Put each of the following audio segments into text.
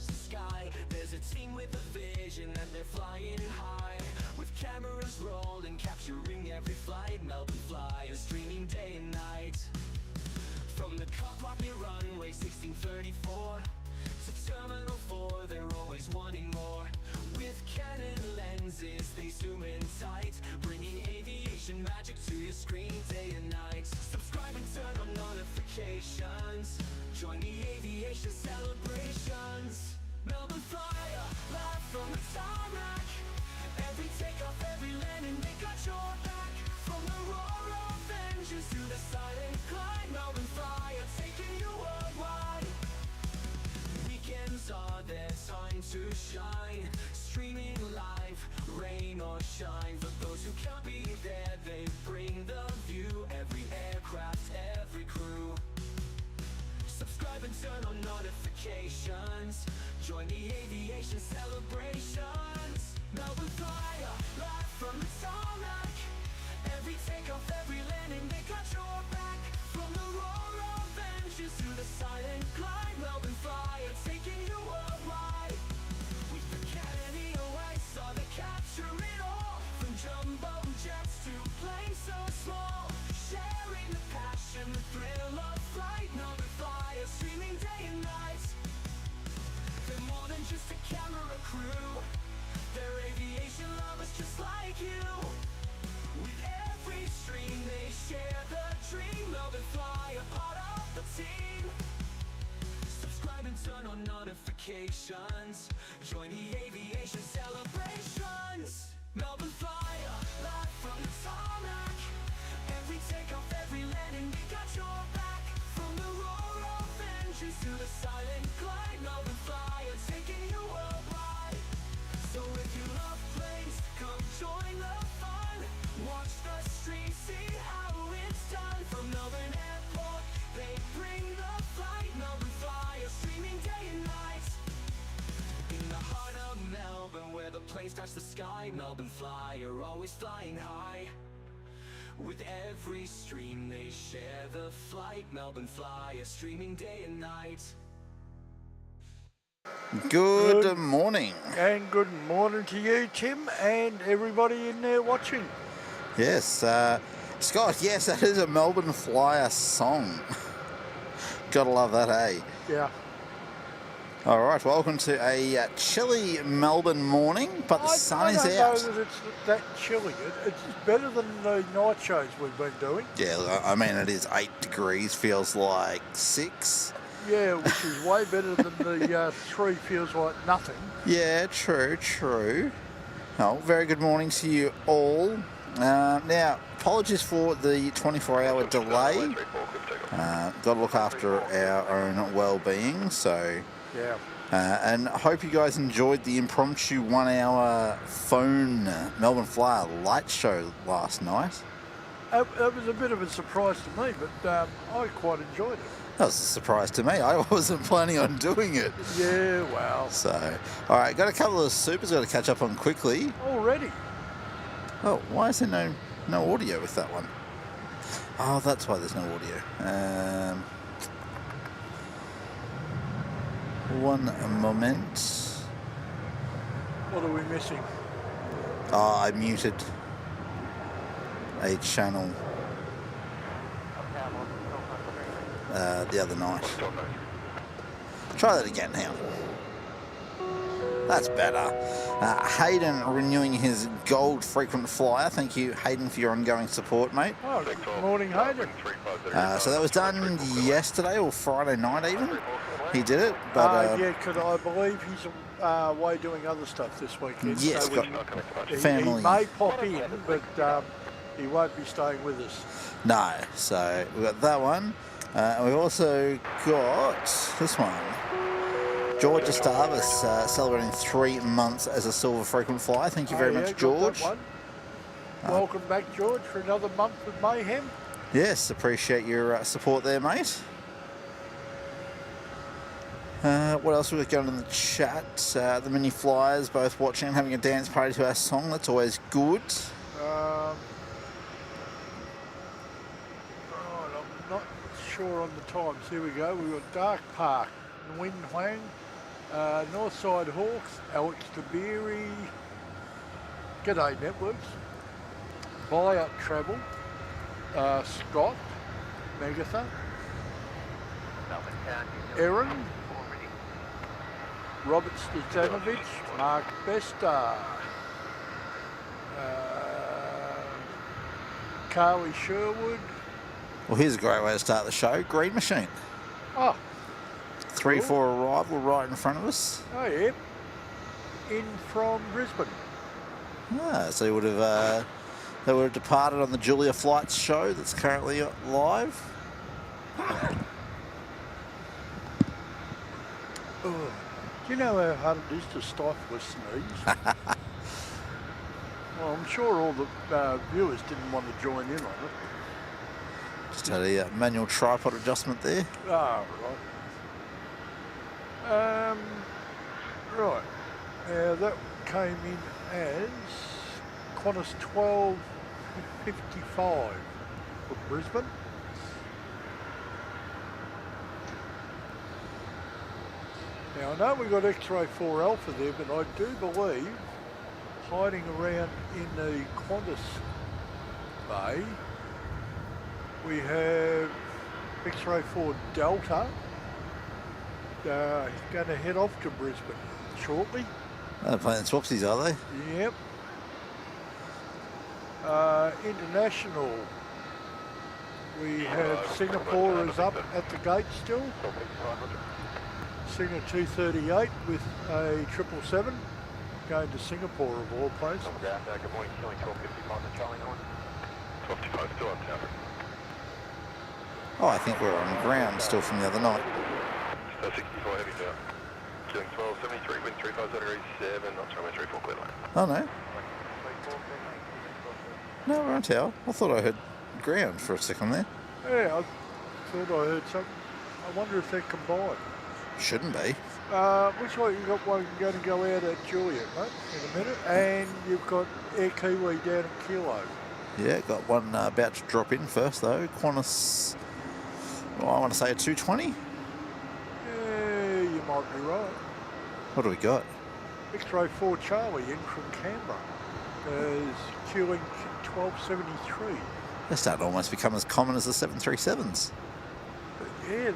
touch the sky. There's a team with a vision and they're flying high, with cameras rolling, capturing every flight. Melbourne Flyers, streaming day and night. From the car park near runway 1634 to Terminal 4, they're always wanting more. With Canon lenses, they zoom in tight, bringing aviation magic to your screen day and night. Subscribe and turn on notifications. Join the aviation celebrations. Melbourne Flyer, live from the tarmac. Every takeoff, every landing, they got your back. From the roar of engines to the silent climb, Melbourne Flyer, taking you worldwide. Weekends are their time to shine, streaming live, rain or shine. For those who can't be there, they bring the view. Every aircraft, every crew. Subscribe and turn on notifications. Join the aviation celebrations. Melbourne Flyer, live from the tarmac. Every takeoff, every landing, they got your back. From the roar of engines to the silent climb, Melbourne Flyer, taking you worldwide. With the Canon EOS, saw they capture it all. From jumbo jets to planes so small, sharing the passion, the thrill of flight. Melbourne Flyer, streaming day and night. They're more than just a camera crew, they're aviation lovers just like you. With every stream they share the dream. Melbourne Flyer, part of the team. Subscribe and turn on notifications. Join the aviation celebrations. Melbourne Flyer, live from the tarmac. Every takeoff, every landing, they got your back. From the roar of engines to the silent glide, Melbourne Flyer, taking you worldwide. So if you love planes, come join the fun. Watch the stream, see how it's done. From Melbourne Airport, they bring the flight. Melbourne Flyer, streaming day and night. In the heart of Melbourne, where the planes touch the sky, Melbourne Flyer, always flying high. With every stream they share the flight. Melbourne Flyer, streaming day and night. Good morning. And good morning to you, Tim, and everybody in there watching. Yes, Scott, yes, that is a Melbourne Flyer song. Gotta love that, eh? Yeah. All right, welcome to a chilly Melbourne morning, but the sun is out. I don't know that it's that chilly. It's better than the night shows we've been doing. Yeah, I mean, it is 8 degrees, feels like 6. Yeah, which is way better than the 3 feels like nothing. Yeah, true. Oh, very good morning to you all. Now, apologies for the 24-hour delay. Got to look after our own well-being, so... Yeah. And I hope you guys enjoyed the impromptu 1-hour phone Melbourne Flyer light show last night. It was a bit of a surprise to me, but I quite enjoyed it. That was a surprise to me. I wasn't planning on doing it. Yeah, well. So, all right, got a couple of supers got to catch up on quickly. Already? Oh, why is there no audio with that one? Oh, that's why there's no audio. One moment. What are we missing? Oh, I muted a channel the other night. Try that again now. That's better. Hayden renewing his gold frequent flyer. Thank you, Hayden, for your ongoing support, mate. Oh, good morning, Hayden. So that was done yesterday or Friday night even. He did it, but yeah, because I believe he's away doing other stuff this weekend. Yes, so got family. He may pop in, but he won't be staying with us. No, so we've got that one. And we've also got this one. George Estavas celebrating 3 months as a silver frequent flyer. Thank you very much, George. Welcome back, George, for another month of mayhem. Yes, appreciate your support there, mate. What else we've got going in the chat? The mini flyers both watching and having a dance party to our song. That's always good. I'm not sure on the times. Here we go. We've got Dark Park, Nguyen Huang, Northside Hawks, Alex DeBeery, G'day Networks, Buyout Travel, Scott, Megatha, Aaron, Robert Stetanovich, Mark Bester, Carly Sherwood. Well, here's a great way to start the show. Green Machine. Oh, 3-4 arrival right in front of us. oh yeah, in from Brisbane. So they would have departed on the Julia Flights show that's currently live. Oh, do you know how hard it is to stifle a sneeze? Well, I'm sure all the viewers didn't want to join in on it. Just had a manual tripod adjustment there. Ah, right. Right. Now that came in as Qantas 1255 for Brisbane. Now I know we got X-Ray 4 Alpha there, but I do believe hiding around in the Qantas bay we have X-Ray 4 Delta. Going to head off to Brisbane shortly. They're playing swapsies, are they? Yep. International, we have Singapore is up at the gate still. Singer 238 with a 777 going to Singapore of all places. Good morning, Killing 1255 on Charlie North. 1255 still on tower. Oh, I think we're on ground still from the other night. 64 heavy tower. Killing 1273, wind 350 degrees 7, knots runway 34 clear line. Oh, no. No, we're on tower. I thought I heard ground for a second there. Yeah, I thought I heard something. I wonder if they're combined. Shouldn't be. Looks like you've got one going to go out at Juliet, mate, in a minute. And you've got Air Kiwi down at Kilo. Yeah, got one about to drop in first, though. Qantas, well, I want to say a 220. Yeah, you might be right. What do we got? X-Ray 4 Charlie in from Canberra is queuing 1273. They're starting to almost become as common as the 737s. Yeah,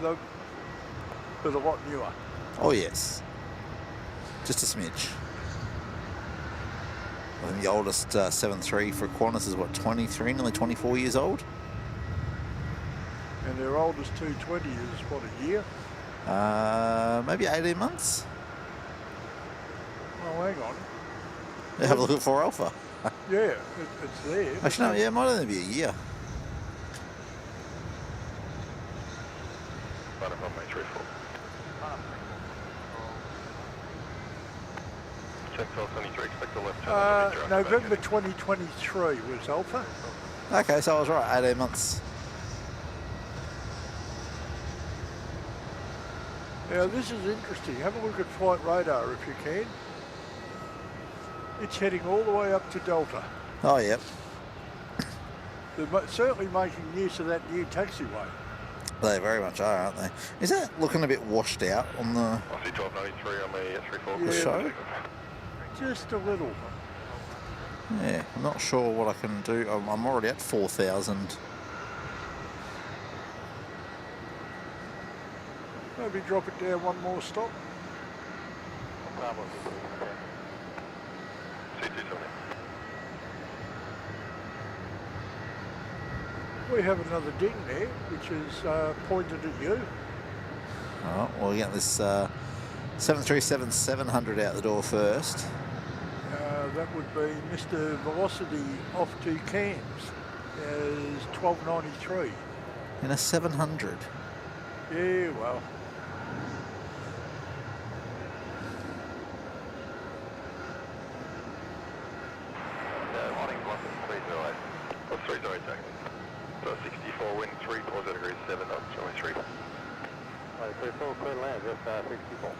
but a lot newer. Oh, yes. Just a smidge. I think the oldest 7.3 for Qantas is, what, 23, nearly 24 years old? And their oldest 220 is, what, a year? Maybe 18 months. Oh, hang on. Yeah, have a look at 4 Alpha. Yeah, it's there. Actually, no, yeah, it might only be a year. Bottom runway 34. Check 1273, expect a left turn. November 2023 was Alpha. Okay, so I was right, 18 months. Now this is interesting. Have a look at flight radar if you can. It's heading all the way up to Delta. Oh, yep. They're certainly making use of that new taxiway. They very much are, aren't they? Is that looking a bit washed out on the I see 1293 on the 34. the show? Just a little. Yeah, I'm not sure what I can do. I'm already at 4,000. Maybe drop it down one more stop. We have another ding there, which is pointed at you. All right, well, we get this 737-700 out the door first. That would be Mr. Velocity off to Cairns as 1293. In a 700. Yeah, well. Morning, Blossom 308. Oh, 308 taxi. So 64 wind 340 degrees 7 knots, runway 34. Right, 34 clear land, just 64.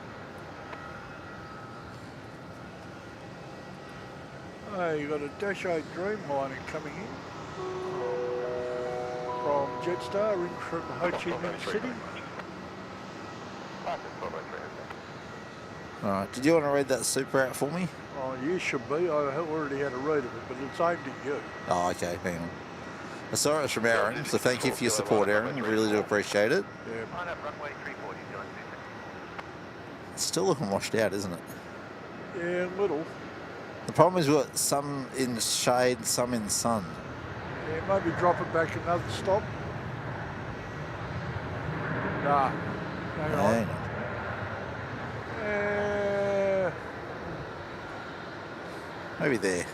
You got a Dash 8 Dreamliner coming in from Jetstar in from Ho Chi Minh City. All right. Did you want to read that super out for me? Oh, you should be. I already had a read of it, but it's aimed at you. Oh, okay. Hang on. I saw it was from Aaron, so thank you for your support, Aaron. Really do appreciate it. Yeah. Line up runway 340, Zealand 26. It's still looking washed out, isn't it? Yeah, little. The problem is we've got some in shade, some in sun. Yeah, maybe drop it back another stop. Nah. Hang on. Hang on. Maybe there.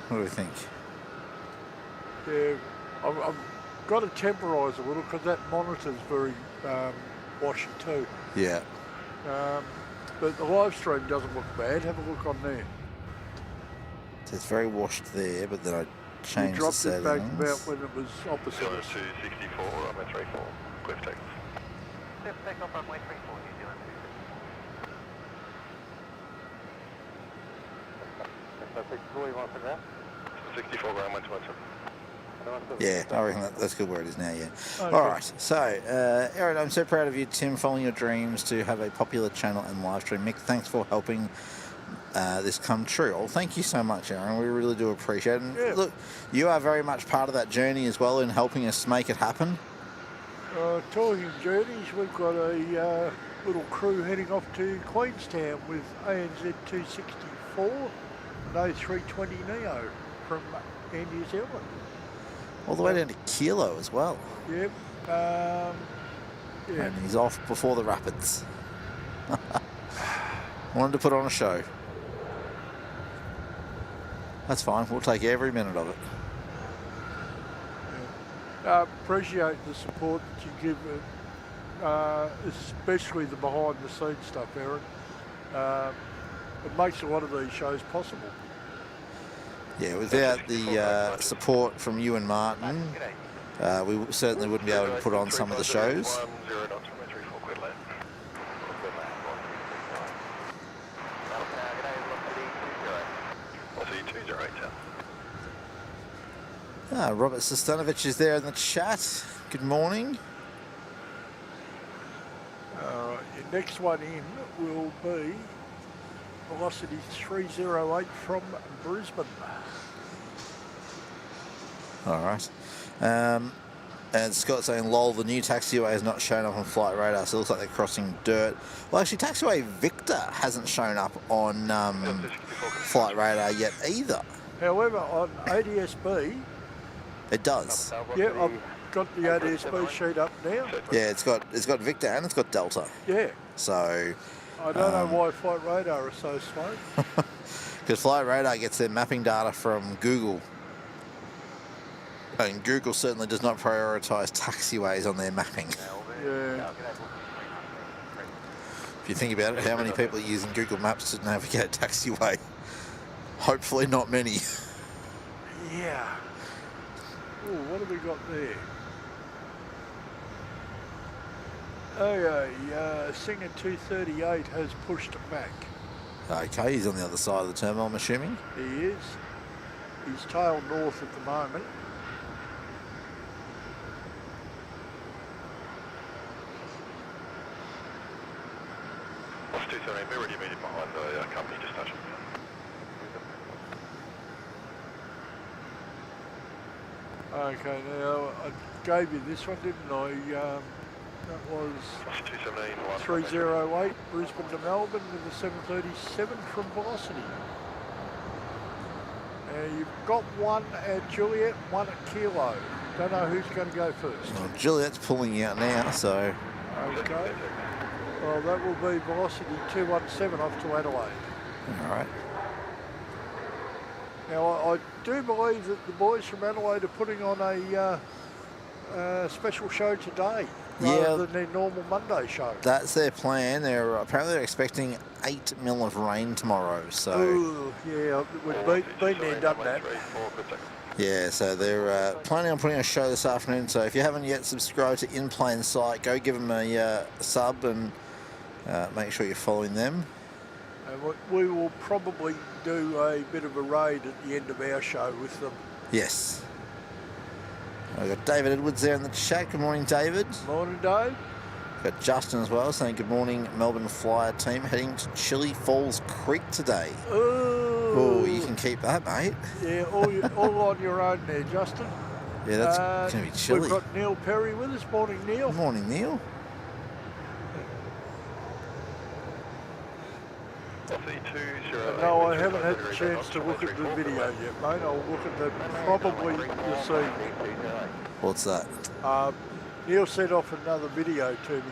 What do we think? Yeah, I've got to temporise a little because that monitor's very washy too. Yeah. But the live stream doesn't look bad. Have a look on there. So it's very washed there, but then I You changed the dropped it back settings. about when it was opposite Zealand us. 264, runway 34, clear for takeoff. Clear for takeoff, runway 34, New Zealand 26. 64 ground 127. Yeah, I reckon that's good where it is now, yeah. Okay. All right, so, Aaron, I'm so proud of you, Tim, following your dreams to have a popular channel and live stream. Mick, thanks for helping this come true. Well, thank you so much, Aaron. We really do appreciate it. And Yeah. look, you are very much part of that journey as well in helping us make it happen. Talking journeys, we've got a little crew heading off to Queenstown with ANZ 264 and A320 Neo from Air New Zealand. All the way down to Kilo as well. Yep. Yeah. And he's off before the Rapids. Wanted to put on a show. That's fine. We'll take every minute of it. Appreciate the support that you give, especially the behind the scenes stuff, Aaron. It makes a lot of these shows possible. Yeah, without the support from you and Martin, we certainly wouldn't be able to put on some of the shows. Robert Sestanovich is there in the chat. Good morning. Your next one in will be Velocity 308 from Brisbane. All right. And Scott's saying, lol, the new taxiway has not shown up on flight radar, so it looks like they're crossing dirt. Well, actually, taxiway Victor hasn't shown up on flight radar yet either. However, on ADSB, it does. yeah, I've got the ADSB sheet up now. Yeah, it's got Victor and it's got Delta. Yeah. So I don't know why flight radar is so slow. because flight radar gets their mapping data from Google. And Google certainly does not prioritise taxiways on their mapping. Yeah. If you think about it, how many people are using Google Maps to navigate a taxiway? Hopefully not many. Yeah. Oh, what have we got there? Okay, Singer 238 has pushed it back. Okay, he's on the other side of the terminal, I'm assuming. He is. He's tail north at the moment. Lost 278, be ready immediately behind the company, just touching. Okay, now I gave you this one, didn't I? That was 308 Brisbane to Melbourne with a 737 from Velocity. You've got one at Juliet, one at Kilo. Don't know who's going to go first. Well, Juliet's pulling out now, so... Okay. Well, that will be Velocity 217 off to Adelaide. All right. Now, I do believe that the boys from Adelaide are putting on a special show today, rather than their normal Monday show. That's their plan. Apparently they're expecting 8 mil of rain tomorrow. So ooh, yeah, we've been there, done that. yeah, so they're planning on putting on a show this afternoon. So if you haven't yet subscribed to In Plain Sight, go give them a sub and make sure you're following them. And we will probably do a bit of a raid at the end of our show with them. Yes. I've got David Edwards there in the chat. Good morning, David. Morning, Dave. Got Justin as well saying good morning, Melbourne Flyer team heading to Chilli Falls Creek today. Oh, you can keep that, mate. Yeah, all on your own there, Justin. Yeah, that's going to be chilly. We've got Neil Perry with us. Morning, Neil. Good morning, Neil. No, I haven't had the chance to look at the video yet, mate. I'll look at that probably this evening. What's that? Neil sent off another video to me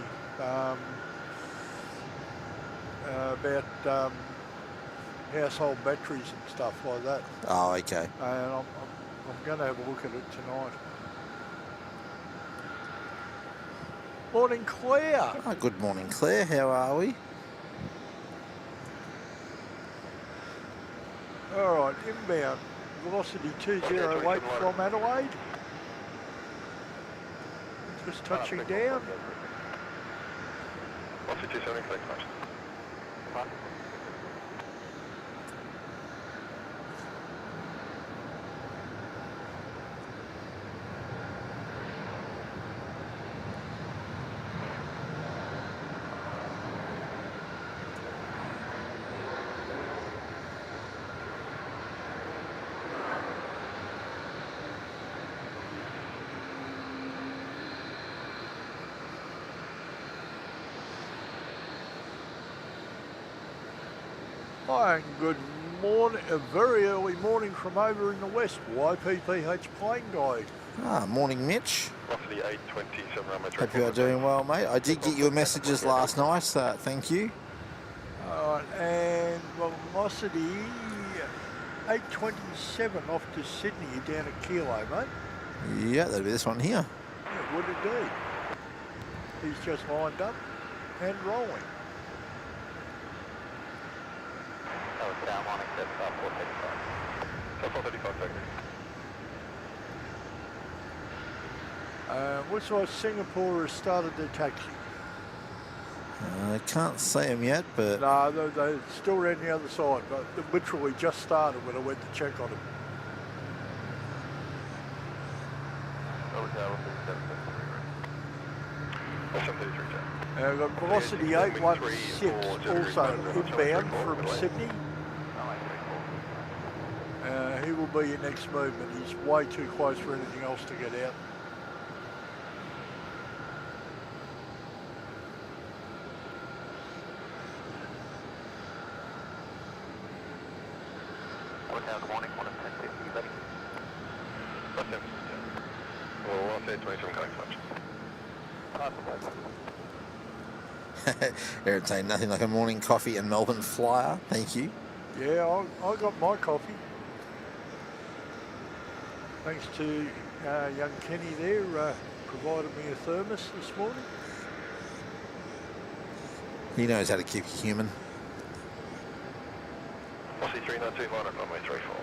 about household batteries and stuff like that. Oh, okay. And I'm going to have a look at it tonight. Morning, Claire. Oh, good morning, Claire. How are we? All right, inbound. Velocity 208 from Adelaide. Just touching down. Velocity 270, correct. Hi, and good morning, a very early morning from over in the west, YPPH Plane Guide. Ah, morning, Mitch. Velocity 827, runway 34. Hope you are doing well, mate. I did get your messages last night, thank you. All right, and velocity 827 off to Sydney, down at Kilo, mate. Yeah, that'll be this one here. Yeah, would indeed. He's just lined up and rolling. That was down one, except 435. So 435, correct. Looks like Singapore has started their taxi. I can't see them yet, but... No, they're still around the other side, but they literally just started when I went to check on them. I've got velocity 816 also inbound from Sydney. He will be your next movement. He's way too close for anything else to get out. Good morning, 1050, ready? Well, I'll say 27 going much. Aaron saying nothing like a morning coffee and Melbourne Flyer. Thank you. Yeah, I got my coffee. Thanks to young Kenny there, provided me a thermos this morning. He knows how to keep you human. Velocity 392, line up runway 34.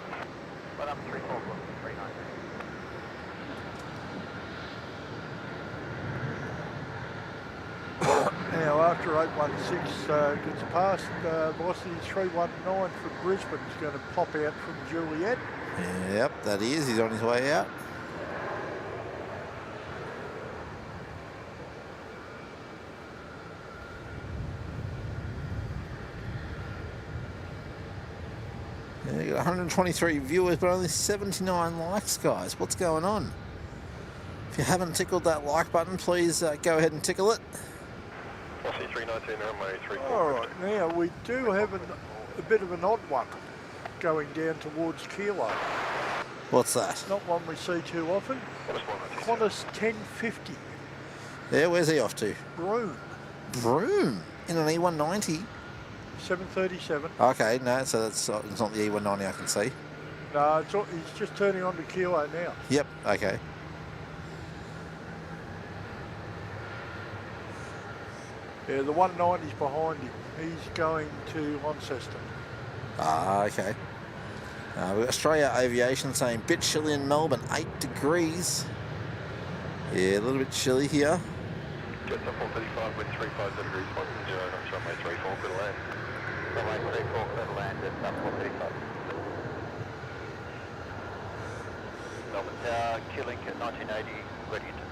Line up 34, 392. Now after 816 gets past, velocity 319 from Brisbane is going to pop out from Juliet. Yep, that he is. He's on his way out. Yeah, you got 123 viewers, but only 79 likes, guys. What's going on? If you haven't tickled that like button, please go ahead and tickle it. Velocity 319, runway 34. All right, now we do have a bit of an odd one going down towards Kilo. What's that? Not one we see too often. Qantas 1050. Yeah, where's he off to? Broome. Broome? In an E190? 737. Okay, no, so it's not the E190 I can see. No, he's just turning on to Kilo now. Yep, okay. Yeah, the 190's behind him. He's going to Launceston. Ah, okay. We've got Australia Aviation saying bit chilly in Melbourne, 8 degrees. Yeah, a little bit chilly here. Jets up 435 with 350 degrees, 10 knots, runway 34, clear to land. Runway 34, clear to land, Jets up 435. Melbourne Tower, Killing at 1980, ready to...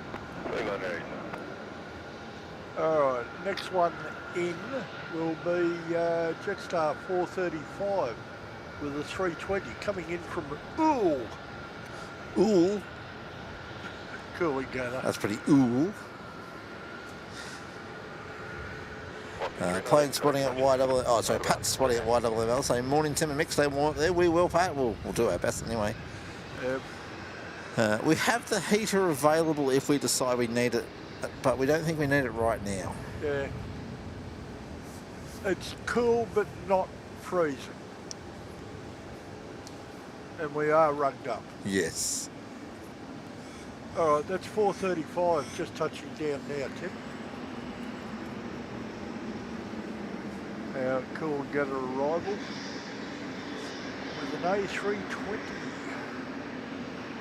1980. Alright, next one in will be Jetstar 435 with a 320 coming in from Ooh. Ooh. Cool gunner. That's pretty ooh. Plane spotting at YMML. Oh, sorry, Pat spotting at YMML. Saying morning, Tim and Mick. Stay warm up there. We will, Pat. We'll do our best anyway. Yep. We have the heater available if we decide we need it, but we don't think we need it right now. Yeah. It's cool, but not freezing. And we are rugged up. Yes. Alright, that's 435 just touching down now, Tim. Our cool gunner arrival with an A350.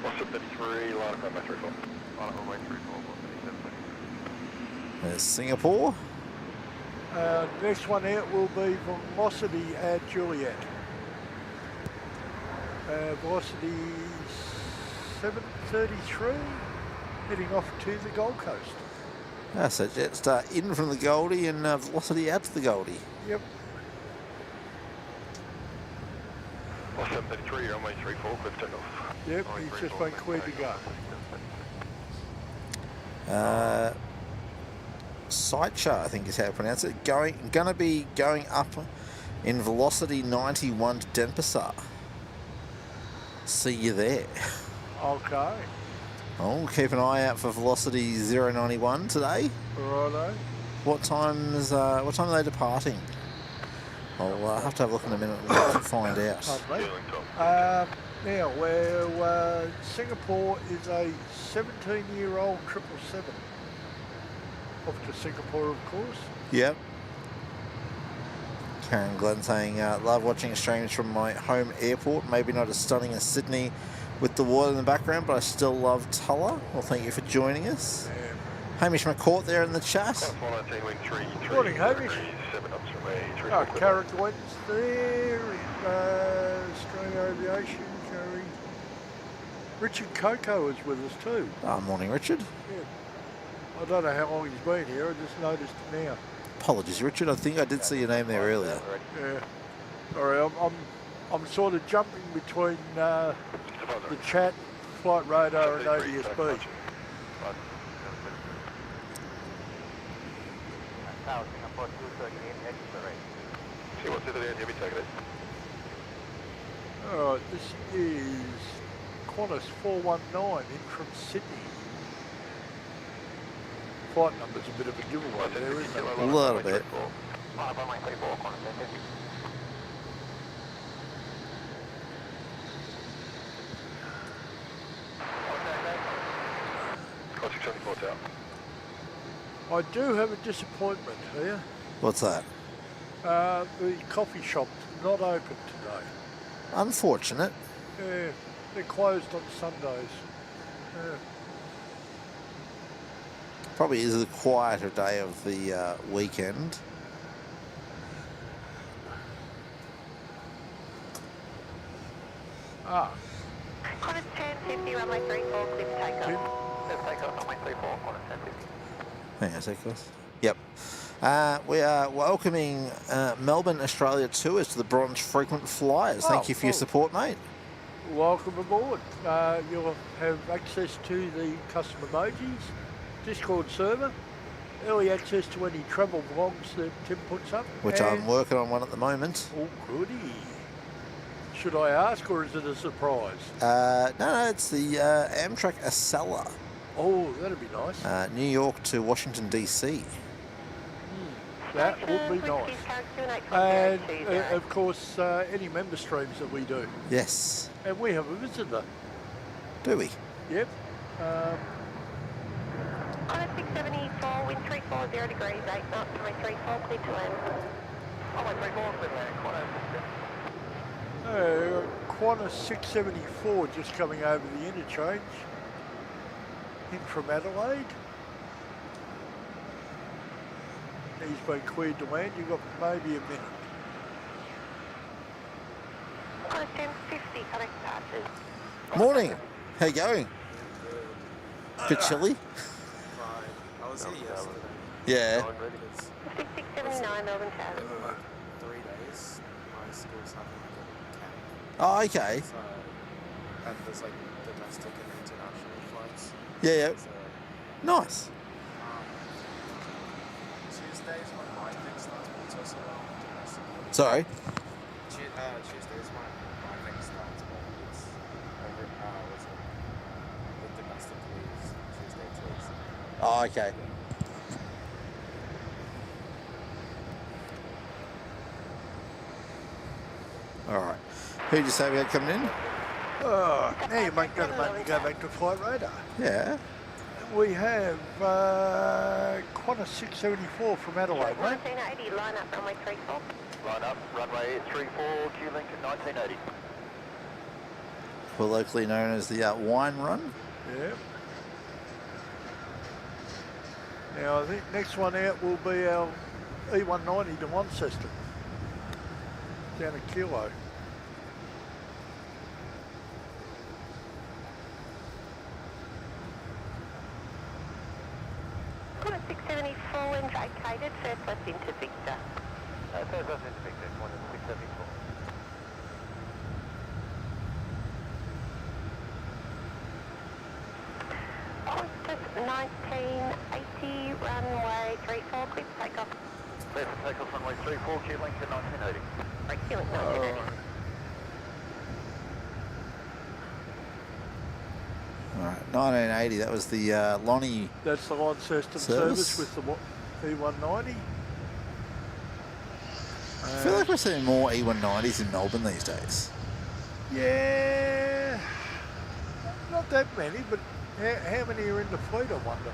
What's up, 33, line up runway 34. Line up runway 34, 157. There's Singapore. Next one out will be Velocity at Juliet. Velocity 733, heading off to the Gold Coast. So Jetstar in from the Goldie and Velocity out to the Goldie. Yep. 733, runway 34, clear for takeoff. Yep, he's just been cleared to go. Sightchart, I think is how to pronounce it. Gonna be going up in Velocity 91 to Denpasar. See you there. Okay. Oh, keep an eye out for Velocity 091 today. Righto. What time are they departing? I'll have to have a look in a minute and find out. Now, Singapore is a 17-year-old 777. Off to Singapore, of course. Yep. Karen Glenn saying, love watching streams from my home airport. Maybe not as stunning as Sydney with the water in the background, but I still love Tulla. Well, thank you for joining us. Yeah. Hamish McCourt there in the chat. Morning, Hamish. Oh, Karen Glenn's there in Australian Aviation. Kerry. Richard Coco is with us too. Morning, Richard. Yeah. I don't know how long he's been here. I just noticed now. Apologies, Richard. I think I did see your name there earlier. Yeah. Sorry, I'm sort of jumping between the chat, flight radar, and ADSB. Alright, this is Qantas 419 in from Sydney. Flight number's a bit of a giveaway there, isn't it? A little bit. I do have a disappointment here. What's that? The coffee shop's not open today. Unfortunate. Yeah, they're closed on Sundays. Yeah. Probably is a quieter day of the weekend. Ah. Qantas 1050, runway 34, clear for takeoff. Clear for takeoff, runway 34, Qantas 1050. Hang on a sec, guys. Yep. We are welcoming Melbourne, Australia tours to the Bronze Frequent Flyers. Thank you for your support, mate. Welcome aboard. You'll have access to the custom emojis, Discord server, early access to any travel vlogs that Tim puts up. Which I'm working on one at the moment. Oh, goody. Should I ask, or is it a surprise? No, it's the Amtrak Acela. Oh, that'd be nice. New York to Washington, D.C. That would be nice. And, of course, any member streams that we do. Yes. And we have a visitor. Do we? Yep. Qantas 674, wind 340 degrees, 8 knots, runway 34, clear to land. Runway 34, clear to land, Qantas 674 just coming over the interchange. In from Adelaide. He's been cleared to land. You've got maybe a minute. Qantas 1050, connect passes. Morning. How you going? Bit chilly? I was here yesterday. Yeah. Because 5679 Melbourne Tower. in like 3 days, my school's having like a camp. Oh, okay. So, and there's like domestic and international flights. Yeah, yeah. So, Nice. Tuesdays when my thing starts, but it's also domestic. Sorry. Tuesdays when my thing starts, but it's over what's it? The domestic leaves Tuesday to Wednesday. Oh, okay. All right. Who did you say we had coming in? Oh, now you might go back to flight radar. Yeah. We have Qantas 674 from Adelaide, right? 1980, line up runway 34. Line up, runway 34, Q Lincoln 1980. We're locally known as the wine run. Yeah. Now I think next one out will be our E190 to Launceston. Down a kilo. Qantas 674 when vacated, first left into Victor. First left into Victor, Qantas 674. Qantas 1980, runway 34, clear for takeoff. Clear for takeoff, runway 34, Q Lincoln 1980. Right, Q Link 1980. All right. 1980. That was the Lonnie. That's the Launceston service with the E190. I feel like we're seeing more E190s in Melbourne these days. Yeah, not that many, but how many are in the fleet, I wonder?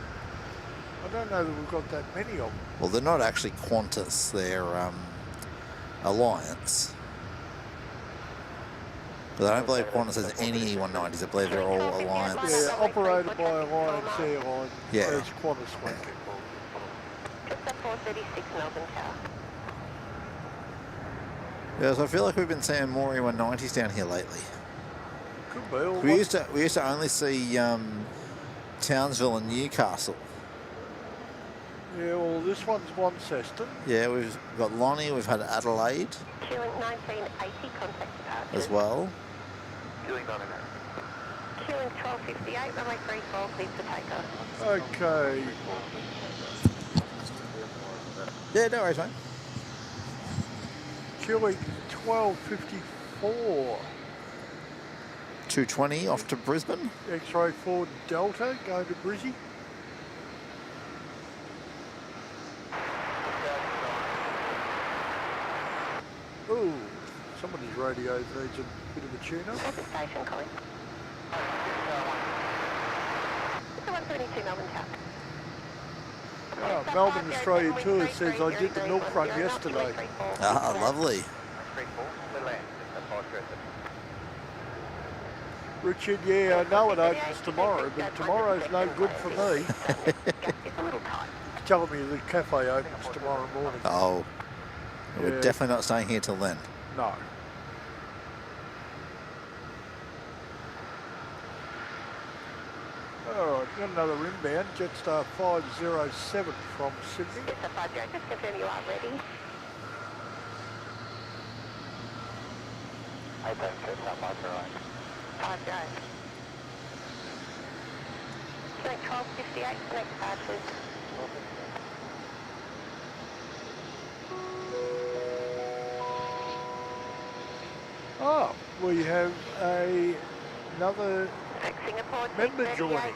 I don't know that we've got that many of them. Well, they're not actually Qantas. They're Alliance. But I don't believe Qantas has any E190s. I believe they're all Alliance. Yeah, operated by Alliance Airlines Yeah. as Qantas Link. Just up 436 Melbourne Tower. Yeah, so I feel like we've been seeing more E190s down here lately. Could be. Or We used to only see Townsville and Newcastle. Yeah, well, this one's Launceston. Yeah, we've got Lonnie. We've had Adelaide Q Link 1980, contact departure. as well. Q Link 1980. Q Link 1258, runway 34, clear for takeoff. Okay. Yeah, no worries, mate. Q-Link 1254. 220 off to Brisbane. X-ray 4 Delta going to Brizzy. Ooh, somebody's radio needs a bit of a tune-up. What's the station calling? It's the 172 Melbourne Tower. Oh, Melbourne Australia Tour says I did the milk run yesterday. Ah, lovely. 34, we land. That's 537. Richard, yeah, I know it opens tomorrow, but tomorrow's no good for me. Telling me the cafe opens tomorrow morning. Oh, we're Yeah. definitely not staying here till then. No. All right, got another inbound, Jetstar 507 from Sydney. It's a 50, just confirm you are ready. I think it's not much, right? 50. Q Link 1258, next departures. Oh, we have another Singapore, member joining.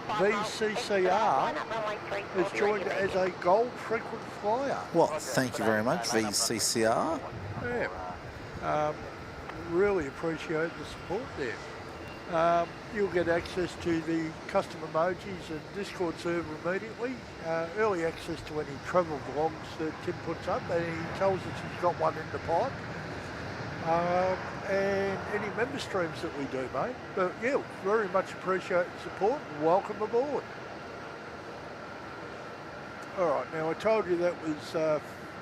VCCR has joined as a gold frequent flyer. Well, thank you very much, VCCR. Yeah. Really appreciate the support there. You'll get access to the custom emojis and Discord server immediately. Early access to any travel vlogs that Tim puts up, and he tells us he's got one in the pipe. And any member streams that we do, mate. But yeah, very much appreciate the support and welcome aboard. All right, now I told you that was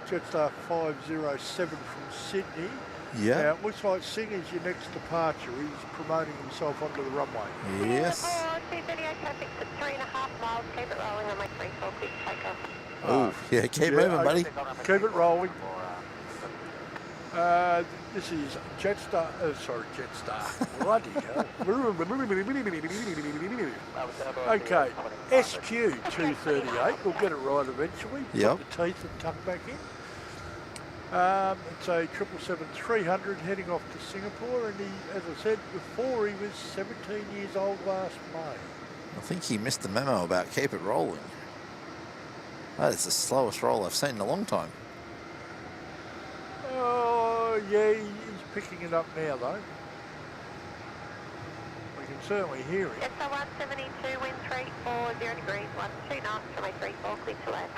Jetstar 507 from Sydney. Yeah. Now it looks like Singer's your next departure. He's promoting himself onto the runway. Yes. Singapore, 238 traffic at 3.5 miles, keep it rolling on my 34, quick takeoff. Oh, yeah, keep moving, buddy. Keep it rolling. This is Jetstar, sorry, Jetstar. Bloody hell. Okay, SQ238. We'll get it right eventually. Yep. Put the teeth and tuck back in. It's a 777-300 heading off to Singapore, and he, as I said before, he was 17 years old last May. I think he missed the memo about keep it rolling. That is the slowest roll I've seen in a long time. Oh, yeah, he's picking it up now, though. We can certainly hear him. It's a 172, wind 340 degrees, 12 knots, runway 34, clear to land.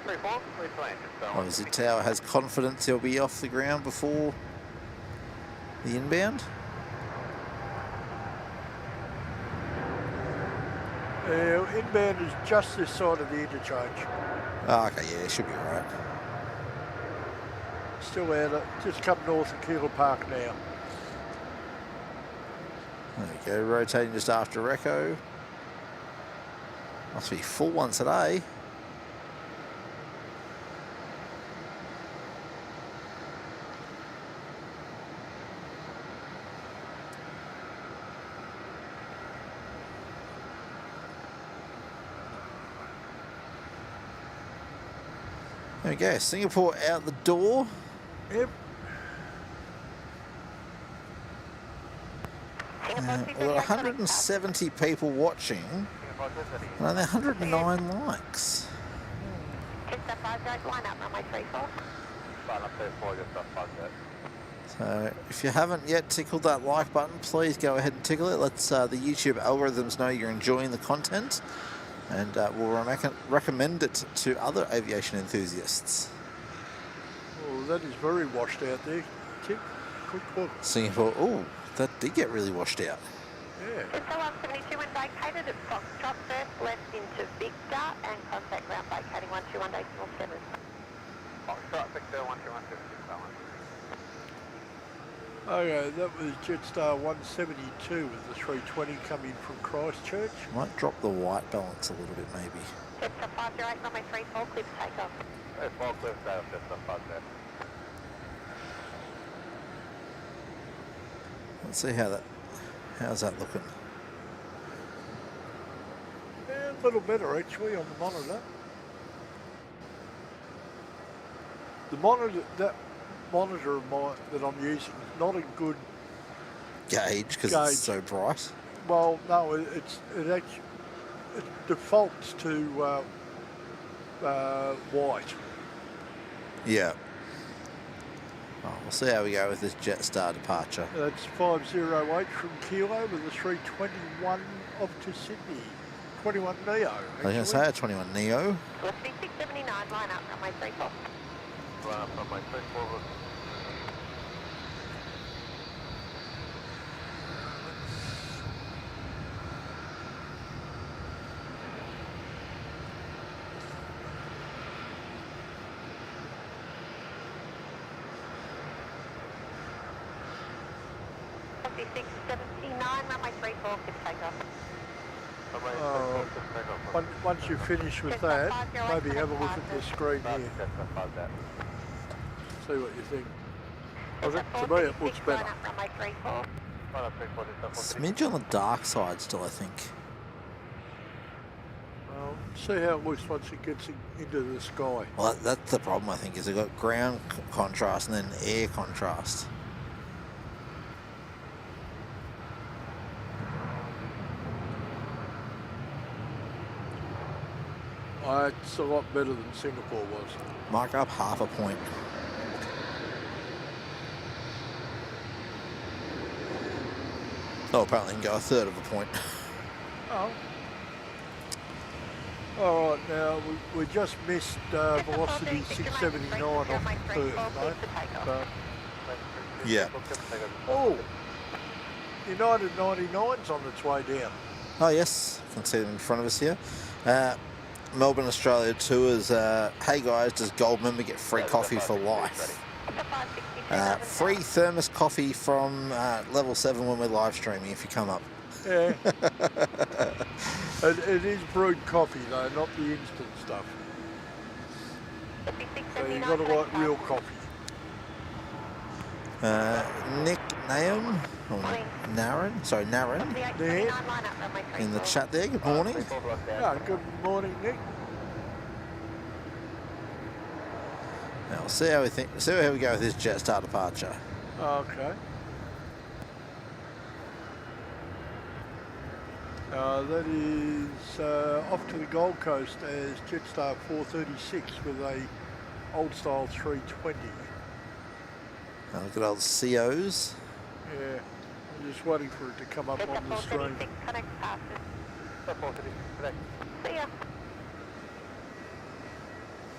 34, clear to land. Obviously, Tower has confidence he'll be off the ground before the inbound. Inbound is just this side of the interchange. Oh, okay, yeah, should be all right. Still out of, just come north of Keeler Park now. There we go, rotating just after Recco. Must be full once a day. There we go, Singapore out the door. Yep. We've got 170 people watching and only 109 likes. Jetstar 58, line up, runway 34. So if you haven't yet tickled that like button, please go ahead and tickle it. Let's the YouTube algorithms know you're enjoying the content, and we'll recommend it to other aviation enthusiasts. Well, that is very washed out there. Tick, quick look. Singapore, oh, that did get really washed out. Yeah. Jetstar 172, when vacated at Foxtrot, first left into Victor and contact ground vacating 121.847. Foxtrot, Victor, 121.761. Okay, that was Jetstar 172 with the 320 coming from Christchurch. Might drop the white balance a little bit, maybe. Jetstar 508, runway 34, clear to take off. 4 clear to stay off, Jetstar 58. Let's see how's that looking. Yeah, a little better actually on the monitor. The monitor, that monitor of mine that I'm using is not a good Gauge, because Gauge. it's so bright. well, no, it defaults to white. Yeah. Oh, we'll see how we go with this Jetstar departure. That's 508 from Kilo with the 321 off to Sydney. 21 Neo. I was going to say a 21 Neo. West 679, line up, runway 34. Line up, runway 34. West 679, runway 34, clear to take off. Once you finish with that, maybe have a look at the screen here. See what you think. To me, it looks better. Line up, runway 34. Smidge on the dark side still, I think. Well, see how it looks once it gets into the sky. Well, that's the problem, I think, is they've got ground contrast and then air contrast. It's a lot better than Singapore was. Mark up half a point. Oh, apparently you can go a third of a point. Oh. All right, now we just missed velocity 679 off Perth, mate. Yeah. Oh, United 99's on its way down. Oh, yes. You can see them in front of us here. Melbourne, Australia Tours. Hey guys, does Gold member get free coffee for life? Free thermos coffee from level 7 when we're live streaming if you come up. Yeah. It is brewed coffee though, not the instant stuff. So you got to like real coffee. Nick Naum, or Naren, There. in the chat there. Good morning. Yeah, good morning, Nick. Now we'll see how we go with this Jetstar departure. Okay. That is off to the Gold Coast as Jetstar 436 with a old style 320. Look at old COs. Yeah, I'm just waiting for it to come up on the screen. See ya.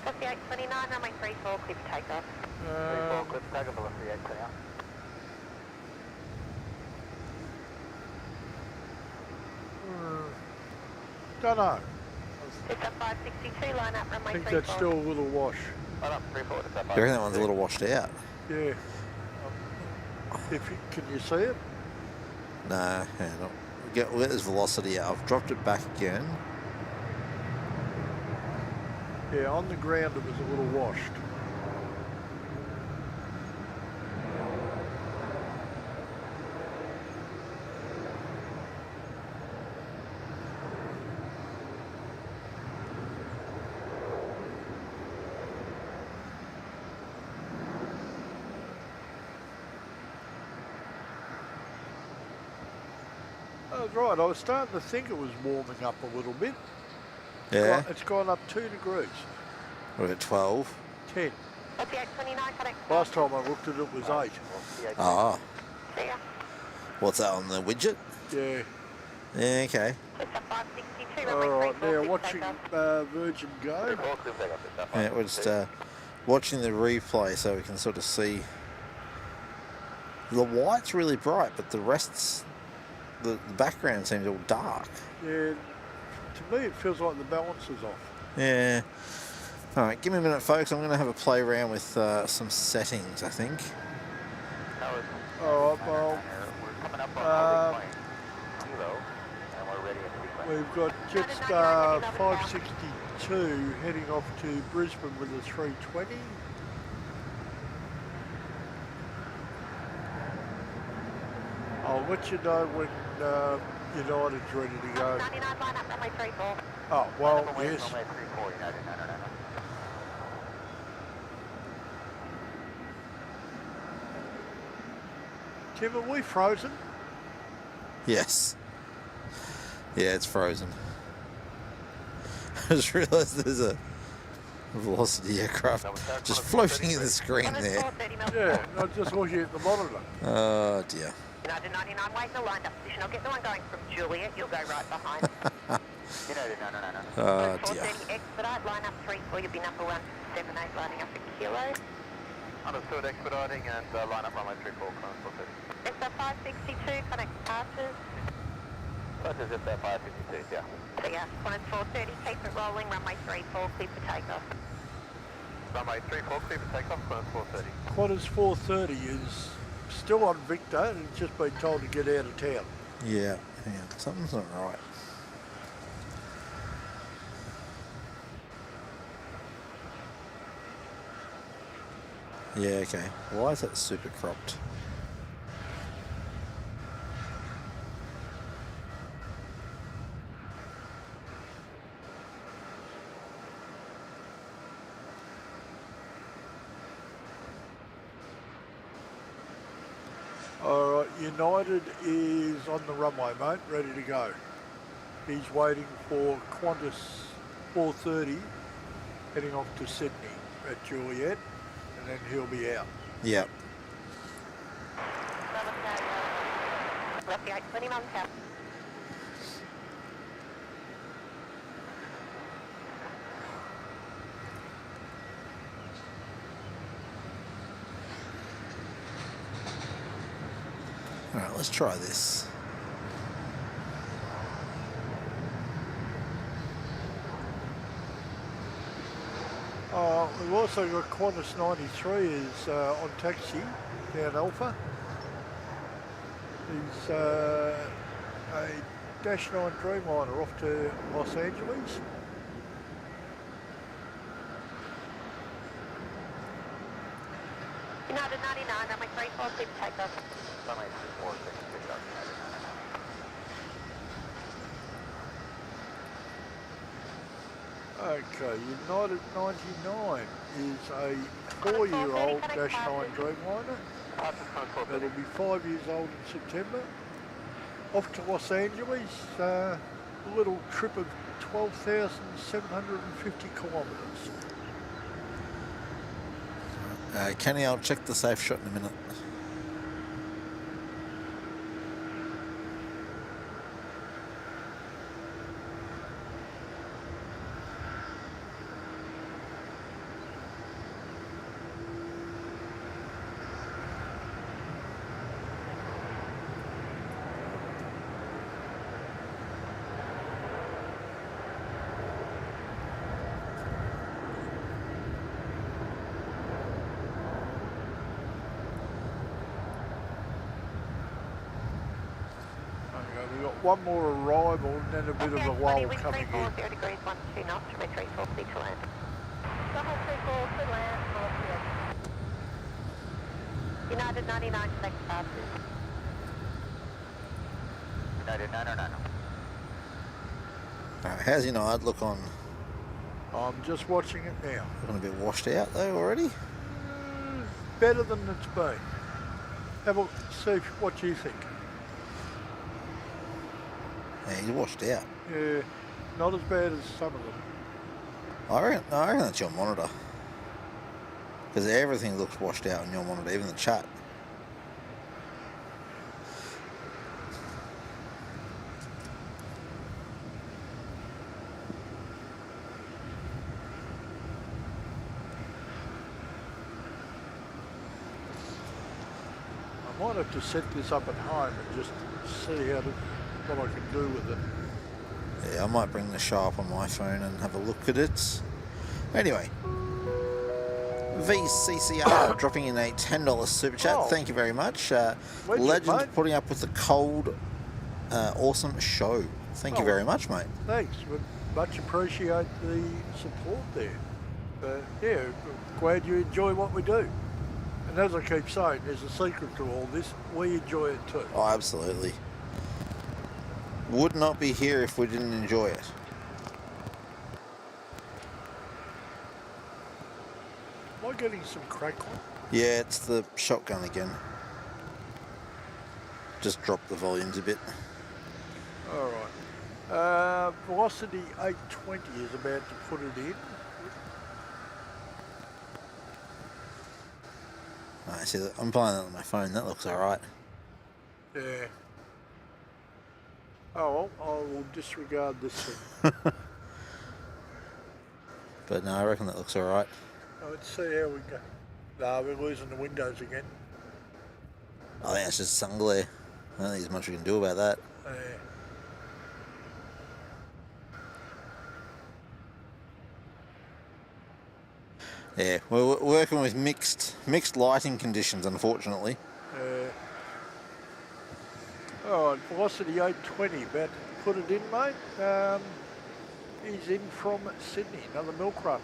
Taxi 829, runway 34, clear for takeoff. 34, clip takeoff, velocity 829. Don't know. It's a 562, line up, runway I think 34. that's still a little wash. Line up, 34, it's up. I reckon that one's a little washed out. Yeah. Can you see it? No, hang on. We'll get this velocity out. I've dropped it back again. Yeah, on the ground it was a little washed. That's right, I was starting to think it was warming up a little bit. Yeah. It's gone up 2 degrees. We're at 12. 10. Taxi 829, connect. Last time I looked at it was 8. Ah. See ya. What's that on the widget? Yeah. Yeah, okay. It's a 562, runway Alright, 34, now clear for watching takeoff. Virgin go. 34, clip takeoff, it's up. Yeah, we're just watching the replay so we can sort of see. The white's really bright, but the rest's, the background seems all dark. Yeah, to me it feels like the balance is off. Yeah. All right, give me a minute, folks. I'm going to have a play around with some settings, I think. Alright, well, We're coming up on Kilo, and we're ready in sequence. we've got Jetstar 562 heading off to Brisbane with a 320. I'll let you know when United's ready to go. 99, line up, runway 34. Oh, well, yes. Runway 34, United, no. Tim, are we frozen? Yes. Yeah, it's frozen. I just realised there's a velocity aircraft just floating in the screen there. Yeah, I'm just looking at the monitor. Oh, dear. United 99, wait the lined up position. I'll get the one going from Juliet. You'll go right behind. United, no. Oh, dear. 430 expedite, line up 34. You'll be number 178, lining up a kilo. Understood, expediting and line up runway 34, climb 430. It's a 562, connect departures. Such as it's 552, yeah. See ya. Qantas 430, keep it rolling. Runway 34, clear for takeoff. Runway 34, clear for takeoff, Qantas 430. Qantas 430 is still on Victor and it's just been told to get out of town. Yeah, hang on. Something's not right. Yeah, okay. Why is that super cropped? Alright, United is on the runway, mate, ready to go. He's waiting for Qantas 430 heading off to Sydney at Juliet, and then he'll be out. Yep. Left the 820 Mum Tower. All right, let's try this. We've also got Qantas 93 is on taxi down Alpha. He's a Dash 9 Dreamliner off to Los Angeles. United 99, runway 34, clear for takeoff. Runway 34, clear for takeoff. Okay, United 99 is a 4-year-old Dash 9 Dreamliner. It'll be 5 years old in September. Off to Los Angeles, a little trip of 12,750 kilometres. Kenny, I'll check the safe shot in a minute. We've got one more arrival and then a bit of a lull coming in. 0 degrees, 12 knots, runway 34, clear to land. Runway 34, clear land, United 99, connect passes. United 909. Alright, how's United look on? I'm just watching it now. Looking a bit washed out though already? Better than it's been. Have a see what you think. Yeah, he's washed out. Yeah, not as bad as some of them. I reckon that's your monitor. Because everything looks washed out on your monitor, even the chat. I might have to set this up at home and just see what I can do with it. Yeah, I might bring the show up on my phone and have a look at it. Anyway, VCCR dropping in a $10 super chat. Oh. Thank you very much. Legend, Legend mate. putting up with the cold, awesome show. Thank you Oh. very much, mate. Thanks, we much appreciate the support there. But yeah, glad you enjoy what we do. And as I keep saying, there's a secret to all this. We enjoy it too. Oh, absolutely. Would not be here if we didn't enjoy it. Am I getting some crackling? Yeah, it's the shotgun again. Just drop the volumes a bit. All right. Velocity 820 is about to put it in. I see that. I'm playing that on my phone. That looks alright. Yeah. Oh, well, I will disregard this thing. But no, I reckon that looks alright. Let's see how we go. Nah, we're losing the windows again. I think it's just sun glare. I don't think there's much we can do about that. Yeah, we're working with mixed lighting conditions, unfortunately. All right, velocity 820, about to put it in, mate. He's in from Sydney, another milk run.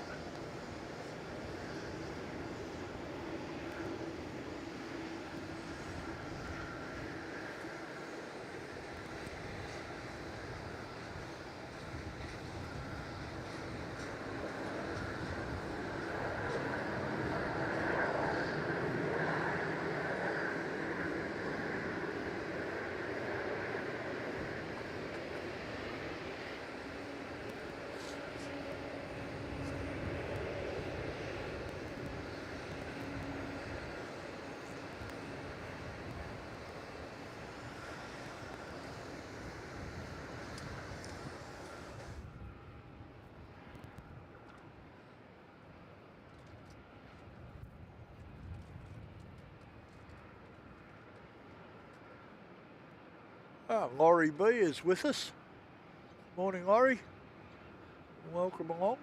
Laurie B is with us. Morning, Laurie. Welcome along.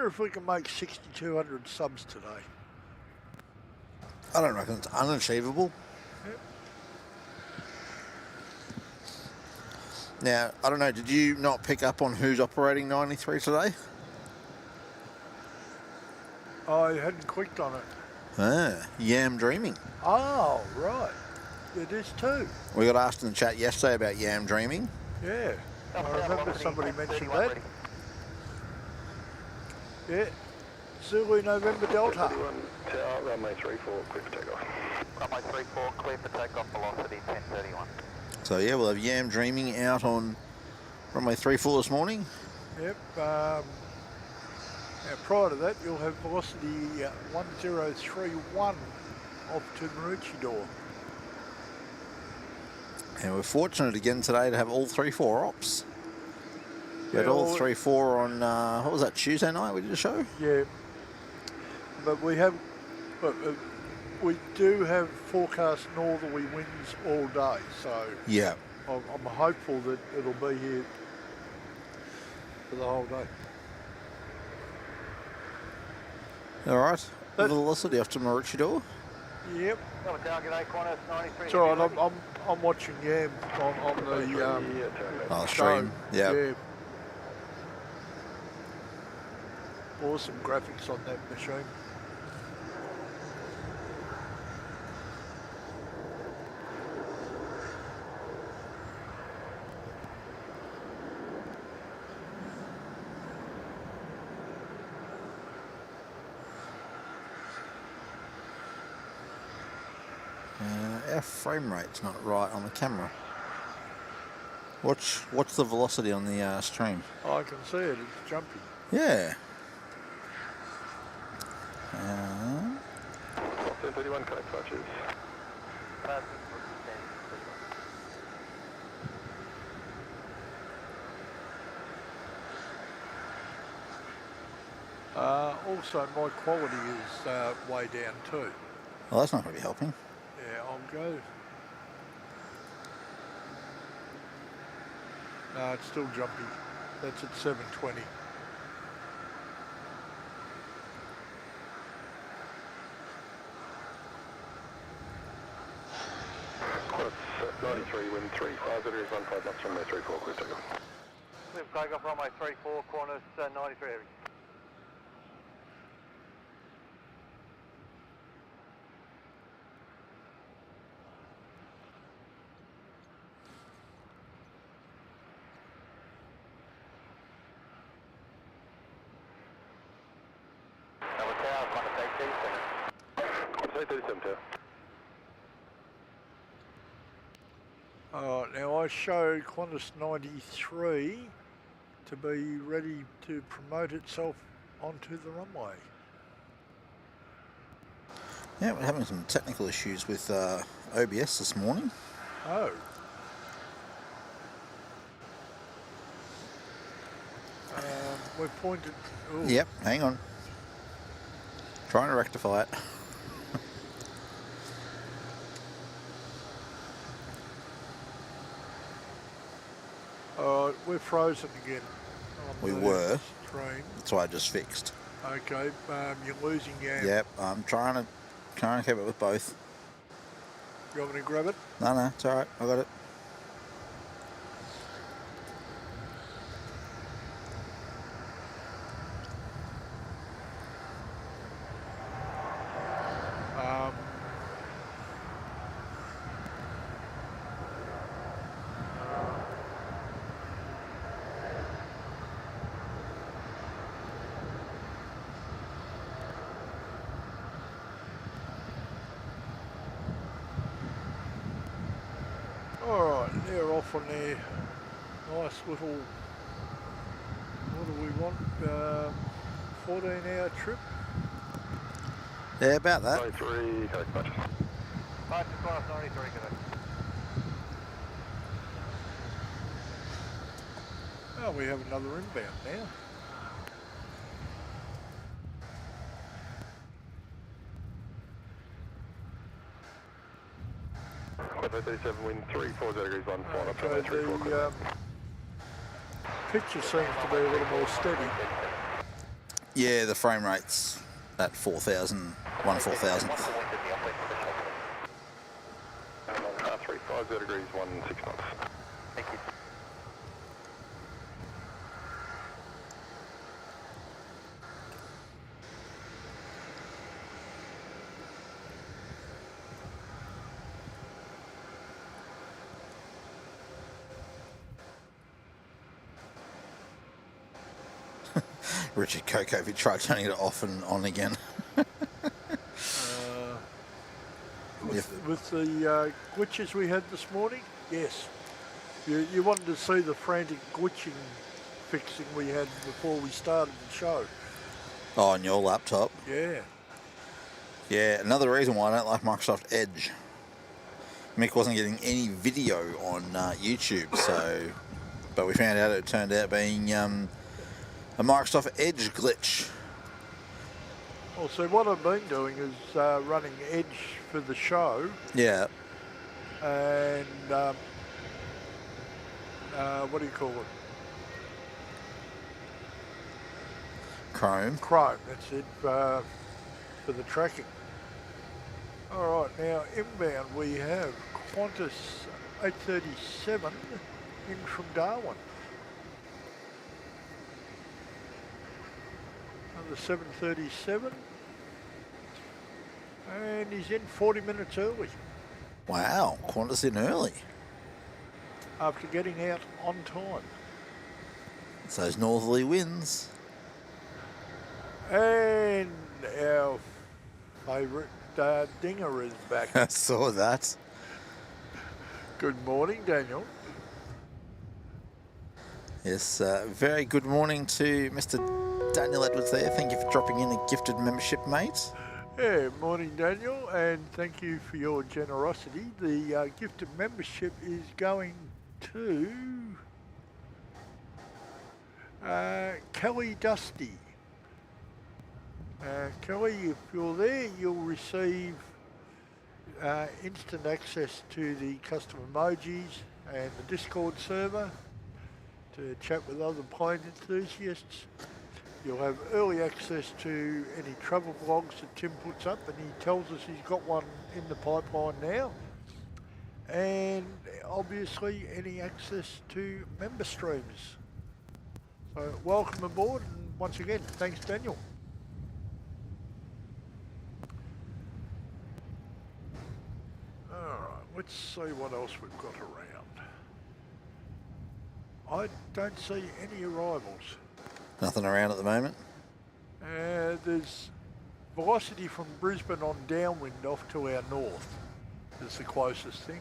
wonder if we can make 6,200 subs today. I don't reckon it's unachievable. Yep. Now, I don't know, did you not pick up on who's operating 93 today? I hadn't clicked on it. Ah, Yam Dreaming. Oh, right. It is too. We got asked in the chat yesterday about Yam Dreaming. Yeah. I remember somebody mentioned that. Yeah. Zulu November Delta. 31 tower, runway 34, clear for takeoff. Runway 34, clear for takeoff, velocity 1031. So yeah, we'll have Yam Dreaming out on runway 34 this morning. Yep. Now prior to that, you'll have velocity 1031 off to Maroochydore. And we're fortunate again today to have all 3-4 ops. We had Yeah, all well, 3-4 on, what was that, Tuesday night we did a show? Yeah. But we have, we do have forecast northerly winds all day, so Yeah. I'm hopeful that it'll be here for the whole day. All right. That- Velocity off to Maroochydore. Yep. Number tower, g'day, Qantas 93. It's all right. I'm watching Yam on the Oh, show. stream. Yeah. Yeah. Awesome graphics on that machine. Our frame rate's not right on the camera. What's the velocity on the stream? I can see it. It's jumping. Yeah. 1031, connect clutches. Also, my quality is way down too. Well, that's not going to be helping. Yeah, I'll go. No, it's still jumping. That's at 720. Qantas 93, wind 35, that is 15 knots, runway 34, clear takeoff. Clear for takeoff, runway 34, Qantas 93 heavy. Number tower, Qantas 837. Qantas 837 tower. Now I show Qantas 93 to be ready to promote itself onto the runway. Yeah, we're having some technical issues with OBS this morning. Oh. We're pointed. Ooh. Yep, hang on. Trying to rectify it. We're frozen again. We the were. Stream. That's why I just fixed. Okay, you're losing Yam. Yep, I'm trying to keep it with both. You want me to grab it? No, it's all right. I got it. Alright, they're off on their nice little, what do we want, 14-hour trip? Yeah, about that. 93, connect clutches. Right to Qantas 93, g'day. Oh, we have another inbound now. Qantas 837, wind 340 degrees 1, 4 knots, Okay, runway 34, clear. the picture seems to be a little more steady. Yeah, the frame rate's at 4,000, 1/4,000. 350 degrees, 16 knots. Thank you. Richard Coco, if you try turning it off and on again. With the glitches we had this morning, yes. You wanted to see the frantic glitching fixing we had before we started the show. Oh, on your laptop? Yeah. Yeah, another reason why I don't like Microsoft Edge. Mick wasn't getting any video on YouTube, so... But we found out it turned out being a Microsoft Edge glitch. Well, so what I've been doing is running Edge for the show. Yeah. And what do you call it? Chrome. Chrome, that's it, for the tracking. All right, now inbound we have Qantas A350 in from Darwin. Another 737. And he's in 40 minutes early. Wow, Qantas in early. After getting out on time. It's those northerly winds. And our favourite Dinger is back. I saw that. Good morning, Daniel. Yes, very good morning to Mr. Daniel Edwards there. Thank you for dropping in a gifted membership, mate. Yeah, morning, Daniel, and thank you for your generosity. The gifted membership is going to Kelly Dusty. Kelly, if you're there, you'll receive instant access to the custom emojis and the Discord server to chat with other plane enthusiasts. You'll have early access to any travel blogs that Tim puts up, and he tells us he's got one in the pipeline now. And obviously any access to member streams. So welcome aboard, and once again, thanks, Daniel. Alright, let's see what else we've got around. I don't see any arrivals. Nothing around at the moment? There's velocity from Brisbane on downwind off to our north. Is the closest thing.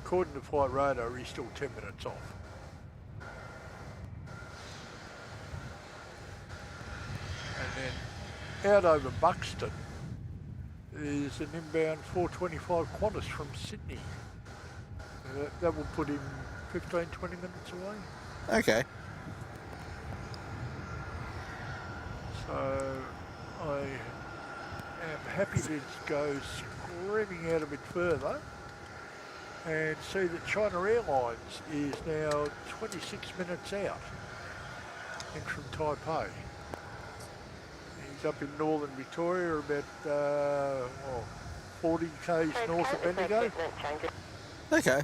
According to flight radar, he's still 10 minutes off. And then out over Buxton is an inbound 425 Qantas from Sydney. That will put him 15, 20 minutes away. Okay. So I am happy to go screaming out a bit further and see that China Airlines is now 26 minutes out in from Taipei. He's up in northern Victoria, about 40 k's north of Bendigo. Okay.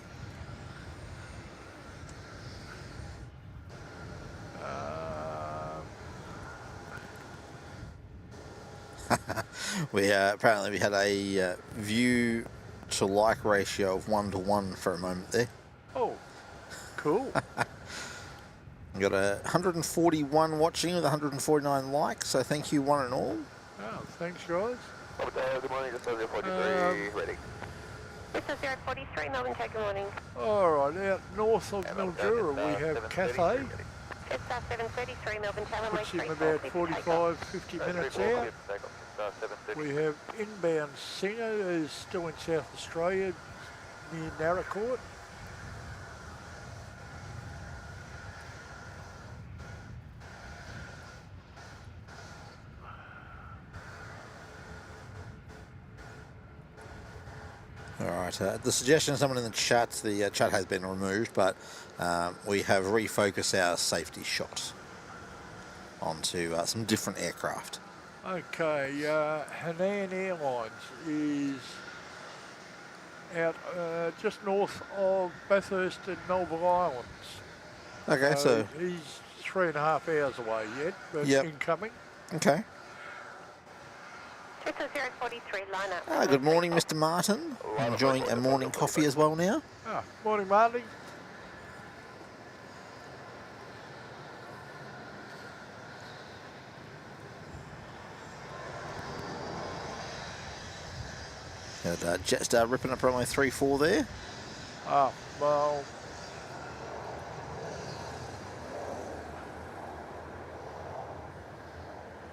Apparently we had a view to like ratio of 1-to-1 for a moment there. Oh, cool. We got 141 watching with 149 likes, so thank you one and all. Oh, thanks guys. Good morning, this is 043, ready. This is 043, Melbourne, good morning. Alright, out north of Mildura we have Cathay. It's 733, Melbourne Tower, Puts him about 45, 50 minutes out. We have inbound Singer, who's still in South Australia, near Narracourt. All right, the suggestion of someone in the chat has been removed, but we have refocused our safety shot. onto some different aircraft. Okay, Hainan Airlines is out just north of Bathurst and Melbourne Islands. Okay, so he's 3.5 hours away yet, but incoming. Okay. 043 line up. Good morning, Mr. Martin. Enjoying a morning coffee as well now. Morning, Marty. Jetstar ripping up runway 34 there. Well,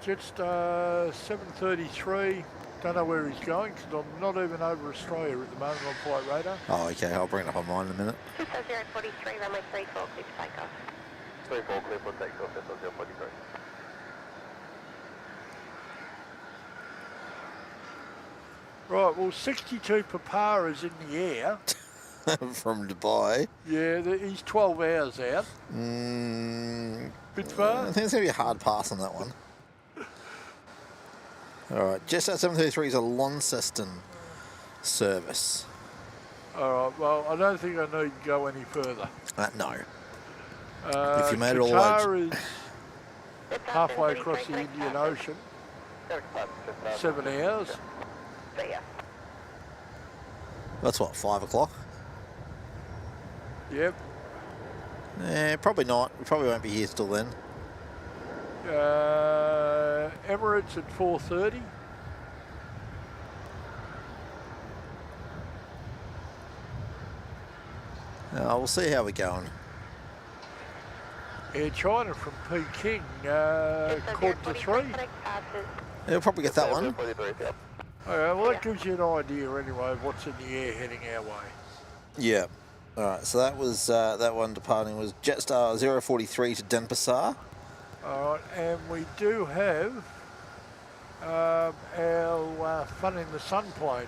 Jetstar 733. Don't know where he's going because I'm not even over Australia at the moment on flight radar. Oh, okay. I'll bring it up on mine in a minute. 043, runway 34, clear for takeoff. 34, clear for takeoff, 043. Right, well, 62 Papa is in the air. From Dubai. Yeah, he's 12 hours out. Bit far. I think it's going to be a hard pass on that one. Alright, Jetstar 733 is a Launceston service. Alright, well, I don't think I need to go any further. No. If you made it all the way... Qatar is halfway across the Indian Ocean. 7 hours. That's what, 5 o'clock? Yep. Probably not. We probably won't be here till then. Emirates at 4:30. We'll see how we're going. Air China from Peking, quarter to 3. We'll probably get that one. Okay, well, that gives you an idea anyway of what's in the air heading our way. Yeah. Alright, so that was that one departing was Jetstar 043 to Denpasar. Alright, and we do have our Fun in the Sun plane,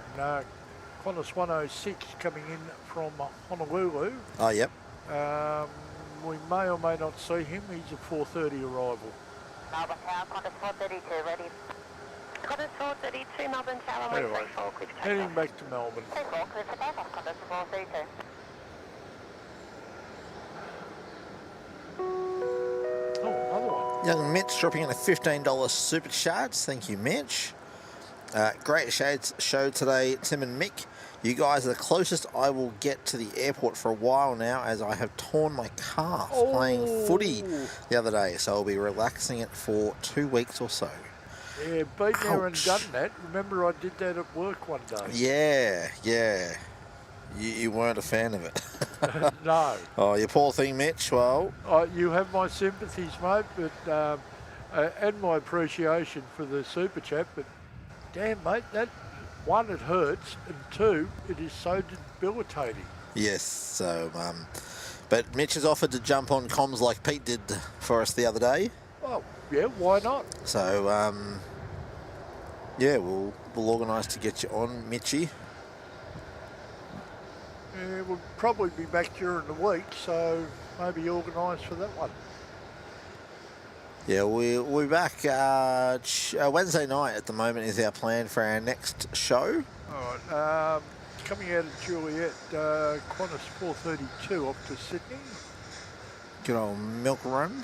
Qantas 106 coming in from Honolulu. Oh, yep. We may or may not see him. He's a 4:30 arrival. Melbourne Tower, Qantas 432, ready. Qantas 432, Melbourne Tower, runway 34, clear for takeoff. Heading back to Melbourne. 34, clear for takeoff, Qantas 432. Young Mitch dropping in a $15 super charge. Thank you, Mitch. Great show today, Tim and Mick. You guys are the closest I will get to the airport for a while now, as I have torn my calf playing footy the other day, so I'll be relaxing it for 2 weeks or so. Yeah, been there and done that. Remember, I did that at work one day. Yeah. You weren't a fan of it. No. Oh, you poor thing, Mitch. Well, you have my sympathies, mate, but and my appreciation for the super chat. But damn, mate, that one, it hurts, and two, it is so debilitating. yes. So, but Mitch has offered to jump on comms like Pete did for us the other day. Oh, yeah, why not? So, yeah, we'll organise to get you on, Mitchie. Yeah, we'll probably be back during the week, so maybe organise for that one. Yeah, we'll be back Wednesday night at the moment is our plan for our next show. All right, coming out of Juliet, Qantas 432 off to Sydney. Good old milk run.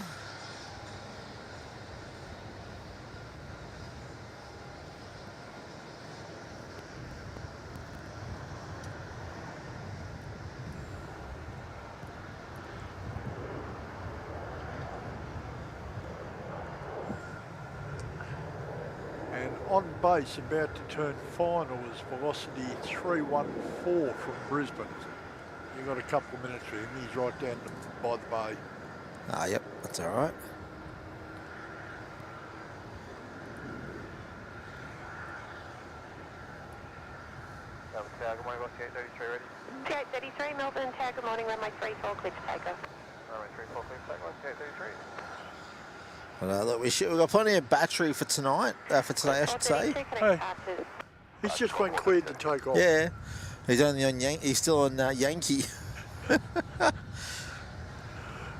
On base, about to turn final is velocity 314 from Brisbane. You've got a couple of minutes for him. He's right down by the bay. Yep, that's all right. Melbourne Tower, good morning, what's gate 33 ready? Gate 33, Melbourne Tower, good morning, runway 34, clear for takeoff. Runway 34, clear for takeoff, gate 33. Well, look, we've got plenty of battery for tonight, for today, I should say. Hey, he's just been cleared to take off. Yeah, he's only on he's still on Yankee.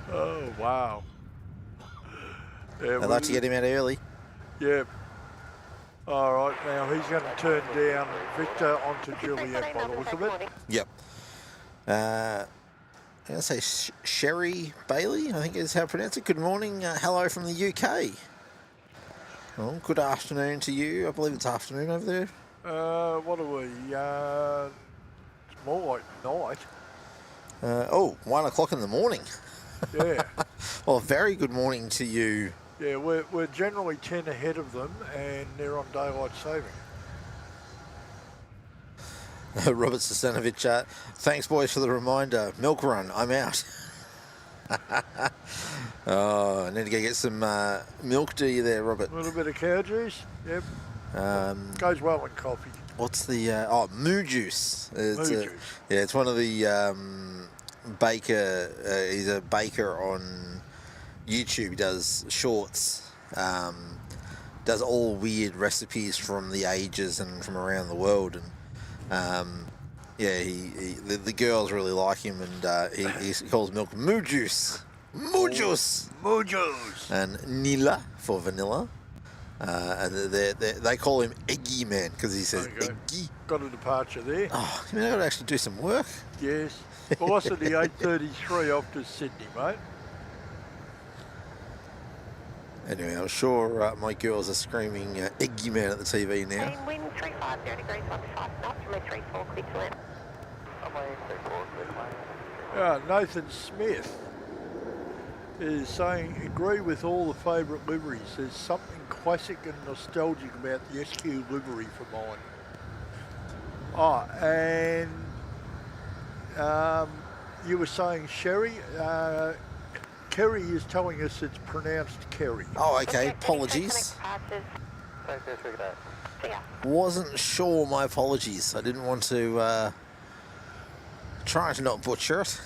Oh, wow. Yeah, I'd like to get him out early. Yeah. All right, now he's going to turn down Victor onto Juliet by the look of it. Yep. I'm going to say Sherry Bailey, I think is how to pronounce it. Good morning. Hello from the UK. Well, good afternoon to you. I believe it's afternoon over there. What are we? It's more like night. 1 o'clock in the morning. Yeah. Well, very good morning to you. Yeah, we're generally 10 ahead of them, and they're on daylight saving. Robert Stefanovic, thanks boys for the reminder. Milk run, I'm out. Oh, I need to go get some milk, do you there, Robert? A little bit of cow juice, yep. Goes well with coffee. What's the, moo juice. It's, Moo juice. Yeah, it's one of the baker, he's a baker on YouTube. He does shorts, does all weird recipes from the ages and from around the world, and yeah, the girls really like him, and he calls milk moo juice, moo juice, Moo juice. and Nila for vanilla, and they call him Eggy Man because he says Okay. Eggy. Got a departure there. Oh, I mean, I got to actually do some work. Yes. Velocity 833 off to Sydney, mate. Anyway, I'm sure my girls are screaming Eggy Man at the TV now. And wind 350 degrees, 15 knots, runway 34, clear to land. Runway 34, clear to land. Nathan Smith is saying, agree with all the favourite liveries. There's something classic and nostalgic about the SQ livery for mine. Oh, and you were saying Sherry. Kerry is telling us it's pronounced Kerry. Oh, okay. Apologies. See ya. Wasn't sure. My apologies. I didn't want to try to not butcher it.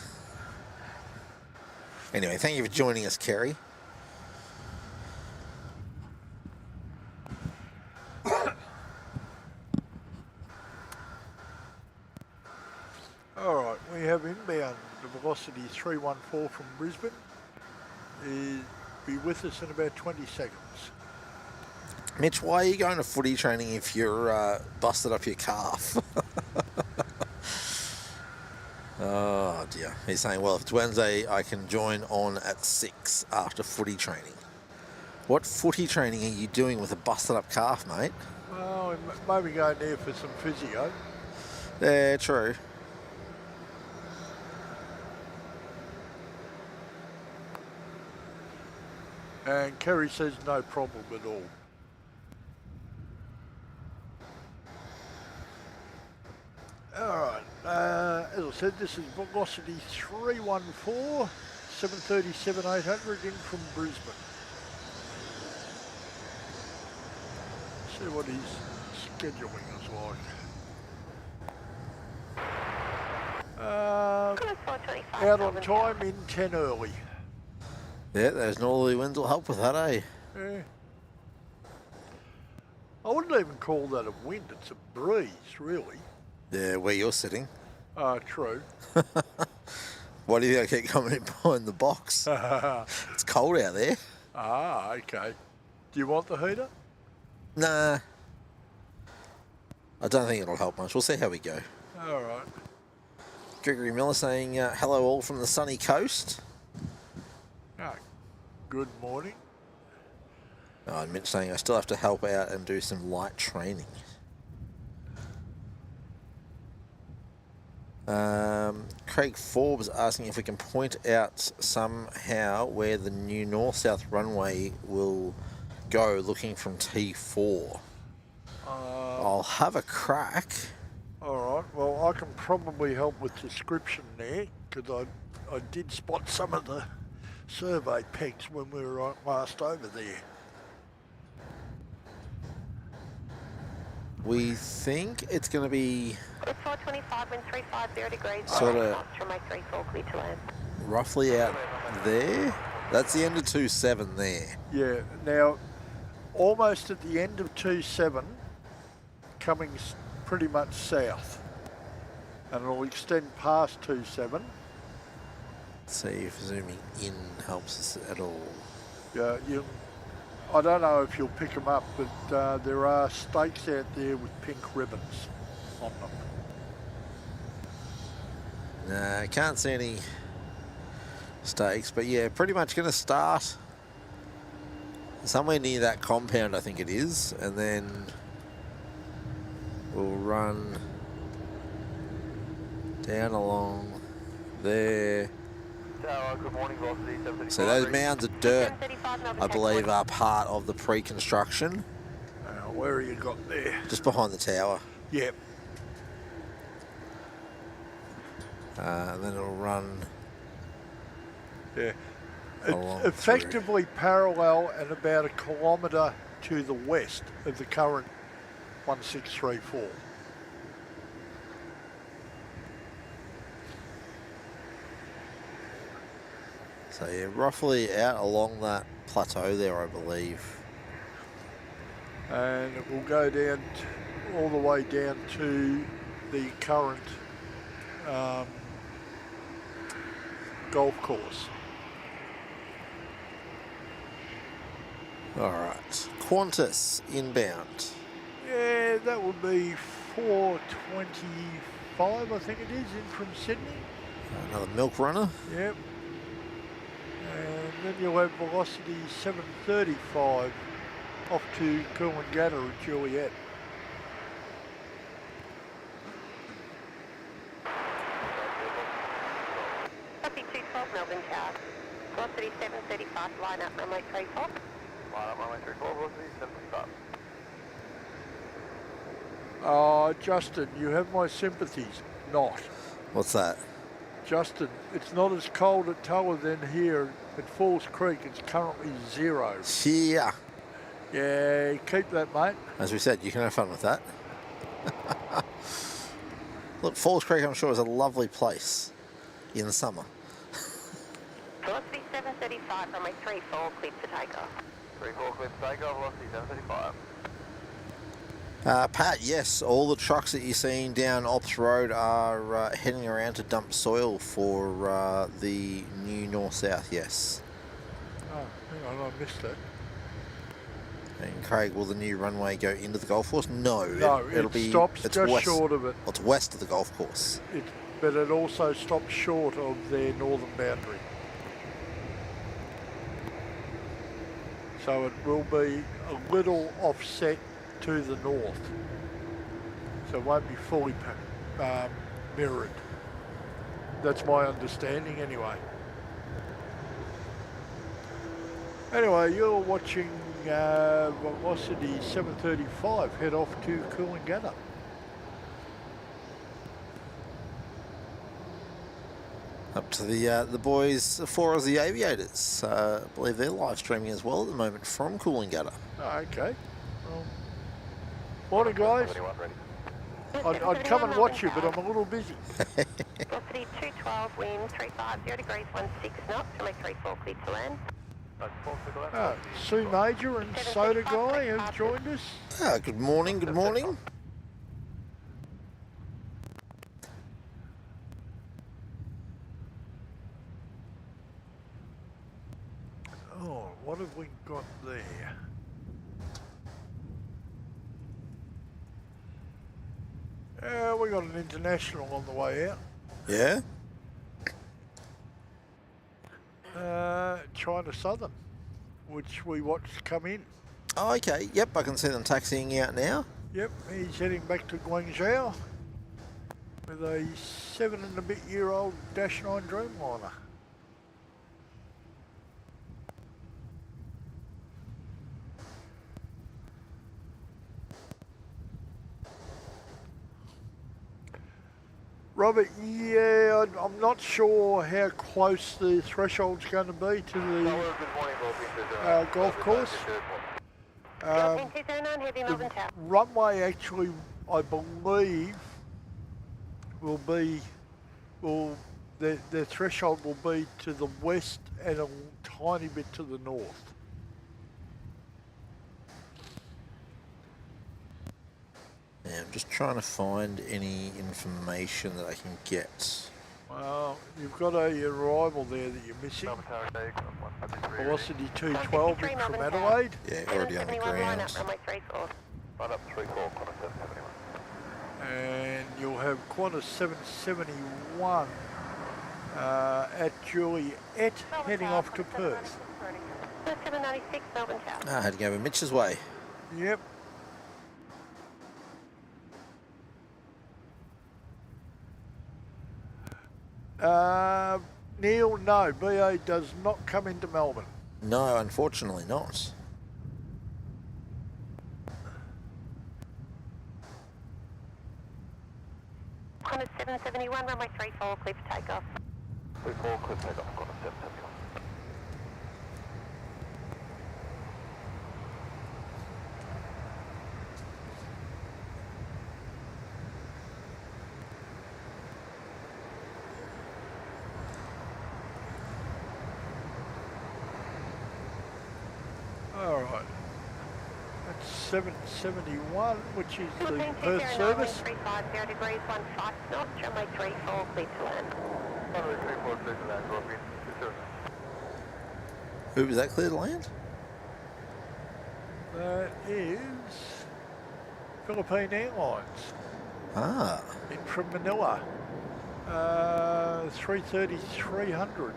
Anyway, thank you for joining us, Kerry. All right, we have inbound. The velocity 314 from Brisbane. Be with us in about 20 seconds. Mitch, why are you going to footy training if you're busted up your calf? Oh dear. He's saying, well, if it's Wednesday, I can join on at 6 after footy training. What footy training are you doing with a busted up calf, mate? Well, maybe going there for some physio. Yeah, true. And Kerry says no problem at all. Alright, as I said, this is velocity 314, 737-800 in from Brisbane. See what his scheduling is like. Out on time, in 10 early. Yeah, those northerly winds will help with that, eh? Yeah. I wouldn't even call that a wind, it's a breeze, really. Yeah, where you're sitting. True. Why do you think I keep coming in behind the box? It's cold out there. Okay. Do you want the heater? Nah. I don't think it'll help much. We'll see how we go. All right. Gregory Miller saying, hello all from the sunny coast. Good morning. Oh, and Mitch saying I still have to help out and do some light training. Craig Forbes asking if we can point out somehow where the new north-south runway will go looking from T4. I'll have a crack. All right. Well, I can probably help with description there because I did spot some of the survey pegs when we were last over there. We think it's going to be It's 425, wind 350 degrees. Sort of- Runway 34, clear to land. roughly out there. That's the end of 27 there. Yeah. Now, almost at the end of 27, coming pretty much south, and it'll extend past 27. Let's see if zooming in helps us at all. Yeah, I don't know if you'll pick them up, but there are stakes out there with pink ribbons on them. Nah, I can't see any stakes, but yeah, pretty much going to start somewhere near that compound, I think it is, and then we'll run down along there. Good morning, velocity 735. So those mounds of dirt, 735 Melbourne I believe, Taxiway. are part of the pre-construction, Where have you got there? just behind the tower. Yep. And then it'll run Yeah. along It's effectively parallel and about a kilometre to the west of the current 1634. So yeah, roughly out along that plateau there, I believe. And it will go down all the way down to the current golf course. All right, Qantas inbound. Yeah, that would be 4:25, I think it is, in from Sydney. Another milk runner. Yep. And then you'll have velocity 735 off to Coolangatta at Juliet. Copy 212 Melbourne Tower. Velocity 735, line up runway 34. Line up runway 34, velocity 735. Justin, you have my sympathies. Not. What's that? Justin, it's not as cold at Tower than here at Falls Creek. It's currently 0. Yeah. Yeah, keep that, mate. As we said, you can have fun with that. Look, Falls Creek, I'm sure, is a lovely place in the summer. Velocity 735, runway 34, cleared for takeoff. 34, clear for takeoff, velocity 735. Pat, yes, all the trucks that you're seeing down Ops Road are heading around to dump soil for the new north-south, yes. Oh, hang on, I missed that. And Craig, will the new runway go into the golf course? No, No, it'll it be stops it's just west, short of it. well, it's west of the golf course. But it also stops short of their northern boundary. So it will be a little offset to the north. So it won't be fully mirrored. That's my understanding anyway. Anyway, you're watching velocity 735 head off to Coolangatta. Up to the boys, 4 Aussie Aviators. I believe they're live streaming as well at the moment from Coolangatta. Oh, okay. Well, morning, guys. 71 ready. I'd come and watch you, but I'm a little busy. Velocity 212, wind 350 degrees 16 knots, runway 34, cleared to land. Sue Major and Soda Guy have joined us. Good morning, good morning. Oh, what have we got there? We got an international on the way out. Yeah? China Southern, which we watched come in. Oh, okay. Yep, I can see them taxiing out now. Yep, he's heading back to Guangzhou with a 7-and-a-bit-year-old Dash 9 Dreamliner. Robert, yeah, I'm not sure how close the threshold's going to be to the golf course. Delta 209, heavy Melbourne Tower. Runway actually, I believe, will be, the threshold will be to the west and a tiny bit to the north. Yeah, I'm just trying to find any information that I can get Well, you've got a arrival there that you're missing. Velocity 212 in from Adelaide. Yeah, already on the ground. Runway 34. Line up 34, Qantas 771. And you'll have Qantas 771 at Juliet, heading off to Perth. 796 Melbourne Tower. Ah, heading over Mitch's way. Yep. Neil, no, BA does not come into Melbourne. No, unfortunately not. Qantas 771, runway 34, clear for takeoff. 34, clear for takeoff, Qantas 771. All right. That's 771, which is the Perth service. 350 degrees, 15 knots, runway 34, clear to land. Runway 34, clear to land, Robin. Who was that clear to land? That is Philippine Airlines Ah, in from Manila. 330-300.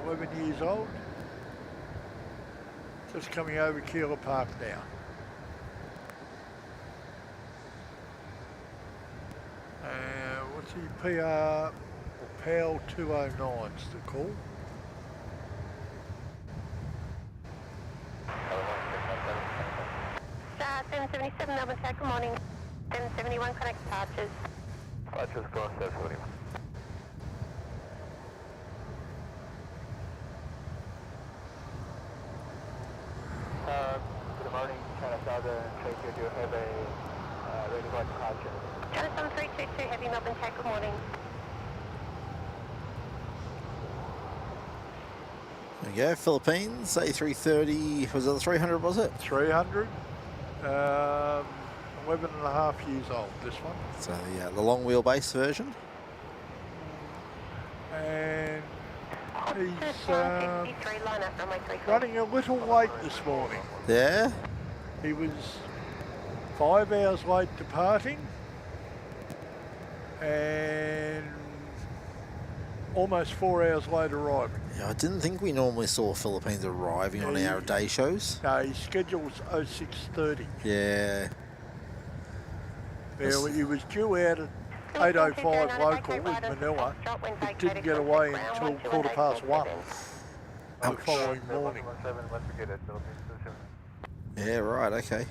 11 years old. Just coming over Keilor Park now. What's the PR or PAL 209's the call? Star 777 Melbourne Tower, good morning. 771 connect departures. Departures, Qantas 771. Good morning, China Southern, Tracy, do you have a ready for departure? China 7322 Heavy Melbourne Tower, good morning. there we go. Philippines, A330, was it the 300, was it? 300. 11 and a half years old, this one. So yeah, the long wheelbase version. And he's 53, line up, runway 34. running a little late this morning. Yeah. He was 5 hours late departing and almost 4 hours late arriving. Yeah, I didn't think we normally saw Philippines arriving on our day shows. No, his schedule was 06:30. Yeah. Now, he was due out at 8:05 local with Manila. It didn't get away until 1:15 the following morning. Yeah, right, okay.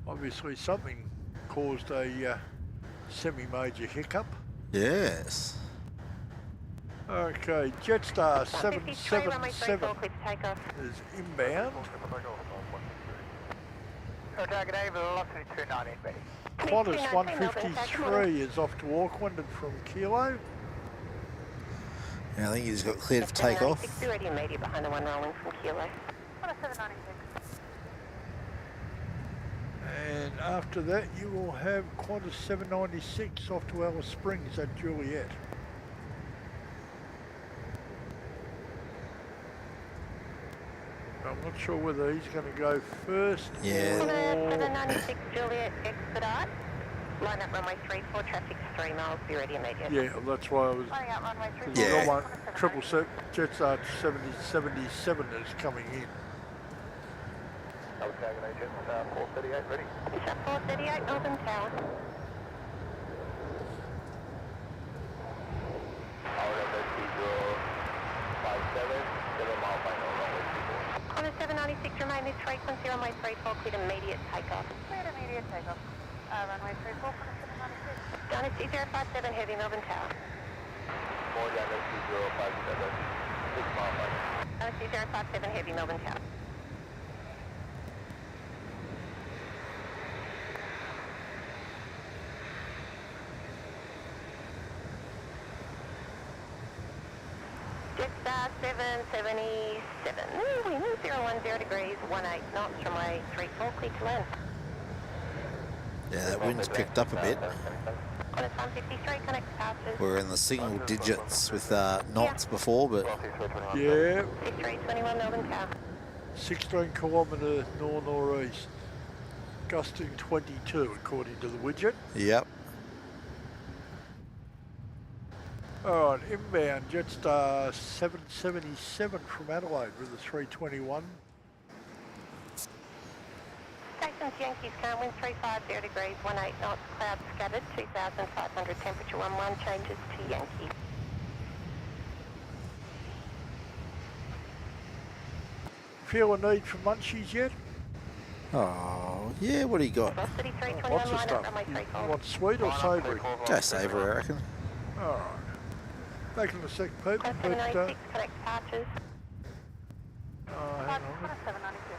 Obviously something caused a semi-major hiccup. Yes. Okay, Jetstar 777 777 is inbound. Qantas 153 is off to Auckland and from Kilo. Yeah, I think he's got cleared for takeoff. 796, ready immediate behind the one rolling from Kilo. And after that you will have Qantas 796 off to Alice Springs at Juliet. I'm not sure whether he's going to go first. Yeah. or- 796 Juliet expedite. Line up runway 34, traffic's 3 miles, be ready immediate. Yeah, that's why I was. Running out runway 34. Yeah. Got one 777 Jetstar 7077 is coming in. I was tagging agent, 438, ready. It's up 438 Melbourne Tower. Qantas 796, remain this frequency, runway 34, cleared immediate takeoff. Cleared immediate takeoff. Runway 34, Qantas 796. Dynasty 057, Heavy Melbourne Tower. More Dynasty 057, 6 mile final. Dynasty 057, Heavy Melbourne Tower. Jetstar 777, wind 010 degrees, 18 knots, runway 34, clear to land. Yeah, that wind's picked up a bit. Qantas 153, connect departures. We're in the single digits with knots before, but Yeah, 5321 Melbourne Tower. 16 kilometre north-northeast. Gusting 22 according to the widget. yep. Alright, inbound Jetstar 777 from Adelaide with a 321. Stations Yankees car, wind 350 degrees, 18 knots, clouds scattered, 2,500, temperature 11, changes to Yankee. Feel a need for munchies yet? Oh, yeah, what do you got? Velocity 321, Lots of line up, stuff. runway You 34. want sweet or savoury? Go savoury, I reckon. Alright. Back in a sec, Pete. Qantas But, 796, connect departures. hang on. Qantas 796.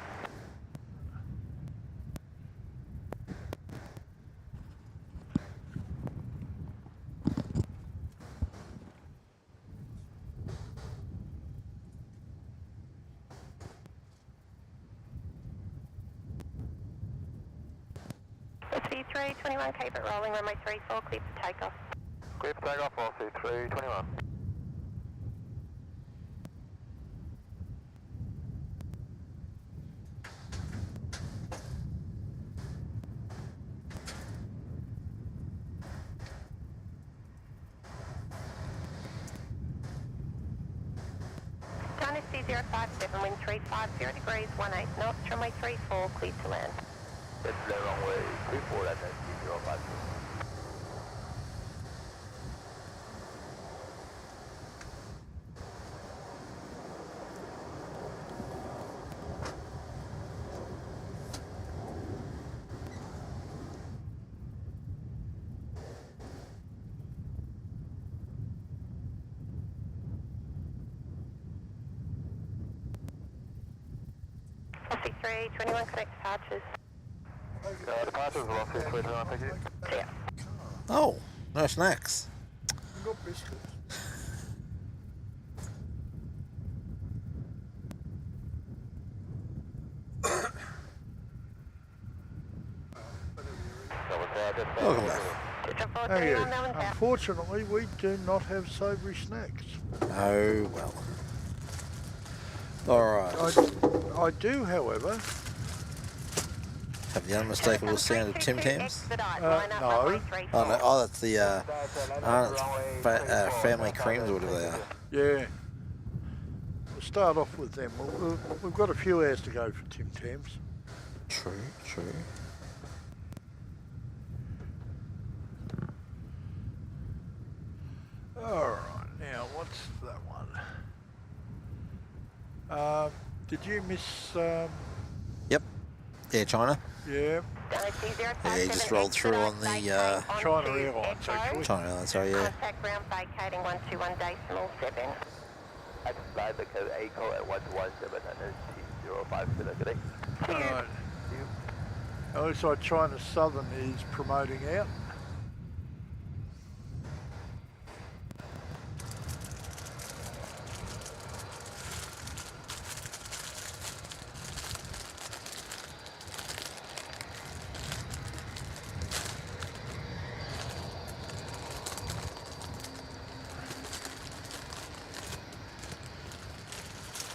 Velocity 321, keep it rolling, runway 34, clear for takeoff. Clear for takeoff, velocity 321. Dynasty 057, wind 350 degrees, 18 knots, runway 34, clear to land. That's the runway 34, that's at 052. Velocity 321, connect departures. Departures, velocity 321, thank you. See ya. Oh, no snacks. I've got biscuits. Welcome back. District Thank 431, you. Melbourne Tower. Unfortunately, we do not have savoury snacks. Oh, well. Alright. I do, however. Have the unmistakable sound of Tim Tams? Expedite, No. line up, runway 34. Oh, no. Oh, that's the family creams or whatever they are. Yeah. We'll start off with them. We've got a few hours to go for Tim Tams. True, true. Alright, now what's that one? Did you miss, Yep. Air China. yeah, Dynasty 057, Yeah, he just rolled through on the, vacate onto China Airlines, Echo. actually. China Airlines, sorry, yeah. Contact ground vacating 121.7. I can fly the ACO at 117 and it's 057 today. Alright. It looks like China Southern is promoting out.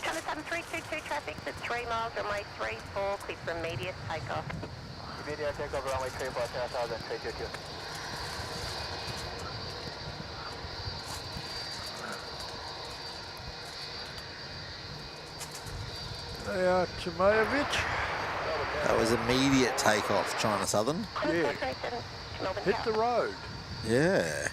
China 7322 traffic at 3 miles, runway 34, clear for immediate takeoff. Immediate takeoff, runway 34, 10,000, 322. Now, Tomajevic. That was immediate takeoff, China Southern. Yeah. 27 to Melbourne Hit Tower. the road. Yeah.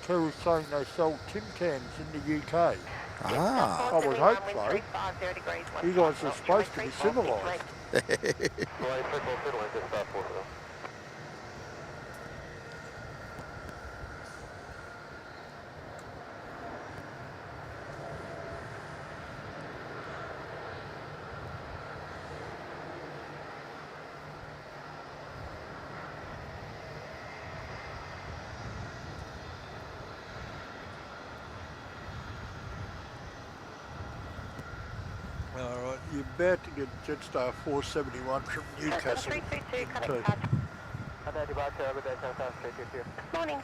Kerry's saying they sell Tim Tams in the UK. Ah. I would hope so. 350 degrees, You guys are supposed to be civilised. Runway 34, fiddle, and just start 40. Alright, you're about to get Jetstar 471 from Newcastle. 322, into- connect card. Morning.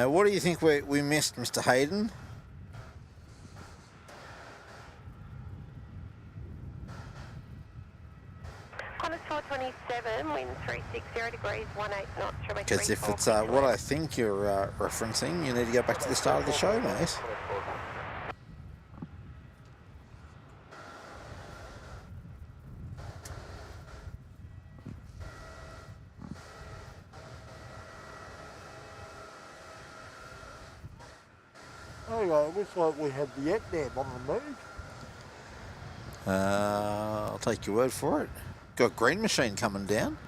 What do you think we missed, Mr. Hayden? Qantas 427, wind 360 degrees, 18 knots, runway Because if 34, it's what I think you're referencing, you need to go back to the start of the show, mate. Oh, yeah, it looks like we had the Etnam on the move. I'll take your word for it. Got Green Machine coming down.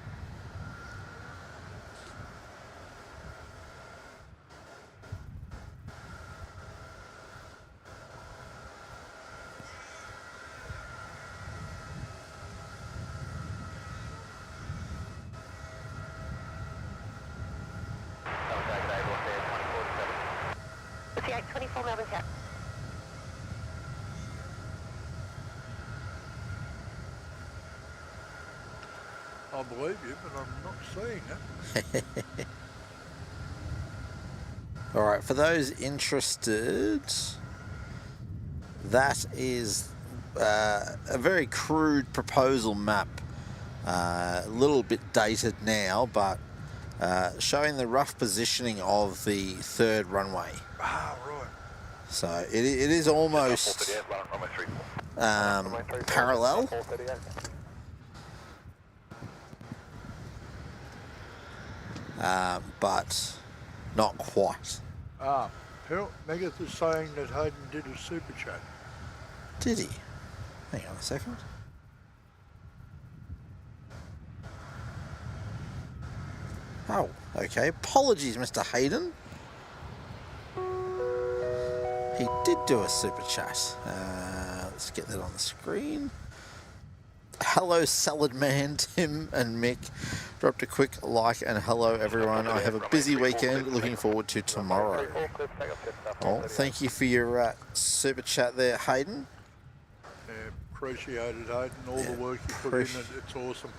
It's the 824 Melbourne Tower. I believe you, but I'm not seeing it. All right, for those interested, that is a very crude proposal map. A little bit dated now, but showing the rough positioning of the third runway. Ah, right. So it is almost parallel. But not quite. Ah, Megath is saying that Hayden did a super chat. Did he? Hang on a second. Oh, okay. Apologies, Mr. Hayden. He did do a super chat. Let's get that on the screen. Hello, Salad Man, Tim and Mick. Dropped a quick like and hello, everyone. I have a busy weekend. Looking forward to tomorrow. Oh, thank you for your super chat there, Hayden. Appreciate it, Hayden. All the work you put in it. It's awesome.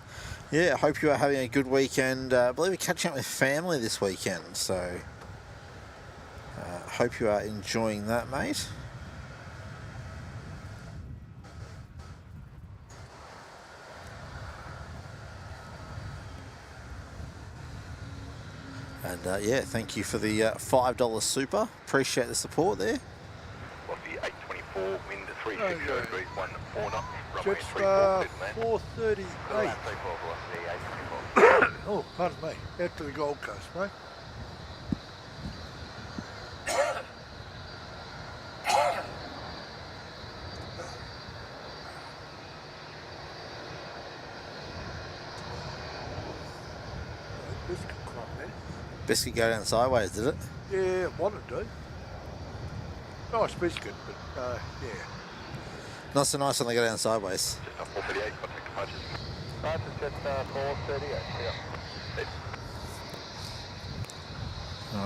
Yeah, I hope you are having a good weekend. I believe we're catching up with family this weekend, so hope you are enjoying that, mate. And yeah, thank you for the $5 super. Appreciate the support there. What's the 824, wind 360 degrees, 14 knots, runway Jetstar 34, 438. Oh, pardon me. Out to the Gold Coast, mate. Biscuit club there. Biscuit go down sideways, did it? Yeah, it wanted to. Nice biscuit, but yeah. Not so nice when they go down sideways. Jetstar 438, contact departures. Jetstar 438, yeah.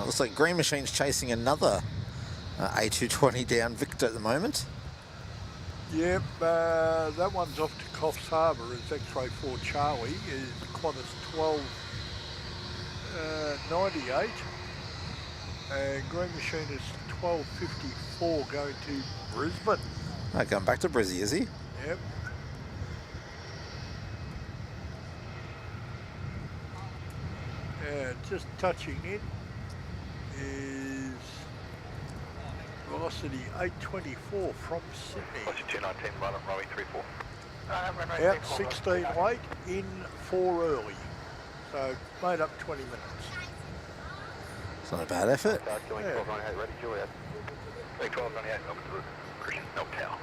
Looks like Green Machine's chasing another A220 down Victor at the moment. Yep, that one's off to Coffs Harbour. It's X-Ray 4 Charlie. Is Qantas 1298. And Green Machine is 1254 going to Brisbane. Oh, going back to Brizzy, is he? Yep. Just touching in is Velocity 824 from Sydney. Velocity 219, run at runway 34. Out 16 late, in 4 early. So made up 20 minutes. It's not a bad effort. Killing Yeah. 1298, ready, Juliet. Killing 1298, over to the Christian Milk Tower.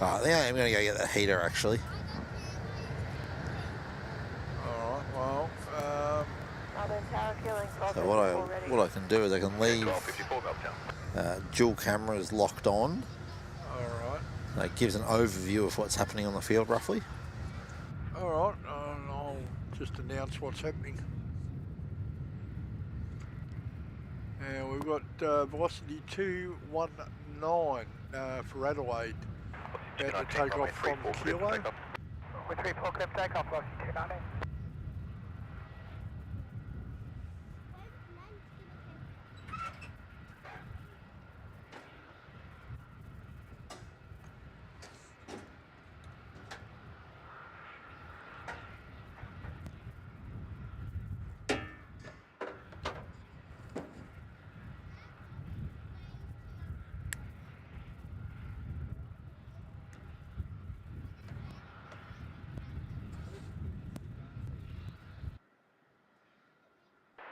Oh, I think I'm going to go get that heater actually. Alright, well, Melbourne Tower killing So 1254 ready. what I can do is I can leave 1254, Milk Tower. dual cameras locked on. alright. It gives an overview of what's happening on the field roughly. Alright, I'll just announce what's happening. And we've got velocity 219 for Adelaide. About to take off from Kilo. With 34, clear for takeoff, velocity 219.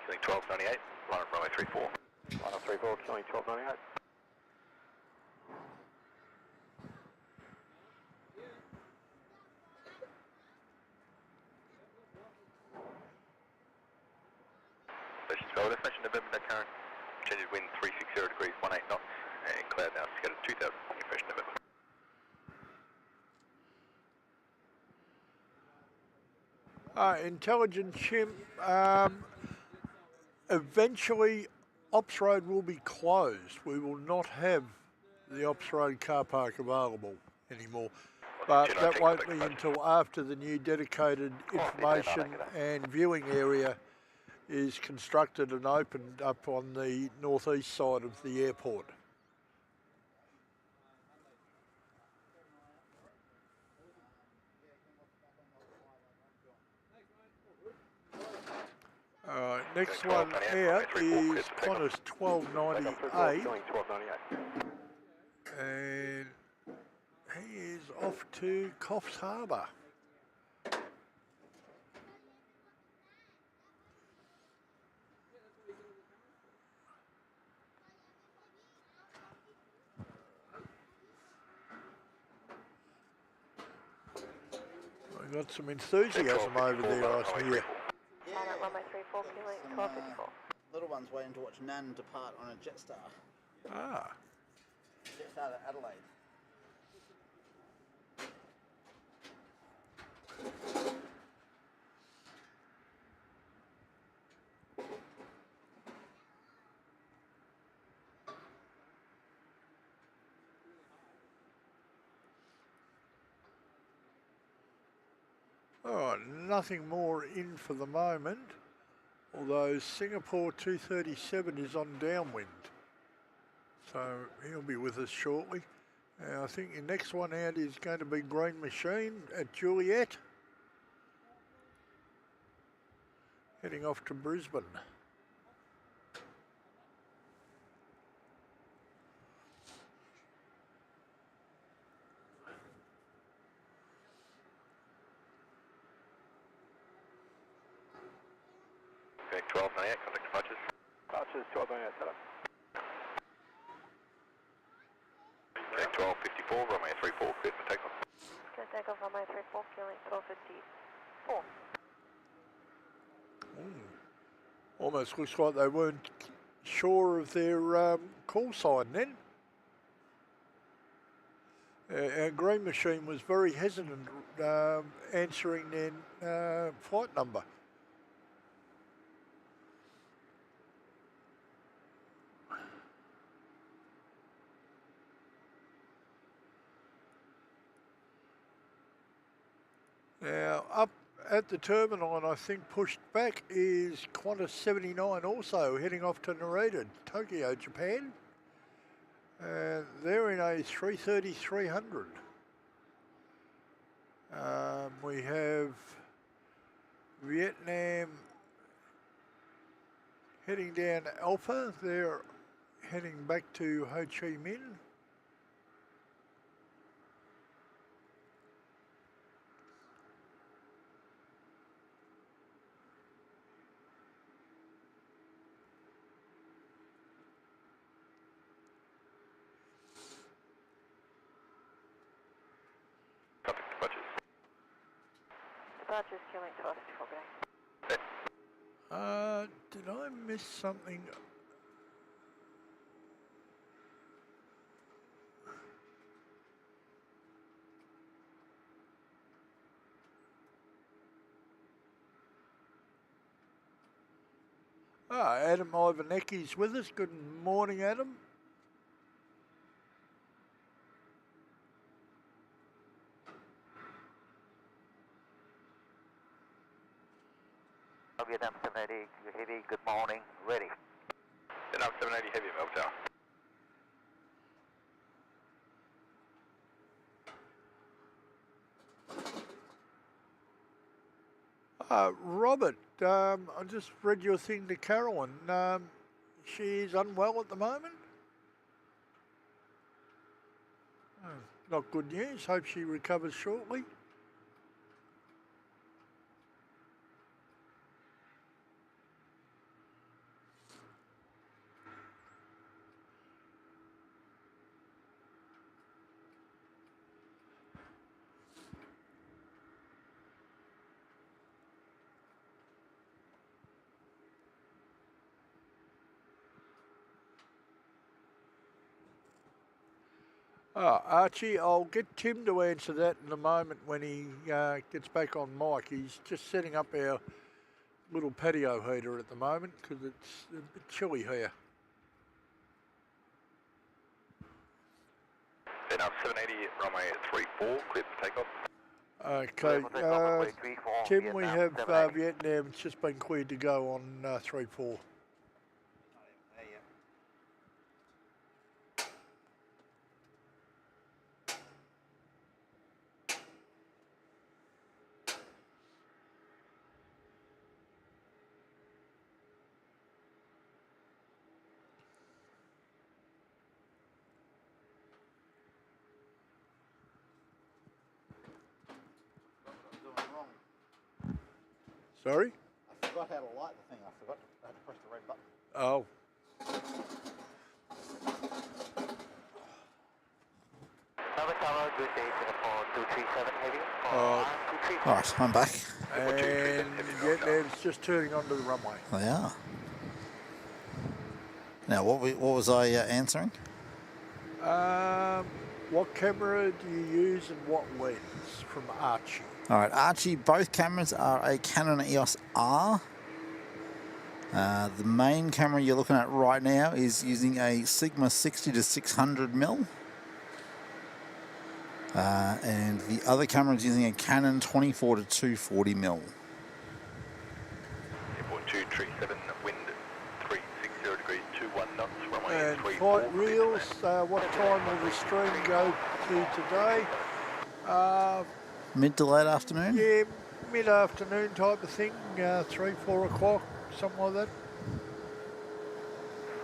Killing 1298, run at runway 34. Run at 34, killing 1298. Station's go, destination November, no current. Changes wind 360 degrees, 18 knots. And cloud now, scattered 2000, information November. Intelligent Chimp, eventually Ops Road will be closed. We will not have the Ops Road car park available anymore. But that won't be until after the new dedicated information and viewing area is constructed and opened up on the northeast side of the airport. Next one out is Qantas 1298, and he is off to Coffs Harbour. We've got some enthusiasm over there, I hear. Runway 34 killing 1254. Little one's waiting to watch Nan depart on a Jetstar. Ah. Jetstar to Adelaide. Oh, nothing more in for the moment, although Singapore 237 is on downwind, so he'll be with us shortly. I think your next one out is going to be Green Machine at Juliet, heading off to Brisbane. Okay, 1298, contact departures. Departures 1298, set up. Okay, 1254, runway 34, clear for takeoff. Good takeoff runway 34 killing 1254. Almost looks like they weren't sure of their call sign then. Our Green Machine was very hesitant answering their flight number. Now, up at the terminal, and I think pushed back, is Qantas 79 also heading off to Narita, Tokyo, Japan. They're in a 330-300. We have Vietnam heading down Alpha. They're heading back to Ho Chi Minh. Departures killing 1264 good day. Did I miss something? Adam Ivanecki's with us. Good morning, Adam. Vietnam 780 Heavy, good morning, ready. Vietnam 780 Heavy, MEL Tower. Robert, I just read your thing to Carolyn. She's unwell at the moment. Not good news. Hope she recovers shortly. Archie, I'll get Tim to answer that in a moment when he gets back on mic. He's just setting up our little patio heater at the moment because it's a bit chilly here. Vietnam 780, runway 34, clear for takeoff. Okay, Tim, we have Vietnam. It's just been cleared to go on 34. Sorry? I forgot how to light the thing. I forgot to press the red button. Oh. Tower, good day for 237 Heavy. Alright, I'm back. And Vietnam's just turning onto the runway. They are. Now, what was I answering? What camera do you use and what lens from Archie? Alright, Archie, both cameras are a Canon EOS R. The main camera you're looking at right now is using a Sigma 60 to 600mm. And the other camera is using a Canon 24 to 240mm. Airport 237, wind 360 degrees, 21 knots, runway And 34. flight reels, what time will the stream go to today? Mid to late afternoon? Yeah, mid-afternoon type of thing, 3, 4 o'clock, something like that.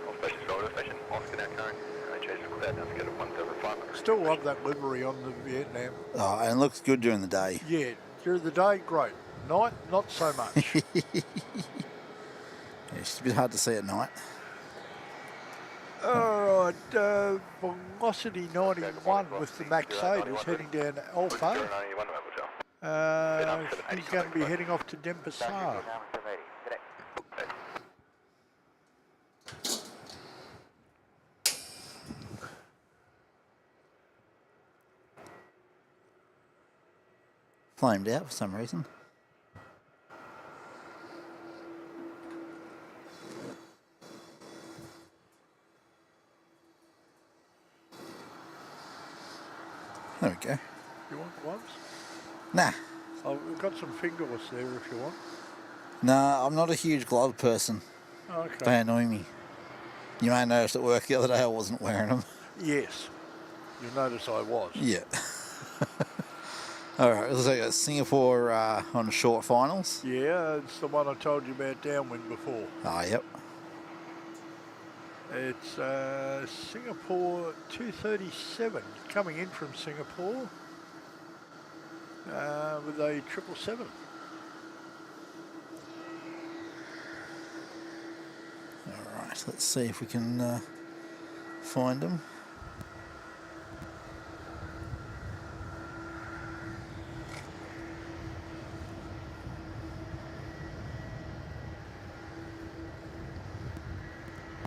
Off station, Florida station, Oscar now current. Chase for cloud, now to go to 175. Still love that livery on the Vietnam. Oh, and it looks good during the day. Yeah, during the day, great. Night, not so much. It's a bit hard to see at night. Alright, Velocity 91 with the Max 8 is heading down to Alpha. He's going to be heading off to Denpasar. Flamed out for some reason. There we go. You want gloves? Nah. Oh, we've got some fingerless there if you want. Nah, I'm not a huge glove person. Okay. They annoy me. You may have noticed at work the other day I wasn't wearing them. Yes. You'll notice I was. Yeah. Alright, looks like Singapore on short finals. Yeah, it's the one I told you about downwind before. Oh, yep. It's Singapore 237 coming in from Singapore with a 777. Alright, let's see if we can find them.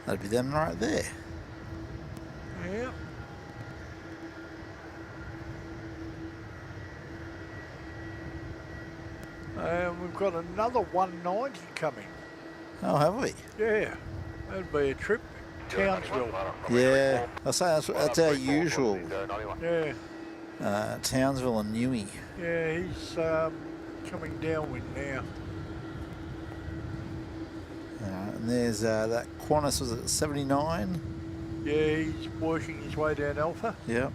That'd be them right there. Yeah. And we've got another 190 coming. Oh, have we? Yeah, that'd be a trip. Townsville. Yeah, I say that's our usual. Yeah, Townsville and Newey. yeah, he's coming downwind now. And there's that Qantas, was it 79? Yeah, he's working his way down Alpha. Yep.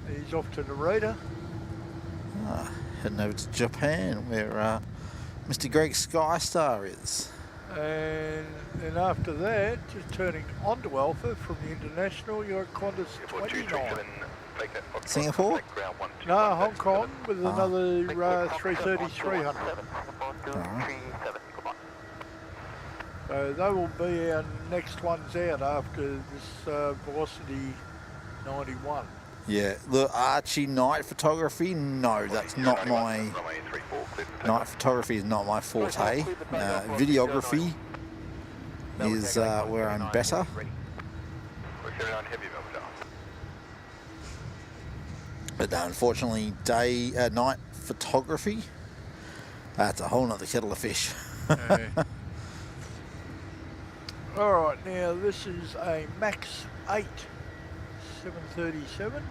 He's off to Narita. Heading over to Japan, where Mr. Greg Skystar is. And then after that, just turning onto Alpha from the International, you're at Qantas 29. Singapore? No, Hong Kong with another 330-300. Alright. So they will be our next ones out after this Velocity 91. Yeah, the Archie night photography, no, that's not my... Night photography is not my forte. Videography is where I'm better. But unfortunately, night photography, that's a whole nother kettle of fish. Alright, now this is a Max 8 737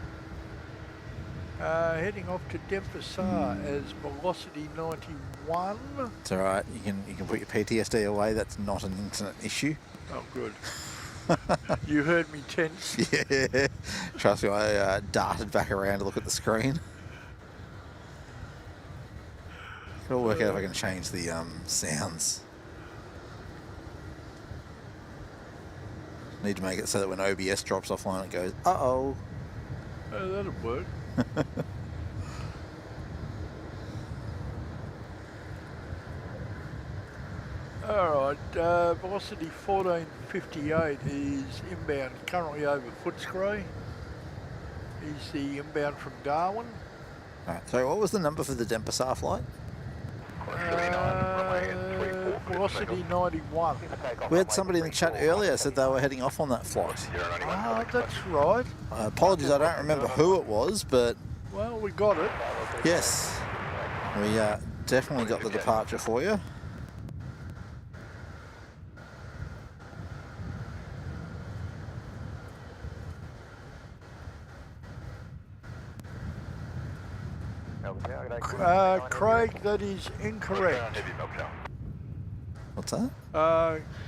heading off to Denpasar as Velocity 91. It's alright, you can put your PTSD away, that's not an internet issue. Oh good. You heard me tense. Yeah, trust me, I darted back around to look at the screen. I'll work out if I can change the sounds. Need to make it so that when OBS drops offline it goes, uh-oh. Oh, that'll work. Alright, Velocity 1458 is inbound, currently over Footscray. He's the inbound from Darwin. Right, so what was the number for the Denpasar flight? Velocity 91. We had somebody in the chat earlier said they were heading off on that flight. Oh, that's right. Apologies, I don't remember who it was, but... Well, we got it. Yes, we definitely got the departure for you. Craig, that is incorrect. What's that?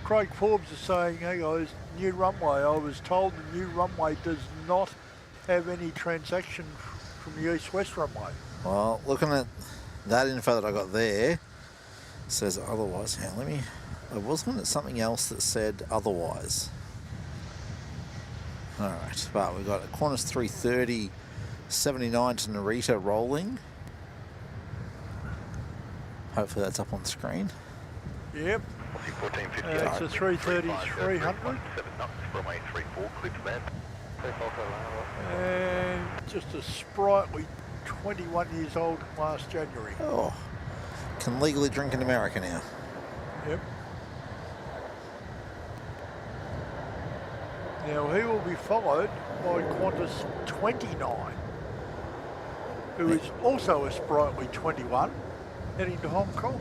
Craig Forbes is saying, hey guys, new runway. I was told the new runway does not have any transaction from the east-west runway. Well, looking at that info that I got there, says otherwise. Hang on, let me... I was looking at something else that said otherwise. Alright, but we've got a Qantas 330 79 to Narita rolling. Hopefully that's up on the screen. Yep. It's a 330-300. And just a sprightly 21 years old last January. Oh, can legally drink in America now. Yep. Now he will be followed by Qantas 29, who is also a sprightly 21, heading to Hong Kong.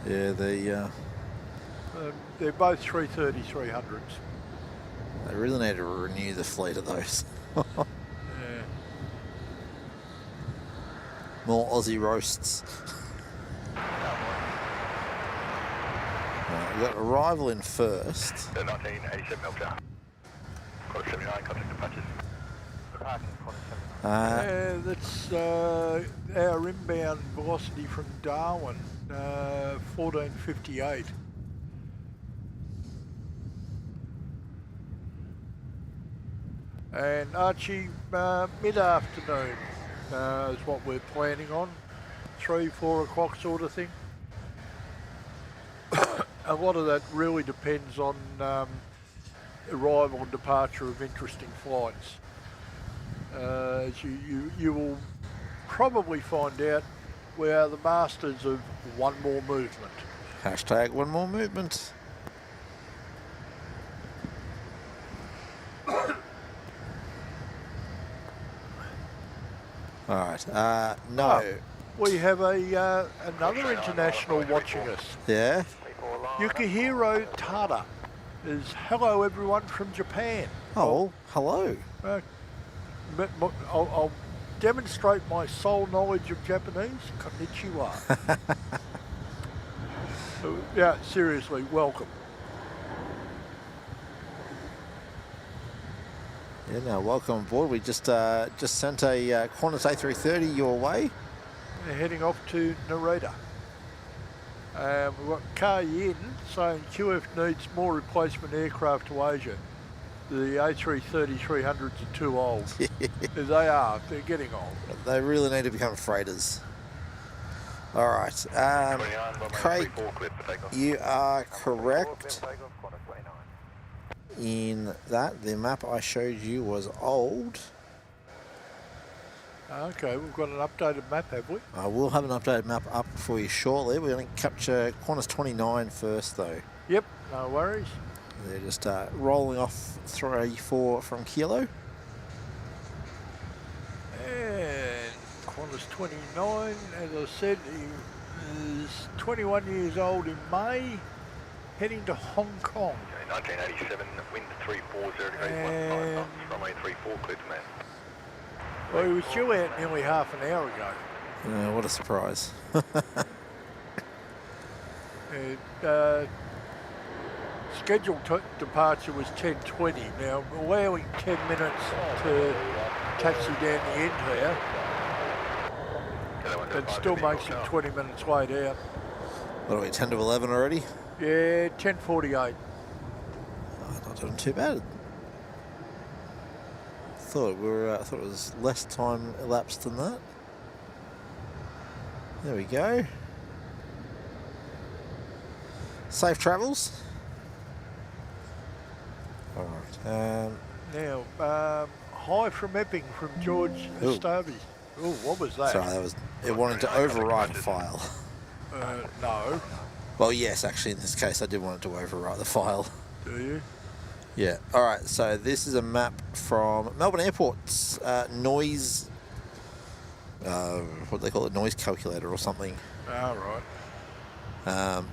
Yeah, they're both 330-300s. They really need to renew the fleet of those. Yeah. More Aussie roasts. We've got arrival in first. 1987 Melbourne. Got 79 contact departures. That's our inbound velocity from Darwin, 1458. And Archie, mid-afternoon is what we're planning on. 3-4 o'clock sort of thing. A lot of that really depends on arrival and departure of interesting flights. As you will probably find out, we are the masters of one more movement. Hashtag one more movement. All right. No. We have another international watching us. Yeah. Yukihiro Tada is hello everyone from Japan. Oh, hello. I'll demonstrate my sole knowledge of Japanese. Konnichiwa. Yeah, seriously, welcome. Yeah, no, welcome aboard. We just sent a Qantas A330 your way. We're heading off to Narita. We've got Cayenne saying QF needs more replacement aircraft to Asia. The A330-300s are too old. They are. They're getting old. They really need to become freighters. All right. Craig, you are correct in that the map I showed you was old. Okay, we've got an updated map, have we? I will have an updated map up for you shortly. We're going to capture Qantas 29 first, though. Yep, no worries. They're just rolling off 3-4 from Kilo. And Qantas 29, as I said, he is 21 years old in May, heading to Hong Kong. 1987, wind 340 degrees, 19 knots, runway 34, clear to land. Well, he was due out nearly half an hour ago. What a surprise. Scheduled departure was 10:20. Now, allowing 10 minutes to taxi down the end here, that still makes him 20 minutes late out. What are we, 10 to 11 already? Yeah, 10:48. Oh, not doing too bad. I thought it was less time elapsed than that. There we go. Safe travels. All right. Now, hi from Epping from George Staby. Oh, what was that? Sorry, it wanted to overwrite a file. No. Well, yes, actually, in this case, I did want it to overwrite the file. Do you? Yeah. All right. So this is a map from Melbourne Airport's noise. What do they call it? Noise calculator or something. All right.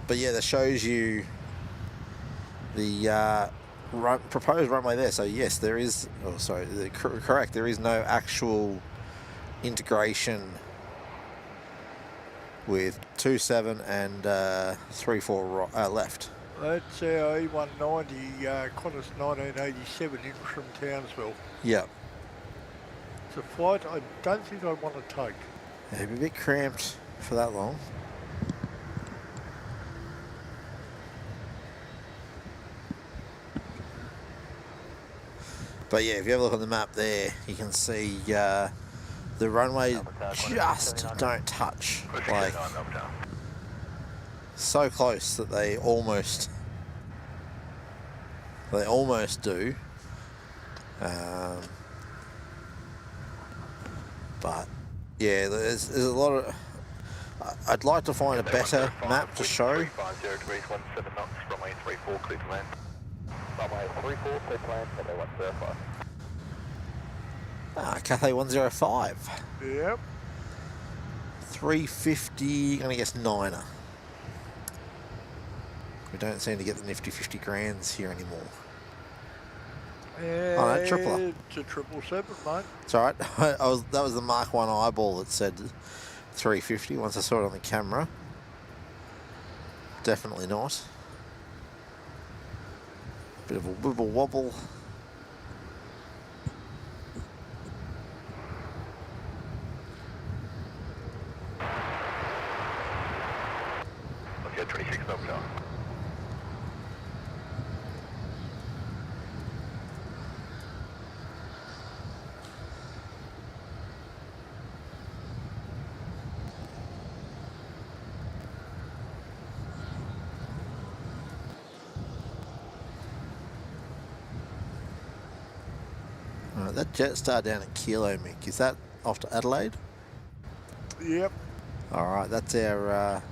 But yeah, that shows you the proposed runway there. So yes, there is. Oh, sorry. Correct. There is no actual integration with 27 and 34 left. That's our E190 Qantas 1987 in from Townsville. Yeah. It's a flight I don't think I want to take. Yeah, it'd be a bit cramped for that long. But yeah, if you have a look on the map there, you can see the runway just don't touch. Like, so close that they almost do. But yeah, there's a lot of. I'd like to find a better map to show. 350 degrees, 17 knots, runway 34, clear to land. Runway 34, clear to land, Cathay 105. Cathay 105. Yep. 350, I'm gonna guess 9er. We don't seem to get the nifty 50 grands here anymore. Yeah, Oh no, tripler. It's a 777, mate. It's alright. That was the Mark 1 eyeball that said 350 once I saw it on the camera. Definitely not. Bit of a wibble wobble. Okay, 26 knots now. Right, that Jetstar down at Kilo, Mick, is that off to Adelaide? Yep. All right, that's our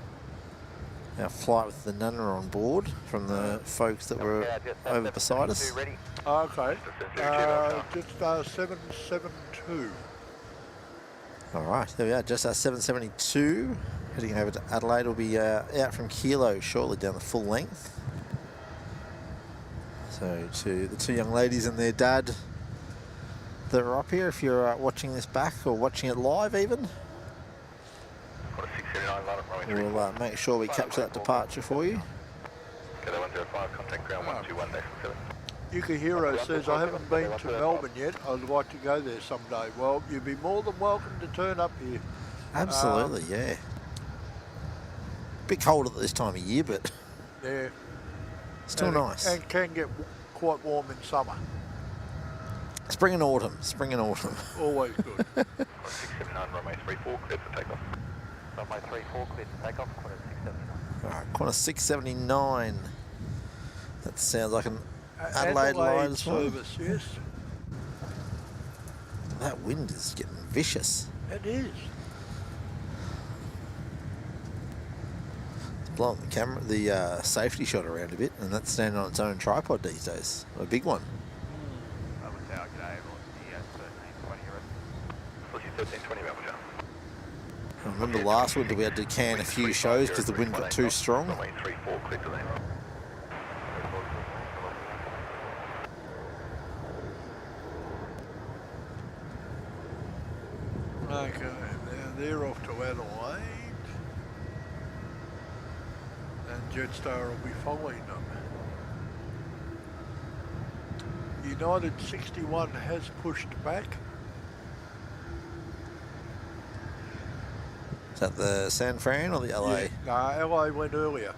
flight with the Nunna on board from the folks that were over beside us. Okay. Just 772. All right, there we are, just our 772. Heading over to Adelaide. We'll be out from Kilo shortly down the full length. So to the two young ladies and their dad that are up here, if you're watching this back or watching it live even, we'll make sure we capture that departure for you. Yukihiro says, I haven't been to Melbourne yet. I'd like to go there someday. Well, you'd be more than welcome to turn up here. Absolutely, yeah. Bit cold at this time of year, but yeah, still nice. And can get quite warm in summer. Spring and autumn, spring and autumn. Always good. 679, runway 34, clear for takeoff. Runway 34, clear for takeoff, quarter 679. All right, corner 679. That sounds like an Adelaide line service, yes. That wind is getting vicious. It is. It's blowing the camera, the safety shot around a bit, and that's standing on its own tripod these days. A big one. I remember last winter we had to can a few shows because the wind got too strong. Okay, now they're off to Adelaide. And Jetstar will be following them. United 61 has pushed back. Is that the San Fran or the LA? Yeah, LA went earlier.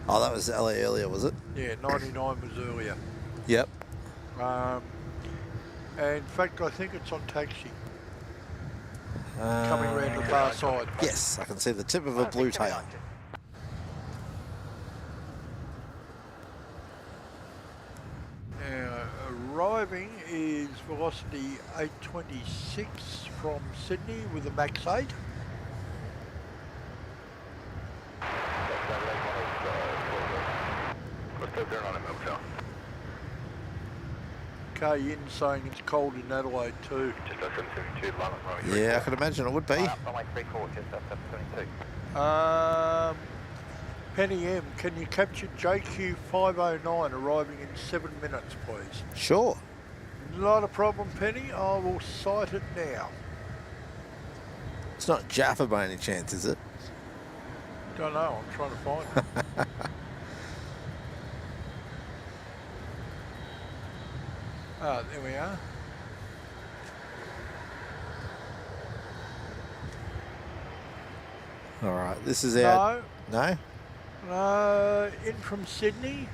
Oh, that was LA earlier, was it? Yeah, 99 was earlier. Yep. And in fact, I think it's on taxi. Coming around the far side. Yes, I can see the tip of a blue tail. Now, arriving is velocity 826 from Sydney with a max 8. Okay, in saying it's cold in Adelaide too. Yeah, I can imagine it would be. Penny M, can you capture JQ 509 arriving in 7 minutes, please? Sure. Not a problem, Penny. I will sight it now. It's not Jaffa by any chance, is it? Don't know. I'm trying to find it. There we are. All right, this is our... No? No? In from Sydney.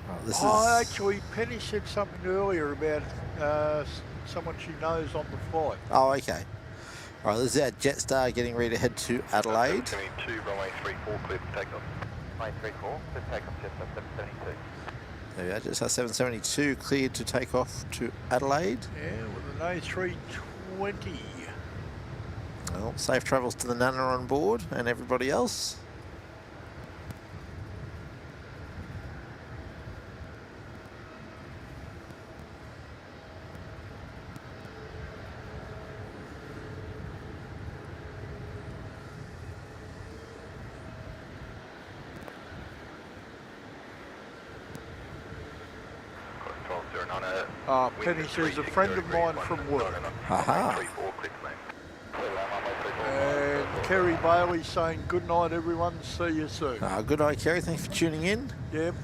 Oh, this Actually, Penny said something earlier about someone she knows on the flight. Oh, okay. All right, this is our Jetstar getting ready to head to Adelaide. 772, runway 34, clear for takeoff. Runway 34, clear for takeoff, Jetstar 772. There we are, Jetstar 772 cleared to take off to Adelaide. Yeah, with an A320. Well, safe travels to the Nunna on board and everybody else. Penny says a friend of mine from work. Aha. And Kerry Bailey saying good night everyone, see you soon. Good night, Kerry, thanks for tuning in. Yep,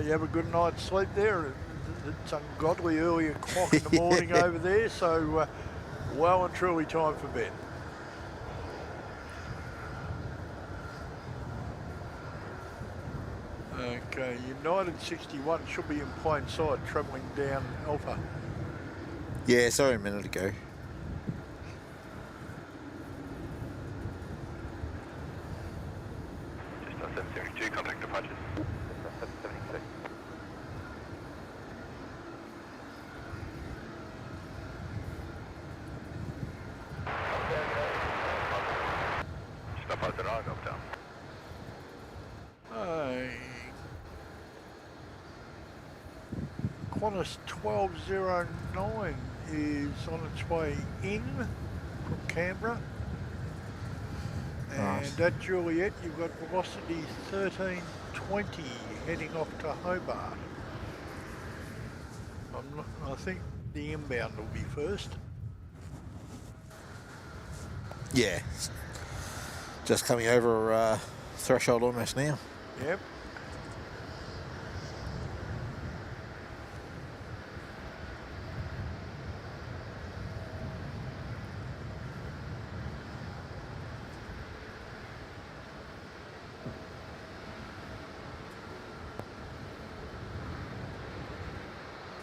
you have a good night's sleep there. It's ungodly early o'clock in the morning over there, so well and truly time for bed. Okay, United 61 should be in plain sight, travelling down Alpha. Yeah, sorry, a minute ago. Just 772, contact departures. 772. Qantas 1209 is on its way in from Canberra. And Right. at Juliet, you've got velocity 1320 heading off to Hobart. I think the inbound will be first. Yeah. Just coming over threshold almost now. Yep.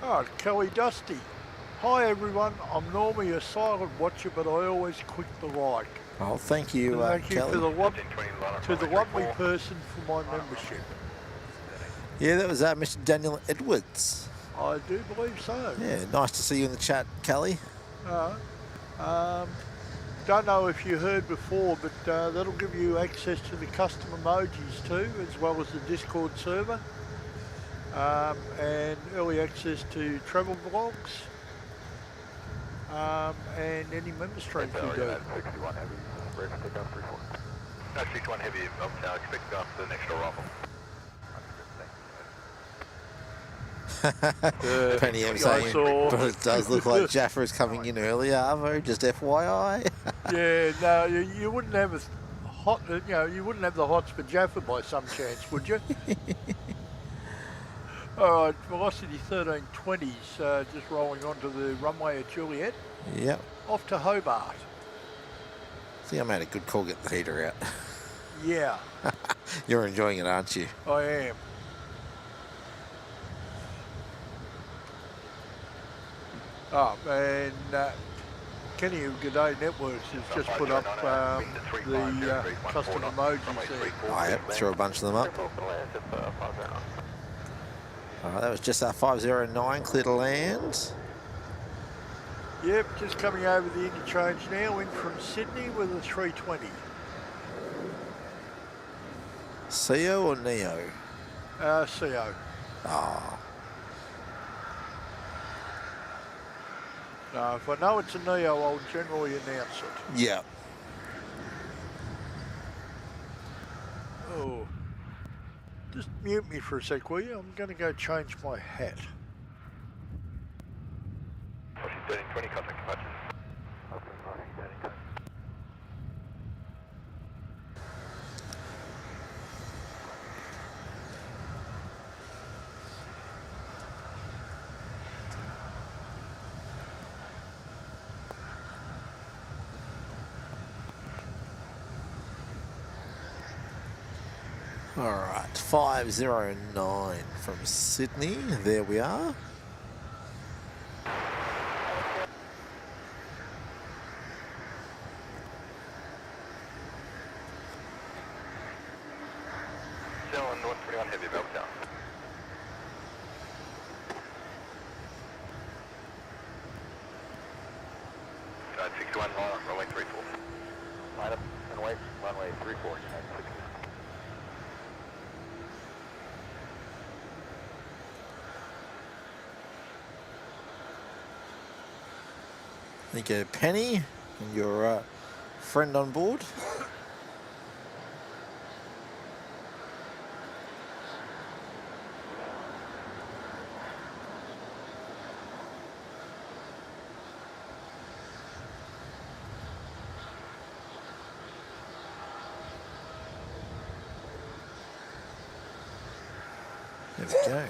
Oh, Kelly Dusty. Hi everyone, I'm normally a silent watcher, but I always click the like. Oh, thank you, Thank you Kelly. to the lovely person for my membership. Yeah, that was Mr. Daniel Edwards. I do believe so. Yeah, nice to see you in the chat, Kelly. Don't know if you heard before, but that'll give you access to the custom emojis too, as well as the Discord server, and early access to travel vlogs, and any member streams you do. 61 heavy, ready to pick up 34. No, 61 heavy, I expect to go up to the next arrival. Penny M saying, but it does look like Jaffa is coming in early, Arvo, just FYI. Yeah, no, you wouldn't have a hot, you wouldn't have the hots for Jaffa by some chance, would you? All right, velocity 1320's just rolling onto the runway at Juliet. Yep. Off to Hobart. I think I made a good call getting the heater out. Yeah, You're enjoying it, aren't you? I am. Oh, and Kenny of G'day Networks has just put up the custom emojis there. Oh, yep, threw a bunch of them up. Alright, that was just our 509, clear to land. Yep, just coming over the interchange now, in from Sydney with a 320. CO or Neo? CO. Oh, If I know it's a Neo, I'll generally announce it. yeah. Oh, just mute me for a sec, will you? I'm going to go change my hat. 1320, contact departure. Alright, 509 from Sydney. There we are. Still in 121 heavy, belt down. United 61, line up, runway 34. Line up and wait, runway 34, United 61. Thank you, Penny, and your friend on board. There we go.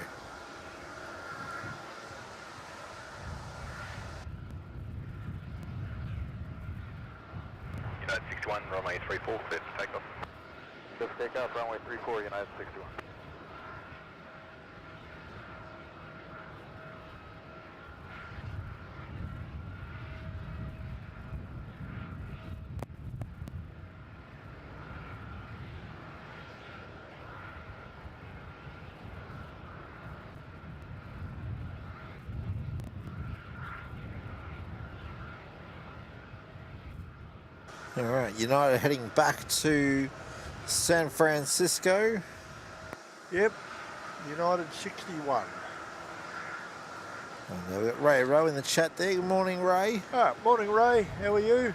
United 61, runway 34, clear for takeoff. Clear for takeoff, runway 34, United 61. All right, United heading back to San Francisco. Yep, United 61. And we've got Ray Rowe in the chat there. Good morning, Ray. Morning, Ray. How are you?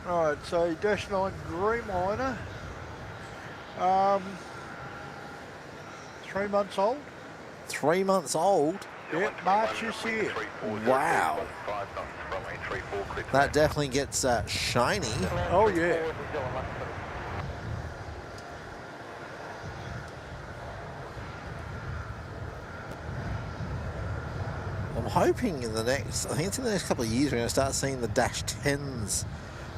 Right, so Dash 9 Dreamliner. 3 months old. 3 months old? Yeah, March this year. Wow. That definitely gets shiny. Oh, yeah. I'm hoping in the next, I think it's in the next couple of years, we're going to start seeing the Dash 10s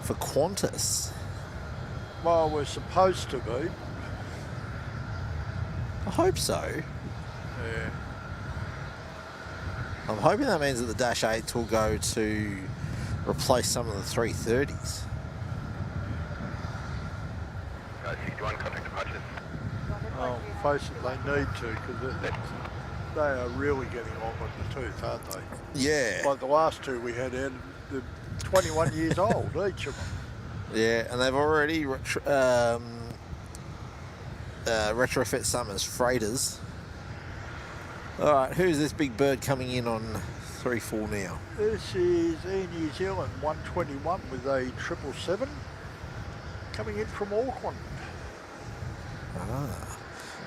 for Qantas. Well, we're supposed to be. I hope so. Yeah. I'm hoping that means that the Dash 8s will go to replace some of the 330s. 61 contact departures. Oh, face it, they need to, because they are really getting on with the tooth, aren't they? Yeah. Like the last two we had, they're 21 years old, each of them. Yeah, and they've already retrofit some as freighters. All right, who's this big bird coming in on 3-4 now? This is Air New Zealand 121 with a 777 coming in from Auckland. Ah,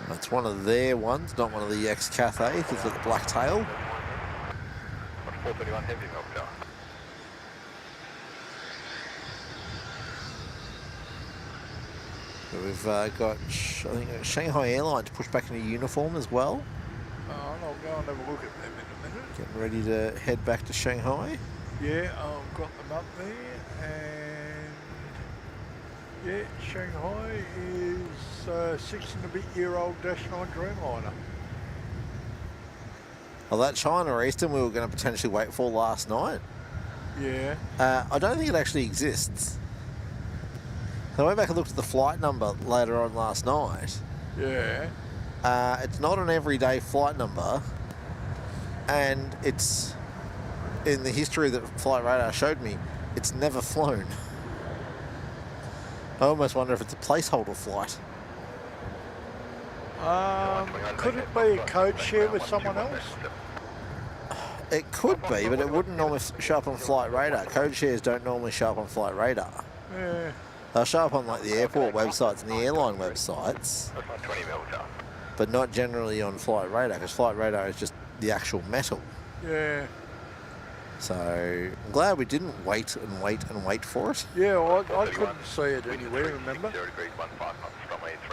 that's one of their ones, not one of the ex-Cathay. It's got the black tail. 431 heavy milk tower. We've got, I think, Shanghai Airlines to push back into uniform as well. Oh, I'll go and have a look at them in a minute. Getting ready to head back to Shanghai. Yeah, I've got them up there, and yeah, Shanghai is 6-and-a-bit-year-old Dash 9 Dreamliner. Well, that China Eastern we were going to potentially wait for last night. Yeah. I don't think it actually exists. So I went back and looked at the flight number later on last night. Yeah. It's not an everyday flight number, and it's, in the history that Flight Radar showed me, it's never flown. I almost wonder if it's a placeholder flight. Could it be a code share with someone else? It could be, but it wouldn't normally show up on Flight Radar. Code shares don't normally show up on Flight Radar. Yeah. They'll show up on like the airport websites and the airline websites, but not generally on Flight Radar, because Flight Radar is just the actual metal. Yeah. So I'm glad we didn't wait and wait and wait for it. Yeah, well, I couldn't see it anywhere, remember?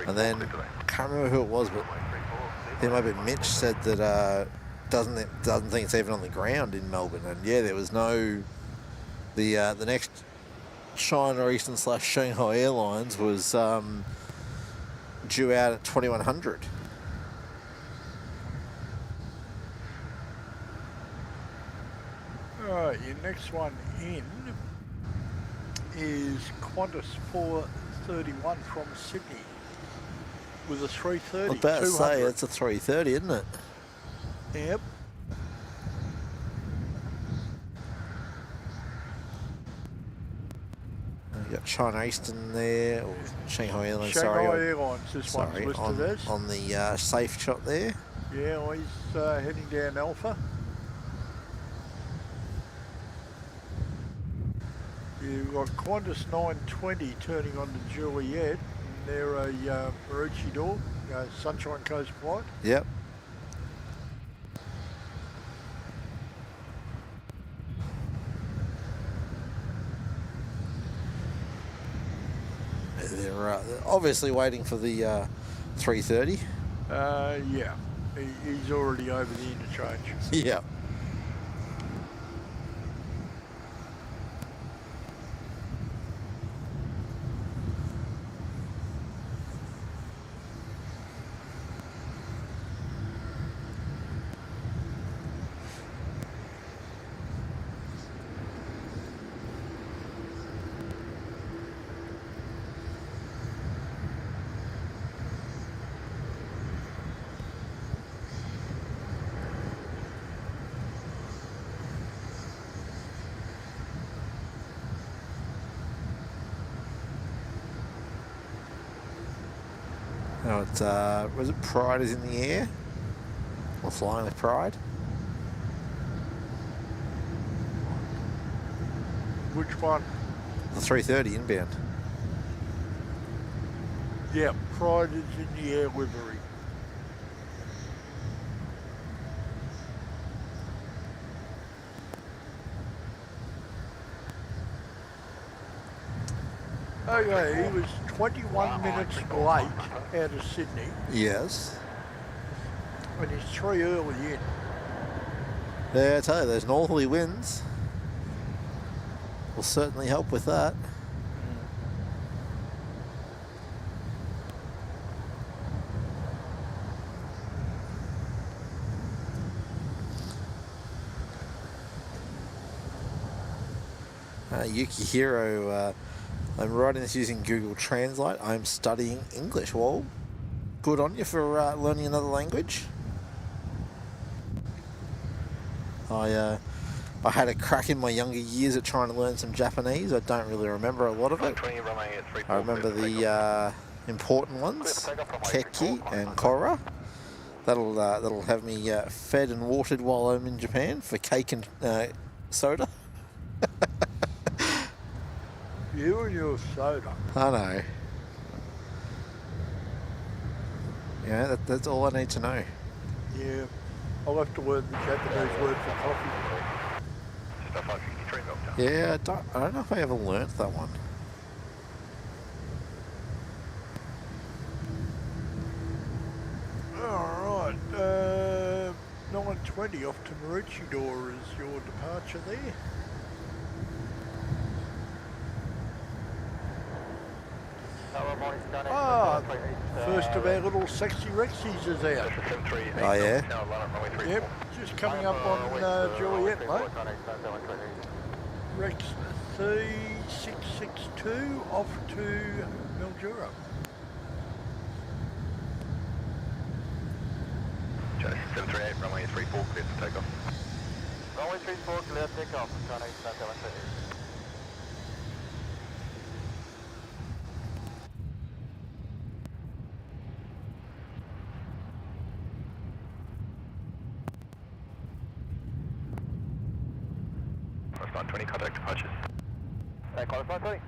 And then, I can't remember who it was, but I think maybe Mitch said that doesn't think it's even on the ground in Melbourne. And yeah, there was no, the next China Eastern / Shanghai Airlines was due out at 2100. Alright, your next one in is Qantas 431 from Sydney with a 330. I was about to say, it's a 330, isn't it? Yep. You've got China Eastern there, or Shanghai Airlines, Shanghai Airlines, this one's listed as. On the safe shot there. Yeah, he's heading down Alpha. You've got Qantas 920 turning on to Juliet, and they're a Maroochydore, Sunshine Coast flight. Yep. They're obviously waiting for the 330. Yeah, he's already over the interchange. Yeah. Now it's, was it Pride is in the air? We're flying with pride. Which one? The 330 inbound. Yeah, Pride is in the air livery. Okay, he was 21 minutes late out of Sydney, Yes. and he's 3 early in. Yeah, I tell you, those northerly winds will certainly help with that. Yukihiro, I'm writing this using Google Translate. I'm studying English. Well, good on you for learning another language. I had a crack in my younger years at trying to learn some Japanese. I don't really remember a lot of it. I remember the important ones, keki and kora. That'll have me fed and watered while I'm in Japan for cake and soda. You and your soda. I know. Yeah, that's all I need to know. Yeah, I'll have to learn the Japanese word for coffee. Yeah, I don't know if I ever learnt that one. Alright, 9:20 off to Maroochydore is your departure there. Ah, first of our little sexy Rexies is out. Oh yeah? Yep, just coming up on Juliet, mate. Rex 3662 off to Mildura. Genesis 738, runway 34, clear for takeoff. Runway 34, clear takeoff, China 738. Correspond 20, contact departures. Correspond 20.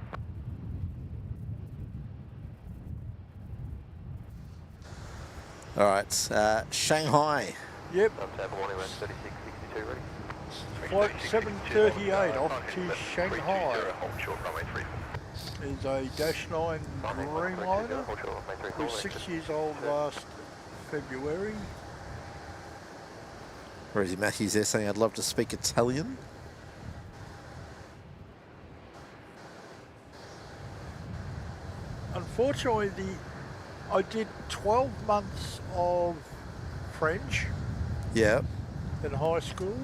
Alright, Shanghai. Yep, Tab warning, 3662 ready. flight 738 off to Shanghai. Hold short, runway 34. Is a -9 Dreamliner. He was 6 years old last February. Rosie Matthews there saying I'd love to speak Italian. Unfortunately, I did 12 months of French Yeah. in high school,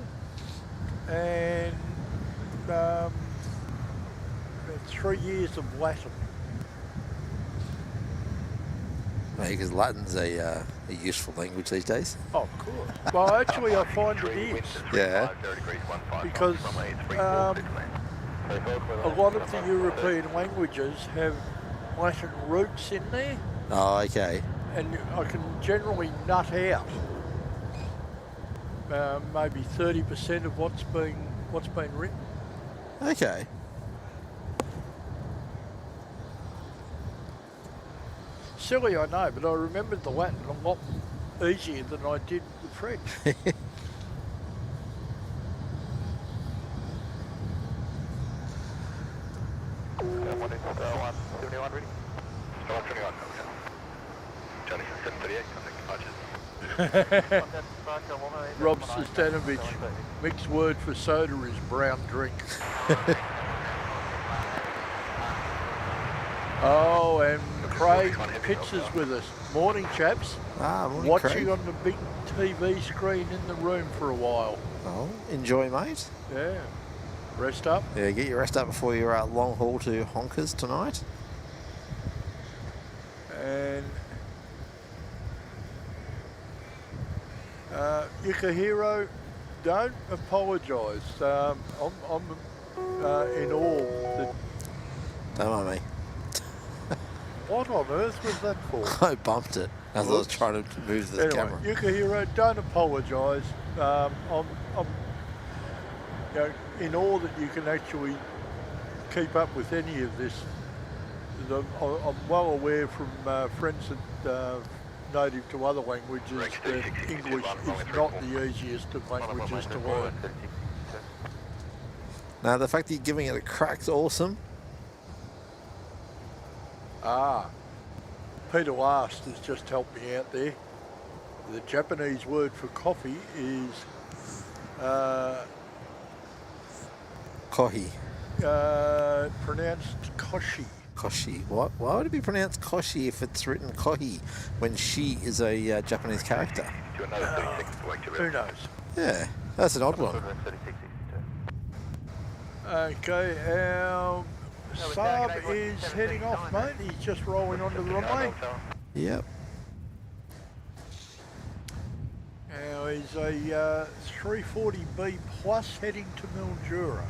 and about 3 years of Latin. Because Latin's a useful language these days. Oh, of course. Well, actually, I find it is, Yeah. because a lot of the European languages have Latin roots in there, Oh, okay. and I can generally nut out maybe 30% of what's been written. Okay. Silly, I know, but I remembered the Latin a lot easier than I did the French. Rob Sustanovich, mixed word for soda is brown drink. Oh, and Craig Pitts is with us. Morning, chaps. Morning, Watching Craig. on the big TV screen in the room for a while. Oh, enjoy, mate. Yeah. Rest up. Yeah, get your rest up before your long haul to Honkers tonight. And Yukihiro, don't apologise. I'm in awe that Don't mind me. What on earth was that for? I bumped it as I was trying to move the Anyway, camera. Yukihiro, don't apologise. I'm you know, in awe that you can actually keep up with any of this. I'm well aware from friends that native to other languages that English is not the easiest of languages to learn. Now, the fact that you're giving it a crack's awesome. Ah, Peter Last has just helped me out there. The Japanese word for coffee is Kohi. pronounced koshi. Koshi. What? Why would it be pronounced Koshi if it's written Kohi when she is a Japanese character? Who knows? Yeah, that's an odd one. Okay, our Saab is heading off, mate. He's just rolling onto the runway. Yep. Now he's a 340B plus heading to Mildura.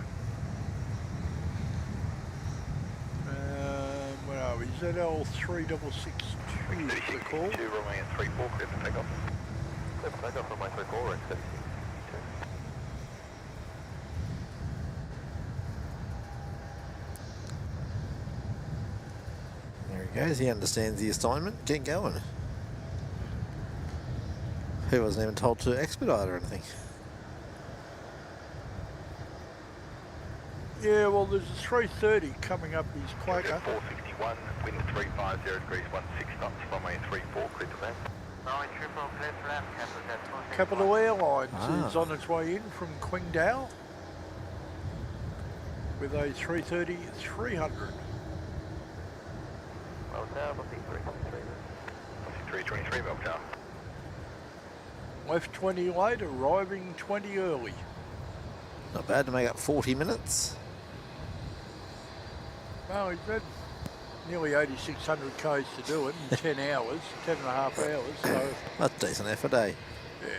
Where are we? ZL 3662 is the call. Romanian 34, clear for takeoff. Clear for takeoff from my 34, right, 36. There he goes. He understands the assignment. Get going. He wasn't even told to expedite or anything. Yeah, well, there's a 330 coming up his Quaker. 461, wind 350 degrees, 16 knots, runway 34, clear to land. Runway 34, clear to land, Capital Airlines is on its way in from Qingdao with a 330-300. Well, tower, 323, Bell Tower. Left 20 late, arriving 20 early. Not bad to make up 40 minutes. Well, he's had nearly 8,600 k's to do it in 10 hours, 10 and a half hours, so... That's a decent effort, eh? Yeah.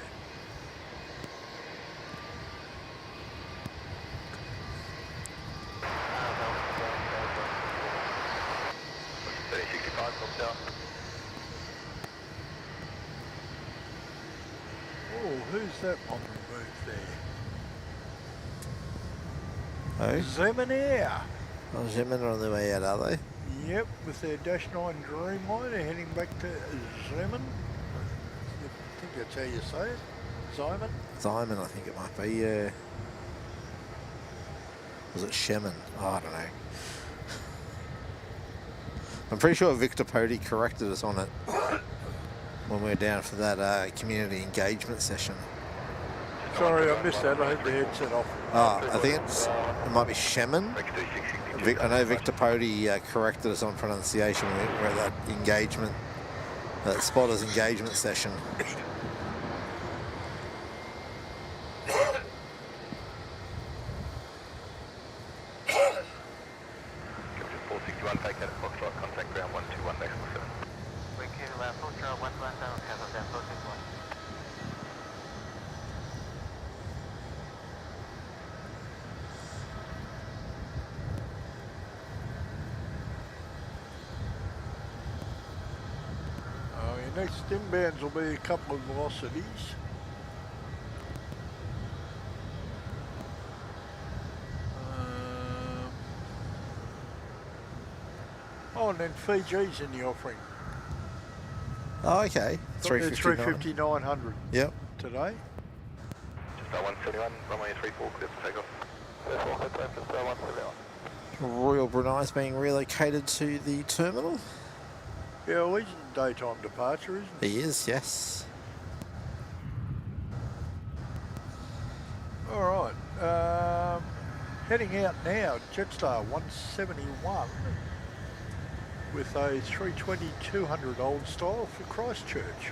Oh, who's that on the move there? Oh? Zeman Air. Oh, Zeman are on their way out, are they? Yep, with their Dash 9 Dreamliner heading back to Zeman. I think that's how you say it. Zeman. Simon, I think it might be, yeah. Was it Shemin? Oh, I don't know. I'm pretty sure Victor Pody corrected us on it when we were down for that community engagement session. Sorry, I missed that. I had the headset off. Oh, I think it might be Shemin. I know Victor Pody corrected us on pronunciation when we were at that engagement, that spotters engagement session. 461, take that at Foxtrot, contact ground 121, next to 7. We clear Foxtrot 121, have of that 461. Your next inbounds will be a couple of velocities. Oh, and then Fiji's in the offering. Oh, okay. 350. 350-900 Yep. today. Just 171, runway 34, clear for takeoff. 34, clear for 171. Royal Brunei's being relocated to the terminal. Yeah, well, he's in daytime departure, isn't he? He is, yes. All right. Heading out now, Jetstar 171 with a 320-200 old style for Christchurch.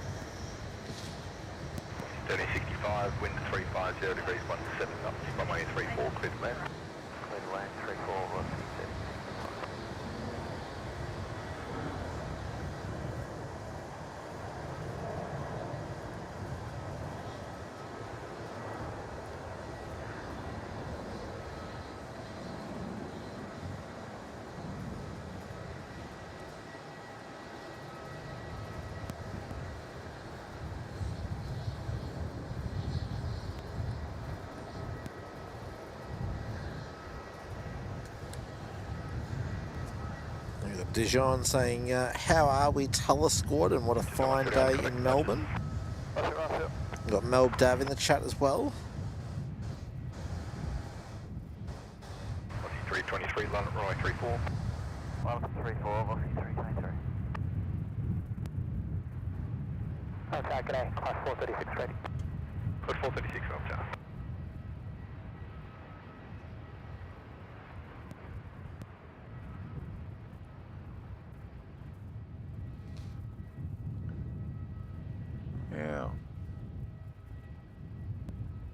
3065, wind 350 degrees, 17 knots, runway 34, clear to land. Clear to land, 34, 167. Dijon saying, how are we, Tuller Squad, and what a fine day in Melbourne. We've got Mel Dav in the chat as well. 323 London runway 34. London 34, Velocity 323. Okay, g'day, class 436 ready. Class 436 on tower. Yeah.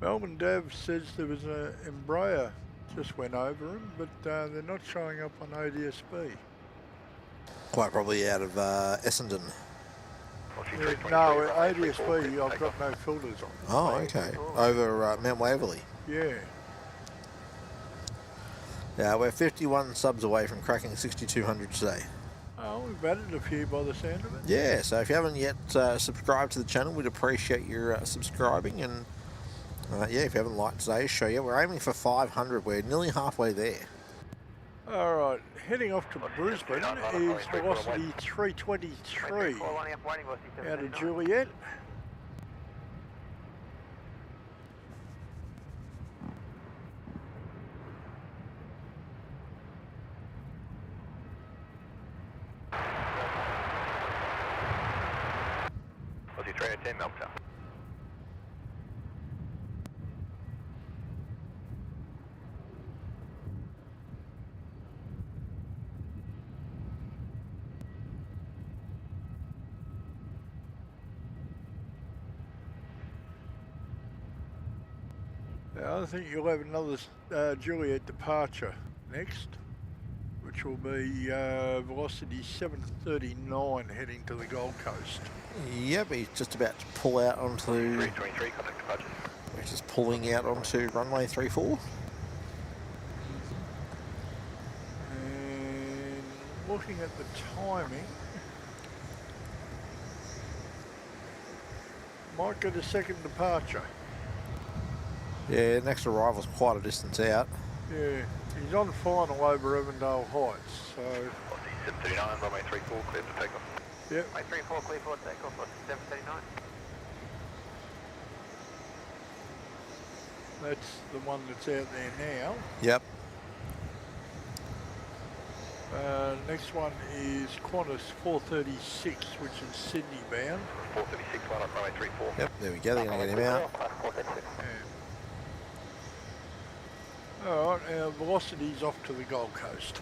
Melbourne Dev says there was an Embraer just went over them, but they're not showing up on ODSB. Quite probably out of Essendon. Yeah, no, ODSB, I've got no filters on. Oh, okay. Over Mount Waverley. Yeah. Yeah, we're 51 subs away from cracking 6,200 today. Oh, we've added a few by the sound of it. Yeah, so if you haven't yet subscribed to the channel, we'd appreciate your subscribing. And yeah, if you haven't liked today's show yet, we're aiming for 500. We're nearly halfway there. All right, heading off to Brisbane is Velocity 323 out of Juliet. Velocity 310 Melbourne tower. I think you'll have another Juliet departure next, which will be Velocity 739 heading to the Gold Coast. Yep, he's just about to pull out onto... 323, contact departure. We're just pulling out onto runway 34. And looking at the timing, might get a second departure. Yeah, next arrival's quite a distance out. Yeah, he's on final over Evandale Heights, so... 739, runway 34, clear for takeoff. Yep. Runway 34, clear for takeoff, Velocity 739. That's the one that's out there now. Yep. Next one is Qantas 436, which is Sydney bound. 436, line up runway 34. Yep, there we go, they're going to get him out. Alright, our Velocity's off to the Gold Coast.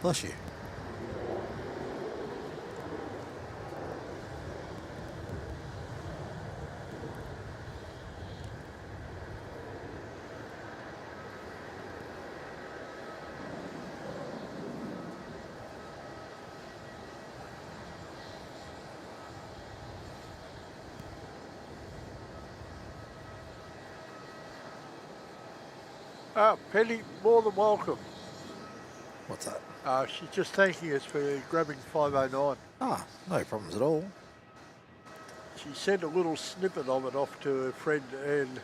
Bless you. Penny, more than welcome. What's that? She's just thanking us for grabbing 509. Ah, no problems at all. She sent a little snippet of it off to her friend, and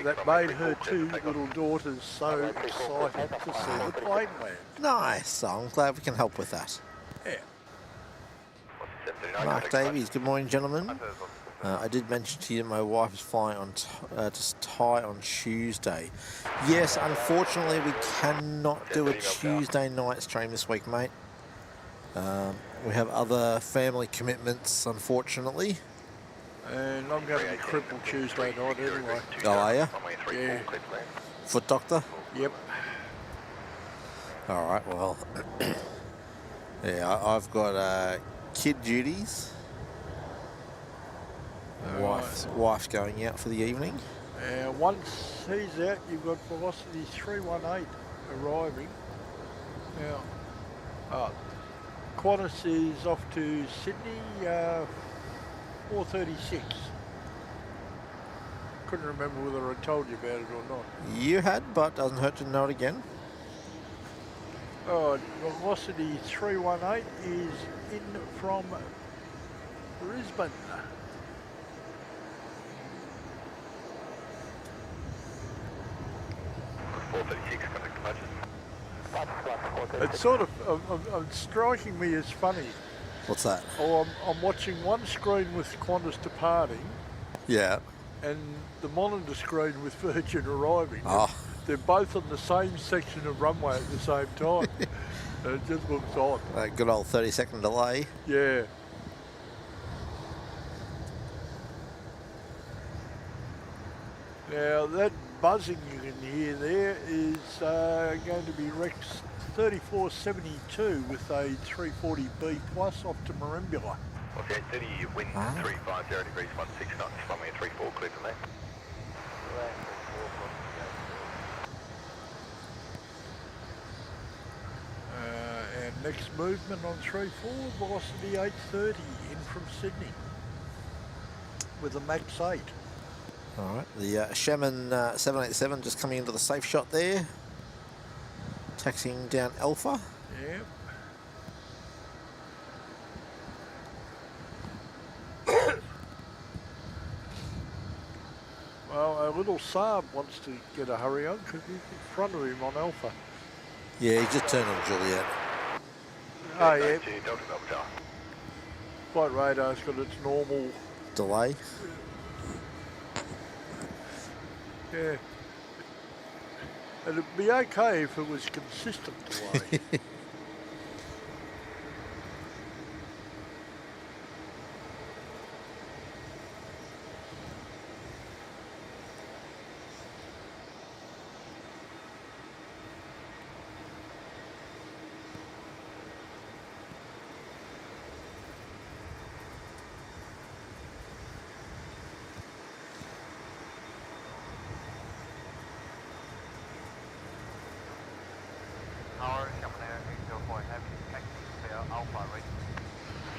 that made her two little daughters so excited to see the plane land. Nice, I'm glad we can help with that. Yeah. Mark Davies, good morning, gentlemen. I did mention to you my wife is flying on to Thai on Tuesday. Yes, unfortunately we cannot do a Tuesday night stream this week, mate. We have other family commitments, unfortunately. And I'm going to be crippled Tuesday night anyway. Oh, are you? Yeah. Foot doctor? Yep. All right, well, yeah, I've got kid duties. Wife's going out for the evening. Once he's out, you've got Velocity 318 arriving. Now, Qantas is off to Sydney, 436. Couldn't remember whether I told you about it or not. You had, but doesn't hurt to know it again. Velocity 318 is in from Brisbane. 436, contact departures. It's sort of striking me as funny. What's that? Oh, I'm watching one screen with Qantas departing Yeah. and the monitor screen with Virgin arriving. Oh. They're both on the same section of runway at the same time. It just looks odd. That good old 30-second delay. Yeah. Now that buzzing you can hear there is going to be Rex 3472 with a 340B plus off to Merimbula. Okay, 30, wind 350 degrees, 16 knots, runway 34, clear from there. And next movement on 34, velocity 830 in from Sydney with a max 8. All right, the Sherman 787 just coming into the safe shot there. Taxiing down Alpha. Yep. Well, our little Saab wants to get a hurry on because he's in front of him on Alpha. Yeah, he just turned on Juliet. Oh, yeah. Delta Melbourne Tower. Flight radar's got its normal. Delay. Yeah. It'd be okay if it was consistent delay.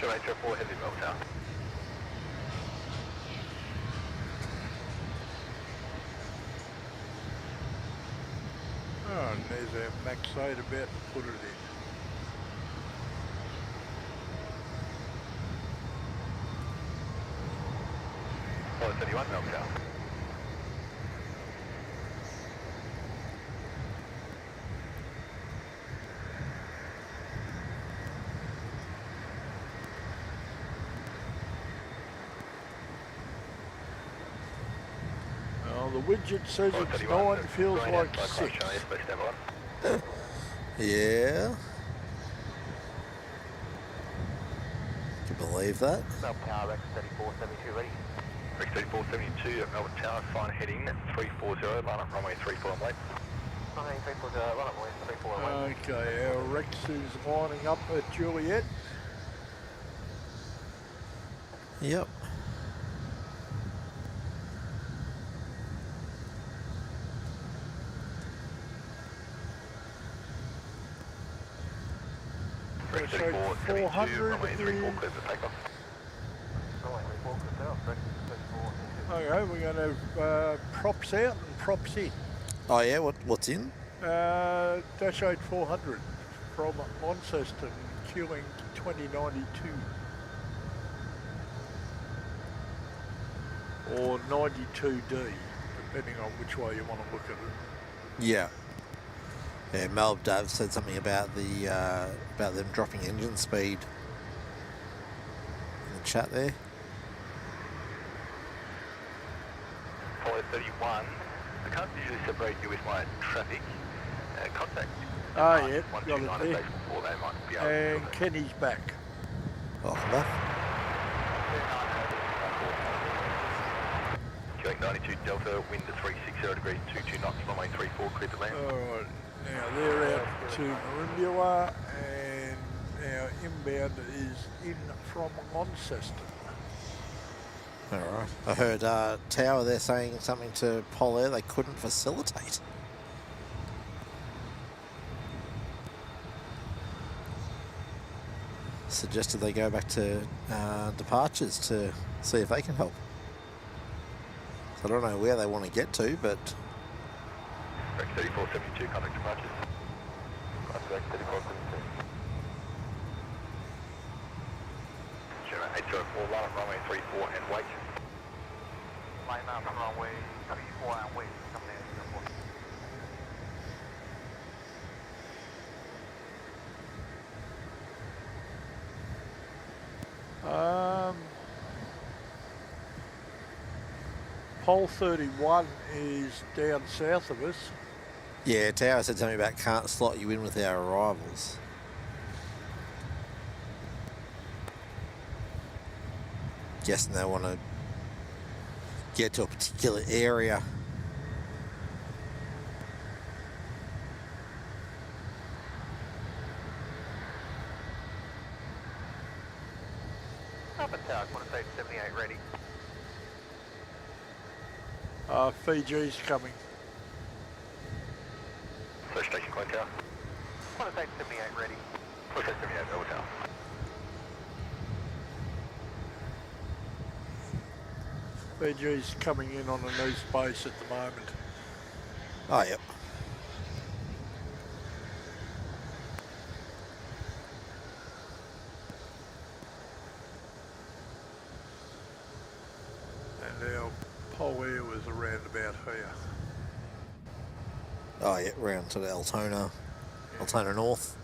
Sherman 804, heavy Melbourne Tower. Oh, and there's our max 8 about to put it in. Oh, 31 Melbourne Tower. Well, the widget says it's 9, feels like 6. Yeah. Can you believe that? Melbourne Tower, Rex 3472 ready. Rex 3472 at Melbourne Tower, fine heading 340, line up runway 34 on wait. Runway 340, line up runway 34 on wait. Okay, our Rex is lining up at Juliet. Yep. Rex So 3472, 400 runway 34, is... clear for takeoff. Runway 34, clear off, Rex 3472. Okay, we're going to have props out and props in. Oh yeah, what's in? Dash 8 400 from Launceston, queuing 2092. Or 92D, depending on which way you want to look at it. Yeah. Yeah, Mel Dove said something about the about them dropping engine speed in the chat there. Follow 31. I can't usually separate you with my traffic. Contact. Ah, yeah, got 129 it there. station 4, they might be able to And do it. Kenny's back. Welcome back. Queuing 92 Delta, wind to 360 degrees, 22 knots, runway 34, clear to land. Alright, now they're out to Merimbula and our inbound is in from Launceston. Alright. I heard Tower there saying something to Pol Air they couldn't facilitate. Suggested they go back to departures to see if they can help. So I don't know where they want to get to, but Rex 3472, contact departures. Rex 3472. Sherman 804, line up runway 34 and wait. Line up runway 34 and wait. Coming in, Pole 31 is down south of us. Yeah, Tower said something about can't slot you in with our arrivals. Guessing they want to get to a particular area. Up at Tower, Quantum 78 ready. Fiji's coming. First station, Queen Tower. Quantum 78 ready. First station, 78, Melbourne Tower. Fiji's coming in on a new space at the moment. Oh, yep. And our pole air was around about here. Oh, yeah, round to the Altona North.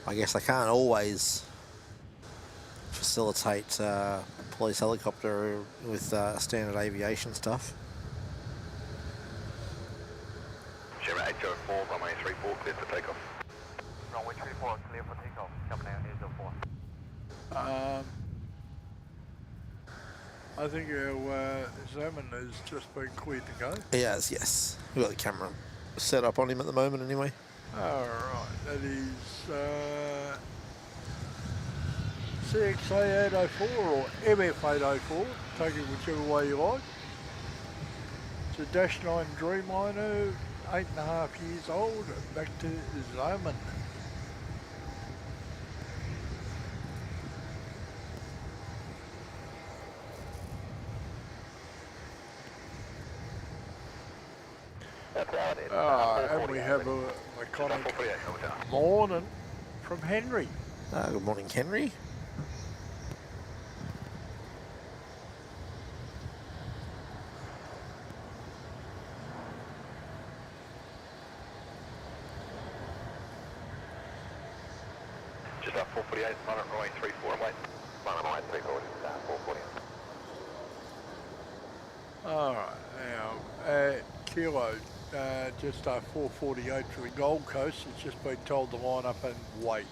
I guess they can't always facilitate police helicopter with standard aviation stuff. Sierra 804, runway 34, clear for takeoff. Runway 34, clear for takeoff. Coming out 804. I think our Zaman has just been cleared to go. Yes, yes. We've got the camera set up on him at the moment anyway. Alright, that is CXA 804 or MF 804, take it whichever way you like. It's a Dash 9 Dreamliner, 8.5 years old, back to Zaman. And we have a mechanic morning from Henry. Good morning, Henry. Just up 448, run at runway 34 and wait. Run at runway 34, 448. Alright, now Kilo, just 448 for the Gold Coast. It's just been told to line up and wait.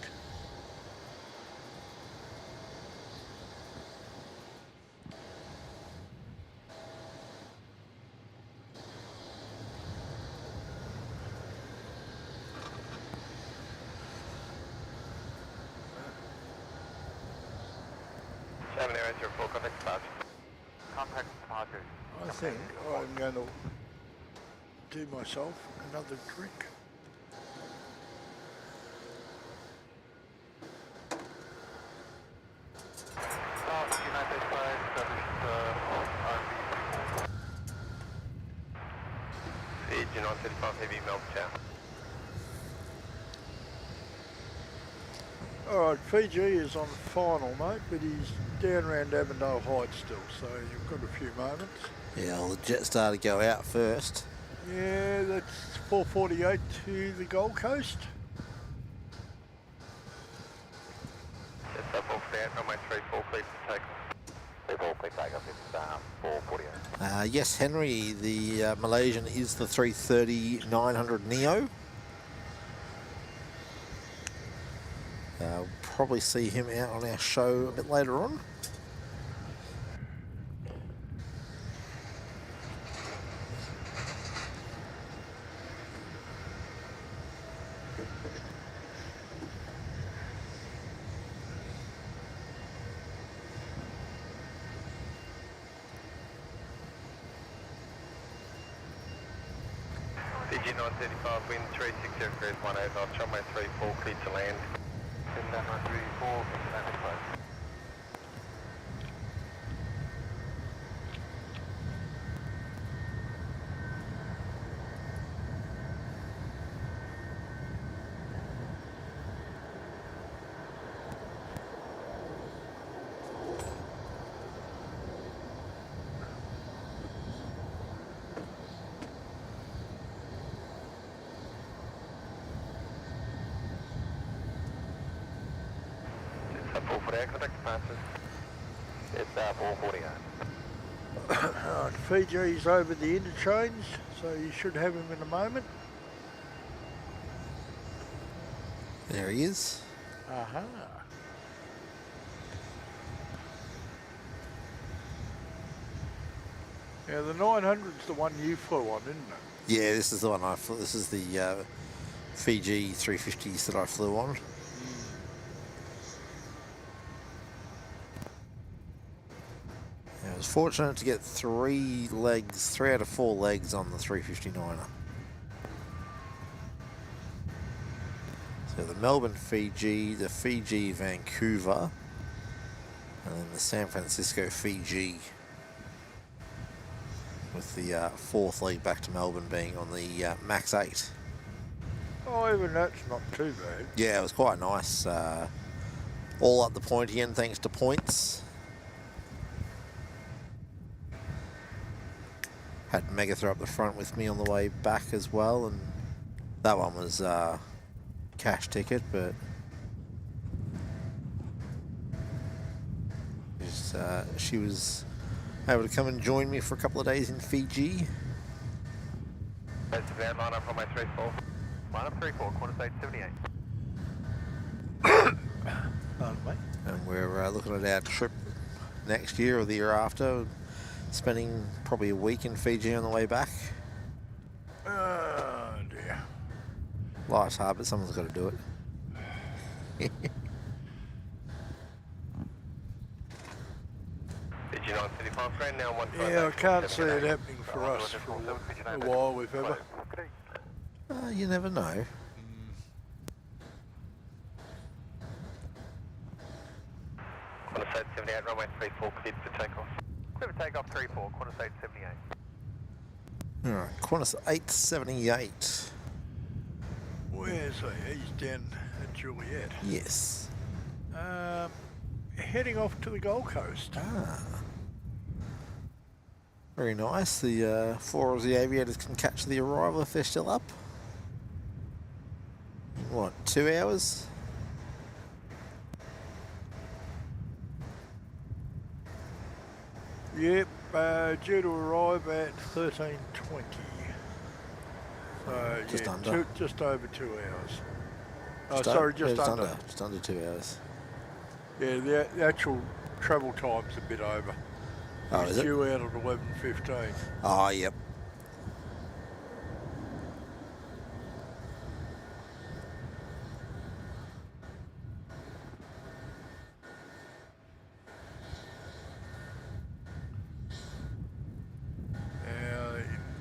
Contact departure. Contact departure. I think I'm going to do myself another drink. United Side, Edge 935 heavy melt tower. Alright, Fiji is on final, mate, but he's down around Avondale Heights still, so you've got a few moments. Yeah, well, the Jetstar to go out first. Yeah, that's 448 to the Gold Coast. Just up 448, runway 34, clear for takeoff. 34, clear takeoff, it's 448. Yes, Henry, the Malaysian is the 330-900 Neo. We'll probably see him out on our show a bit later on. Fiji 935, wind 360 degrees 1 over, runway 34, clear to land. 934, landing close. there, contact passes. It's 440. Alright, Fiji's over the interchange, so you should have him in a moment. There he is. Aha. Yeah, the 900's the one you flew on, isn't it? Yeah, this is the one I flew. This is the Fiji 350s that I flew on. I was fortunate to get 3 out of 4 legs on the 359er. So the Melbourne Fiji, the Fiji Vancouver, and then the San Francisco Fiji, with the 4th leg back to Melbourne being on the Max 8. Oh, even that's not too bad. Yeah, it was quite nice. All up the pointy end thanks to points. Had Megathra up the front with me on the way back as well, and that one was cash ticket, but she was able to come and join me for a couple of days in Fiji. That's the van line up on my 34. Line up 34, quarter stage 78. Pardon me. And we're looking at our trip next year or the year after, spending probably a week in Fiji on the way back. Oh dear. Life's hard, but someone's got to do it. Did you not city pass right now? Yeah, I can't see it happening for us for a while, if ever. You never know. Quarter stage 78, runway 34, cleared for takeoff. Clear for takeoff 34, quarter stage 78. Alright, Qantas 878. Where's he? He's down at Juliet. Yes. Heading off to the Gold Coast. Ah. Very nice. The 4 Aussie aviators can catch the arrival if they're still up. What, 2 hours? Yep, due to arrive at 13:20. So Just yeah, under. just over 2 hours. Oh, Just sorry, o- just yeah, under. Just under 2 hours. Yeah, the actual travel time's a bit over. Oh, is it? Due out at 11:15. Oh, yep.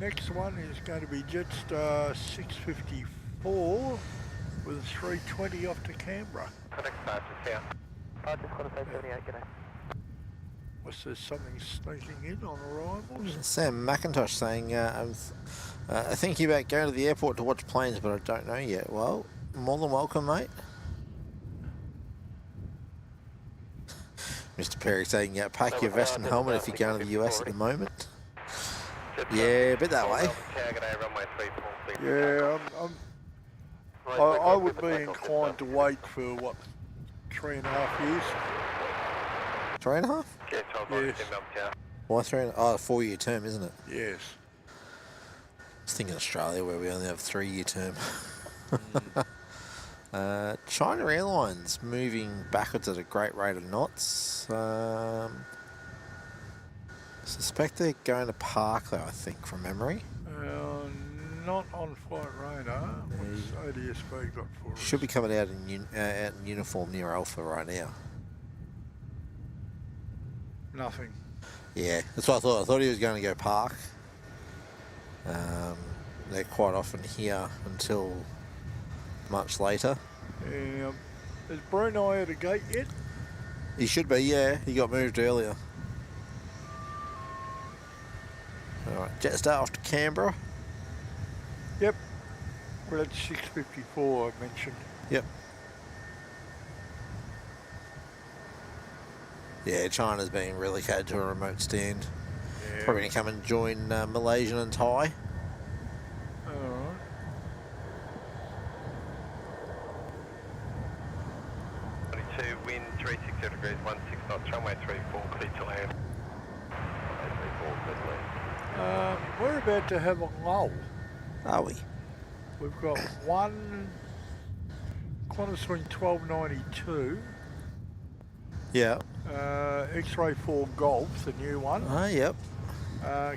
Next one is going to be Jetstar 654 with a 320 off to Canberra. Contact passes here. Just quarter stage 78, g'day. Was there something sneaking in on arrivals? Sam McIntosh saying, I'm thinking about going to the airport to watch planes, but I don't know yet. Well, more than welcome, mate. Mr. Perry saying, yeah, pack your vest and helmet if you're going to the US at the moment. Yeah, a bit that way. Yeah, I would be inclined to wait for, what, 3.5 years? 3.5? Yes. Why 3.5? Oh, 4-year term, isn't it? Yes. I was thinking Australia where we only have 3-year term. China Airlines moving backwards at a great rate of knots. Suspect they're going to park though, I think, from memory. Not on flight radar. What's ADSB got for us? Should be coming out in uniform near Alpha right now. Nothing. Yeah, that's what I thought. I thought he was going to go park. They're quite often here until much later. Is Brunei at a gate yet? He should be, yeah. He got moved earlier. Alright, Jetstar off to Canberra. Yep. Well, that's 654 I mentioned. Yep. Yeah, China's being relocated to a remote stand. Yeah. Probably going to come and join Malaysian and Thai. Alright. 2, wind 360 degrees, 16 knots, runway 34, clear to land. Runway 34, clear to land. We're about to have a lull. Are we? We've got one Qantas swing 1292, Yeah. X-Ray 4 Golf, the new one, Oh, yep.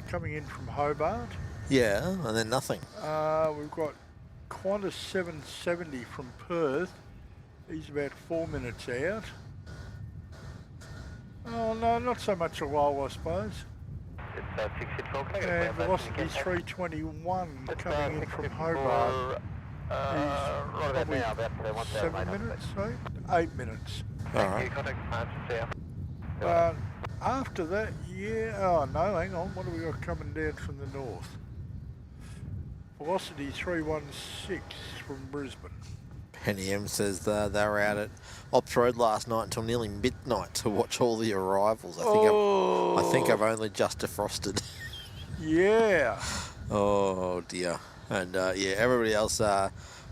coming in from Hobart. Yeah, and then nothing. We've got Qantas 770 from Perth. He's about 4 minutes out. Oh no, not so much a lull, I suppose. It's 664, can I get a And Velocity 321 coming in from Hobart. right about now, about 7 minutes, right? 8 minutes. All right. Contact south. After that, yeah. Oh no, hang on. What have we got coming down from the north? Velocity 316 from Brisbane. Penny M says they were out at Ops Road last night until nearly midnight to watch all the arrivals. I think I've only just defrosted. Yeah. Oh dear. And yeah, everybody else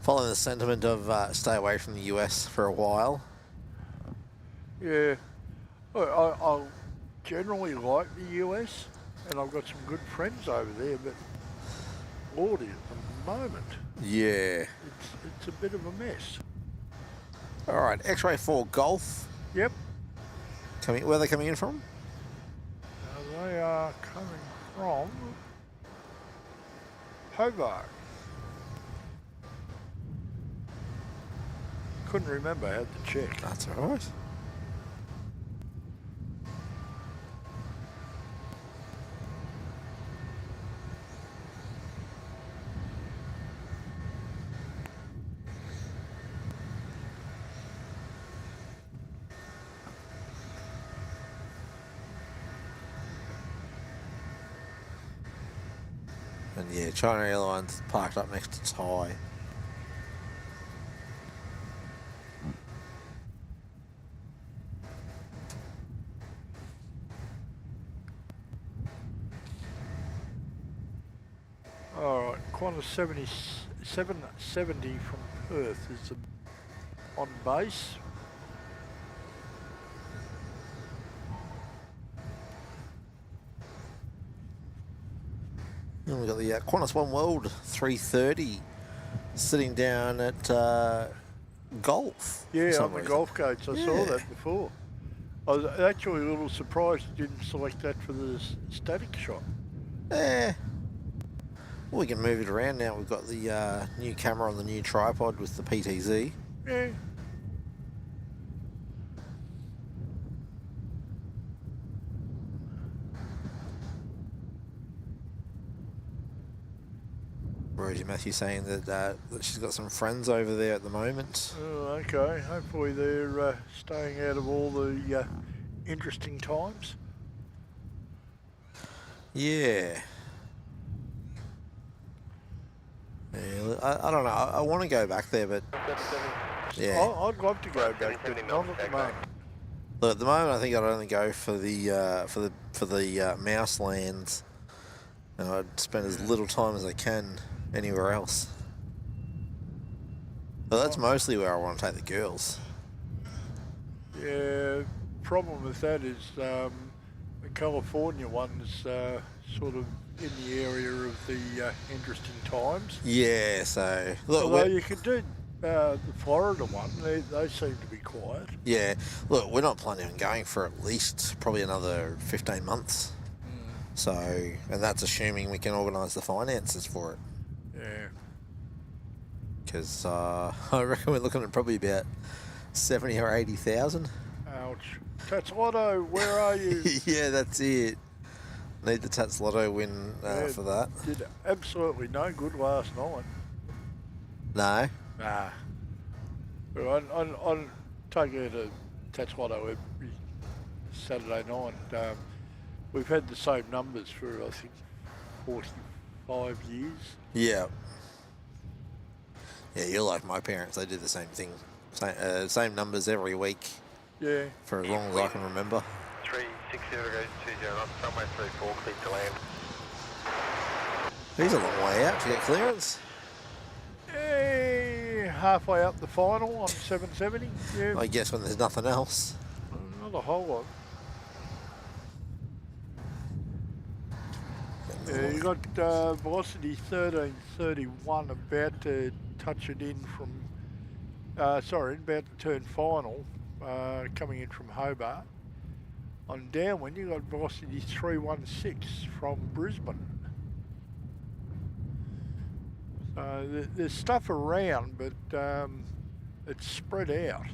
following the sentiment of stay away from the US for a while. Yeah. I generally like the US, and I've got some good friends over there, but Lordy, at the moment, Yeah. it's a bit of a mess. All right, X-Ray 4 Golf. Yep. Where are they coming in from? They are coming from Hobart. Couldn't remember, I had to check. That's all right. And yeah, China Airlines parked up next to Thai. Alright, Qantas 770 from Perth is on base. And we've got the Qantas One World 330 sitting down at Golf. for Yeah, some on the reason. Gulf Gates, I saw Yeah. that before. I was actually a little surprised you didn't select that for the static shot. Well, we can move it around now. We've got the new camera on the new tripod with the PTZ. Yeah. Rosie Matthews saying that she's got some friends over there at the moment. Oh, okay. Hopefully they're staying out of all the interesting times. Yeah. Yeah, I don't know. I want to go back there, but yeah. I'd love to go back, but not at the moment. Look, at the moment, I think I'd only go for the mouse lands, and I'd spend as little time as I can anywhere else. But that's mostly where I want to take the girls. Yeah, problem with that is the California one's sort of in the area of the interesting times. Yeah, so look, Although you could do the Florida one, they seem to be quiet. yeah, look, we're not planning on going for at least probably another 15 months. So, and that's assuming we can organise the finances for it. Yeah. Because I reckon we're looking at probably about 70 or 80,000. Ouch. Tats Lotto, where are you? Yeah, that's it. Need the Tats Lotto win Yeah, for that. Did absolutely no good last night. No. Nah. I'm taking her to Tats Lotto every Saturday night. We've had the same numbers for, I think, 45 years. Yeah. Yeah, you're like my parents. They do the same thing. Same numbers every week. Yeah. For as long as I can remember. 360 degrees, 20 knots, runway 34, clear to land. He's a long way out to get clearance. Hey, halfway up the final on 770. Yeah, I guess when there's nothing else. not a whole lot. Yeah, you got velocity 1331 about to touch it in from, about to turn final, coming in from Hobart. On downwind, you got velocity 316 from Brisbane. So there's stuff around, but it's spread out.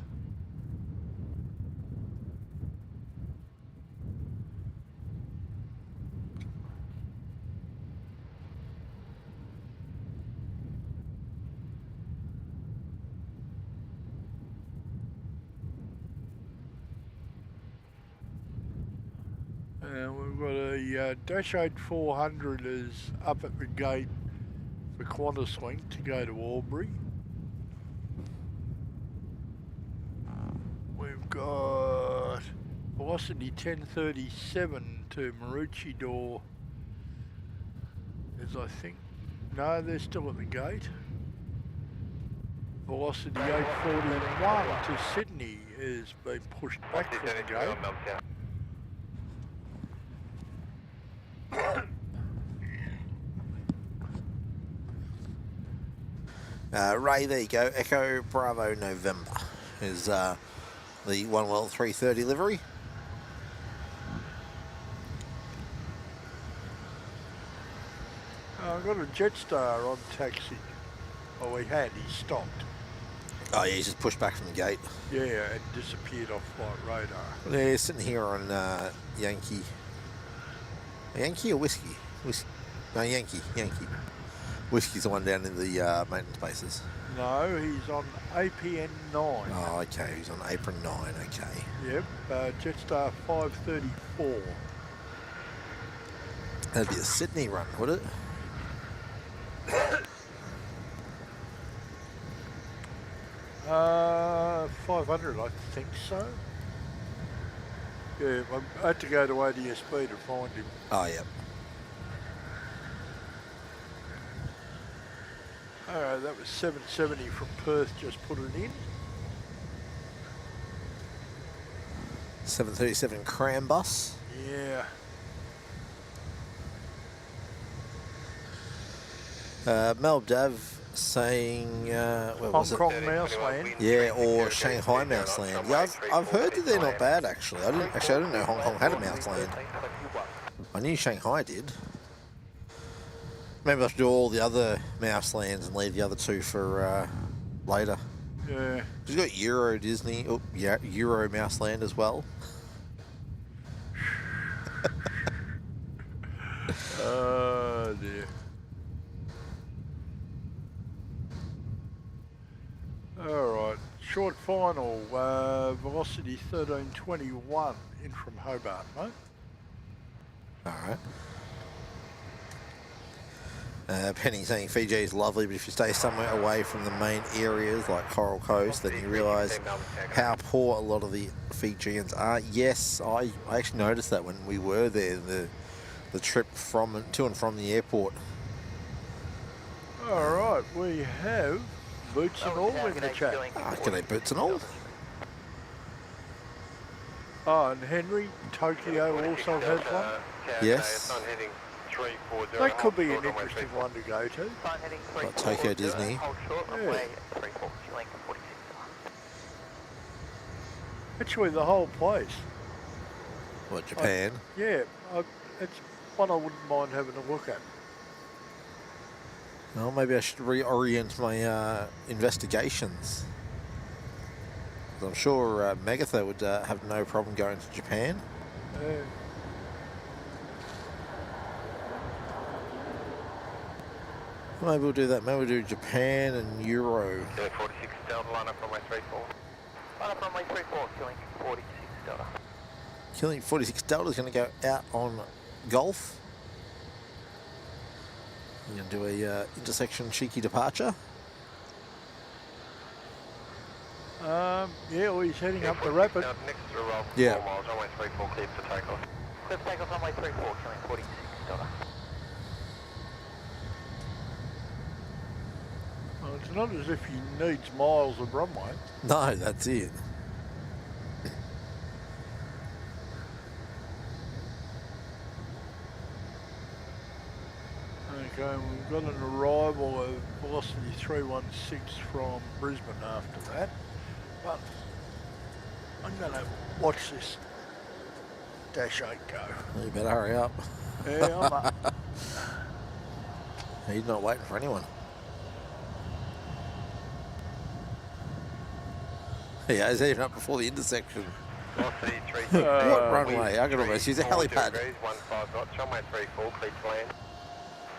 We've got a Dash 8 400 is up at the gate for Qantas Link to go to Albury. We've got velocity 1037 to Maroochydore is, I think, no, they're still at the gate. Velocity 841 to Sydney is being pushed back from the gate. Ray, there you go. Echo Bravo November is the YMML 330 livery. I've got a Jetstar on taxi. Oh, he stopped. Oh yeah, he's just pushed back from the gate. Yeah, and disappeared off flight radar. Yeah, he's sitting here on Yankee. Yankee or whiskey? No, Yankee. Whiskey's the one down in the maintenance bases. No, he's on APN 9. Oh, okay, he's on apron 9, okay. Yep, Jetstar 534. That'd be a Sydney run, would it? 500, I think so. Yeah, I had to go to ADSB to find him. Oh, yep. That was 770 from Perth, just put it in. 737 Cram bus. Yeah. Mel Dav saying, where was Hong Kong Mouse Land. Yeah, or Shanghai Mouse Land. Yeah, I've heard that they're not bad actually. I didn't know Hong Kong had a mouse land. I knew Shanghai did. Maybe I should do all the other mouse lands and leave the other two for later. Yeah. You've got Euro Disney, oh yeah, Euro Mouse Land as well. Oh dear. Alright, short final, velocity 1321 in from Hobart, mate. Alright. Penny saying Fiji is lovely, but if you stay somewhere away from the main areas like Coral Coast, then you realise how poor a lot of the Fijians are. Yes, I actually noticed that when we were there, the trip to and from the airport. Alright, we have Boots and all in the chat. G'day Boots and all. Oh, and Henry, Tokyo also has one. Yes. That could be an interesting one to go to. Like Tokyo Disney. Yeah. Actually, the whole place. What, Japan? Yeah, it's one I wouldn't mind having a look at. Well, maybe I should reorient my investigations. I'm sure Megatha would have no problem going to Japan. Yeah. Maybe we'll do that. Maybe we'll do Japan and Euro. 46 Delta, line up on my 34. Line up on my 34, killing 46 Delta. Killing 46 Delta is going to go out on Gulf. We're going to do a intersection cheeky departure. Yeah, well, he's heading up the rapid. Next to Rob, Yeah. 4 miles, runway 34, clear for takeoff. Clear for takeoff, runway 34, killing 46 Delta. It's not as if he needs miles of runway. No, that's it. Okay, we've got an arrival of velocity 316 from Brisbane after that. But I'm going to watch this Dash 8 go. You better hurry up. Yeah, I'm up. He's not waiting for anyone. Yeah, he's even up before the intersection. Velocity 360. What runway? I could almost use a helipad. 15 knots, runway 34, clear to land.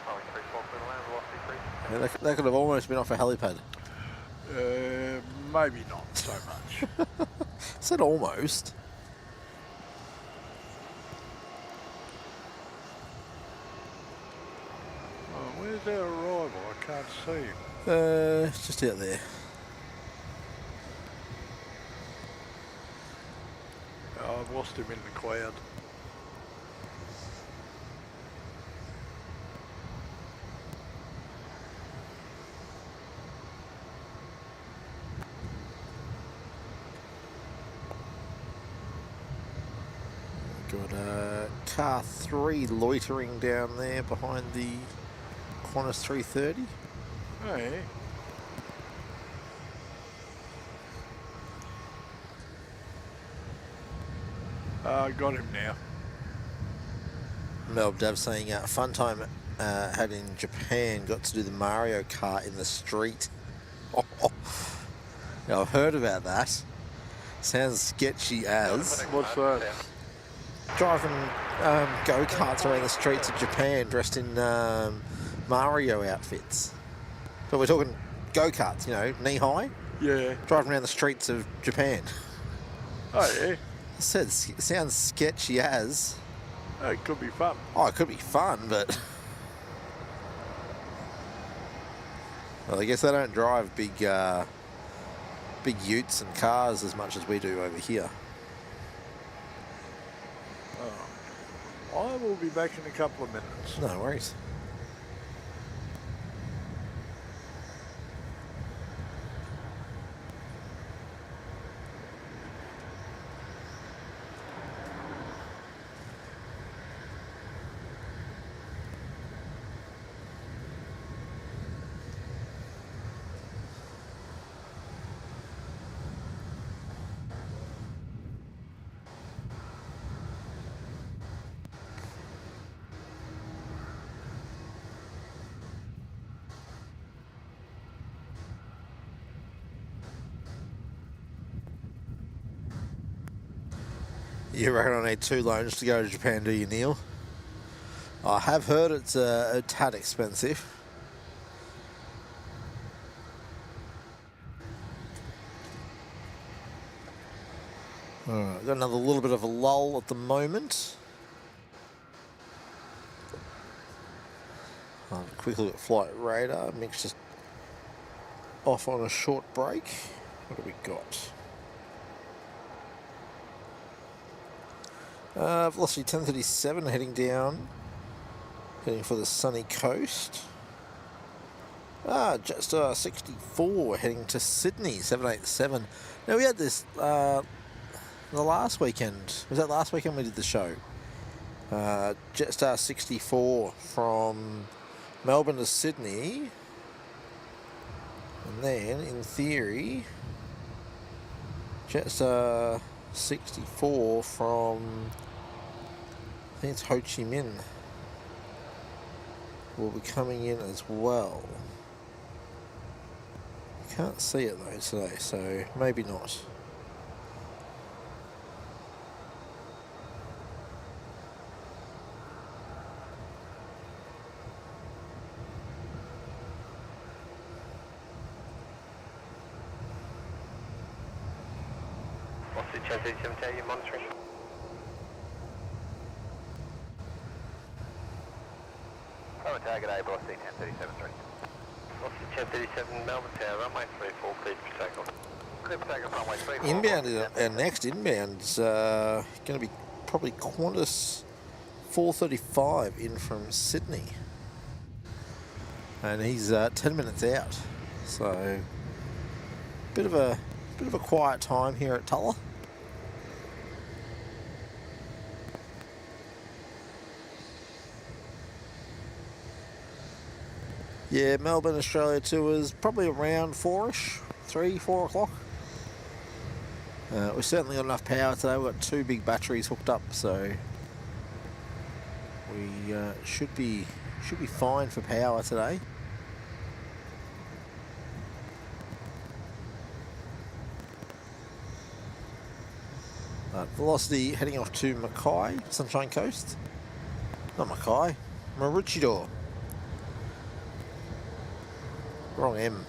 Runway 34, clear to land, velocity 360. Yeah, that could have almost been off a helipad. Maybe not so much. Said almost. Oh, where's our arrival? I can't see him. It's just out there. Oh, I've lost him in the cloud. Got car 3 loitering down there behind the Qantas 330. Oh, yeah. Got him now. Mel Dav saying fun time had in Japan, got to do the Mario Kart in the street. Yeah, I've heard about that. Sounds sketchy as. What's that? Driving go-karts around the streets of Japan dressed in Mario outfits. But we're talking go-karts, you know, knee-high. Yeah. Driving around the streets of Japan. Oh, yeah. It sounds sketchy as. Oh, it could be fun. Oh, it could be fun, but... Well, I guess they don't drive big utes and cars as much as we do over here. I will be back in a couple of minutes. No worries. You reckon I need 2 loans to go to Japan, do you, Neil? I have heard it's a tad expensive. Alright, got another little bit of a lull at the moment. Quick look at flight radar. Mick's just off on a short break. What have we got? Velocity 1037 heading down, heading for the sunny coast. Just 64 heading to Sydney, 787. Now we had this the last weekend. Was that last weekend we did the show? Jetstar 64 from Melbourne to Sydney. And then, in theory, Jetstar 64 from, I think it's Ho Chi Minh, will be coming in as well. Can't see it though today, so maybe not. What's the 1037 you're monitoring? Target A, velocity 1037.3. Velocity 1037 Melbourne Tower, runway 34, clear for takeoff. Clear for takeoff, runway 34. Inbound, our next inbound's going to be probably Qantas 435 in from Sydney. And he's 10 minutes out. So bit of a quiet time here at Tulla. Yeah, Melbourne, Australia tours probably around 4ish, 4 o'clock. We've certainly got enough power today. We've got 2 big batteries hooked up, so we should be fine for power today. Velocity heading off to Mackay, Sunshine Coast. Not Mackay, Maroochydore. Wrong M.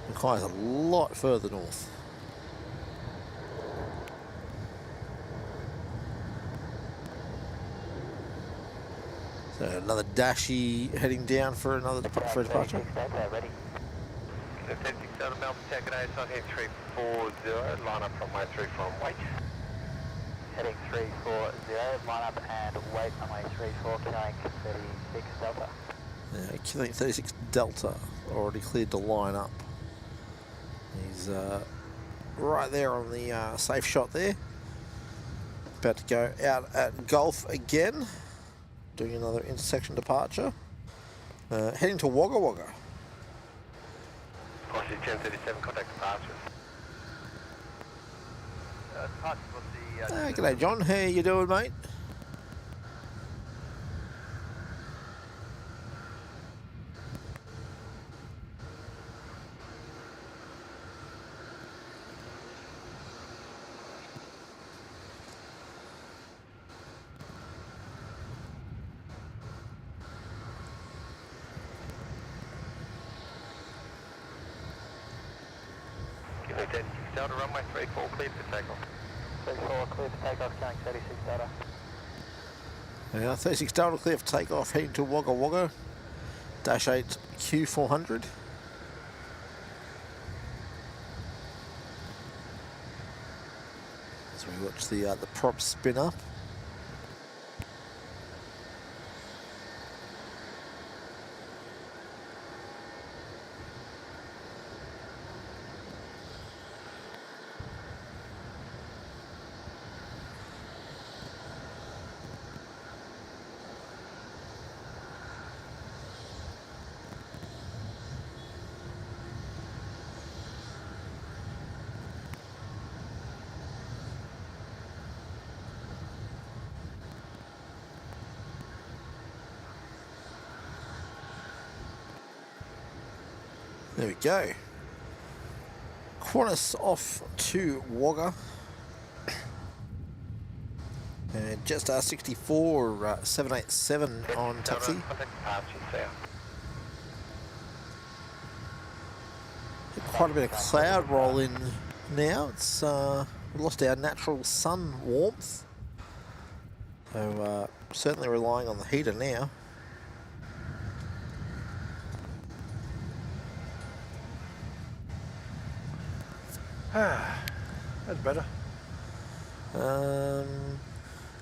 Mackay's a lot further north. So another Dashi heading down for another departure. Ready. 36 out of Melbourne, taking out on heading 340, line up from my 3 from wait. Heading 340, line up and wait runway 34, carrying 36 Delta. Yeah, killing 36 Delta, already cleared to line up. He's right there on the safe shot there. About to go out at Gulf again, doing another intersection departure. Heading to Wagga Wagga. Policy 1037, contact departure. Departure was the... G'day John, how you doing, mate? Give me 36 Delta, runway 34, clear for takeoff. 34, clear for takeoff, carrying 36 Delta. Yeah, 36 Delta clear for takeoff, heading to Wagga Wagga. Dash 8 Q400. As we watch the prop spin up. There we go. Qantas off to Wagga. And just 64 787 on taxi. Quite a bit of cloud roll in now. It's we lost our natural sun warmth. So certainly relying on the heater now. That's better.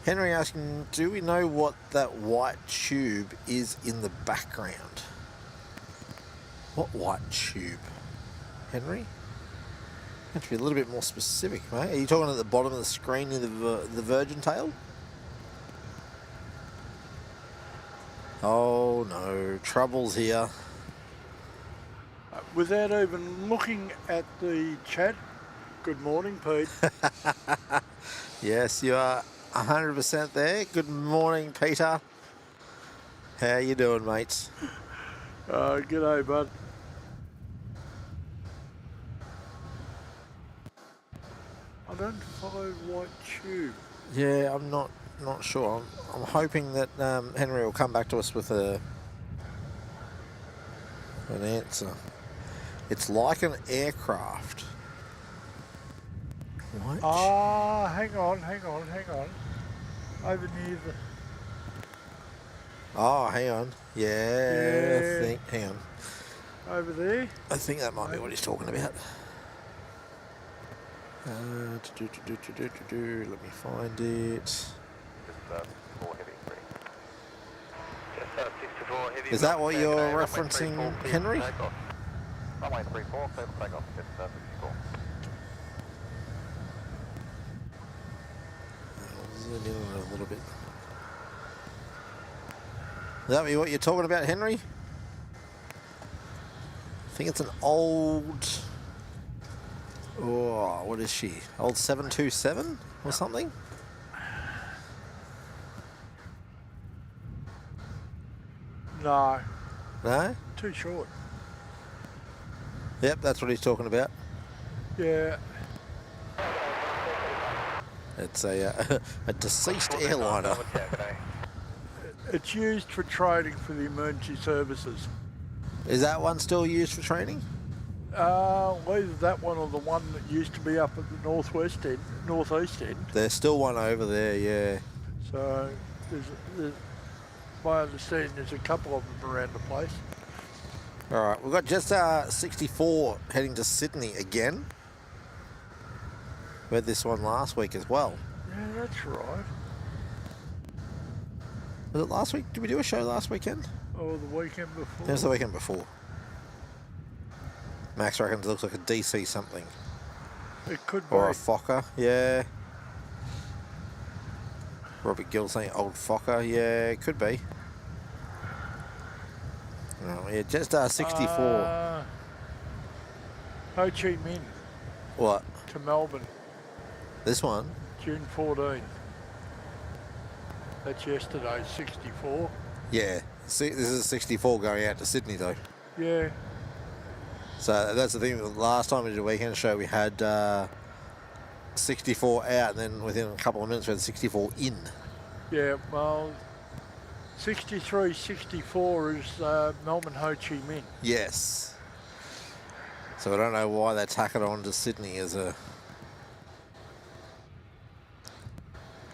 Henry asking, do we know what that white tube is in the background? What white tube? Henry? Have to be a little bit more specific, mate. Are you talking at the bottom of the screen near the Virgin tail? Oh no, trouble's here. Without even looking at the chat, good morning, Pete. Yes, you are 100% there. Good morning, Peter. How you doing, mate? G'day, bud. Identified white tube. Yeah, I'm not sure. I'm hoping that Henry will come back to us with an answer. It's like an aircraft. What? Hang on. Over near the... Oh, hang on. Yeah. Hang on. Over there. I think that might be what he's talking about. Let me find it. Is that what you're referencing, Henry? Runway 34, clear for takeoff, it's 54. Zoom in on it a little bit. Is that what you're talking about, Henry? I think it's an old... Oh, what is she? Old 727 or something? No, No? too short. Yep, that's what he's talking about. Yeah, It's a deceased airliner. it's used for training for the emergency services. Is that one still used for training? Either that one or the one that used to be up at the northeast end. There's still one over there, yeah. So, there's my understanding, there's a couple of them around the place. All right, we've got just 64 heading to Sydney again. We had this one last week as well. Yeah, that's right. Was it last week? Did we do a show last weekend? Or the weekend before. It was the weekend before. Max reckons it looks like a DC something. It could be. Or a Fokker, yeah. Robert Gill saying old Fokker, yeah, it could be. Oh, yeah, just 64. Ho Chi Minh What? to Melbourne, This one? June 14. That's yesterday, 64. Yeah. See, this is 64 going out to Sydney though. Yeah, So that's the thing. The last time we did a weekend show, we had 64 out, and then within a couple of minutes, we had 64 in. yeah, well, 63, 64 is Melbourne Ho Chi Minh. Yes. So I don't know why they tack it on to Sydney as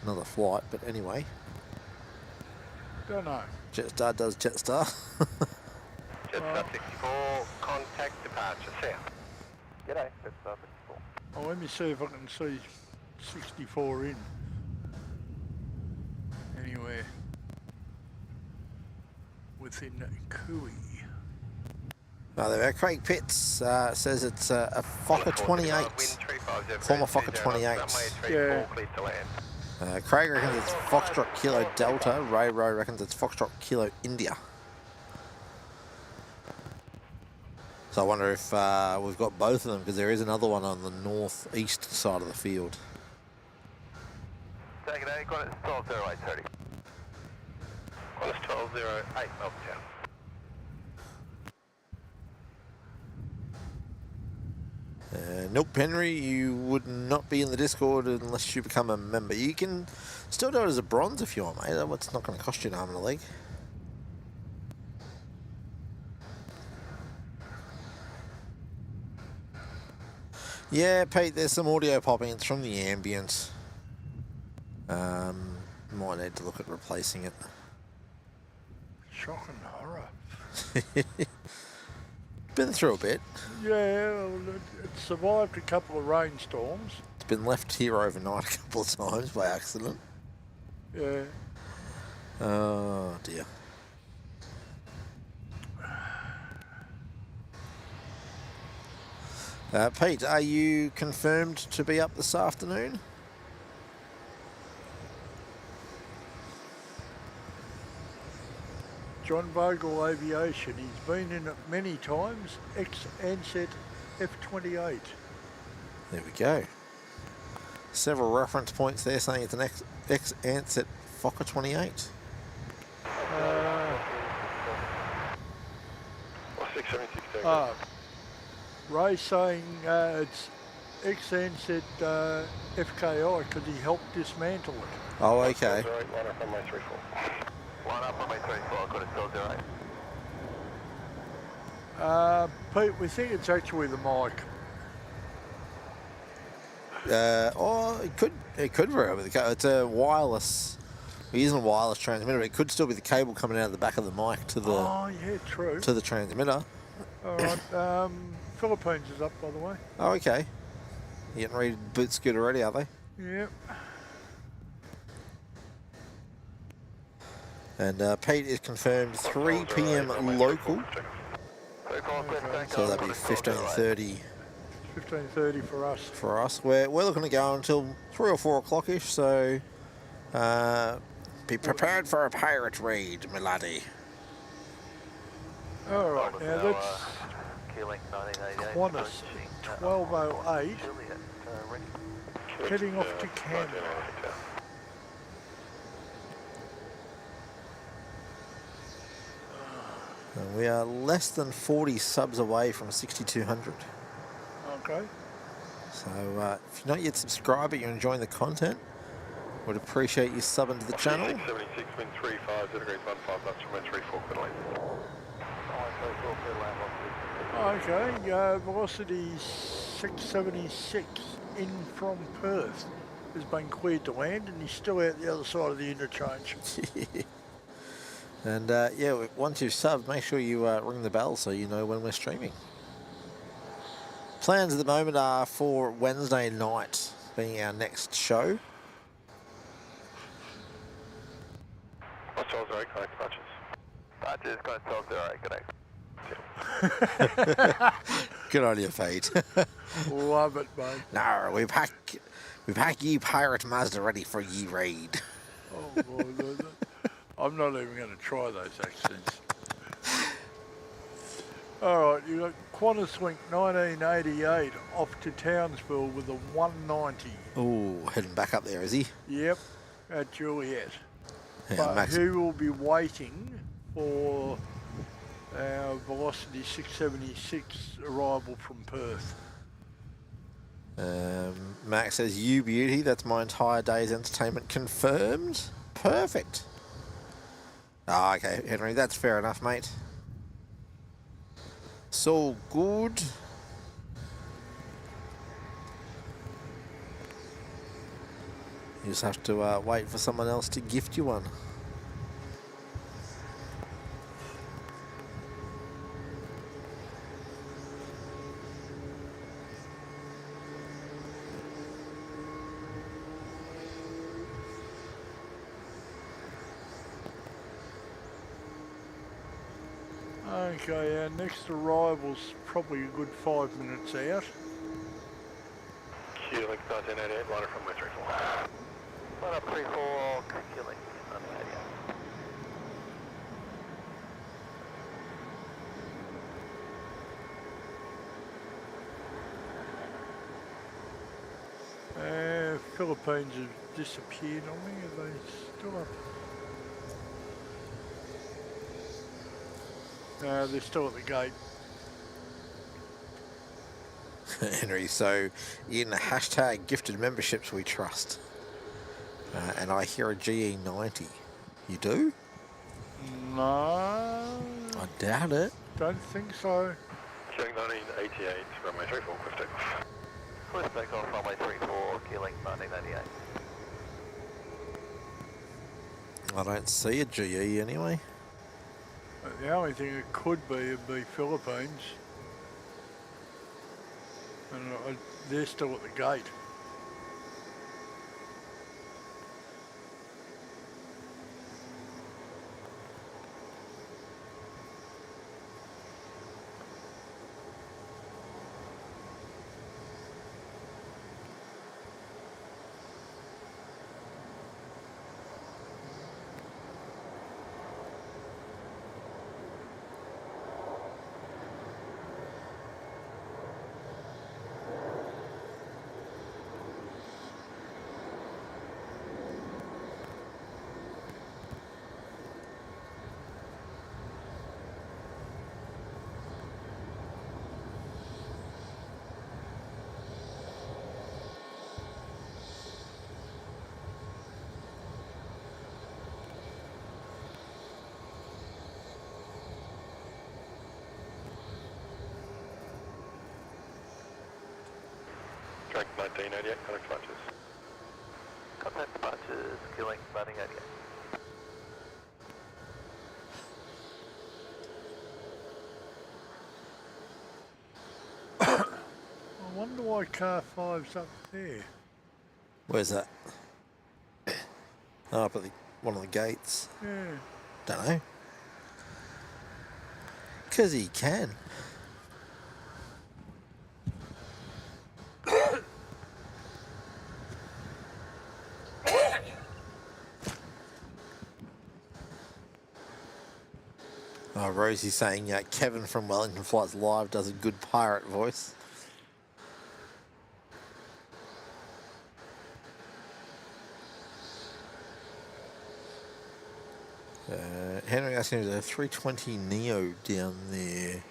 another flight, but anyway. Don't know. Jetstar does Jetstar. Jetstar 64, contact departure south. G'day, it's 54. Oh, let me see if I can see 64 in. Anywhere within Kui. Oh, there we go. Craig Pitts says it's a Fokker 28. Former Fokker 28. Yeah. Craig reckons it's Foxtrot Kilo Delta. Ray reckons it's Foxtrot Kilo India. So I wonder if we've got both of them, because there is another one on the northeast side of the field. Take it out, got it, 120830. On us 1208 Melbourne Town. Nope, Henry, you would not be in the Discord unless you become a member. You can still do it as a bronze if you want, mate. It's not going to cost you an arm and a leg. Yeah, Pete, there's some audio popping. It's from the ambient. Might need to look at replacing it. Shock and horror. Been through a bit. Yeah, well, it survived a couple of rainstorms. It's been left here overnight a couple of times by accident. Yeah. Oh dear. Pete, are you confirmed to be up this afternoon? John Bogle Aviation. He's been in it many times. Ex-Ansett F-28. There we go. Several reference points there saying it's an ex-Ansett Fokker 28. 676 Ray saying it's ex-Ansett FKI because he helped dismantle it. Oh, okay. Line up on my 34. Line up on my 34, I've got it 1208. Pete, we think it's actually the mic. It could very well be the cable. It's a wireless. We're using a wireless transmitter. It could still be the cable coming out of the back of the mic to the Oh, yeah, true. to the transmitter. All right. Philippines is up, by the way. Oh, okay. You getting ready to boot scoot already, are they? Yep. And Pete is confirmed 3 p.m. local. So that'd be 15:30 15:30 for us. for us. We're looking to go until 3 or 4 o'clock-ish, so be prepared for a pirate raid, my laddie. All right, now that's Qantas 12:08, heading off to Canberra. And we are less than 40 subs away from 6,200. Okay. So if you're not yet subscribed but you're enjoying the content, would appreciate you subbing to the channel. 76, wind 35, 0 degrees 15 knots, wind 34, clear land. Okay, velocity 676 in from Perth has been cleared to land, and he's still out the other side of the interchange. And yeah, once you've subbed, make sure you ring the bell so you know when we're streaming. Plans at the moment are for Wednesday night being our next show. What's all right, connect patches. Patches, connect 1208, connect. Good on you, Fate. Love it, mate. No, we've had ye pirate Mazda ready for ye raid. Oh, boy, I'm not even going to try those accents. All right, you got Qantas Link 1988 off to Townsville with a 190. Oh, heading back up there, is he? Yep, at Juliet. Yeah, But Max. he will be waiting for our Velocity 676 arrival from Perth. Max says, you beauty, that's my entire day's entertainment confirmed. Perfect. Ah, okay, Henry, that's fair enough, mate. So good. You just have to wait for someone else to gift you one. Okay, our next arrival's probably a good 5 minutes out. Q-Link 1988, liner from West 34. Line up 34, Q-Link 1988. Philippines have disappeared on me. Are they still up? No, they're still at the gate. Henry, so in hashtag gifted memberships we trust. And I hear a GE90. You do? No. I doubt it. Don't think so. Q-Link 1988, runway 34, cliff takeoff. Cliff takeoff, runway 34, Q-Link 1988. I don't see a GE anyway. The only thing it could be would be Philippines. And they're still at the gate. Track 1988, connect patches. Contact departures, Q-Link 1988. I wonder why car 5's up there. Where's that? Oh, up at one of the gates. Yeah. Don't know. 'cause he can. Oh, Rosie's saying Kevin from Wellington Flights Live does a good pirate voice. Henry asking if there's a 320 Neo down there.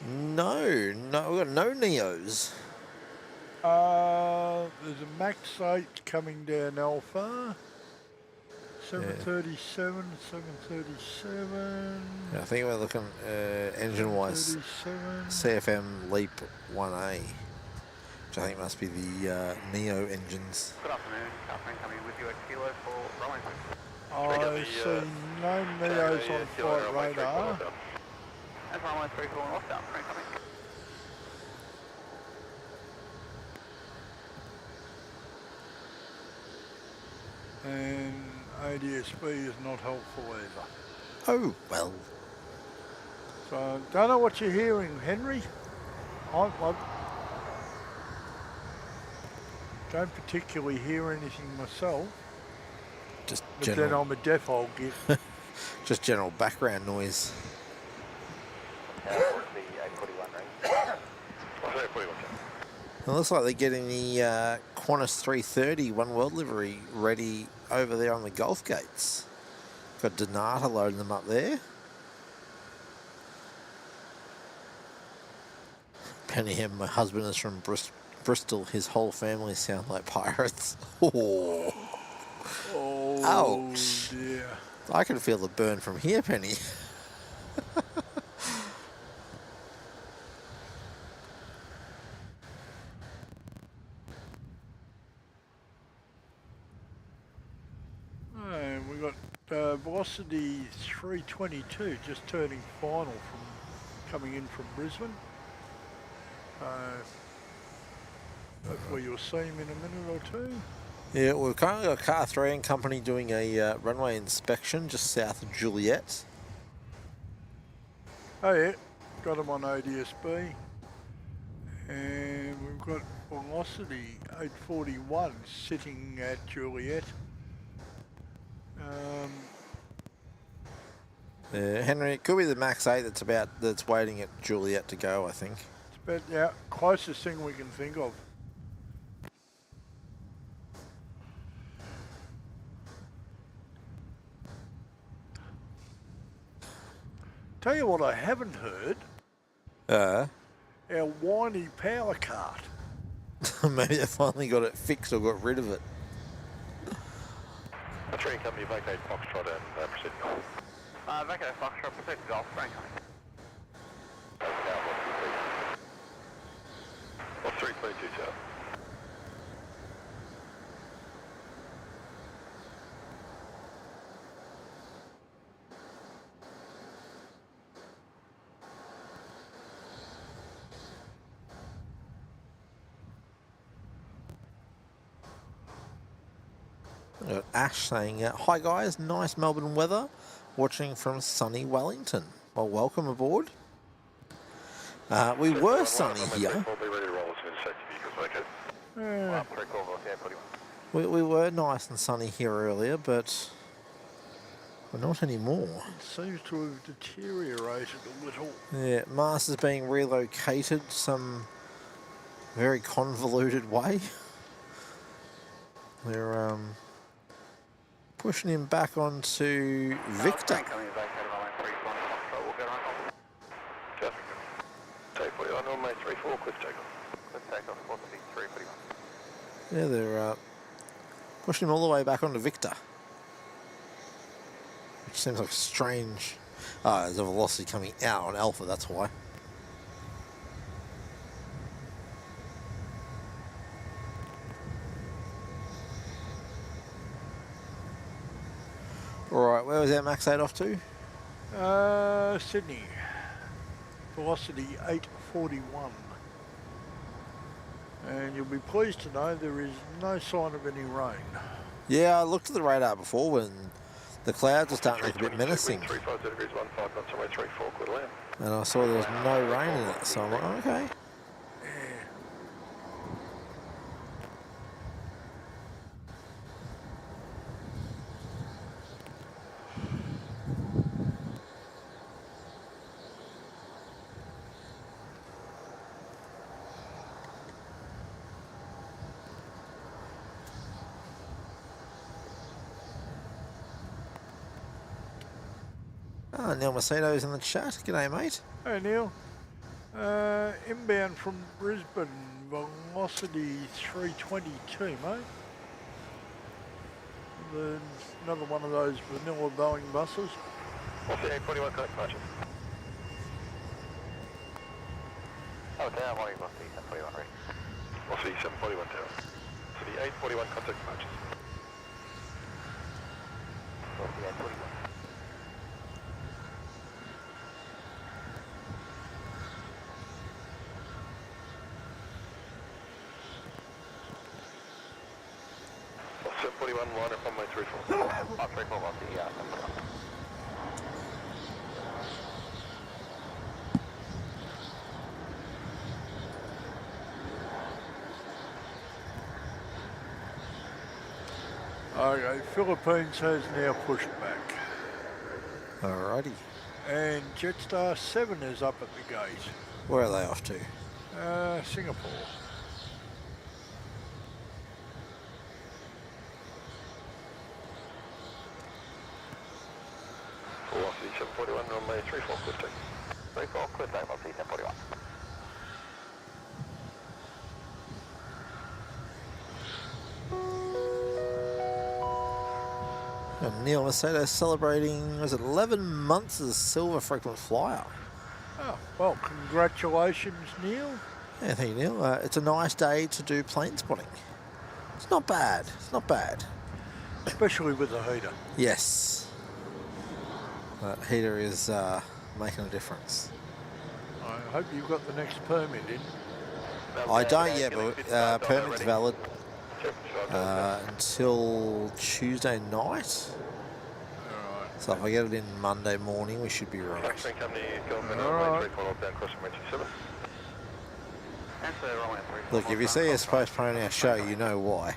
No, we've got no Neos. There's a Max 8 coming down Alpha. 737, 737. I think we're looking engine-wise. CFM Leap 1A, which I think must be the Neo engines. Good afternoon, Catherine coming with you at Kilo for Rowan. I see no Neos on flight radar. That's runway 34 northbound, Frank coming. And ADSB is not helpful either. Oh, well. So, don't know what you're hearing, Henry. I don't particularly hear anything myself. Just but general. then I'm a deaf old git. Just general background noise. It looks like they're getting the Qantas 330 One World livery ready over there on the Gulf Gates. Got Donata loading them up there. Pennyham, my husband is from Bristol. His whole family sound like pirates. Oh. Ouch. Dear. I can feel the burn from here, Penny. We got Velocity 322 just turning final from coming in from Brisbane. Hopefully you'll see him in a minute or two. Yeah, we've currently got Car 3 and company doing a runway inspection just south of Juliet. Oh yeah, got him on ADSB. And we've got Velocity 841 sitting at Juliet. Henry, it could be the Max 8 that's waiting at Juliet to go, I think. It's about the closest thing we can think of. Tell you what I haven't heard. Our whiny power cart. Maybe they finally got it fixed or got rid of it. A train company vacate Foxtrot and proceed Golf. Vacate Foxtrot, proceed Golf, Frank coming. What's 322, sir? Got Ash saying, hi guys, nice Melbourne weather, watching from sunny Wellington. Well, welcome aboard. We were sunny here. We were nice and sunny here earlier, but we're not anymore. It seems to have deteriorated a little. Yeah, Mars is being relocated some very convoluted way. They're pushing him back onto Victor. Yeah, they're pushing him all the way back onto Victor. Which seems like strange. Oh, there's a velocity coming out on Alpha, that's why. Alright, where was our Max 8 off to? Sydney. Velocity 841. And you'll be pleased to know there is no sign of any rain. Yeah, I looked at the radar before when The clouds are starting to look a bit menacing. 350 degrees 15 knots, runway 34, clear to land. And I saw there was no rain in it, so I'm like, okay. Ah, Neil Macedo's in the chat. G'day, mate. Hey Neil. Inbound from Brisbane, velocity 322, mate. Then another one of those vanilla Boeing buses. What's the 841 connect matches? Oh, down, morning, velocity 741, right? What's the 741 tower? So the 841 contact matches. Velocity 841. What's 741 line up on my 34? 34, velocity, yeah, 741. Okay, Philippines has now pushed back. Alrighty. And Jetstar 7 is up at the gate. Where are they off to? Singapore. Velocity 741 runway 34, clear to take. 34, clear time, velocity 741. And Neil Macedo celebrating, was it 11 months as silver frequent flyer? Oh, well, congratulations, Neil. Yeah, thank you, Neil. It's a nice day to do plane spotting. It's not bad. It's not bad. Especially with the heater. Yes. That heater is making a difference. I hope you've got the next permit in. I don't yet, but permit's valid until Tuesday night. Alright. So if I get it in Monday morning, we should be right. Taxiway company, Melbourne Alright. Airport, 34 down crossing runway 27. Answer runway 34. Look, if you see us postponing our show, you know why.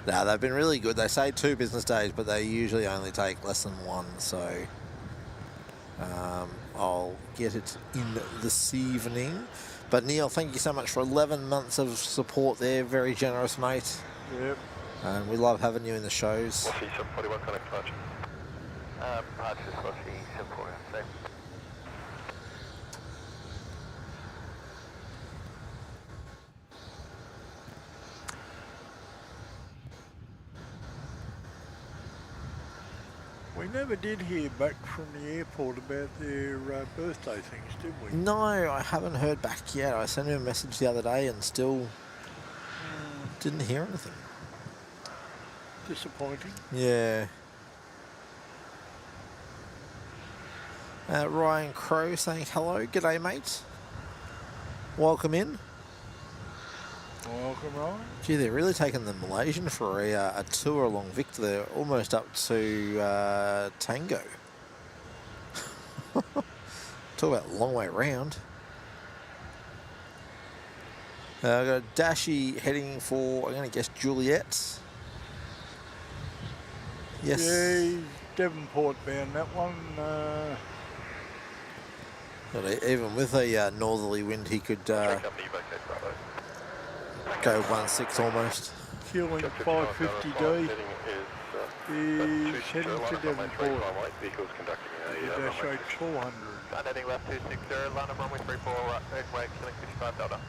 No, they've been really good. They say 2 business days, but they usually only take less than 1. So I'll get it in this evening. But Neil, thank you so much for 11 months of support there. Very generous, mate. Yep. And we love having you in the shows. What's the 741 connect departure? Departure is velocity 741, same. We never did hear back from the airport about their birthday things, did we? No, I haven't heard back yet. I sent him a message the other day and still didn't hear anything. Disappointing. Yeah. Ryan Crow saying hello. G'day, mate. Welcome in. Welcome, Ryan. Gee, they're really taking the Malaysian for a tour along Victor. They're almost up to Tango. Talk about a long way round. I've got a Dashi heading for, I'm going to guess, Juliet. Yes. Yeah, Devonport bound, that one. But even with a northerly wind, he could Company, vacate Bravo. go 1-6 almost. Fueling 550D is heading to Devonport. Vehicles conducting The Dash 8 400. Heading left 260, line up runway 34, right way, killing 55 Delta.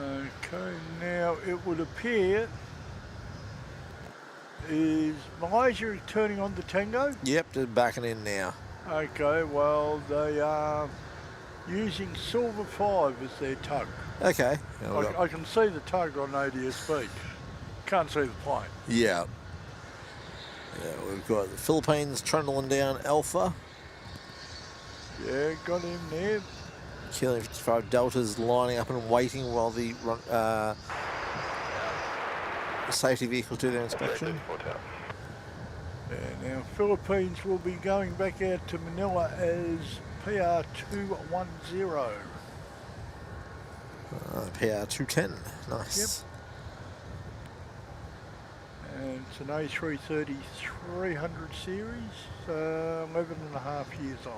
Okay, now it would appear, is Malaysia turning on the Tango? Yep, they're backing in now. Okay, well, they are using Silver 5 as their tug. Okay. I can see the tug on ADS-B. Can't see the plane. Yeah. Yeah, we've got the Philippines trundling down Alpha. Yeah, got him there. Killing 55 Deltas lining up and waiting while the safety vehicles do their inspection. Now Philippines will be going back out to Manila as PR210. PR210, nice. And it's an A330 300 series, 11 and a half years old.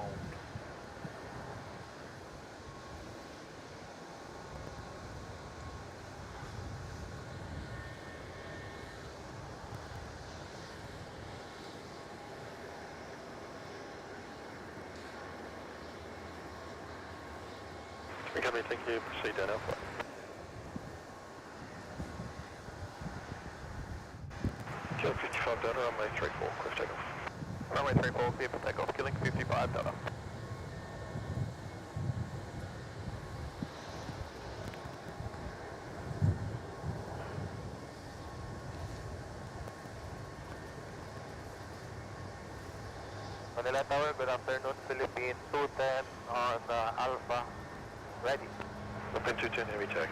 Okay, thank you. Proceed down Alpha. Kilo 55 Delta, runway 34, clear takeoff. Runway 34, clear for takeoff, killing 55 Delta. Manila Tower, good afternoon, Philippine 210 on Alpha, ready. Open 210, heavy tag.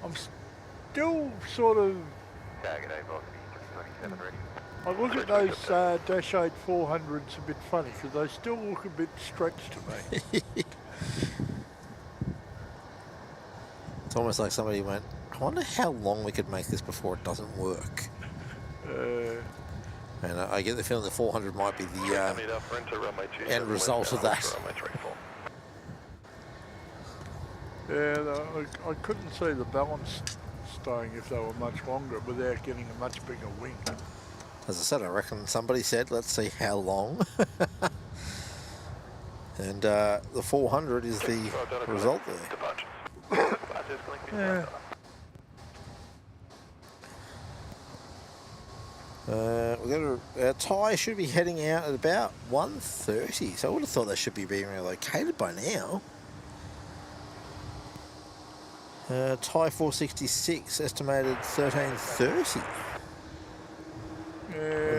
I'm still sort of, Tag at Airbus A350 ready. I look at those Dash 8 400s a bit funny because they still look a bit stretched to me. It's almost like somebody went, I wonder how long we could make this before it doesn't work. And I get the feeling the 400 might be the end result of that. Yeah, I couldn't see the balance staying if they were much longer without getting a much bigger wing. As I said, I reckon somebody said, let's see how long. And the 400 is the result there. Yeah. We've got our tyre should be heading out at about 1:30, so I would have thought they should be being relocated by now. Tyre 466 estimated 13:30.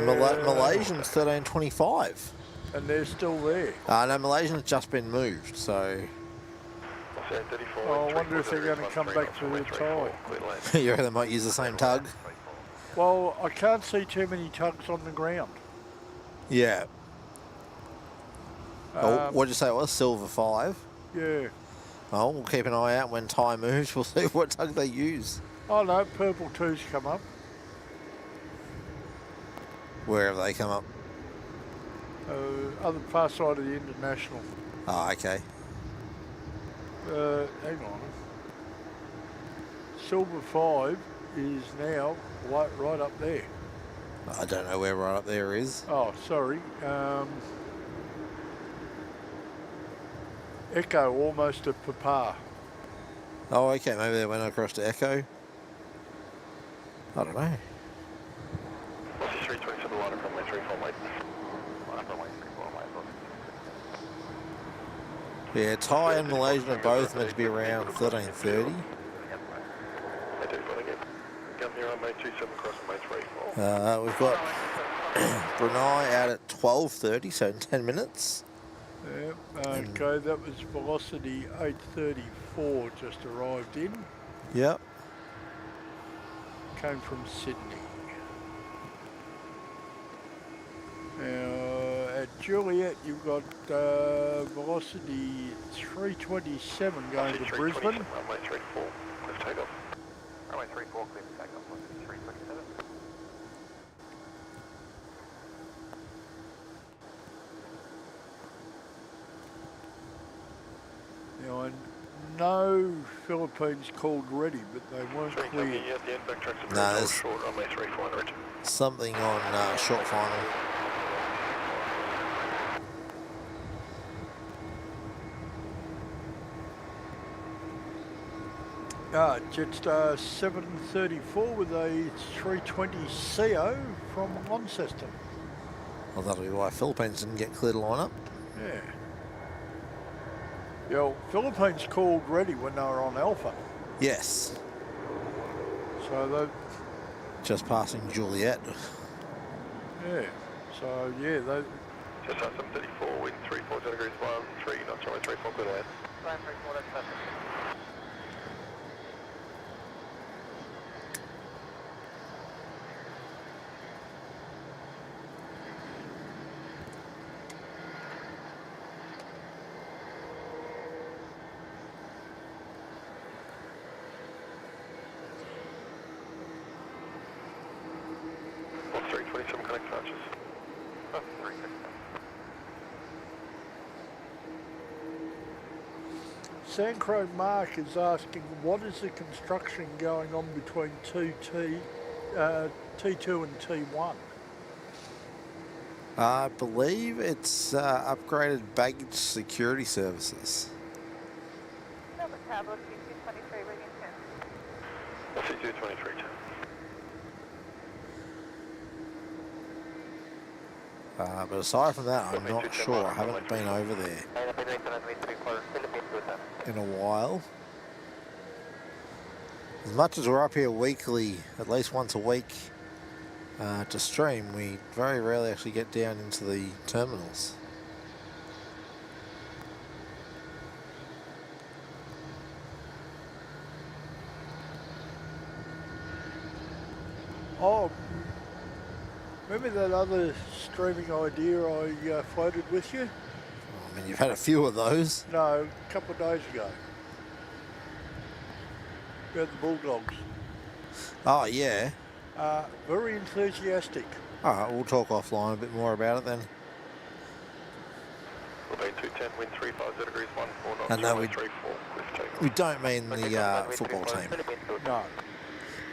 Malaysian's 13:25. And they're still there. No, Malaysian's just been moved, so. I wonder if they're going to come back to their tyre. You reckon they might use the same tug? Well, I can't see too many tugs on the ground. Yeah. What did you say it was? Silver 5? Yeah. Oh, we'll keep an eye out when Thai moves. We'll see what tug they use. Oh no, Purple 2's come up. Where have they come up? Other far side of the International. Oh, okay. Hang on. Silver 5 is now right up there. I don't know where right up there is. Oh, sorry. Echo almost at Papa. Oh, okay. Maybe they went across to Echo. I don't know. Yeah, Thai and Malaysian are both meant to be around 13:30. We've got Brunei out at 12:30, so in 10 minutes. Yeah, okay, that was Velocity 834 just arrived in. Yep. Came from Sydney. Now, at Juliet, you've got Velocity 327 going to Brisbane. Runway 34, clear takeoff. Runway 34, clear for takeoff, 327. Now, I know Philippines called ready, but they weren't clear. No, there's something on short final. Jetstar 734 with a 320 CO from Launceston. Well, that'll be why Philippines didn't get clear to line up. Yeah. Yeah, well, Philippines called ready when they were on Alpha. Yes. So they... Just passing Juliet. Yeah. So, yeah, they... Just 734, wind 340 degrees 1, 3 knots, runway 34, good ahead. Runway 34, that's perfect. 327 connect arches. Oh, 360. Sandcrow Mark is asking, what is the construction going on between T2 and T1? I believe it's upgraded baggage security services. Melbourne Tablet, C223, reading 10. C223. But aside from that, I'm not sure. I haven't been over there in a while. As much as we're up here weekly, at least once a week, to stream, we very rarely actually get down into the terminals. Oh, remember that other streaming idea I floated with you? I mean, you've had a few of those. No, a couple of days ago. About the Bulldogs. Oh, yeah. Very enthusiastic. All right, we'll talk offline a bit more about it then. We'll be 210, wind 350 degrees, 14 knots, And no, we 34, cliff takeoff. We don't mean the football team. No.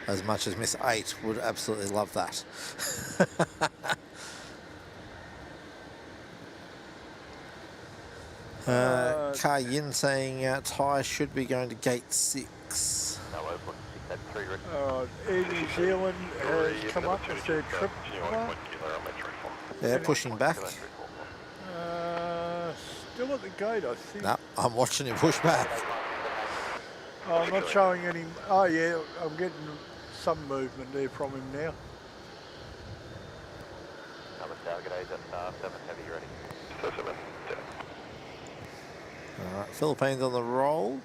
As much as Miss 8 would absolutely love that. Car Yin saying tyres should be going to gate 6. Air New Zealand has come up with their trip. Yeah, pushing back. Still at the gate, I think. No, I'm watching him push back. Oh, I'm not showing any. Oh, yeah, I'm getting some movement there from him now. Alright, Philippines on the roll.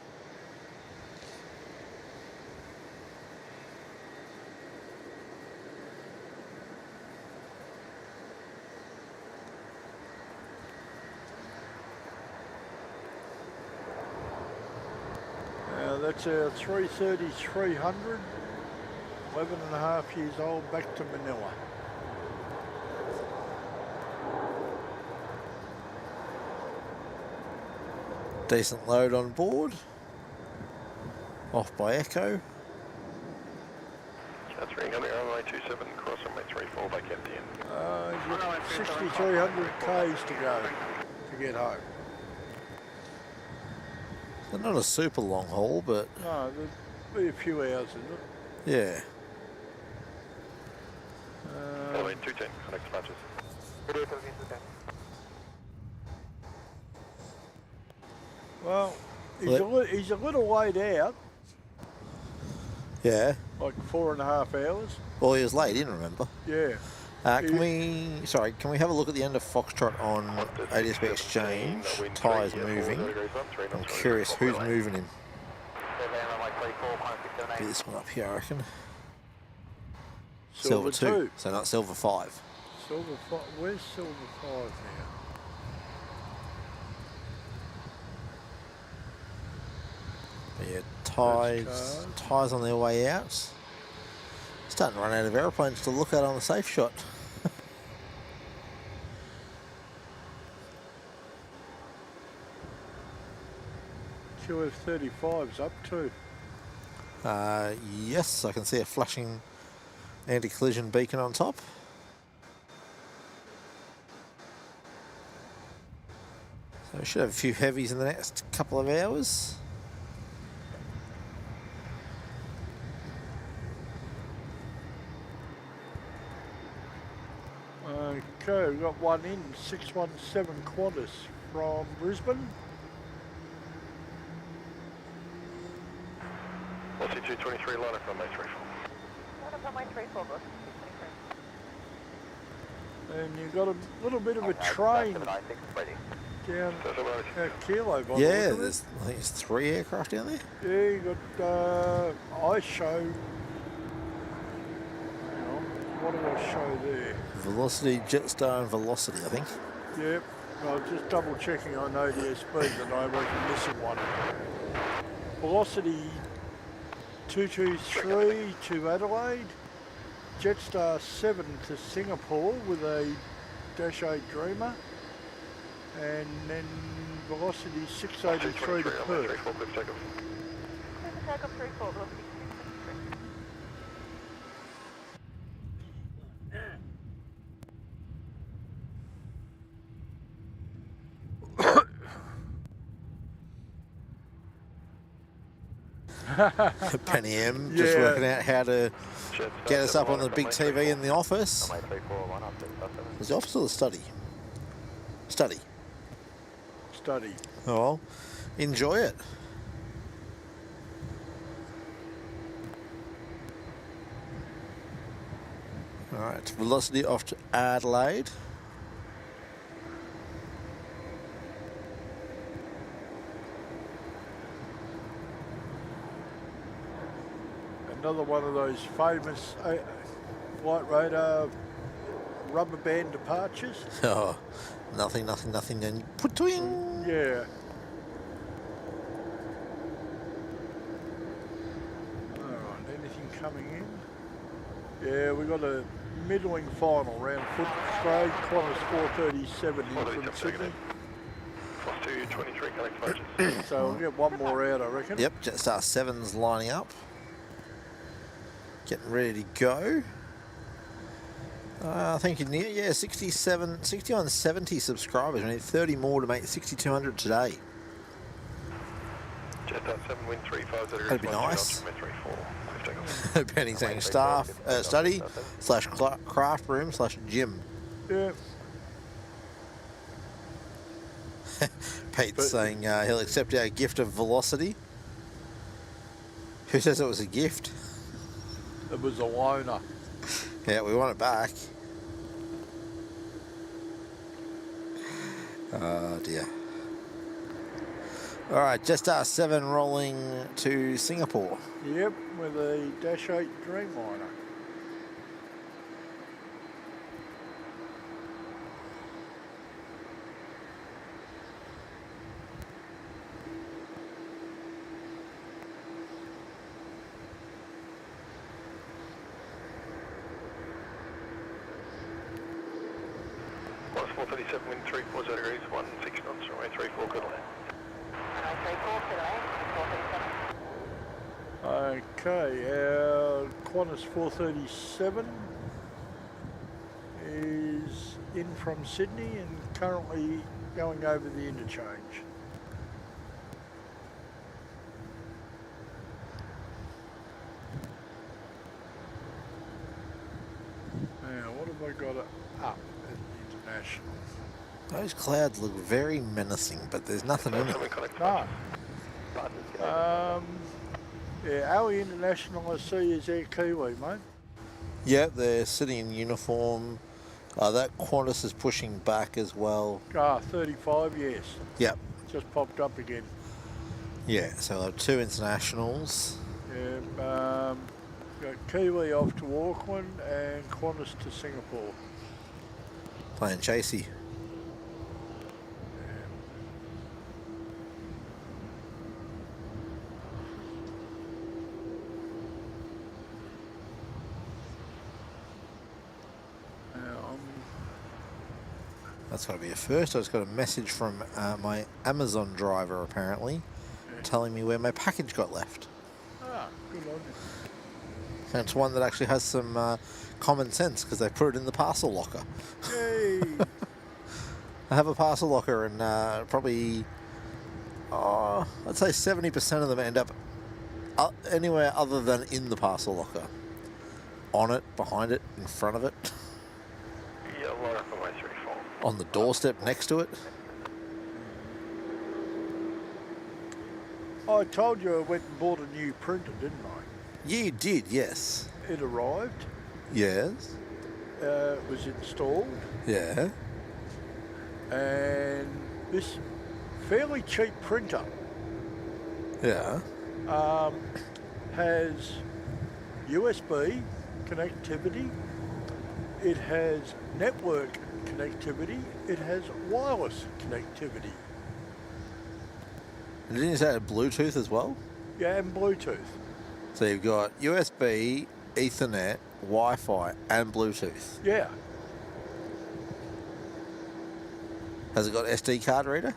That's our 330-300, 11 and a half years old, back to Manila. Decent load on board. Off by Echo. That's ring on the runway 27, cross runway 34, back empty. 6,300 Ks to go to get home. They're not a super long haul, but... No, there'll be a few hours in it. Yeah. Runway 210, connect matches. Well, he's a little laid out. Yeah. Like 4.5 hours. Well, he was late in, remember? Yeah. Can we have a look at the end of Foxtrot on ADSB Exchange? Tyres moving. I'm curious who's moving him. Be this one up here, I reckon. Silver 2. So not Silver 5. Silver 5. Where's Silver 5 now? But yeah, tyres on their way out. Starting to run out of aeroplanes to look at on the safe shot. QF35's up too. Yes, I can see a flashing anti-collision beacon on top. So we should have a few heavies in the next couple of hours. Okay, we've got one in, 617 Qantas from Brisbane. What's it 223 line up runway 34? Line up runway 34, boss. 223. And you've got a little bit of a train down at Kilo. By yeah, there's, I think there's 3 aircraft down there. Yeah, you got ice show. Hang on, what do I show there? Velocity, Jetstar and Velocity, I think. Yep, I was just double checking on ODSB that I wasn't missing one. Velocity 223 to Adelaide Jetstar 7 to Singapore with a Dash 8 Dreamer, and then velocity 683 to Perth. Clear for takeoff 34, velocity 683. Penny M just Yeah. working out how to get us up on the big TV in the office. Runway 341 up to South 7. Was the office or the study? Study. Study. Oh, well, enjoy it. All right, velocity off to Adelaide. Another one of those famous flight radar rubber band departures. Oh, nothing, then put-twing. Yeah. Alright, anything coming in? Yeah, we got a middling final round Footscray, Qantas 437 in from Sydney. Plus 223 connect bunches. So we'll get one more out, I reckon. Yep, Jetstar 7's lining up. Getting ready to go. I think you're near, yeah, 61, 70 subscribers. We need 30 more to make 6,200 today. Jetstar 7 wind 350 degrees. That'd be nice. 34. Penny saying staff, study / craft room / gym. Yeah. Pete's saying he'll accept our gift of velocity. Who says it was a gift? It was a loaner. Yeah, we want it back. Oh dear. All right, Jetstar 7 rolling to Singapore. Yep, with a Dash 8 Dreamliner. Plus 437 wind 340 degrees, 16 knots, runway 34, good land. Runway 34, clear land, 437. Okay, our Qantas 437 is in from Sydney and currently going over the interchange. Now, what have I got up at the international? Those clouds look very menacing, but there's nothing in it. No. Yeah, our international I see is Air Kiwi, mate. Yep, they're sitting in uniform. That Qantas is pushing back as well. 35, yes. Yep. Just popped up again. Yeah, so we'll have 2 internationals. Yeah, got Kiwi off to Auckland and Qantas to Singapore. Playing chasey. That's got to be a first. I just got a message from my Amazon driver, apparently, telling me where my package got left. Ah, good on you. And it's one that actually has some common sense because they put it in the parcel locker. Yay! I have a parcel locker and probably, I'd say 70% of them end up anywhere other than in the parcel locker. On it, behind it, in front of it. Yeah, line up runway 34. On the doorstep next to it. I told you I went and bought a new printer, didn't I? You did, yes. It arrived. Yes. It was installed. Yeah. And this fairly cheap printer Yeah. has USB connectivity, it has network connectivity, it has wireless connectivity. And didn't you say it had Bluetooth as well? Yeah, and Bluetooth. So you've got USB, Ethernet, Wi-Fi and Bluetooth. Yeah. Has it got SD card reader?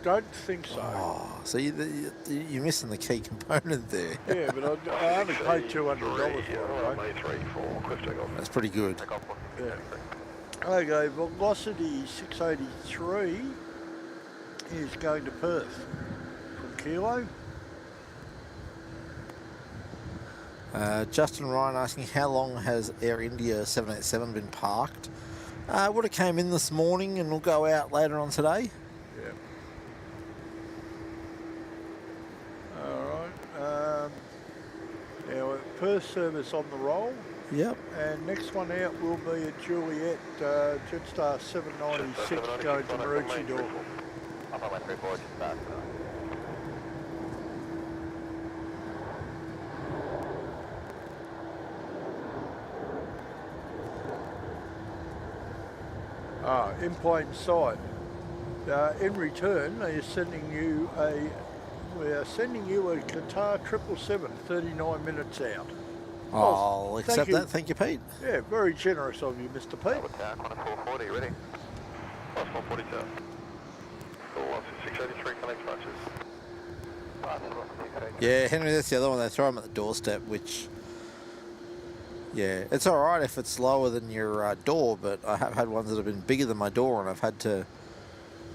Don't think so. Oh, so you're missing the key component there. Yeah, but I only paid $200 for it, mate. 34, cliff takeoff. That's pretty good. Yeah. Okay, Velocity 683 is going to Perth from Kilo. Justin Ryan asking, how long has Air India 787 been parked? Would have came in this morning and will go out later on today. Yeah. All right. Now, Perth service on the roll. Yep. And next one out will be at Juliet, Jetstar 796 going to Maroochydore. Up on 134, just start. In plain sight. In return, we are sending you a Qatar 777, 39 minutes out. I'll accept thank you. that. Thank you, Pete. Yeah, very generous of you, Mr. Pete. Tower, corner 440, ready? Last 142. Cool, 683 connect matches. Yeah, Henry, that's the other one. They throw them at the doorstep, which, yeah, it's all right if it's lower than your door, but I have had ones that have been bigger than my door, and I've had to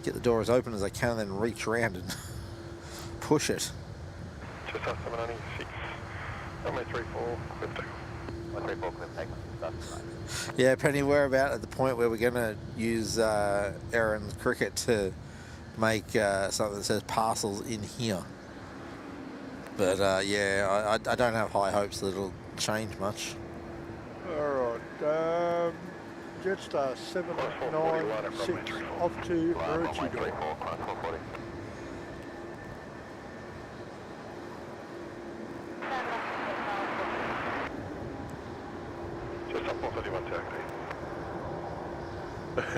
get the door as open as I can and then reach around and push it. Just up 796. 134, cliff takeoff. 134, cliff takeoff. Yeah, Penny, we're about at the point where we're going to use Aaron's cricket to make something that says parcels in here. But yeah, I don't have high hopes that it'll change much. All right. Jetstar 796 off to Maroochydore. Just up 131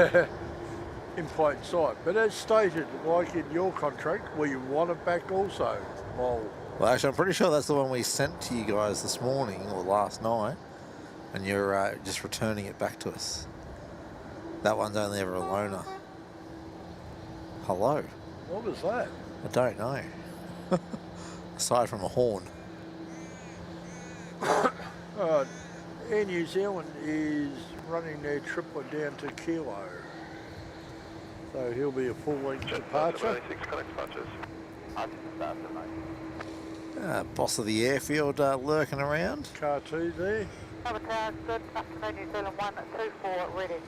taxi. In plain sight. But as stated, like in your contract, we want it back also, Mole. Well, actually, I'm pretty sure that's the one we sent to you guys this morning or last night, and you're just returning it back to us. That one's only ever a loaner. Hello? What was that? I don't know. Aside from a horn. Air New Zealand is running their triplet down to Kilo. So he'll be a full-length departure. 96 connect matches. Boss of the airfield lurking around. Car 2 there. Tower Tower, good. Up to New Zealand 124, ready.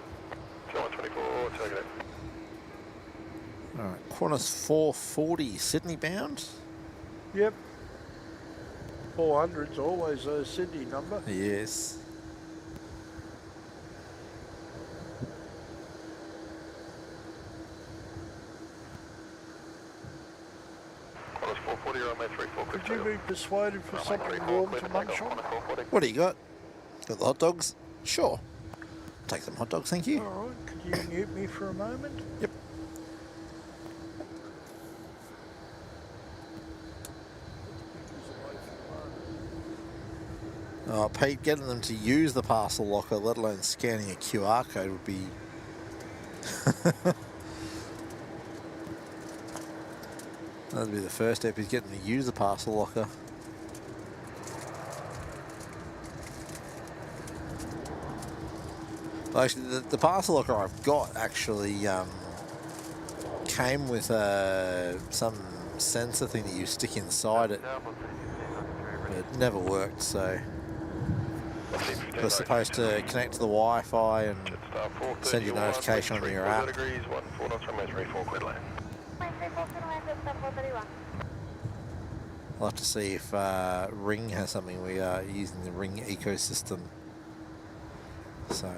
124, take it. All right, Qantas 440, Sydney bound. Yep. 400's always a Sydney number. Yes. Qantas 440, runway 34, Could you be persuaded for something warm to munch on? What do you got? Got the hot dogs? Sure. Take some hot dogs, thank you. All right, could you mute me for a moment? Yep. Oh, Pete, getting them to use the parcel locker, let alone scanning a QR code, would be... That'd be the first step, is getting them to use the parcel locker. Well, actually, the parcel locker I've got actually came with some sensor thing that you stick inside it. It never worked, so it was supposed to connect to the Wi-Fi and send you a notification on your app. I'll have to see if Ring has something. We are using the Ring ecosystem, so.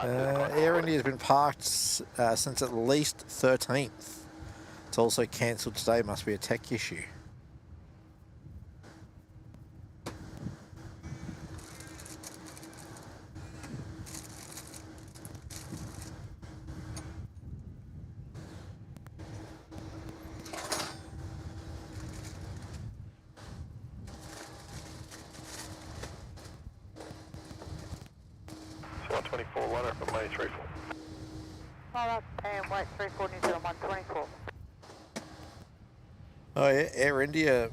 Air India has been parked since at least 13th. It's also cancelled today, must be a tech issue. line up on May 34. Line up and wait 34 New Zealand 124. Oh yeah, Air India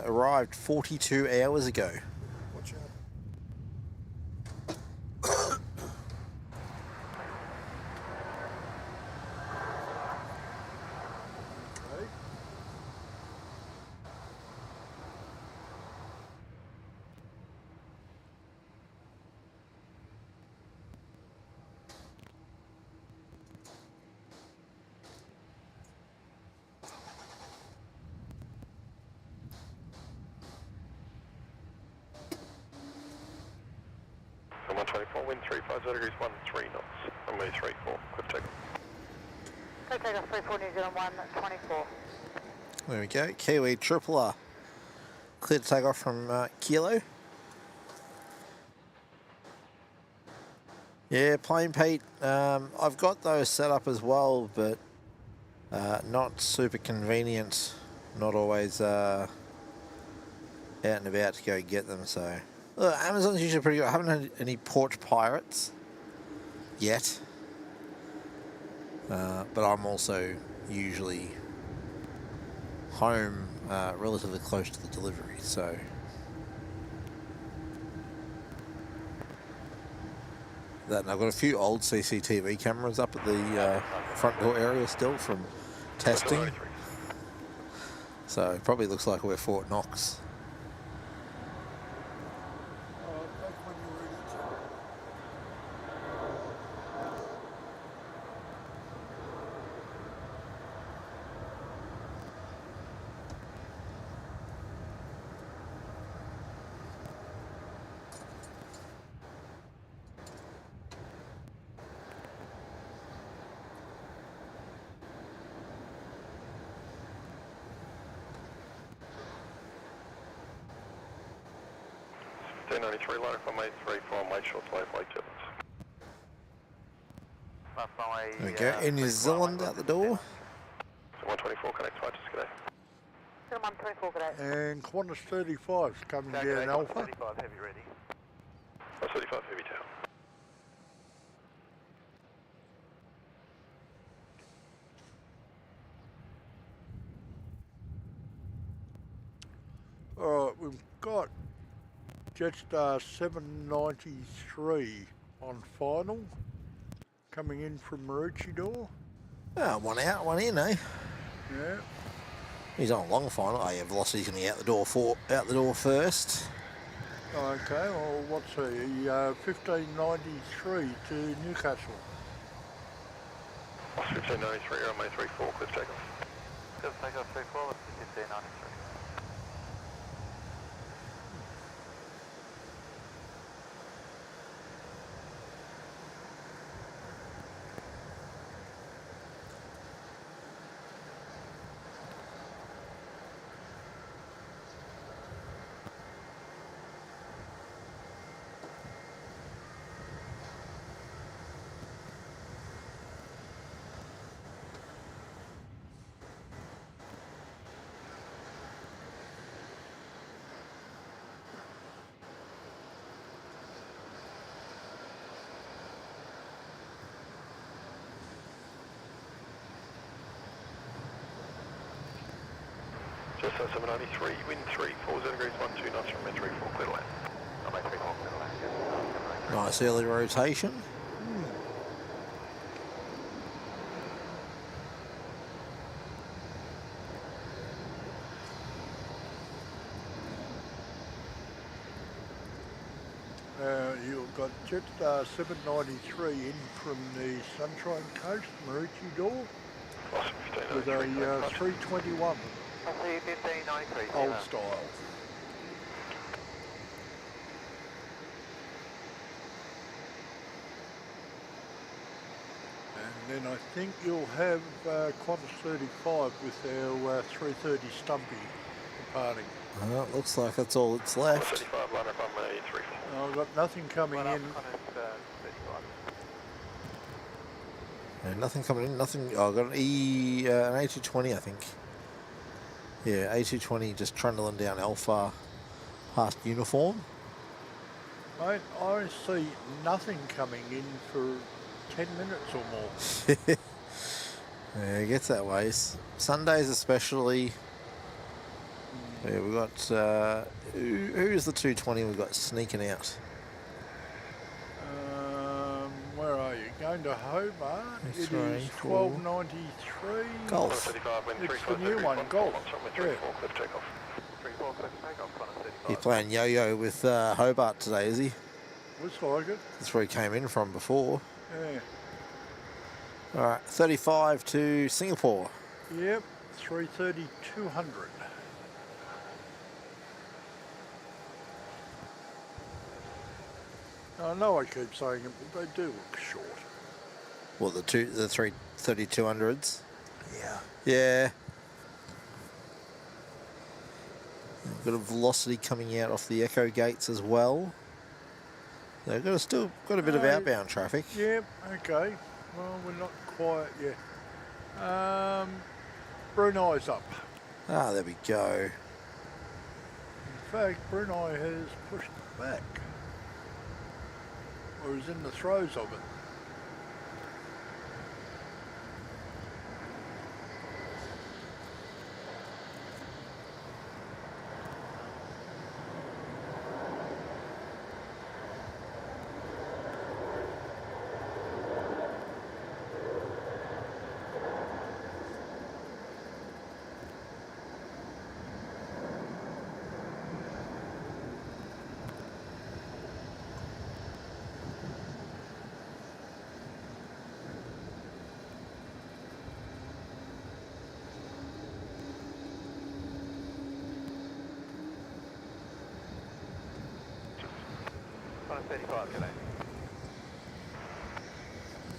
arrived 42 hours ago. Watch out. Okay. So 124, wind 350 degrees 13 knots on May 34. Clear for takeoff. Clear takeoff 34 New Zealand 124. There we go. Kiwi Triple R. Clear to take off from Kilo. Yeah, Plane Pete. I've got those set up as well, but not super convenient. Not always out and about to go get them. So look, Amazon's usually pretty good. I haven't had any porch pirates yet, but I'm also usually home relatively close to the delivery, so that, and I've got a few old CCTV cameras up at the front door area still from testing, so it probably looks like we're Fort Knox. Back when you're ready to. D93, line up on May 34, May short flight, flight turbulence. There we go. In New Zealand out the door. So 124, connect flight to Skidday. 124, good day. And Qantas 35's coming down Alpha. 35 heavy ready. 35 heavy tail. Alright, we've got Jetstar 793 on final, coming in from Maroochydore. Oh, one out, one in, eh? Yeah. He's on a long final. Oh yeah, Velocity's going to be out the door first. Okay, well, what's he? 1593 to Newcastle. 1593, on May 34, clear takeoff. Clear takeoff 34, 1593. Just 793, wind 340 degrees 12 knots from May 34, clear to land. On May 34, clear to land. Yes. Nice early rotation. You've got Jetstar 793 in from the Sunshine Coast, Maroochydore, with a 321 I'll see you 1593. old style. And then I think you'll have Qantas 35 with our 330 Stumpy departing. Well, it looks like that's all that's left. 35, line up on May 34. I've got nothing coming in. Qantas 35. Yeah, nothing coming in, nothing. Oh, I've got an an A220, I think. Yeah, A220 just trundling down Alpha past uniform. Mate, I see nothing coming in for 10 minutes or more. Yeah, it gets that way. Sundays especially. Yeah, we've got, who's the 220 we've got sneaking out? Where are you? Going to Hobart. It Three, is four. 1293. Golf. It's the new one, Golf. Yeah. He's playing yo-yo with Hobart today, is he? Looks like it. That's where he came in from before. Yeah. All right, 35 to Singapore. Yep, 330, 200. I know I keep saying it, but they do look short. What, the 330-200s? Yeah. Yeah. A bit of velocity coming out off the echo gates as well. They've still got a bit of outbound traffic. Yep, okay. Well, we're not quite yet. Brunei's up. Ah, there we go. In fact, Brunei has pushed back. Or is in the throes of it.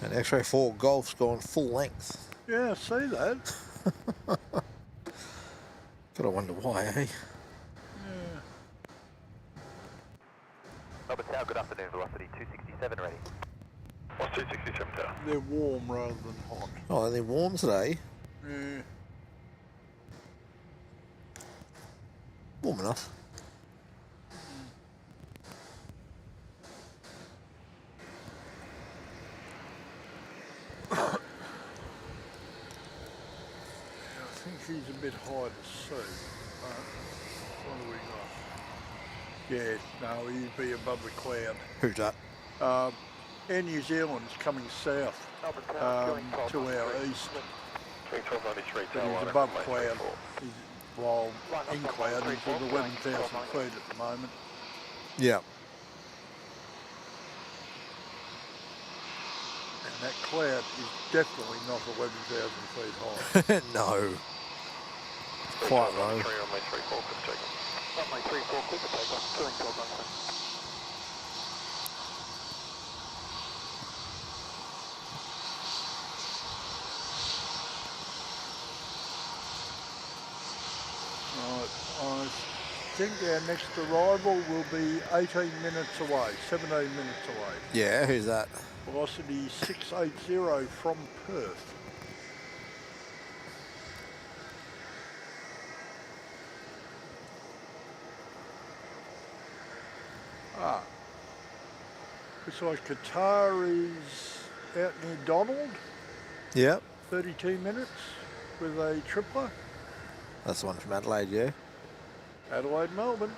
And X-Ray 4 Golf's going full length. Yeah, I see that. Gotta wonder why, eh? Yeah. Melbourne Tower, good afternoon, velocity 267 ready. What's 267 tower? They're warm rather than hot. Oh, they're warm today. Yeah. Warm enough. I think she's a bit high to see. What do we got? Yeah, no, he'd be above the cloud. Who's that? Air New Zealand's coming south to our east. 1293 But he's above cloud. While in cloud, he's at 11,000 feet at the moment. Yeah. And that cloud is definitely not 11,000 feet high. No. Quite low. Runway 34, good takeoff. Runway 34, quick takeoff, 212 Right, I think our next arrival will be 18 minutes away, 17 minutes away. Yeah, who's that? Velocity 680 from Perth. Looks like Qatar is out near Donald, Yep. 32 minutes with a tripler. That's the one from Adelaide, yeah? Adelaide, Melbourne.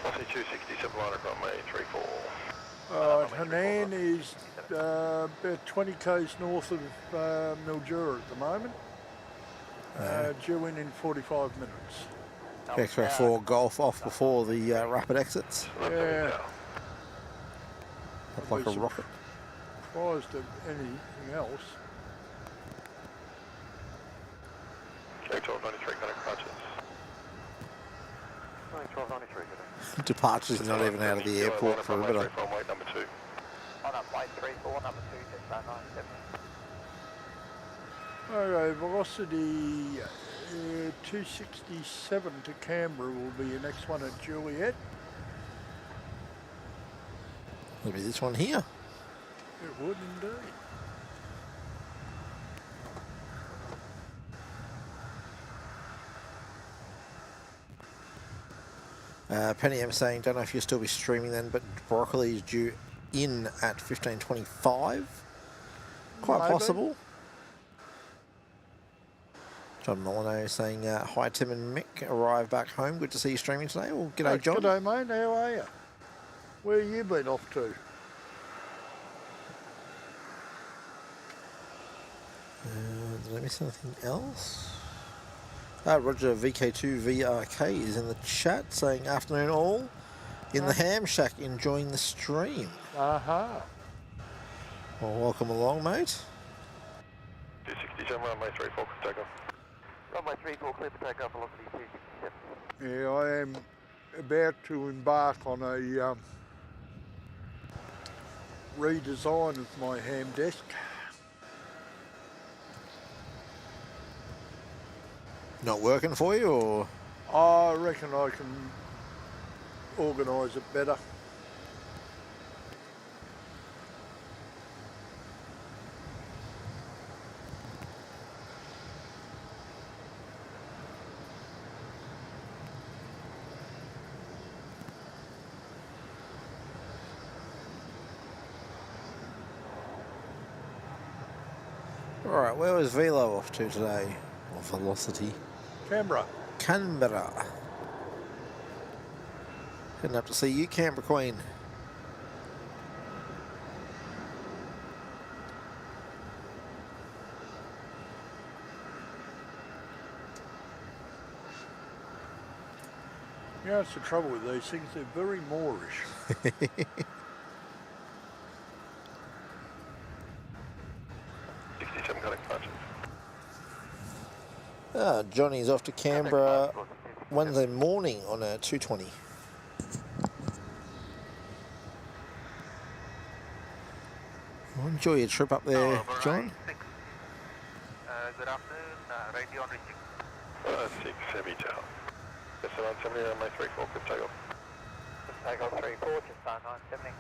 Velocity 267 line of runway 34. Henan is about 20 k's north of Mildura at the moment. Due in 45 minutes. X-Ray 4 Golf off before the rapid exits. Yeah. Up like a rocket. Surprised at anything else. Okay, 1293 connect departures. 1293, good. Departure's not even out of the airport for a bit of... Runway number 2. On up, flight 34, number 2, just 97. Okay, velocity 267 to Canberra will be your next one at Juliet. Maybe this one here. It would indeed. Penny M saying, don't know if you'll still be streaming then, but Broccoli is due in at 15:25. Quite Maybe. possible. John Molyneux saying, hi Tim and Mick, arrived back home. Good to see you streaming today. Well, g'day John. G'day mate, how are you? Where you been off to? Did I miss anything else? Roger VK2 VRK is in the chat saying, afternoon all. In the ham shack, enjoying the stream. Aha. Well, welcome along, mate. 267, runway 34, take off. Runway 34, clear for takeoff, velocity 267. Yeah, I am about to embark on a redesign of my ham desk. Not working for you, or? I reckon I can organise it better. Alright, where was Velo off to today? Or Velocity? Canberra. Canberra. Heading up to see you, Canberra Queen. You know, it's the trouble with these things, they're very Moorish. 67 connect punches. Johnny's off to Canberra Wednesday morning on a 220. Well, enjoy your trip up there, John. Good afternoon, radio on reaching. 6 heavy tail. Yes, around 70, runway 34, good takeoff. Takeoff 34, just 970.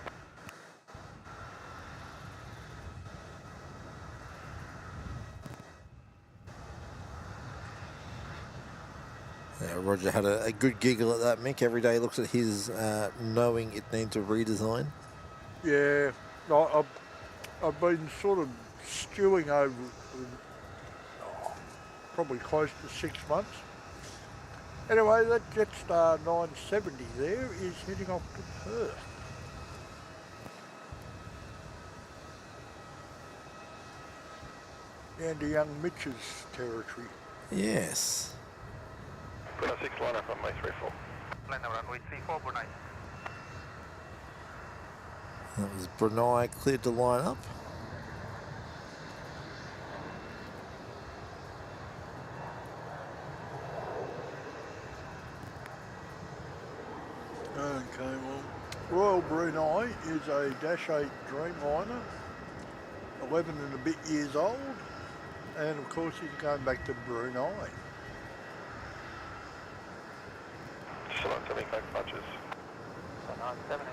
Yeah, Roger had a good giggle at that, Mick. Every day he looks at his knowing it needs a redesign. Yeah, I've been sort of stewing over probably close to 6 months. Anyway, that Jetstar 970 there is heading off to Perth. Into young Mitch's territory. Yes. Brunei 6, line up runway 34. Line up runway 34, Brunei. That was Brunei cleared to line up. Okay, well, Royal Brunei is a Dash 8 Dreamliner, 11 and a bit years old, and of course he's going back to Brunei. Just around 70 connect punches. 970.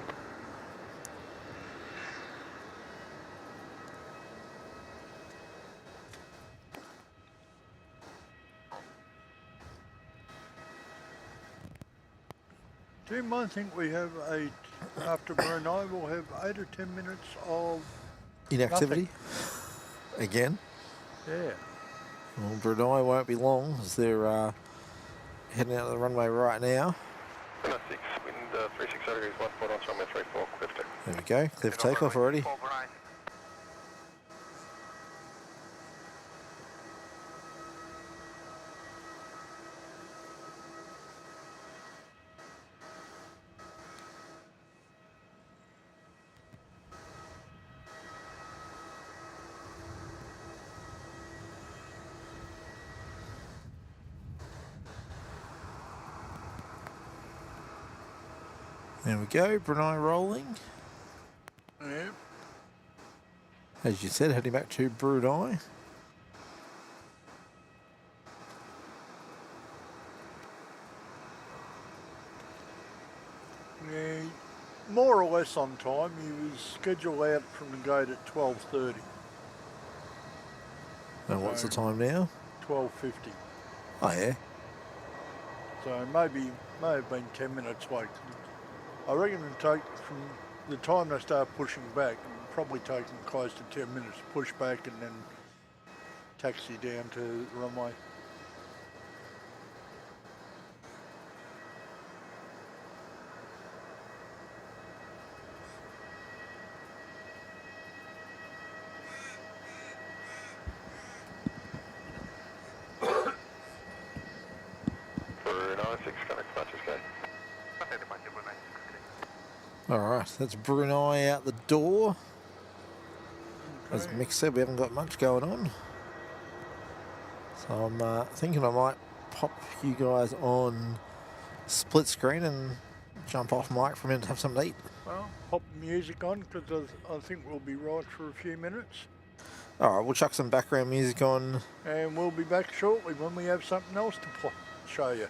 Tim, I think we have after Brunei, we'll have 8 or 10 minutes of Inactivity. Again. Yeah. Well, Brunei won't be long as they're heading out of the runway right now. Brunei 6, wind 360 degrees, 1 knots, runway 34, clear for takeoff. There we go. Clear for takeoff already. There we go, Brunei rolling. Yeah. As you said, heading back to Brunei. Yeah, more or less on time. He was scheduled out from the gate at 12:30. And what's the time now? 12:50. Oh yeah. So maybe may have been 10 minutes late. I reckon it'll take from the time they start pushing back, it'll probably take them close to 10 minutes to push back and then taxi down to the runway. Alright, that's Brunei out the door. As Mick said, we haven't got much going on. So I'm thinking I might pop you guys on split screen and jump off mic for a minute to have something to eat. Well, pop the music on because I think we'll be right for a few minutes. Alright, we'll chuck some background music on. And we'll be back shortly when we have something else to show you.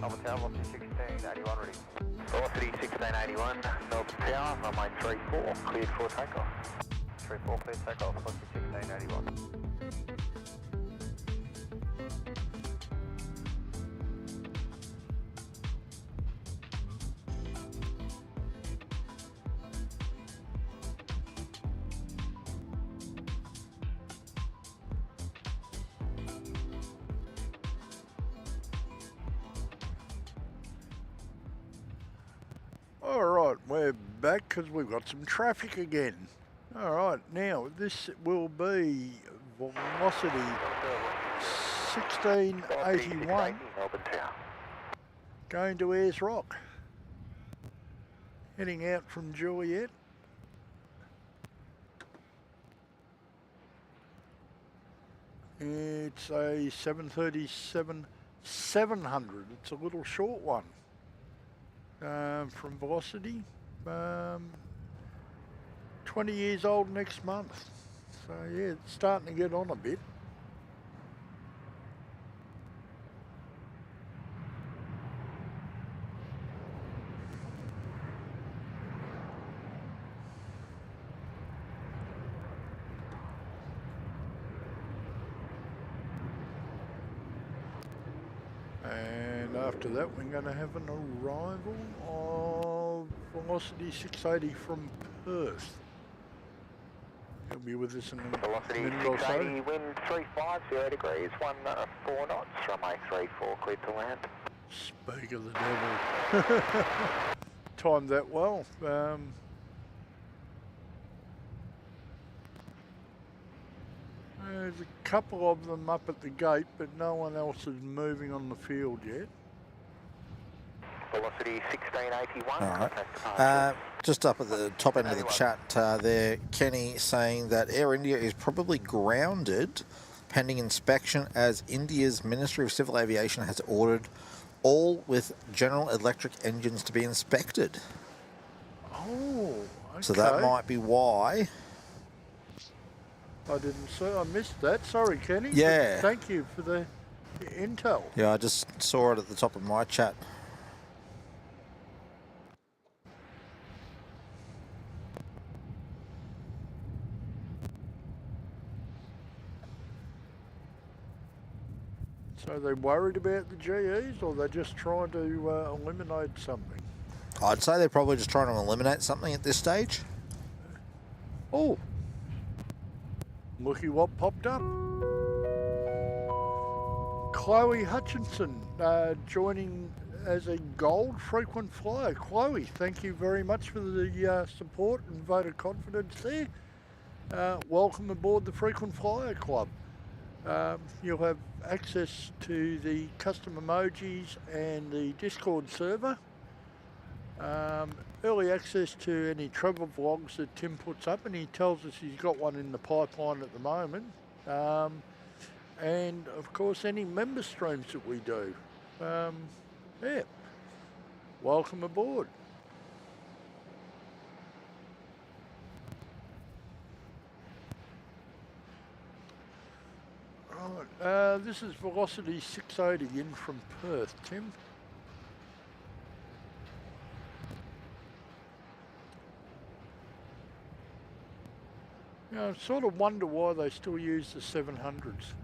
Melbourne Tower, velocity 1681 ready. Velocity 1681, Melbourne Tower, runway 34, cleared for takeoff. 34, cleared takeoff, velocity 1681. Alright, we're back because we've got some traffic again. Alright, now this will be velocity 1681 going to Ayers Rock. Heading out from Juliet. It's a 737-700. It's a little short one. From Velocity, 20 years old next month. So yeah, it's starting to get on a bit. And after that, we're going to have an arrival of Velocity 680 from Perth. He'll be with us in a minute or so. Velocity 680, wind 350 degrees, 14 knots, runway 34, cleared to land. Speak of the devil. Timed that well. There's a couple of them up at the gate, but no one else is moving on the field yet. Velocity 1681. All right. Contact departure. Just up at the top end of the chat there, Kenny saying that Air India is probably grounded pending inspection as India's Ministry of Civil Aviation has ordered all with General Electric engines to be inspected. Oh, okay. So that might be why. I didn't see. I missed that. Sorry, Kenny. Yeah. But thank you for the intel. Yeah, I just saw it at the top of my chat. So they're worried about the GEs, or they're just trying to eliminate something? I'd say they're probably just trying to eliminate something at this stage. Oh, looky what popped up. Chloe Hutchinson joining as a gold frequent flyer. Chloe, thank you very much for the support and vote of confidence there. Welcome aboard the Frequent Flyer Club. You'll have access to the custom emojis and the Discord server. Early access to any travel vlogs that Tim puts up, and he tells us he's got one in the pipeline at the moment. And of course any member streams that we do. Yeah, welcome aboard. Right, this is Velocity 680 in from Perth, Tim. You know, I sort of wonder why they still use the 700s.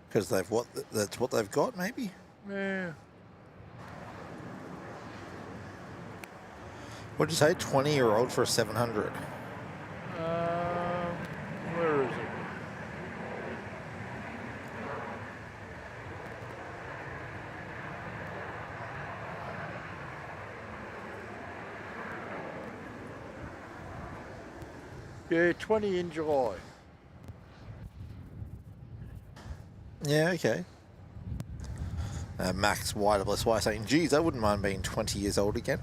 Because that's what they've got, maybe? Yeah. What'd you say, 20-year-old for a 700? Where is it? Yeah, 20 in July. Yeah, okay. Max YSY saying, geez, I wouldn't mind being 20 years old again.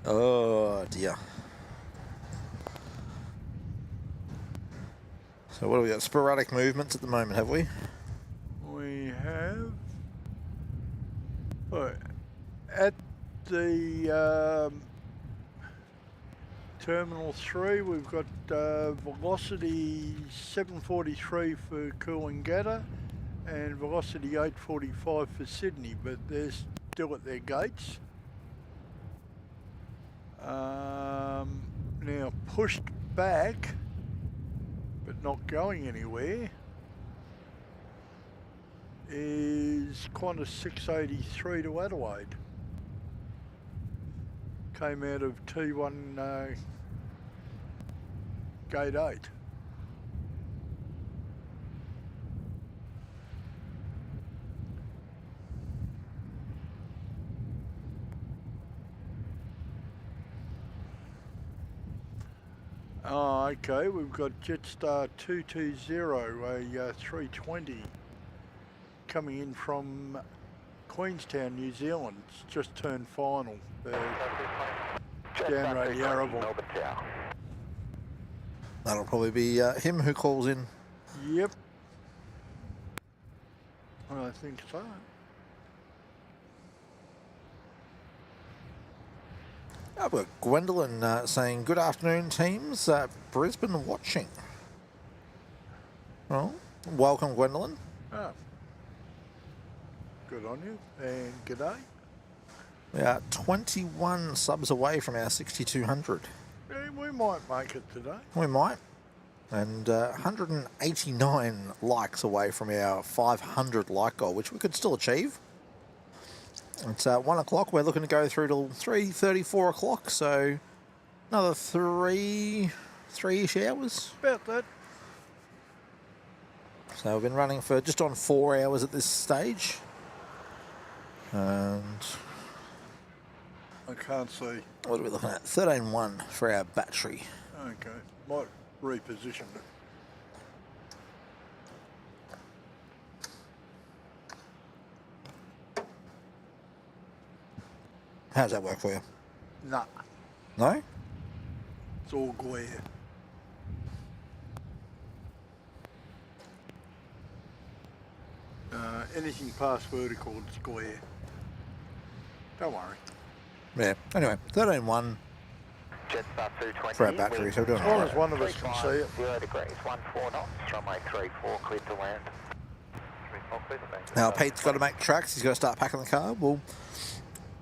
Oh, dear. So what do we got? Sporadic movements at the moment, have we? We have... at the Terminal 3, we've got velocity 743 for Coolangatta and velocity 845 for Sydney, but they're still at their gates. Now pushed back, but not going anywhere, is Qantas 683 to Adelaide. Came out of T1 Gate 8. Oh, okay, we've got Jetstar 220, a 320, coming in from Queenstown, New Zealand. It's just turned final. Downrange Yarraville. That'll probably be him who calls in. Yep. I think so. I've got Gwendolyn saying, good afternoon, teams. Brisbane watching. Well, welcome, Gwendolyn. Oh. Good on you, and g'day. We are 21 subs away from our 6,200. Yeah, we might make it today. We might. And 189 likes away from our 500 like goal, which we could still achieve. It's 1 o'clock. We're looking to go through till 3:30, 4 o'clock. So another three-ish hours. About that. So we've been running for just on 4 hours at this stage. And I can't see. What are we looking at? 13.1 for our battery. Okay, might reposition it. How's that work for you? Nah, No? it's all glare. Anything past vertical, it's glare. Don't worry. Yeah. Anyway, 13.1 Jetstar 220. for our battery, so we're doing As long alright. as one of us can see it. 0 degrees, 14 knots, runway 34, clear to land. 34, clear to land. Now, Pete's got to make tracks. He's got to start packing the car. We'll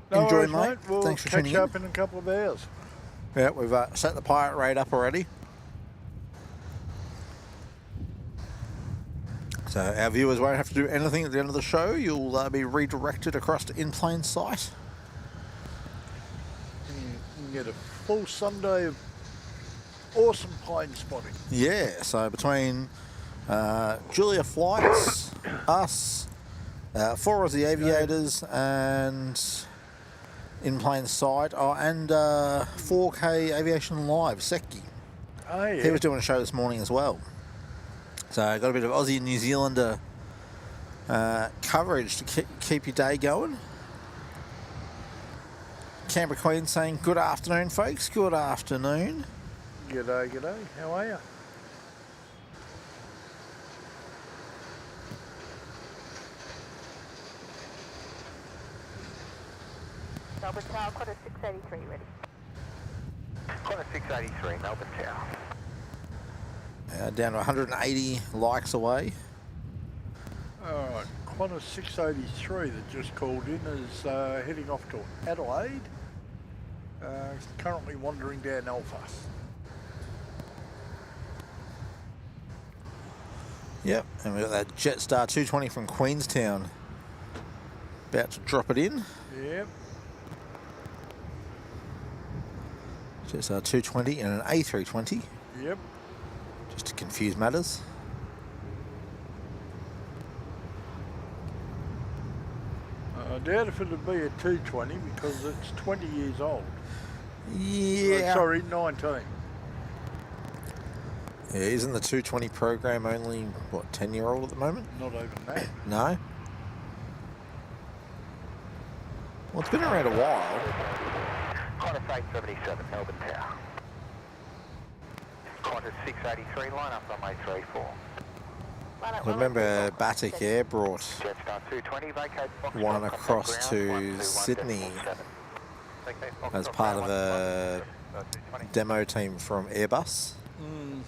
No enjoy, worries, mate. We'll Thanks for catch tuning up in. in a couple of hours. Yeah, we've set the pirate rate up already. So our viewers won't have to do anything at the end of the show. You'll be redirected across to in plain sight. You can get a full Sunday of awesome plane spotting. Yeah, so between Julia Flights, us, 4 of the aviators, and in plain sight, and 4K Aviation Live, Seki. Oh, yeah. He was doing a show this morning as well. So got a bit of Aussie and New Zealander coverage to keep your day going. Canberra Queen saying good afternoon, folks. Good afternoon. G'day, g'day. How are you? Melbourne Tower, quarter 683, ready. Quarter 683, Melbourne Tower. Down to 180 likes away. Alright, Qantas 683 that just called in is heading off to Adelaide. Currently wandering down Alpha. Yep, and we've got that Jetstar 220 from Queenstown. About to drop it in. Yep. Jetstar 220 and an A320, Yep. just to confuse matters. I doubt if it'd be a 220 because it's 20 years old. Yeah. Sorry, 19. Yeah, isn't the 220 program only, what, 10-year-old at the moment? Not even that. No? Well, it's been around a while. Qantas 877, Melbourne Tower. Qantas 683, line up runway 34. I remember Batik Air brought Jetstar 220, vacate Foxtrot, one across contact to ground, 121 Sydney decimal 7. Vacate as Foxtrot, part of ground, a 220. demo team from Airbus Mm.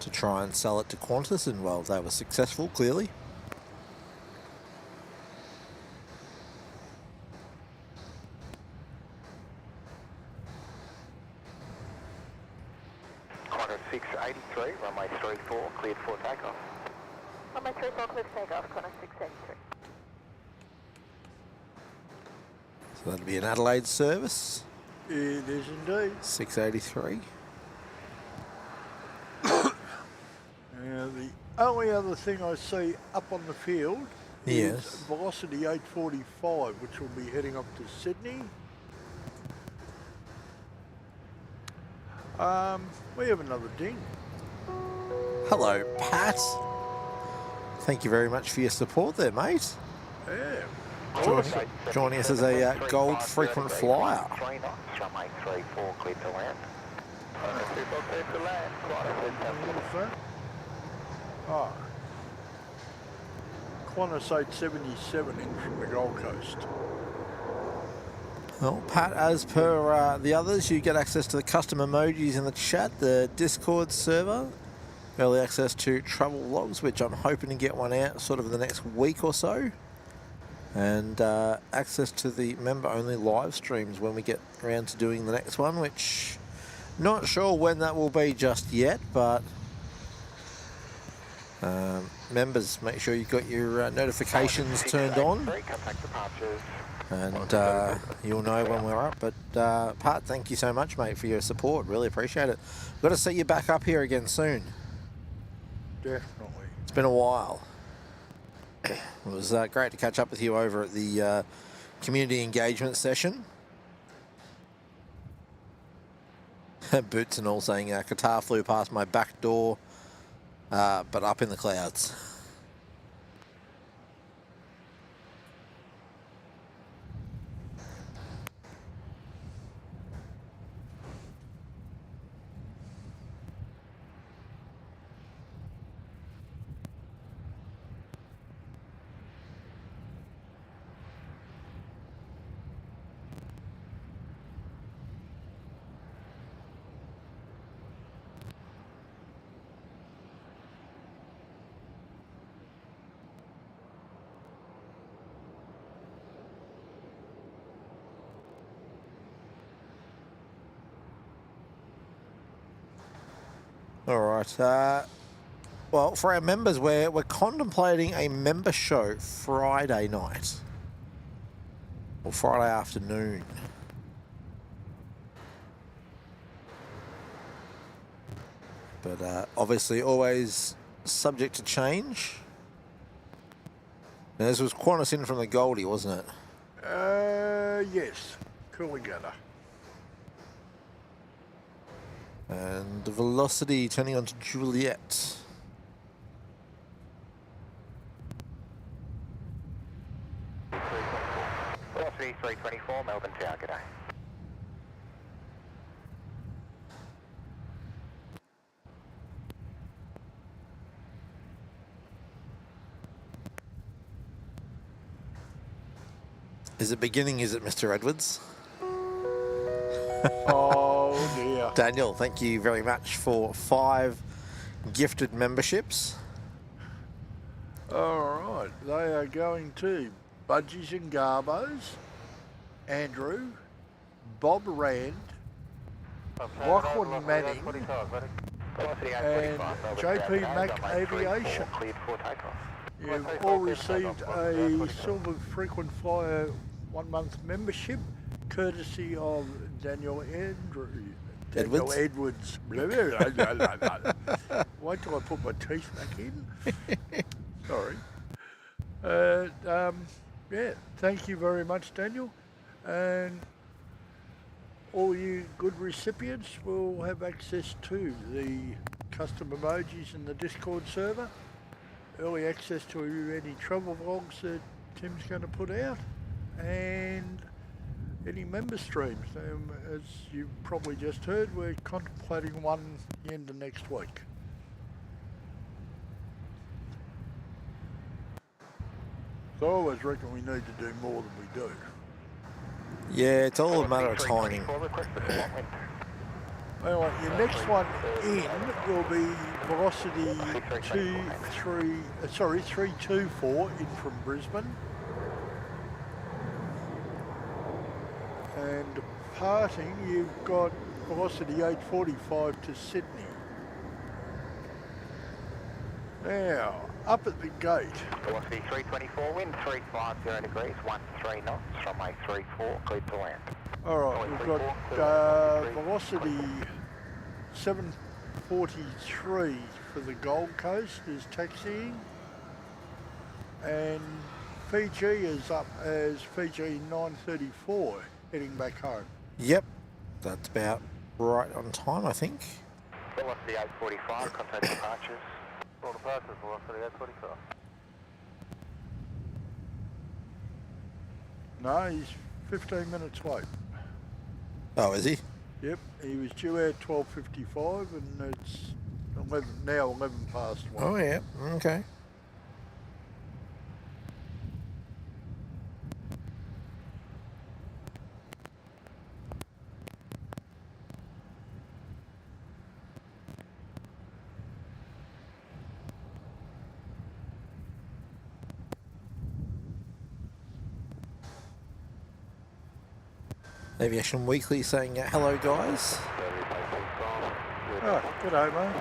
to try and sell it to Qantas, and well, they were successful, clearly. Qantas 683, runway 34, cleared for takeoff. Runway 34, clear to take off, Qantas 683. So that'll be an Adelaide service, It is indeed. 683. Now, the only other thing I see up on the field Yes. is Velocity 845, which will be heading up to Sydney. We have another ding. Hello, Pat. Thank you very much for your support there, mate. Yeah. Joining us as a gold frequent flyer. 3 knots, runway 34, cleared to land. 34, cleared to land. What's that? Ah. Qantas 877 in from the Gold Coast. Well, Pat, as per the others, you get access to the custom emojis in the chat, the Discord server, early access to travel logs, which I'm hoping to get one out sort of in the next week or so, and access to the member-only live streams when we get around to doing the next one, which not sure when that will be just yet, but members, make sure you've got your notifications turned on. Contact departures. And you'll know when we're up. But Pat, thank you so much, mate, for your support. Really appreciate it. Got to see you back up here again soon. Definitely. It's been a while. It was great to catch up with you over at the community engagement session. Boots and all saying Qatar flew past my back door, but up in the clouds. All right. Well, for our members, we're contemplating a member show Friday night or Friday afternoon. But obviously, always subject to change. Now, this was Qantas in from the Goldie, wasn't it? Yes. Coolangatta. And the Velocity turning on to Juliet. Velocity 324, Melbourne Tower, g'day. Is it beginning? Is it Mr. Edwards? Oh dear. Daniel, thank you very much for 5 gifted memberships. All right, they are going to Budgies and Garbos, Andrew, Bob Rand, Lachlan Manning, and JP Mac Aviation. Cleared for takeoff. You've all received a Silver Frequent Flyer 1-month membership, courtesy of Daniel Edwards. Edwards. Wait till I put my teeth back in. Sorry. Yeah, thank you very much, Daniel. And all you good recipients will have access to the custom emojis in the Discord server, early access to any travel vlogs that Tim's going to put out, and any member streams. As you've probably just heard, we're contemplating one the end of next week. So I always reckon we need to do more than we do. Yeah, it's all a matter of timing. Anyway, your next one in will be Velocity 324 in from Brisbane. And departing, you've got Velocity 845 to Sydney. Now, up at the gate. Velocity 324, wind 350 degrees, 13 knots from a 34, cleared to land. All right, we've got Velocity 743 for the Gold Coast is taxiing. And Fiji is up as Fiji 934 heading back home. Yep, that's about right on time, I think. Velocity 845, contact departures. All departures, Velocity 845. No, he's 15 minutes late. Oh, is he? Yep, he was due out 12:55 and it's 11 past 1. Oh, yeah, okay. Aviation Weekly saying, hello guys. Oh, g'day mate.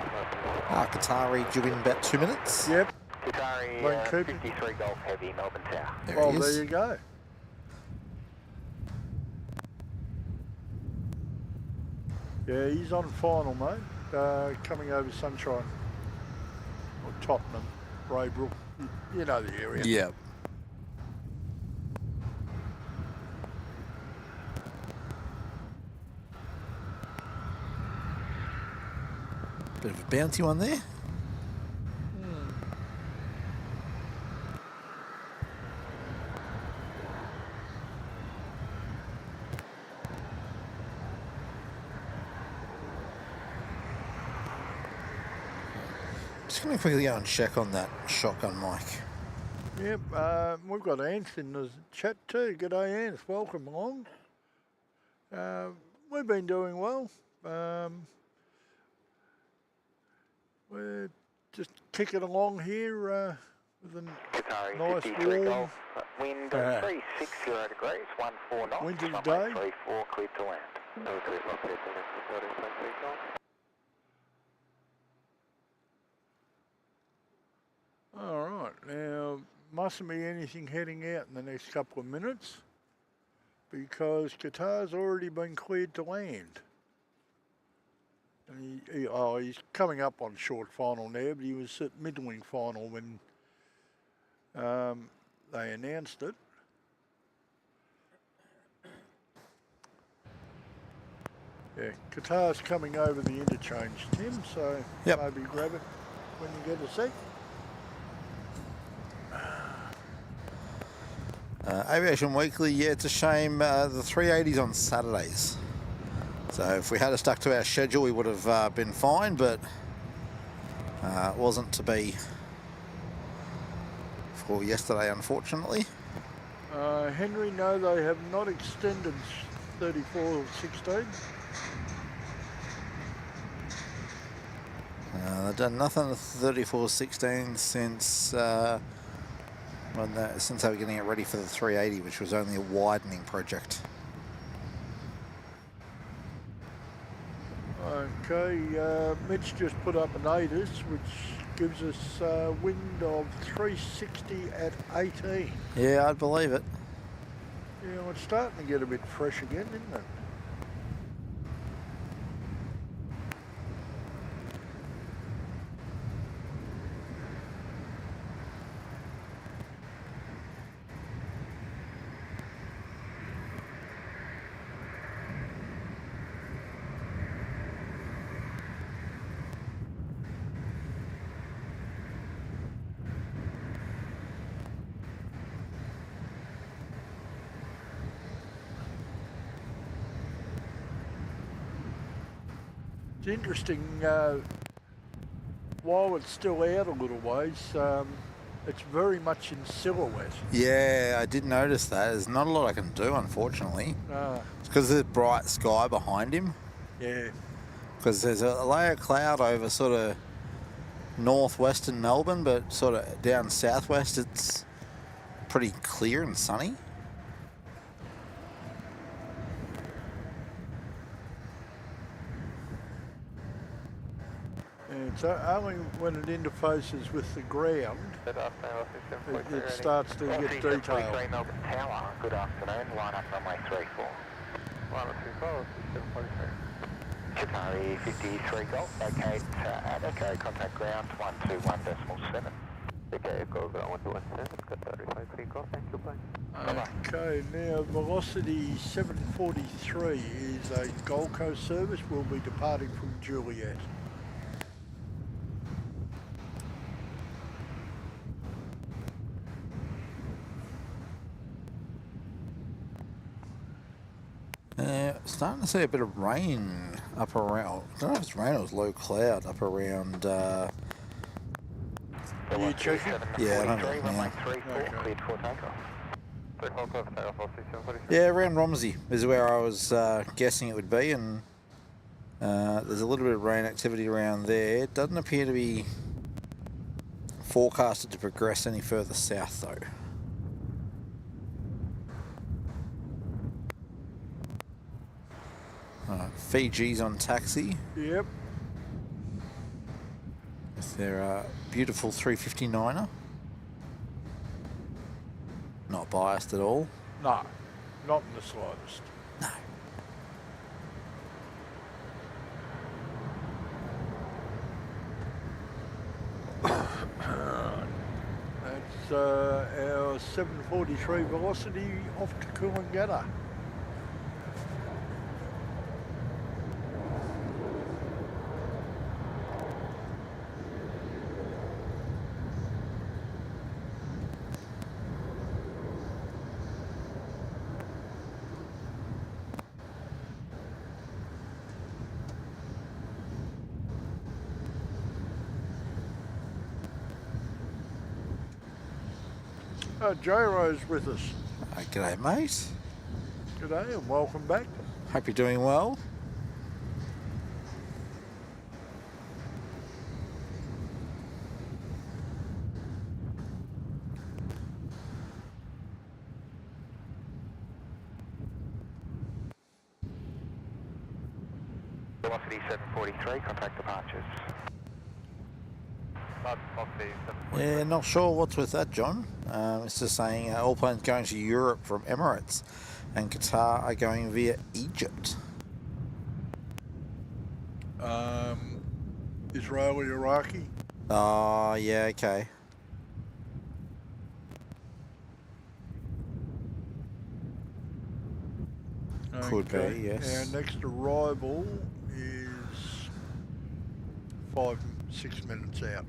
Qatari due in about 2 minutes. Yep. Qatari 53 Golf Heavy, Melbourne Tower. Well, he is. there you go. Yeah, he's on final, mate. Coming over Sunshine. Or Tottenham, Braybrook. You know the area. Yeah. Bit of a bouncy one there. Just going to quickly go and check on that shotgun mic. Yep, we've got Ants in the chat too. G'day Ants, welcome along. We've been doing well. We're just kicking along here with a nice warm wind 360 degrees, 14 knots. winter's runway day. 34, cleared to land. No, cleared to land, cleared to land. All right, now mustn't be anything heading out in the next couple of minutes because Qatar's already been cleared to land. And he's coming up on short final now, but he was at middling final when they announced it. Yeah, Qatar's coming over the interchange, Tim, so maybe grab it when you get a sec. Aviation Weekly, yeah, it's a shame the 380's on Saturdays. So if we had stuck to our schedule, we would have been fine, but it wasn't to be for yesterday, unfortunately. Henry, no, they have not extended 3416. They've done nothing with 3416 since since they were getting it ready for the 380, which was only a widening project. Okay, Mitch just put up an ATIS, which gives us a wind of 360 at 18. Yeah, I'd believe it. Yeah, well, it's starting to get a bit fresh again, isn't it? It's interesting, while it's still out a little ways, it's very much in silhouette. Yeah, I did notice that. There's not a lot I can do, unfortunately. No. It's because of the bright sky behind him. Yeah. Because there's a layer of cloud over sort of northwestern Melbourne, but sort of down southwest it's pretty clear and sunny. It's only when it interfaces with the ground it starts to get detailed. Melbourne Tower, good afternoon, line up runway 34. Line up 34, Qatari 53 Golf, locate at Echo, contact ground 121.7. Okay, go ground 121.7, Qatari 53 Golf, thank you, bye. Okay, now Velocity 743 is a Gold Coast service, will be departing from Juliet. Starting to see a bit of rain up around, I don't know if it's rain or it's low cloud up around Are you checking? Yeah, I don't know. Runway 34, cleared for takeoff. Yeah, around Romsey is where I was guessing it would be, and there's a little bit of rain activity around there. It doesn't appear to be forecasted to progress any further south though. Fiji's on taxi. Yep. With their beautiful 359er. Not biased at all. No, not in the slightest. No. That's our 743 Velocity off to Coolangatta. J-Ro's with us. G'day, mate. G'day and welcome back. Hope you're doing well. Velocity 743, contact departures. Velocity 743. Yeah, not sure what's with that, John. It's just saying all planes going to Europe from Emirates and Qatar are going via Egypt. Israeli, Iraqi. Oh, yeah, okay. Could be, yes. Our next arrival is 5-6 minutes out.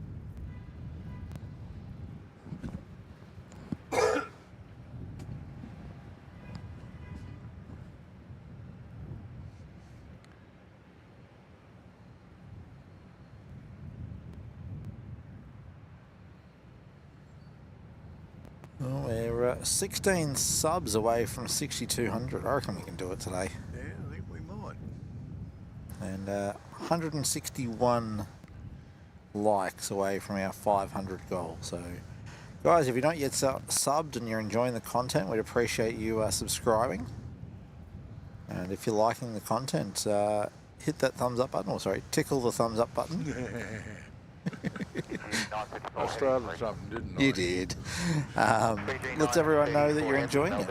Well, we're 16 subs away from 6,200. I reckon we can do it today. Yeah, I think we might. And 161 likes away from our 500 goal. So, guys, if you're not yet subbed and you're enjoying the content, we'd appreciate you subscribing. And if you're liking the content, hit that thumbs up button. Oh, sorry, tickle the thumbs up button. I started something, didn't I? You did. Let everyone know that you're enjoying it.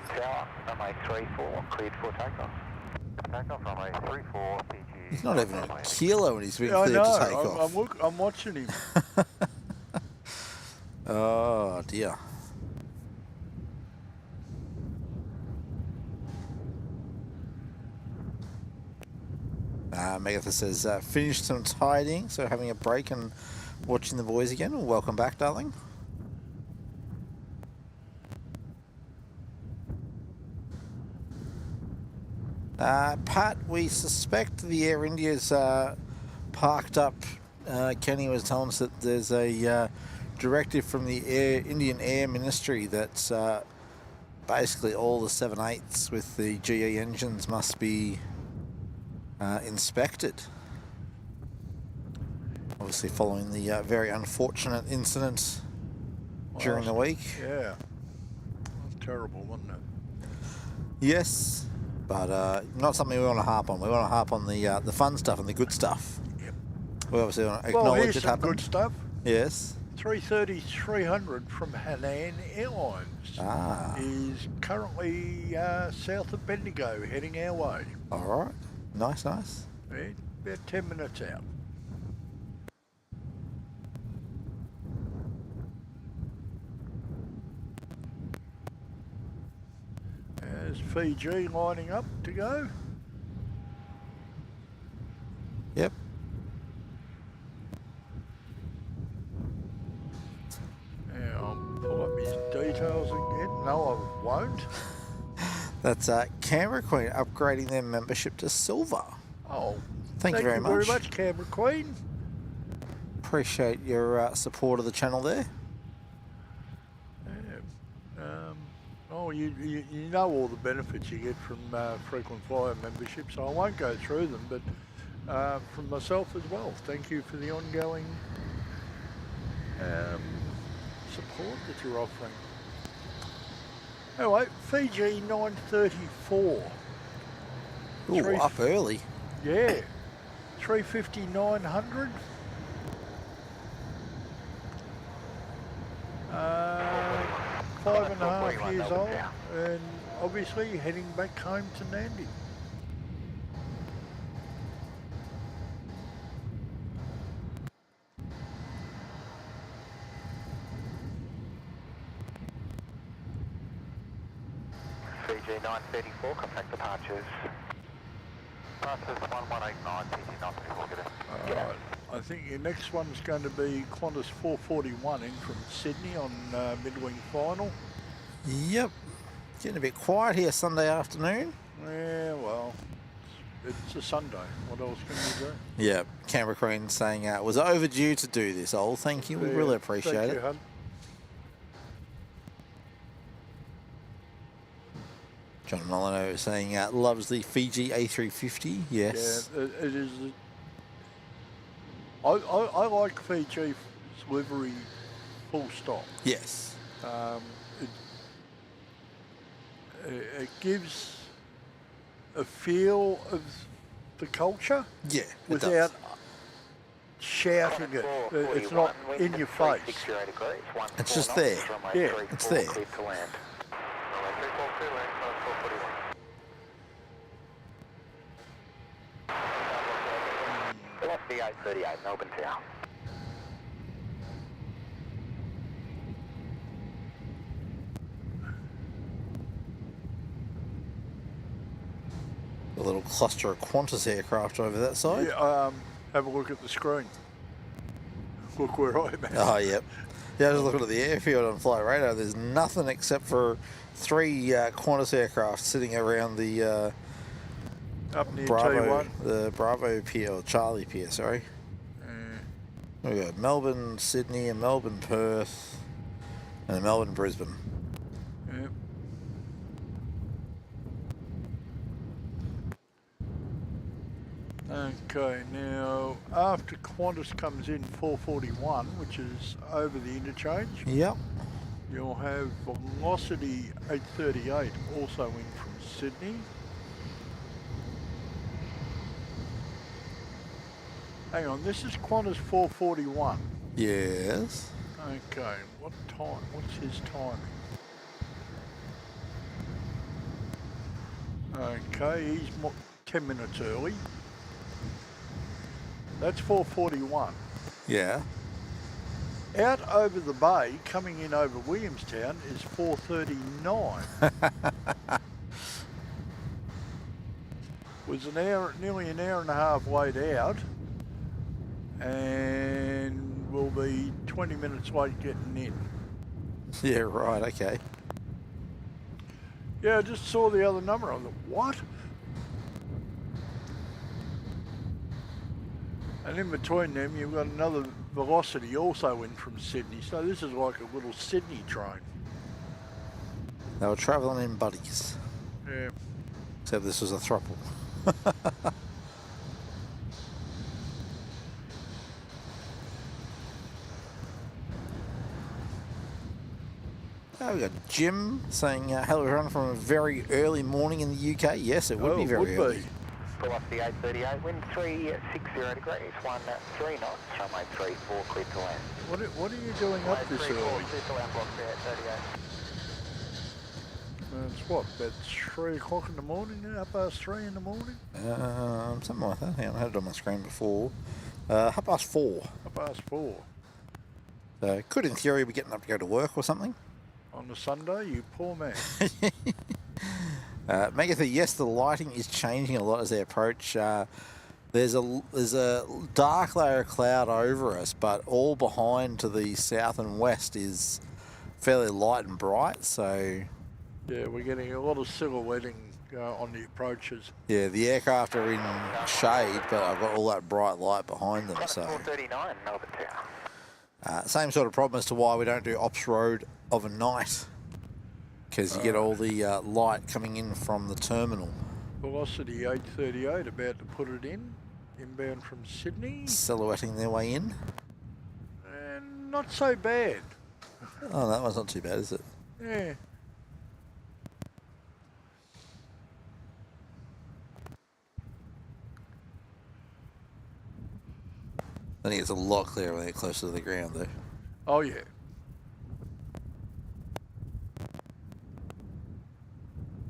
Runway 34, cleared for takeoff. Takeoff, runway 34, PG. He's not even a kilo and he's been Yeah, I cleared to take know. off. I'm watching him. Oh, dear. Megatha says, finished some tidying, so having a break and watching the boys again. Well, welcome back, darling. Pat, we suspect the Air India's parked up. Kenny was telling us that there's a directive from the Indian Air Ministry that basically all the 787s with the GE engines must be inspected. Obviously following the very unfortunate incident during the week. Yeah. Terrible, wasn't it? Yes, but not something we want to harp on. We want to harp on the fun stuff and the good stuff. Yep. We obviously want to Well, acknowledge here's it some happened. good stuff. Yes. 330-300 from Hainan Airlines is currently south of Bendigo, heading our way. All right. Nice, nice. Yeah, about 10 minutes out. There's Fiji lining up to go. Yep. Now I'll pull up his details again. No, I won't. That's Canberra Queen upgrading their membership to silver. Oh, Thank you very much. Thank you very much, Canberra Queen. Appreciate your support of the channel there. Oh, you know all the benefits you get from frequent flyer membership, so I won't go through them, but from myself as well, thank you for the ongoing support that you're offering. Anyway, Fiji 934. Ooh, up early. Yeah, 350-900. 5.5 years old, and obviously heading back home to Nandi. Fiji 934, contact departures. Departures 1189, PG 934, get it. Alright, I think your next one's going to be Qantas 441 in from Sydney on mid-wing final. Yep. Getting a bit quiet here Sunday afternoon. Yeah, well, it's a Sunday. What else can you do? Yeah, Canberra Queen saying it was overdue to do this, Ol. Thank you. We really appreciate Thank it. you, hun. John Molyneux is saying loves the Fiji A350. Yes. Yeah, it is. I like Fiji's livery full stop. Yes. It gives a feel of the culture. Yeah. Without shouting it. It's not in your face. It's just there. Yeah. It's there. Velocity 838, Melbourne Tower. A little cluster of Qantas aircraft over that side. Yeah, have a look at the screen. Look where I'm at. Oh, yep. Yeah, I was looking at the airfield on Flight Radar. There's nothing except for 3 Qantas aircraft sitting around the Up near Bravo, T1. the Bravo Pier, or Charlie Pier, sorry. We got Melbourne, Sydney, and Melbourne, Perth, and Melbourne, Brisbane. Yep. Okay, now after Qantas comes in 441, which is over the interchange, Yep. you'll have Velocity 838 also in from Sydney. Hang on, this is Qantas 441. Yes. Okay, what time? What's his timing? Okay, he's 10 minutes early. That's 441. Yeah. Out over the bay, coming in over Williamstown, is 439. Was an hour, nearly an hour and a half late out, and will be 20 minutes late getting in. Yeah, right, okay. Yeah, I just saw the other number. I thought, what? And in between them, you've got another Velocity also in from Sydney. So this is like a little Sydney train. They were travelling in buddies. Yeah. Except this was a throuple. We've got Jim saying, hello everyone from a very early morning in the UK. Yes, it would be very early. Velocity 838, wind 360 degrees, 13 knots, runway 34, clear to land. What are you doing up this early? It's what, about 3 o'clock in the morning, half past 3 in the morning? Something like that. Hang on, I had it on my screen before. 4:30. Half past 4. So could in theory be getting up to go to work or something. On a Sunday, you poor man. Megatha, yes, the lighting is changing a lot as they approach. There's a dark layer of cloud over us, but all behind to the south and west is fairly light and bright. So yeah, we're getting a lot of silhouetting on the approaches. Yeah, the aircraft are in shade, but I've got all that bright light behind them. So 439, Melbourne Tower. same sort of problem as to why we don't do ops road of a night, because you get all the light coming in from the terminal. Velocity 838, about to put it in, inbound from Sydney. Silhouetting their way in. And not so bad. Oh, that one's not too bad, is it? Yeah. I think it's a lot clearer when they're closer to the ground, though. Oh, yeah.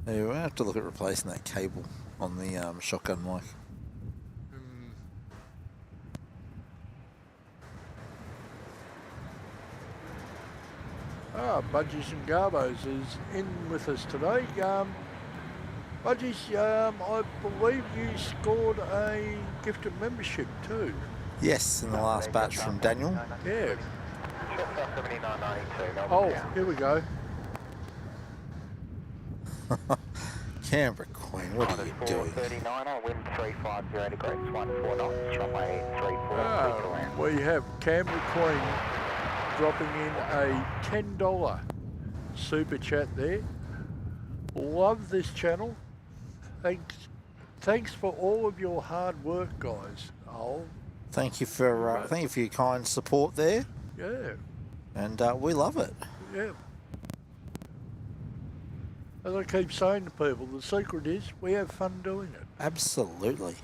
Yeah, we'll have to look at replacing that cable on the shotgun mic. Budgies and Garbos is in with us today. Budgies, I believe you scored a gifted membership too. Yes, in the last batch from Daniel. Yeah. 7992, Oh, here we go. Canberra Queen, what are you doing? 439, wind 350 degrees, 14 knots, runway 34, clear to land. We have Canberra Queen dropping in a $10 super chat there. Love this channel. Thanks for all of your hard work, guys. Thank you for your kind support there. Yeah. And we love it. Yeah. As I keep saying to people, the secret is we have fun doing it. Absolutely.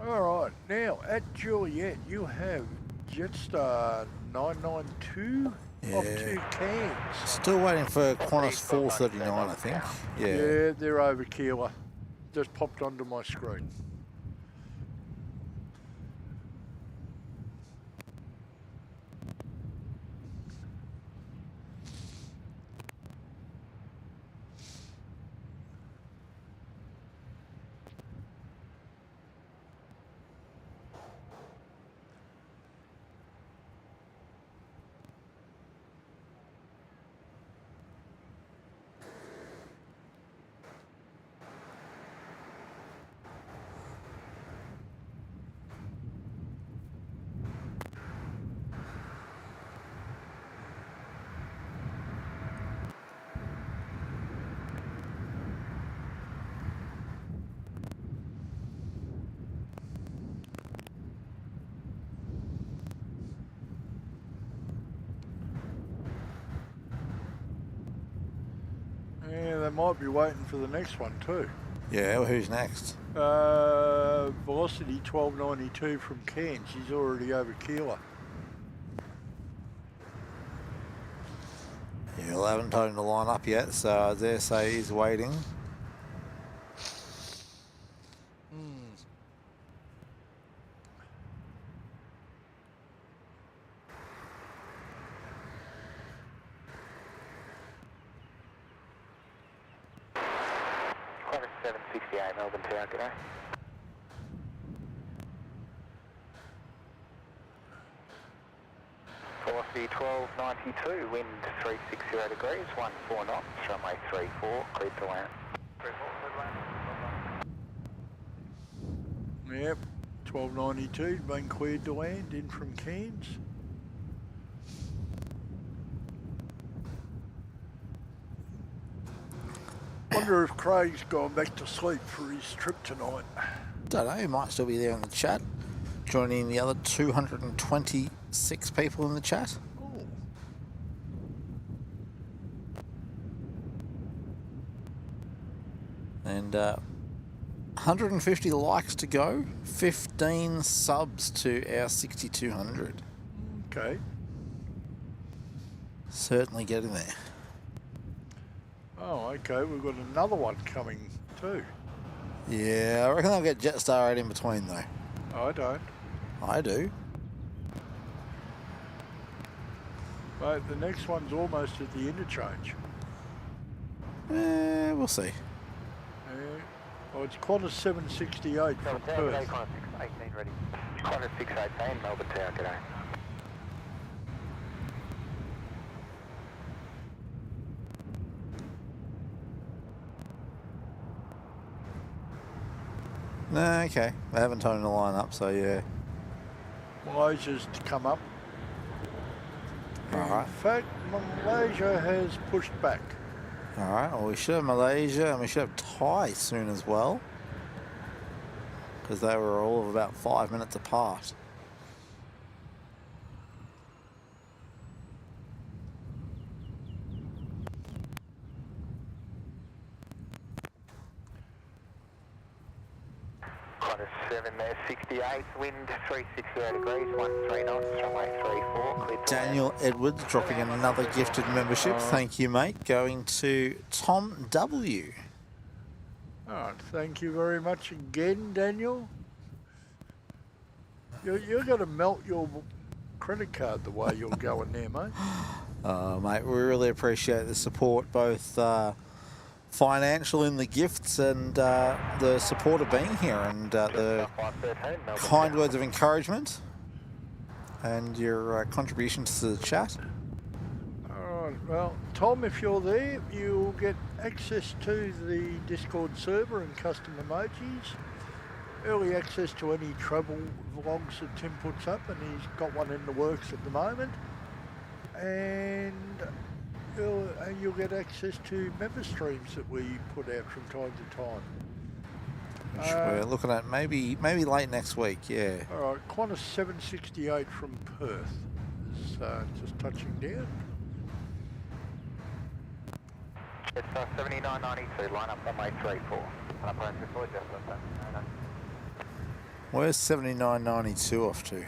All right, now at Juliet, you have Jetstar 992 off to Cairns. Still waiting for Qantas 439, I think. Yeah, they're over Keeler. Just popped onto my screen. Yeah, they might be waiting for the next one too. Yeah, well, who's next? Velocity 1292 from Cairns. He's already over Keeler. Yeah, well, I haven't told him to line up yet, so I dare say he's waiting. Qantas 768 Melbourne Tower, g'day. Velocity 1292, wind 360 degrees, 14 knots, runway 34, cleared to land. Yep, 1292 been cleared to land in from Cairns. Wonder if Craig's gone back to sleep for his trip tonight. Don't know, he might still be there in the chat, joining the other 226 people in the chat. Oh. And 150 likes to go, 15 subs to our 6200. Okay. Certainly getting there. Oh, okay, we've got another one coming too. Yeah, I reckon they'll get Jetstar right in between though. I don't. I do. But the next one's almost at the interchange. We'll see. Oh, it's Qantas 768 from Perth. Qantas 618 ready. Qantas 618 Melbourne Tower, g'day. No, okay. They haven't told him to line up, so yeah. Malaysia's to come up. Alright. In fact, Malaysia has pushed back. Alright, well we should have Malaysia and we should have Thai soon as well. Because they were all of about 5 minutes apart. Qantas 768, wind 360 degrees, 13 knots, runway 34, cleared to land. Daniel Edwards dropping another gifted membership. Thank you, mate. Going to Tom W. Alright, thank you very much again, Daniel. You're going to melt your credit card the way you're going there, mate. Mate, we really appreciate the support, both financial in the gifts and the support of being here and the kind words of encouragement and your contributions to the chat. Alright, well, Tom, if you're there, you'll get access to the Discord server and custom emojis. Early access to any travel vlogs that Tim puts up, and he's got one in the works at the moment. And and you'll get access to member streams that we put out from time to time. Which we're looking at maybe late next week, yeah. All right, Qantas 768 from Perth is just touching down. It's 7992, line up runway 34. Line up runway 34, just left that. No. Where's 7992 off to?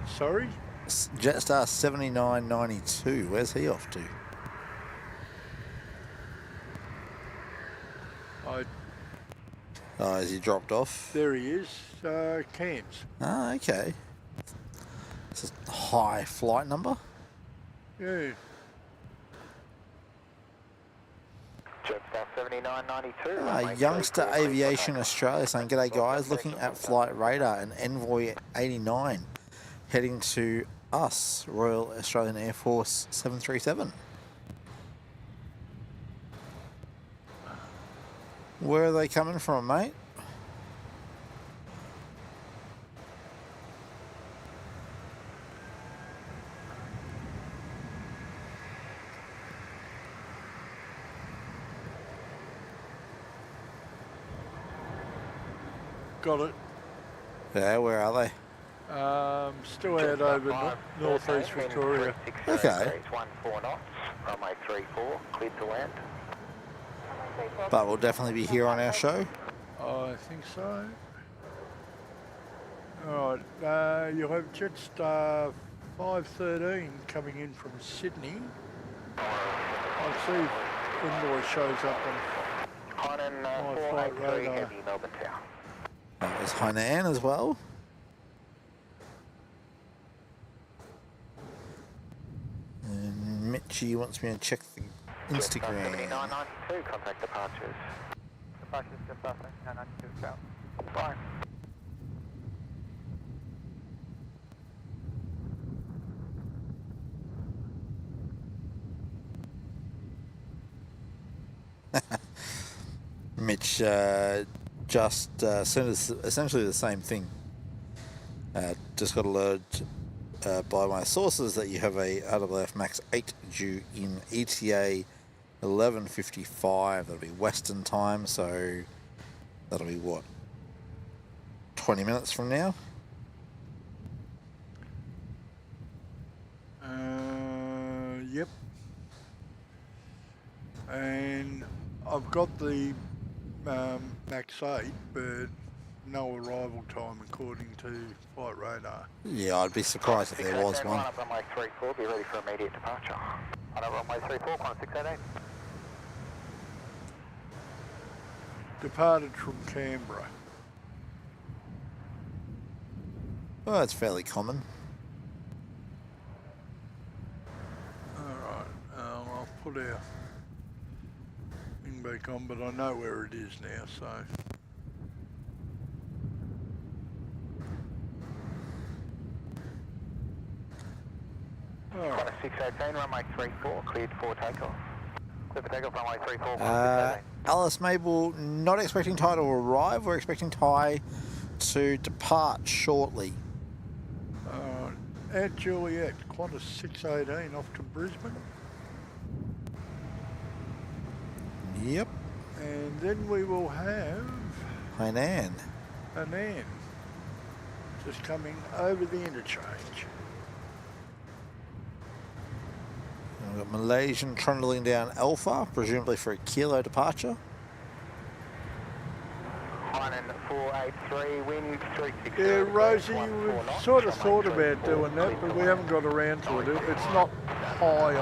Sorry? Jetstar 7992, where's he off to? Oh, has he dropped off? There he is, Cairns. Ah, okay. It's a high flight number? Yeah. Jetstar 7992. Youngster Aviation Australia saying, g'day guys, looking at flight radar and Envoy 89 heading to us, Royal Australian Air Force 737. Where are they coming from, mate? Got it. Yeah, where are they? Still out over northeast Victoria. Okay. 14 knots, runway 34, cleared to land. But we'll definitely be here on our show. I think so. All right, you'll have Jetstar 513 coming in from Sydney. I'll see if Envoy shows up on Hainan my flight 483 radar. heavy Melbourne Tower. There's Hainan as well. And Mitchie wants me to check the Instagram. 7992, contact departures. Departures just after 7992 south. Bye. Mitch, just essentially the same thing. Just got alerted by my sources that you have a RWF Max 8 due in ETA 11:55. That'll be Western time, so that'll be what, 20 minutes from now? Yep. And I've got the Max 8, but no arrival time according to flight radar. Yeah, I'd be surprised if there was one. Line up runway 34, be ready for immediate departure. Line up runway 34, Qantas 688. Departed from Canberra. Well, that's fairly common. Alright, I'll put our thing back on, but I know where it is now, so. Qantas 618, runway 34, cleared for takeoff. Cleared for takeoff, runway 34, Qantas 618. Alice Mabel, not expecting Ty to arrive. We're expecting Ty to depart shortly. At Juliet, Qantas 618 off to Brisbane. Yep. And then we will have Hainan. Hainan just coming over the interchange. We've got Malaysian trundling down Alpha, presumably for a kilo departure. Hainan 483, wind 36. Yeah, Rosie, we've sort of thought about doing that, but we haven't got around to it. It's not high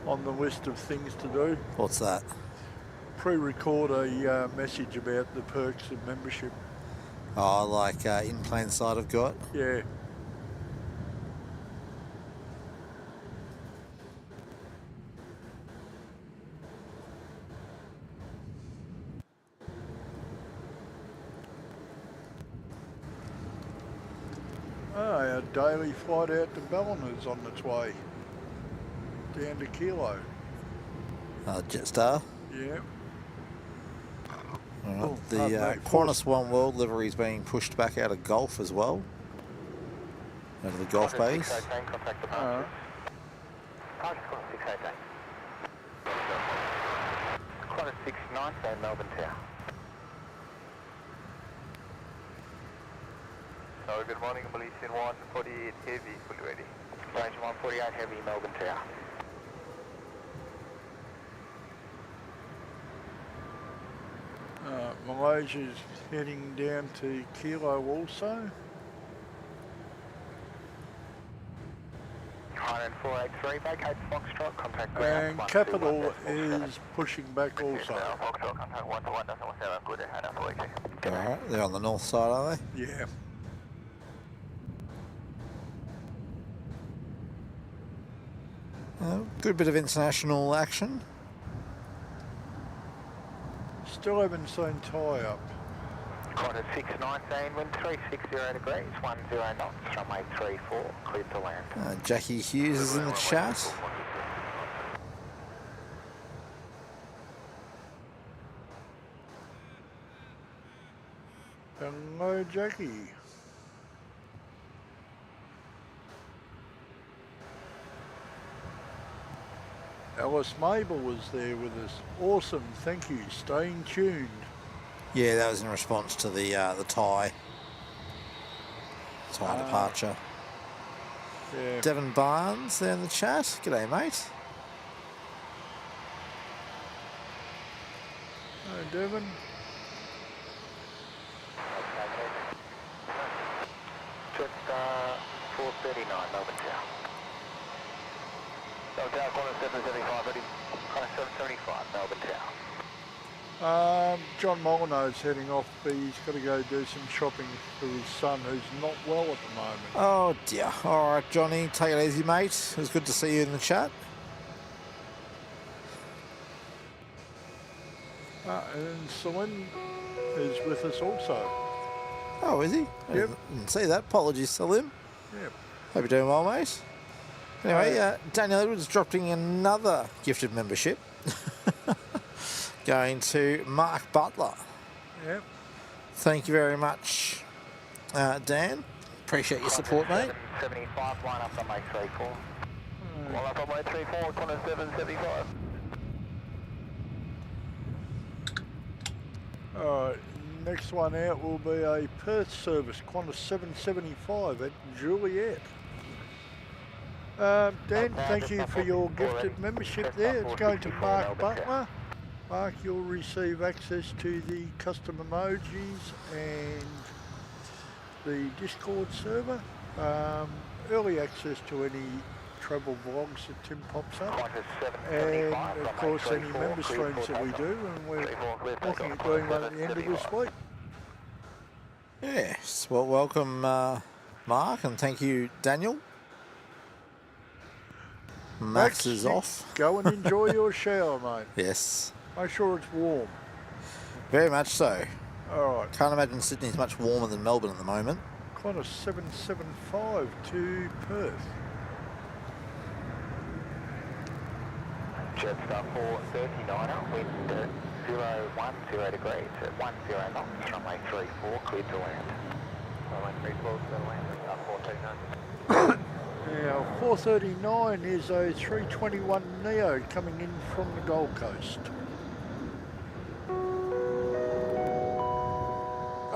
on the list of things to do. What's that? Pre-record a message about the perks of membership. Oh, like in plain sight I've got. Yeah. Our daily flight out to Balliners on its way down to Kilo. Jetstar. Yeah. All right. Oh, The mate, Qantas One World livery is being pushed back out of Gulf as well. Out of the Gulf base. Contact departures. Qantas Qantas 688. Qantas 697 Melbourne Tower. So good morning, Malaysian 148 Heavy, fully ready. Range 148 Heavy Melbourne Tower. Malaysia's heading down to Kilo also. 483, vacate Foxtrot, contact ground. And Capital is pushing back also. Foxtrot, contact 121.17, good ahead of Felice. Alright, they're on the north side, are they? Yeah. Good bit of international action. Still haven't seen tie-up. Qantas 619, wind 360 degrees, 10 knots, runway 34, cleared to land. Jackie Hughes is in the chat. Hello, Jackie. Alice Mabel was there with us. Awesome, thank you. Staying tuned. Yeah, that was in response to the Thai departure. Yeah. Devon Barnes there in the chat. G'day, mate. Hi, Devon. Just 439 Melbourne Tower. Melbourne Tower, Qantas 775, ready. Qantas 775 Melbourne Tower. John Molyneux's heading off, but he's got to go do some shopping for his son who's not well at the moment. Oh dear. All right, Johnny, take it easy, mate. It was good to see you in the chat. And Celine is with us also. Oh, is he? I Yep. didn't see that. Apologies, Salim. Yep. Hope you're doing well, mate. Anyway, Daniel Edwards dropping another gifted membership. Going to Mark Butler. Yep. Thank you very much, Dan. Appreciate your support, mate. 75, line up on my 34. Line up on my 34, Qantas 775. Alright, next one out will be a Perth service, Qantas 775 at Juliet. Dan, thank you for your gifted membership there. It's going to Mark Butler. Mark, you'll receive access to the custom emojis and the Discord server. Early access to any travel vlogs that Tim pops up. And of course any member streams that we do, and we're looking at doing one at the end of this week. Yes, well, welcome, Mark, and thank you, Daniel. Max is off. Go and enjoy your shower, mate. Yes. Make sure it's warm. Very much so. Alright. Can't imagine Sydney's much warmer than Melbourne at the moment. Qantas 775 to Perth. Jetstar 439er, wind 010 degrees at 10 knots, runway 34, cleared to land. Runway 34, clear to land, 439. Now, 439 is a 321 Neo coming in from the Gold Coast.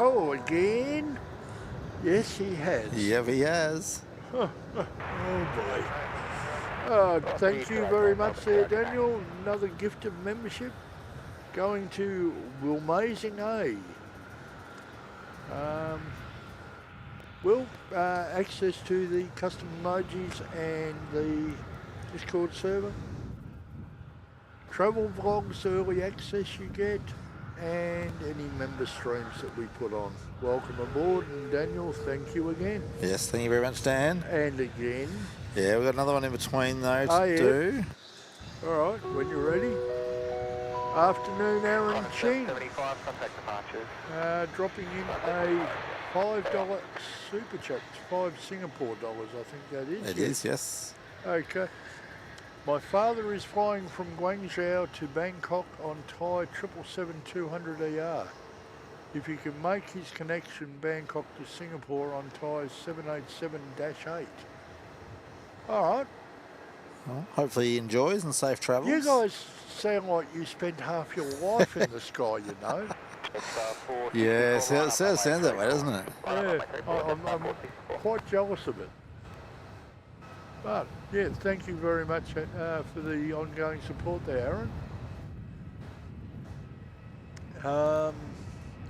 Oh, again? Yes, he has. Yeah, he has. Oh, boy. Thank you very much there, Daniel. Another gift of membership going to Wilmazing A. Will, access to the custom emojis and the Discord server. Travel vlogs, early access you get, and any member streams that we put on. Welcome aboard, and Daniel, thank you again. Yes, thank you very much, Dan. And again. Yeah, we've got another one in between though to do. All right, when you're ready. Afternoon, Aaron Ching. 75, contact departures. Dropping in a $5 super chat. It's 5 Singapore dollars, I think that is. It is, yes. Okay. My father is flying from Guangzhou to Bangkok on Thai 777-200ER. If you can make his connection Bangkok to Singapore on Thai 787-8. All right. Well, hopefully he enjoys and safe travels. You guys sound like you spend half your life in the sky, you know. Yeah, it sounds that way, doesn't it? Yeah, I'm quite jealous of it. But, yeah, thank you very much for the ongoing support there, Aaron.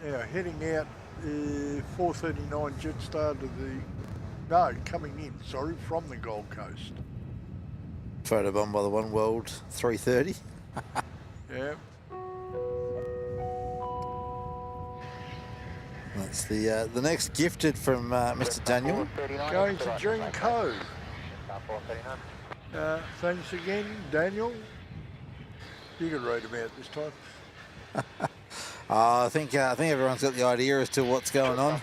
Yeah, heading out 4:39 Jetstar to coming in, sorry, from the Gold Coast. Photobombed by the One World 330. Yeah. That's the next gifted from Mr. Daniel. Going to Jean Cove. Thanks again, Daniel. You can read them out this time. I think everyone's got the idea as to what's going on.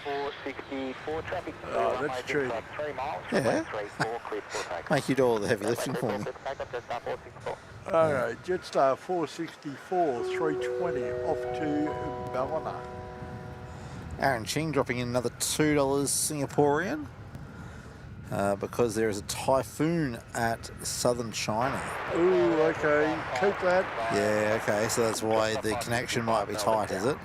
Oh, that's cheating. Yeah. Make you do all the heavy lifting for me. Okay, Jetstar 464, 320 off to Ballina. Aaron Ching dropping in another $2 Singaporean because there is a typhoon at southern China. Ooh, okay, keep that. Yeah, okay, so that's why the connection might be tight, is it?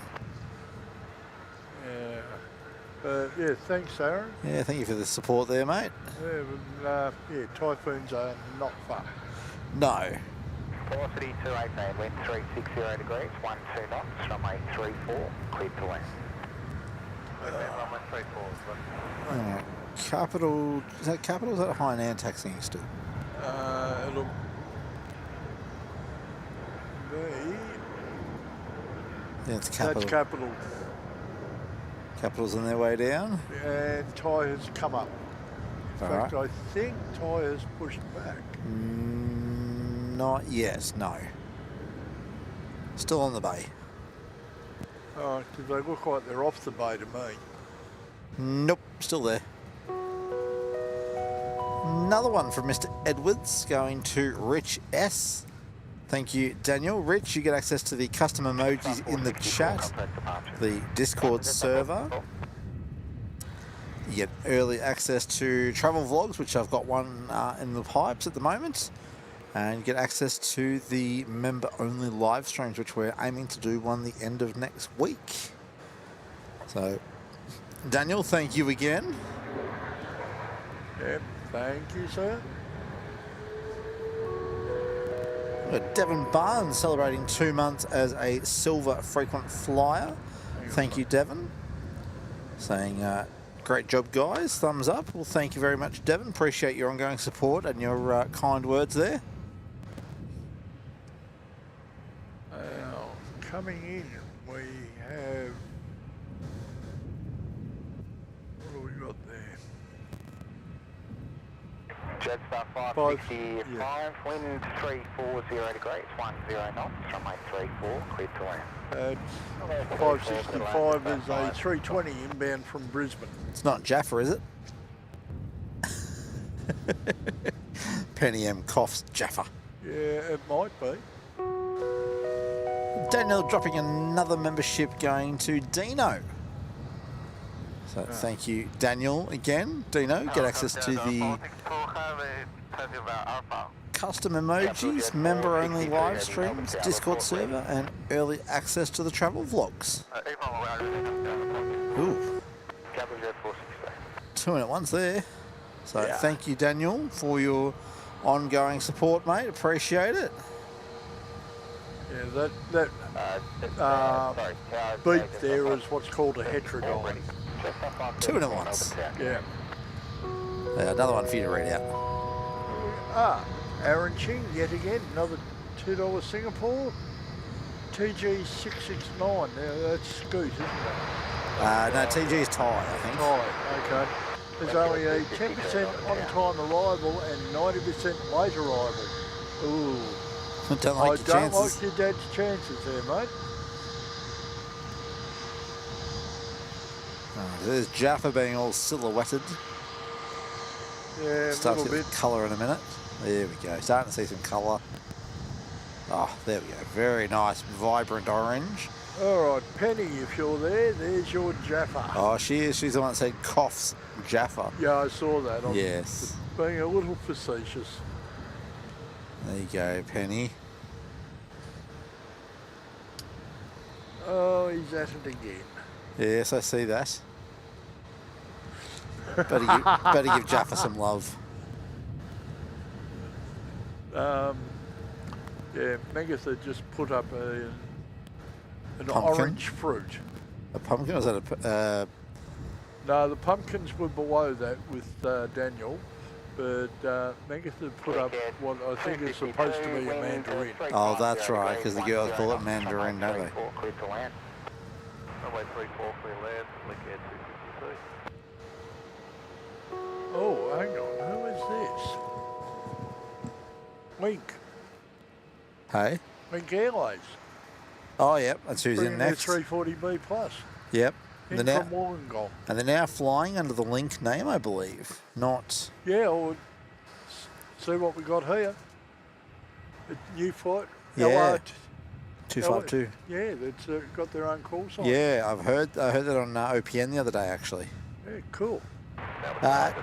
Yeah, thanks, Aaron. Yeah, thank you for the support there, mate. Yeah, typhoons are not fun. No. Velocity 288, wind 360 degrees, 12 knots, runway 34, cleared to land. Runway 34. Alright. Capital, is that Capital? Is that Hainan taxiing still? It'll be... Yeah, it's Capital. That's Capital. Capital's on their way down. And Thai has come up. In fact, I think Thai has pushed back. Not yet, no. Still on the bay. Oh, because they look like they're off the bay to me. Nope, still there. Another one from Mr. Edwards going to Rich S. Thank you, Daniel. Rich, you get access to the custom emojis in the chat, the Discord server. You get early access to travel vlogs, which I've got one in the pipes at the moment. And you get access to the member-only live streams, which we're aiming to do one the end of next week. So, Daniel, thank you again. Yep, thank you, sir. Devon Barnes celebrating 2 months as a silver frequent flyer. Thank you, Devon. Saying, great job, guys. Thumbs up. Well, thank you very much, Devon. Appreciate your ongoing support and your kind words there. Now, coming in, we have... What have we got there? Jetstar 565, wind 340 degrees, 10 knots, runway 34, cleared to land. 565 is a 320 inbound from Brisbane. It's not Jaffa, is it? Penny M coughs Jaffa. Yeah, it might be. Daniel dropping another membership going to Dino. So thank you, Daniel, again. Dino, get access to the custom emojis, member-only live streams, Discord server, and early access to the travel vlogs. Ooh. 2 in at once there. So thank you, Daniel, for your ongoing support, mate. Appreciate it. Yeah, that beep there is what's called a heterodyne. 2 in at once. Yeah. Another one for you to read out. Aaron Ching, yet again, another $2 Singapore. TG669, now that's Scoot, isn't it? No, TG is Thai, I think. Thai, okay. There's only a 10% on-time arrival and 90% late arrival. Ooh. Don't like your chances. Like your dad's chances there, mate. There's Jaffa being all silhouetted. Yeah, a Start to little get bit. the colour in a minute. There we go. Starting to see some colour. Oh, there we go. Very nice, vibrant orange. All right, Penny, if you're there, there's your Jaffa. Oh, she is. She's the one that said coughs Jaffa. Yeah, I saw that. I'm Yes. being a little facetious. There you go, Penny. Oh, he's at it again. Yes, I see that. Better give Jaffa some love. Yeah, Megatha just put up an Pumpkin? orange fruit. A pumpkin? Was that a... No, the pumpkins were below that with Daniel, but Megatha put up what I think is supposed to be a mandarin. Oh, that's right, because the girls call it mandarin, don't they? Clear to land. Runway 34, clear land, lick air 252. Oh, hang on, who is this? Link. Hey? Link Airways. Oh, yep, that's who's in Bringing their next. 340B plus. Yep. In They're now, from Wollongong. and they're now flying under the Link name, I believe. Not... Yeah, or see what we got here. A new flight. Yeah. LR 252. Yeah, it's got their own call sign. Yeah, I heard that on OPN the other day, actually. Yeah, cool.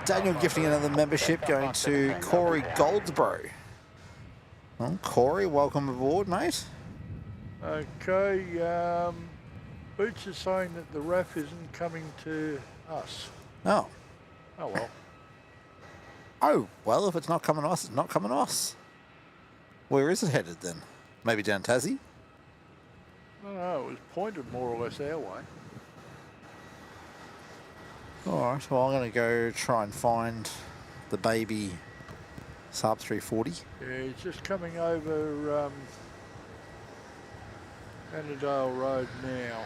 Daniel gifting another membership going to Corey Goldsboro. Well, Corey, welcome aboard, mate. Okay, Boots is saying that the RAF isn't coming to us. Oh. Oh well. Oh, well, if it's not coming to us, it's not coming to us. Where is it headed then? Maybe down Tassie? No, it was pointed more or less our way. Alright, well, I'm going to go try and find the baby Saab 340. Yeah, he's just coming over Annandale Road now.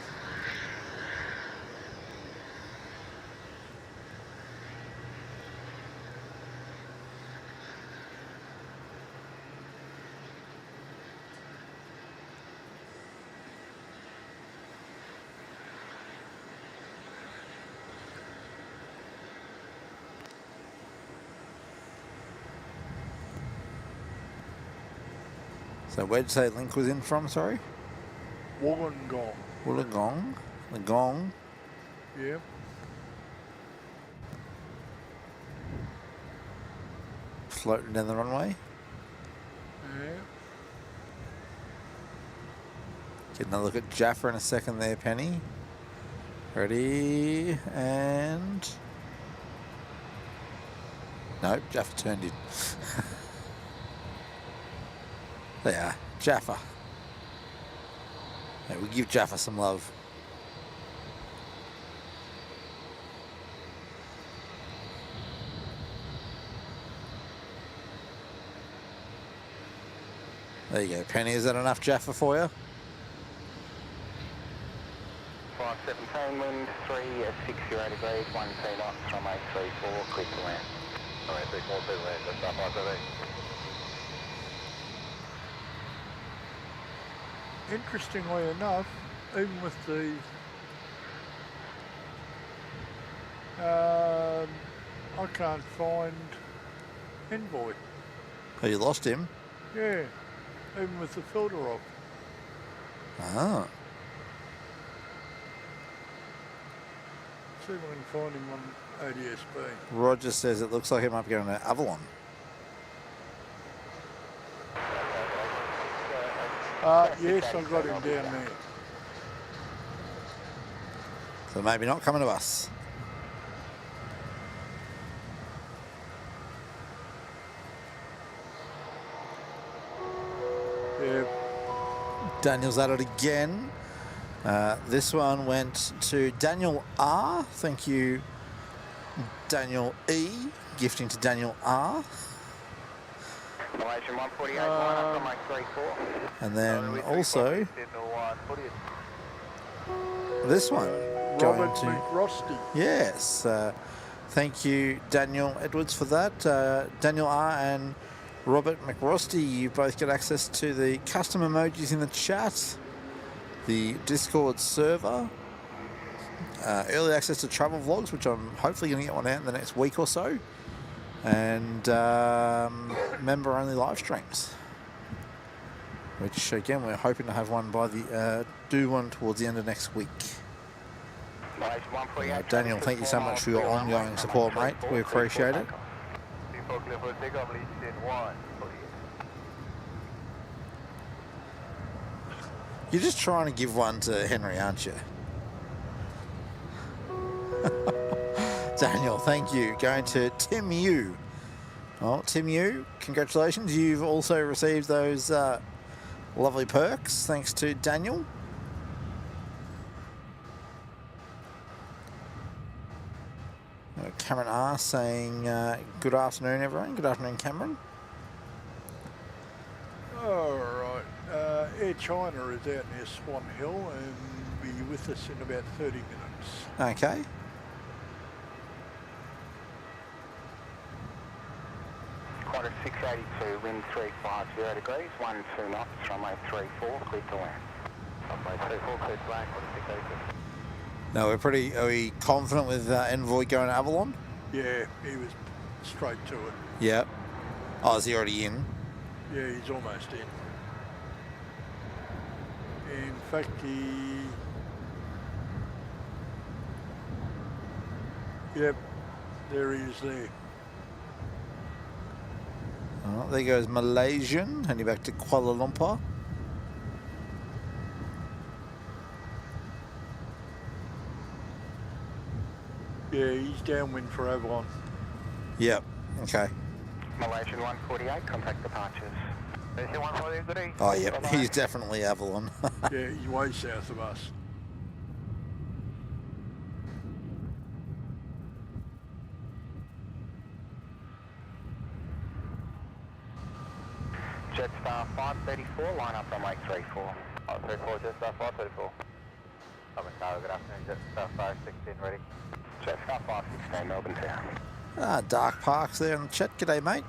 So where'd you say Link was in from, sorry? Wollongong. Wollongong. The Gong. Yeah. Floating down the runway. Yeah. Getting a look at Jaffa in a second there, Penny. Ready, and... Nope, Jaffa turned in. There you are, Jaffa. Yeah, we give Jaffa some love. There you go, Penny. Is that enough Jaffa for you? 517 wind, 3 at 60 degrees, 1 T knots, runway 34, clear to land. Runway 34, clear to land, that's up 517. Interestingly enough, even with the I can't find Envoy. Oh, you lost him? Yeah, even with the filter off. Ah. See if I can find him on ADSB. Roger says it looks like it might be going to Avalon. Yes, I got him down there. So maybe not coming to us. Yeah. Daniel's at it again. This one went to Daniel R. Thank you, Daniel E. Gifting to Daniel R. Malaysian 148, line up runway 34. And then also this one going Robert to McRosty. yes. Thank you, Daniel Edwards, for that. Daniel R. and Robert McRosty, you both get access to the custom emojis in the chat, the Discord server, early access to travel vlogs, which I'm hopefully going to get one out in the next week or so, and member-only live streams, which again we're hoping to have one by the do one towards the end of next week. Daniel, thank you so much for your ongoing support, mate. We appreciate it. You're just trying to give one to Henry, aren't you? Daniel, thank you. Going to Tim Yu. Oh, Tim Yu, congratulations. You've also received those lovely perks, thanks to Daniel. Cameron R saying, good afternoon, everyone. Good afternoon, Cameron. All right. Air China is out near Swan Hill and will be with us in about 30 minutes. Okay. Quarter 682, wind 350 degrees, 12 knots, runway 34, clear to land. Runway 34, clear to land, quarter 682. No, are we confident with Envoy going to Avalon? Yeah, he was straight to it. Yep. Oh, is he already in? Yeah, he's almost in. In fact, Yep, there he is there. Oh, there goes Malaysian, heading back to Kuala Lumpur. Yeah, he's downwind for Avalon. Yep, okay. Malaysian 148, contact departures. Malaysian 148, good day. Oh, yep, Bye-bye. he's definitely Avalon. Yeah, he's way south of us. Jetstar 534, line up runway 34. 34, Jetstar 534. Good afternoon, Jetstar 516 ready. Jetstar 516, Melbourne Town. Dark Parks there in the chat. G'day, mate.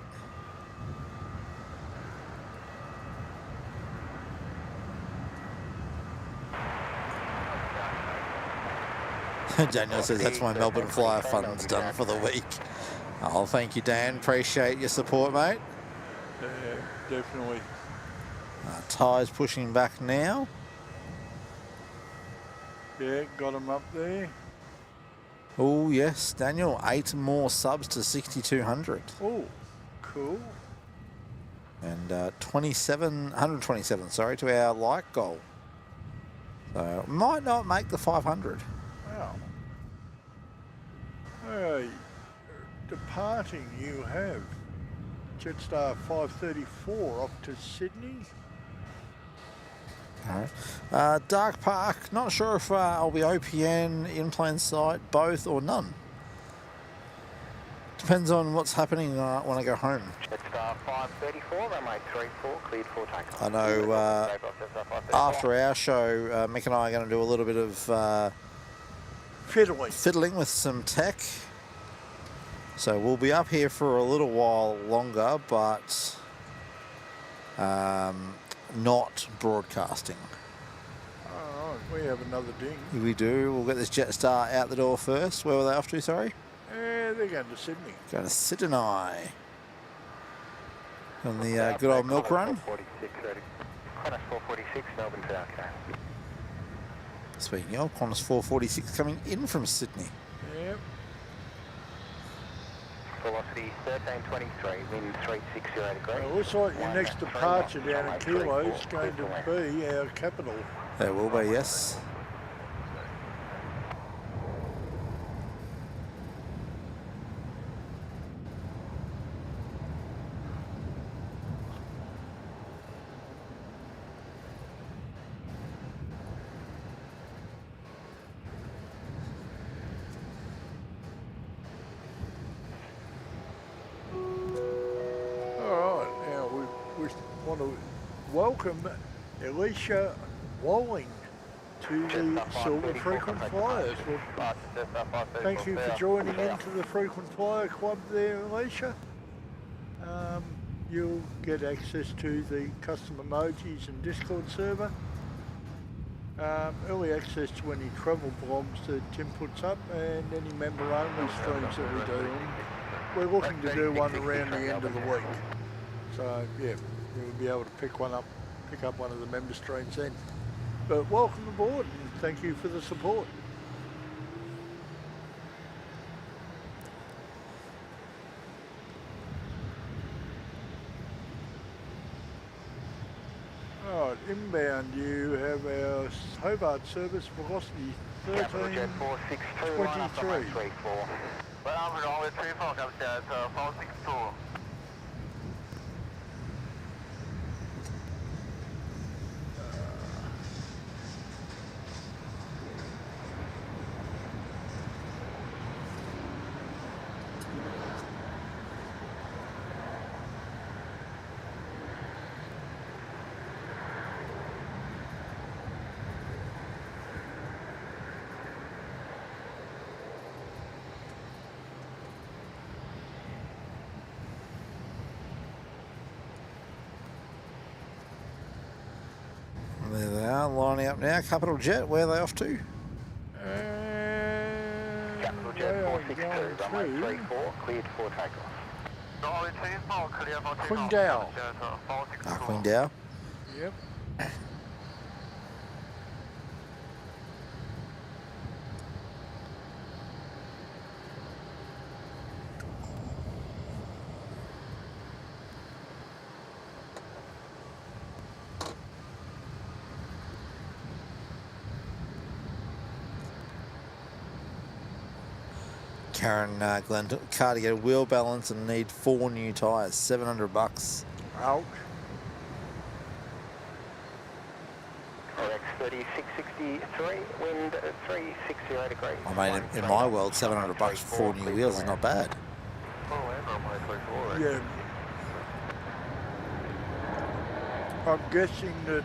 Daniel says that's my Melbourne Flyer funds done for the week. Oh, thank you, Dan. Appreciate your support, mate. Yeah, definitely. Tyres pushing back now. Yeah, got him up there. Oh, yes, Daniel. 8 more subs to 6,200. Oh, cool. And 127, sorry, to our like goal. So might not make the 500. Wow. Hey, departing you have Jetstar 534 off to Sydney. All right. Dark Park, not sure if I'll be OPN, in plain sight, both or none. Depends on what's happening when I go home. Jetstar 534, runway 34, cleared for takeoff. I know after our show, Mick and I are going to do a little bit of fiddling with some tech. So we'll be up here for a little while longer, but not broadcasting. All right, we have another ding. We do. We'll get this Jetstar out the door first. Where were they off to, sorry? Yeah, they're going to Sydney. Going to Sydney. On the good old milk run. 446, Melbourne Town. Speaking of, Qantas 446 coming in from Sydney. Yep. Velocity 1323, wind 360 degrees. Well, looks like your next departure down in Kilo is going to be our capital. There will be, yes. Welcome Alicia Walling to the Silver Frequent Flyers. Well, thank you for joining into the Frequent Flyer Club there, Alicia. You'll get access to the custom emojis and Discord server. Early access to any travel blogs that Tim puts up and any member-only streams that we do. We're looking to do one around the end of the week. So, yeah. You'll be able to pick up one of the member streams then. But welcome aboard and thank you for the support. Alright, inbound you have our Hobart service velocity Capital Jet 462, line up on 1323. 34. Well, I'm going with 34, comes down to 462. There they are, lining up now. Capital Jet, where are they off to? Capital Jet 462, runway 34, cleared for takeoff. Runway 24, clear for takeoff. Qingdao. Qingdao. Yep. Karen Glenn, car to get a wheel balance and need 4 new tyres, $700. Ouch. Correct, 3663, wind 360 degrees. I mean, in my world, $700 for 4 new wheels is not bad. Yeah. I'm guessing that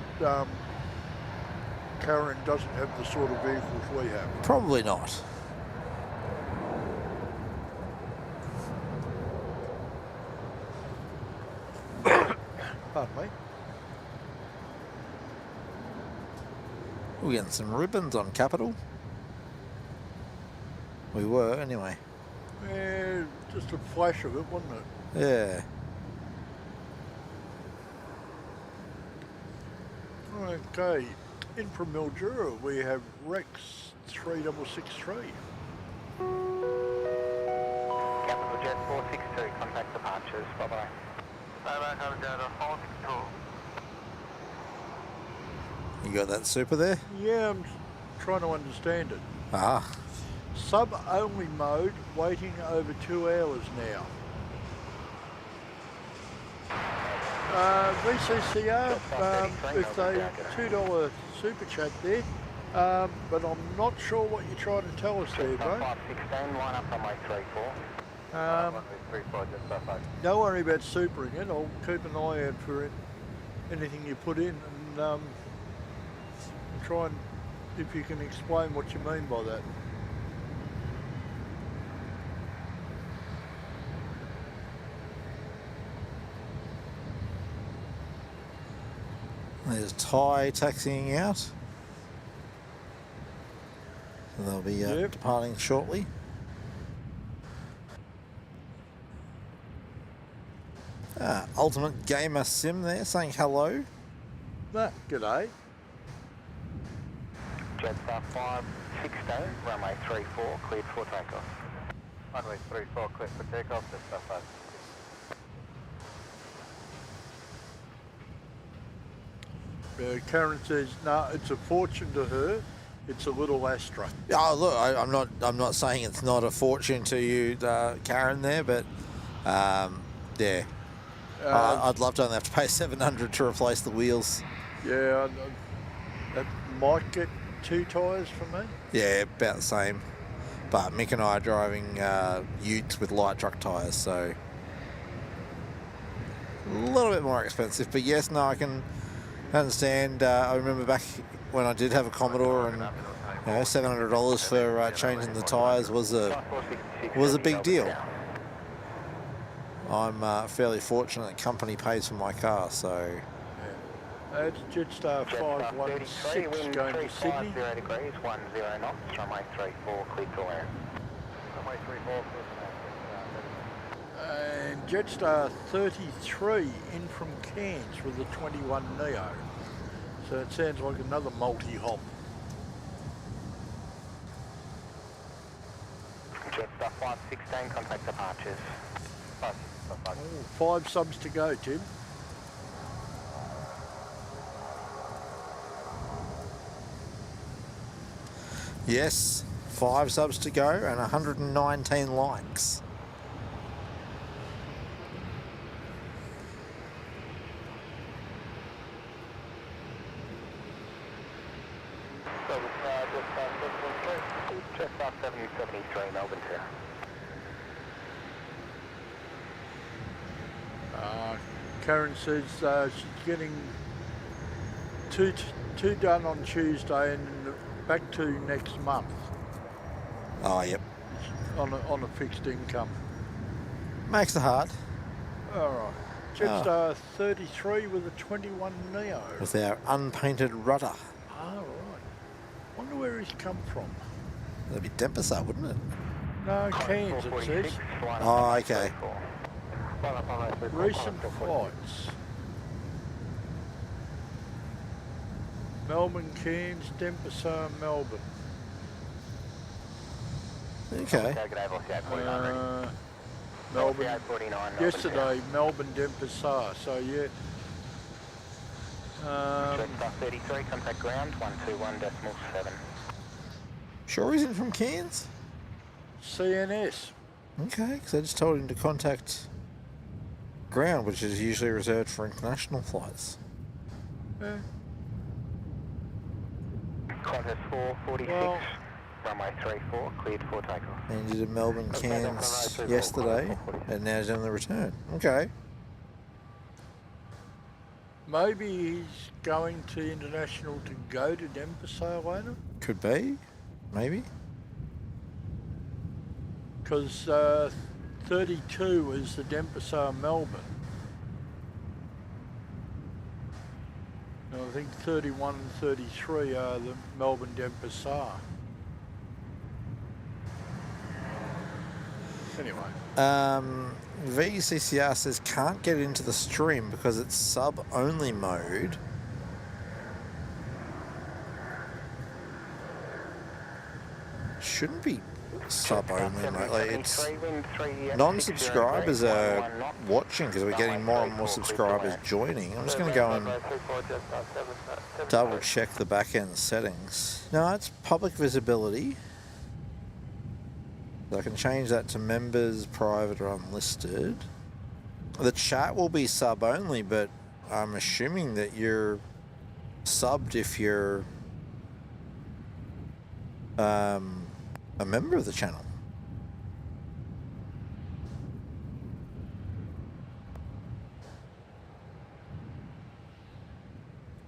Karen doesn't have the sort of vehicles we have. Probably not. Pardon me. We're getting some ribbons on Capital. We were, anyway. Yeah, just a flash of it, wasn't it? Yeah. Okay, in from Mildura we have Rex 3663. Capital Jet 462, contact departures, bye-bye. Bye-bye, coming down to 462. You got that super there? Yeah, I'm trying to understand it. Ah. Sub-only mode, waiting over 2 hours now. VCCR, it's a $2 super chat there, but I'm not sure what you're trying to tell us there, bro. 516, line up on my 34. Don't worry about supering it. I'll keep an eye out for it, anything you put in, and try and if you can explain what you mean by that. There's Thai taxiing out. So they'll be departing shortly. Ultimate Gamer Sim there saying hello. G'day. Jetstar 560, runway 34, cleared for takeoff. Runway 34, cleared for takeoff, Jetstar 560. Karen says, no, it's a fortune to her. It's a little Astra. Oh, look, I'm not saying it's not a fortune to you, Karen, there, but yeah, I'd love to only have to pay $700 to replace the wheels. Yeah, that might get 2 tyres for me. Yeah, about the same. But Mick and I are driving utes with light truck tyres, so a little bit more expensive. But yes, no, I can understand. I remember back when I did have a Commodore, and $700 for changing the tyres was a big deal. I'm fairly fortunate that company pays for my car, so. It's Jetstar 516 going to Sydney. 0 degrees, 10 knots, runway 34, clear to land. Runway 34, And Jetstar 33 in from Cairns with the 21 Neo. So it sounds like another multi-hop. Jetstar 516, contact departures. 5 subs to go, Tim. Yes, 5 subs to go and 119 likes. So, just off 773 Melbourne here. Karen says she's getting two done on Tuesday and back to next month Oh, yep. on a fixed income. Makes it hard. All right. Jetstar 33 with a 21 Neo. With our unpainted rudder. All right. Wonder where he's come from. That'd be Denpasar, wouldn't it? No, Cairns it says. Oh, okay. Recent flights. Melbourne, Cairns, Denpasar, Melbourne. Okay. Melbourne. Yesterday, Melbourne, Denpasar. So yeah. 33, contact ground 121.7. Sure isn't from Cairns? CNS. Okay, because I just told him to contact ground, which is usually reserved for international flights. Yeah. Contact 446, Well, runway 34, cleared for takeoff. And he did a Melbourne, Cairns yesterday, and now he's on the return. Okay. maybe he's going to international to go to Denpasar later. Could be. Maybe. Because 32 is the Denpasar Melbourne. And I think 31 and 33 are the Melbourne Denpasar. Anyway. VCCR says can't get into the stream because it's sub-only mode. Shouldn't be sub-only mode. Like, it's non-subscribers are watching because we're getting more and more subscribers joining. I'm just going to go and double check the back-end settings. No, it's public visibility. So I can change that to members, private, or unlisted. The chat will be sub-only, but I'm assuming that you're subbed if you're a member of the channel.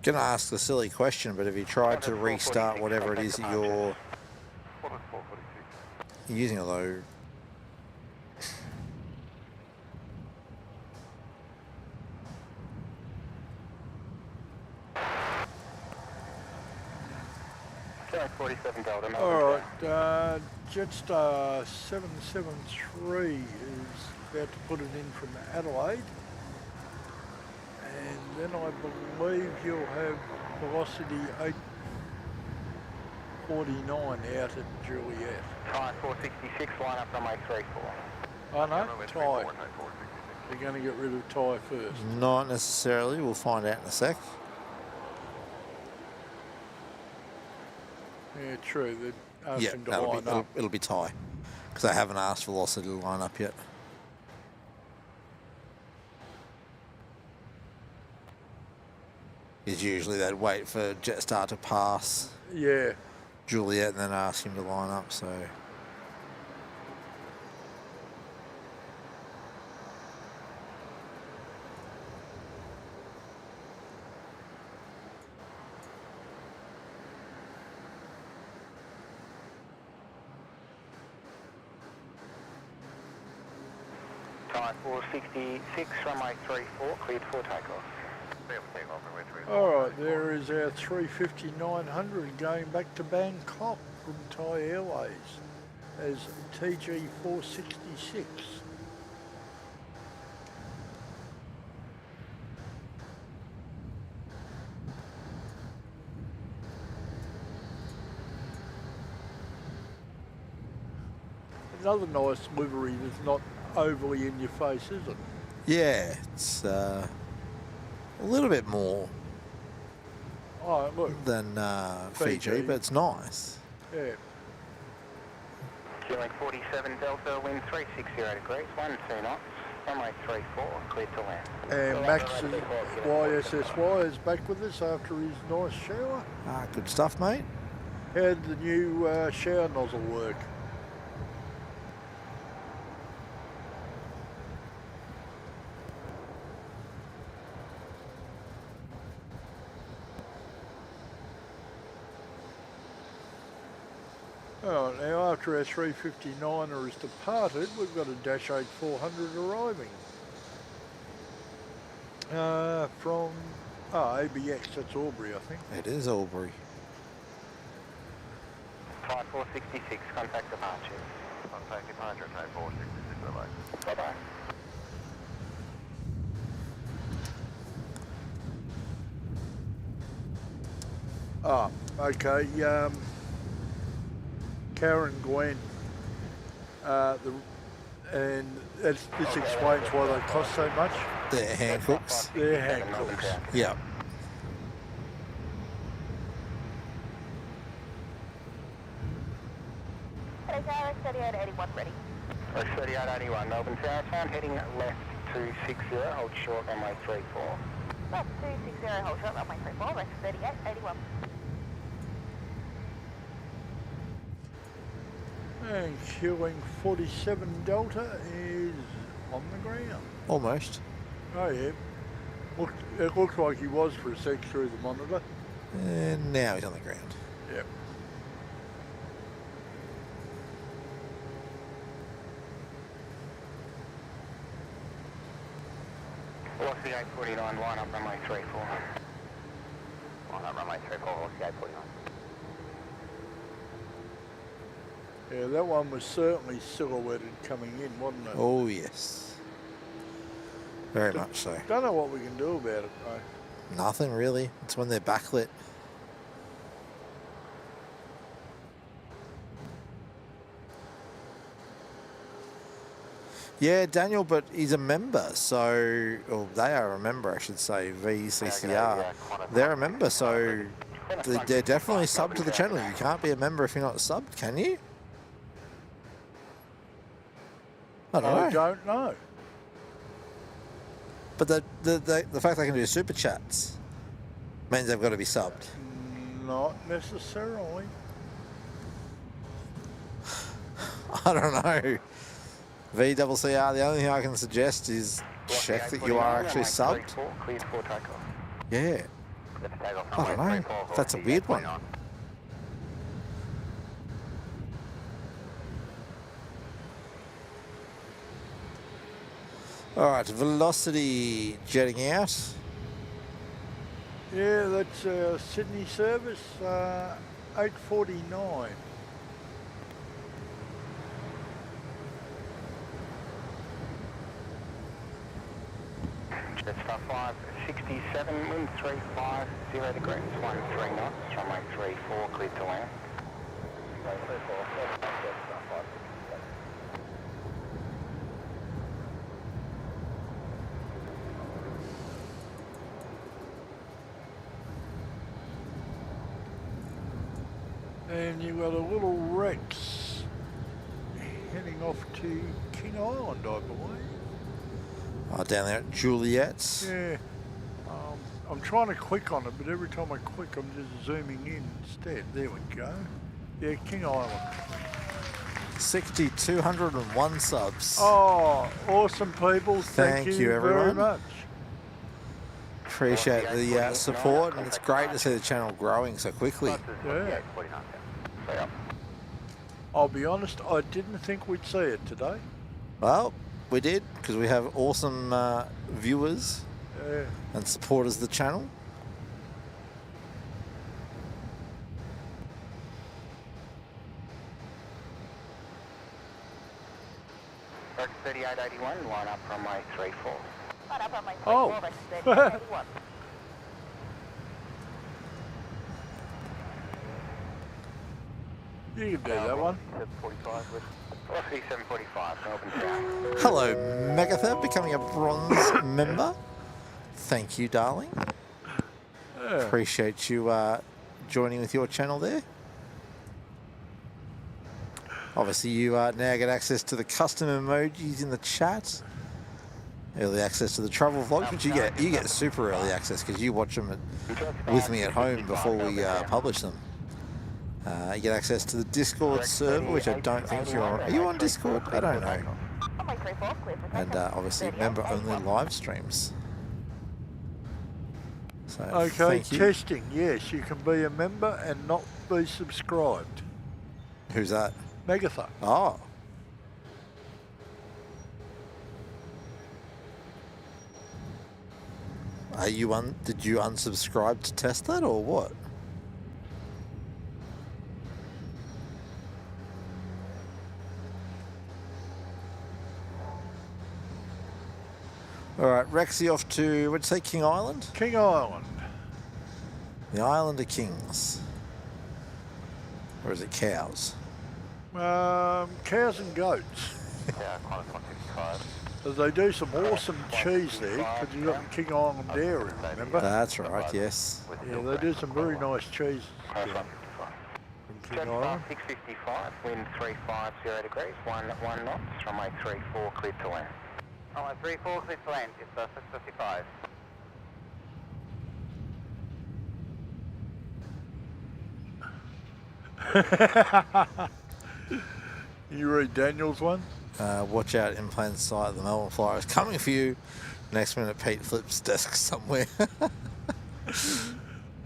Gonna ask the silly question, but have you tried to restart whatever it is that you're using, although Alright, Jetstar 773 is about to put it in from Adelaide. And then I believe you'll have velocity 849 out at Juliet. Tyre 466, line up runway 34. Oh no, tyre. They're going to get rid of tyre first. not necessarily. We'll find out in a sec. Yeah, true. They're Yeah, asking to line up. it'll be tie, because I haven't asked velocity to line up yet. Is usually they'd wait for Jetstar to pass Yeah. Juliet and then ask him to line up, so Tyre 466, runway 34, cleared for takeoff. Alright, there is our 350-900 going back to Bangkok from Thai Airways as TG 466. Another nice livery that's not overly in your face, is it? yeah, it's a little bit more Oh, look, than Fiji, but it's nice. yeah. Feeling 47 Delta, wind 360 degrees, 12 knots, runway 34, clear to land. And Max YSSY is back with us after his nice shower. Ah, good stuff, mate. How did the new shower nozzle work? Oh, now after our 359er has departed, we've got a Dash 8-400 arriving. From ABX, that's Albury, I think. It is Albury. 5466, contact departure. Contact departure, 5466, bye-bye. Bye-bye. Okay, Karen Gwen, and this explains why they cost so much. They're hand cooks. They're hand cooks. Yeah. Tower 3881 ready. 3881, Melbourne Tower, heading left 260, hold short runway 34. Left 260, hold short, runway 34, rest 3881. And queuing 47 Delta is on the ground. Almost. Oh yeah. It looks like he was for a sec through the monitor. And now he's on the ground. Yep. Velocity 849, line up runway 34. Line up runway 34, velocity 849. Yeah, that one was certainly silhouetted coming in, wasn't it? Oh, yes. Very much so. Don't know what we can do about it, though. Nothing really. It's when they're backlit. Yeah, Daniel, but he's a member, so... Or they are a member, I should say, VCCR. They're a member, so they're definitely subbed to the channel. You can't be a member if you're not subbed, can you? I don't know. But the fact they can do super chats means they've got to be subbed. Not necessarily. I don't know. VCCR, the only thing I can suggest is check that you are actually subbed. Yeah. I don't know. That's a weird one. Alright, velocity jetting out. Yeah, that's Sydney service, 849. Jetstar 567, wind 350 degrees, 13 knots, runway 34, cleared to land. And you've got a little Rex heading off to King Island, I believe. Oh, down there at Juliet's. Yeah. I'm trying to click on it, but every time I click, I'm just zooming in instead. There we go. Yeah, King Island. 6,201 subs. Oh, awesome, people. Thank you everyone. very much. Appreciate the support, and it's great to see the channel growing so quickly. Yeah. I'll be honest, I didn't think we'd see it today. Well, we did, because we have awesome viewers and supporters of the channel. Dark 3881, line up runway 34. Line up runway 34, Oh. rest 3881. You can do that one. 745 with velocity 745, Melbourne Tower. Hello, Megatha, becoming a bronze member. Thank you, darling. Appreciate you joining with your channel there. Obviously, you now get access to the custom emojis in the chat. Early access to the travel vlogs, but you get super early access because you watch them with me at home before we publish them. You get access to the Discord server, which I don't think you're on. Are you on Discord? I don't know. And obviously, member-only live streams. So, Okay, thank you. testing. Yes, you can be a member and not be subscribed. Who's that? Megatha. Oh. Are you did you unsubscribe to test that or what? All right, Rexy off to, what'd you say, King Island? King Island. The Island of Kings. Or is it cows? Cows and goats. Yeah, Qantas 165. They do some awesome cheese there because you've got the King Island Dairy, remember? That's right, yes. Yeah, they do some very nice cheese Qantas there 165. from King Island. 655, wind 350 degrees, 1 knots, runway 34, cleared to land. Runway 34, cleared to land, it's 655. You read Daniel's one? Watch out, in plain sight, the Melbourne Flyer is coming for you. Next minute, Pete flips desk somewhere.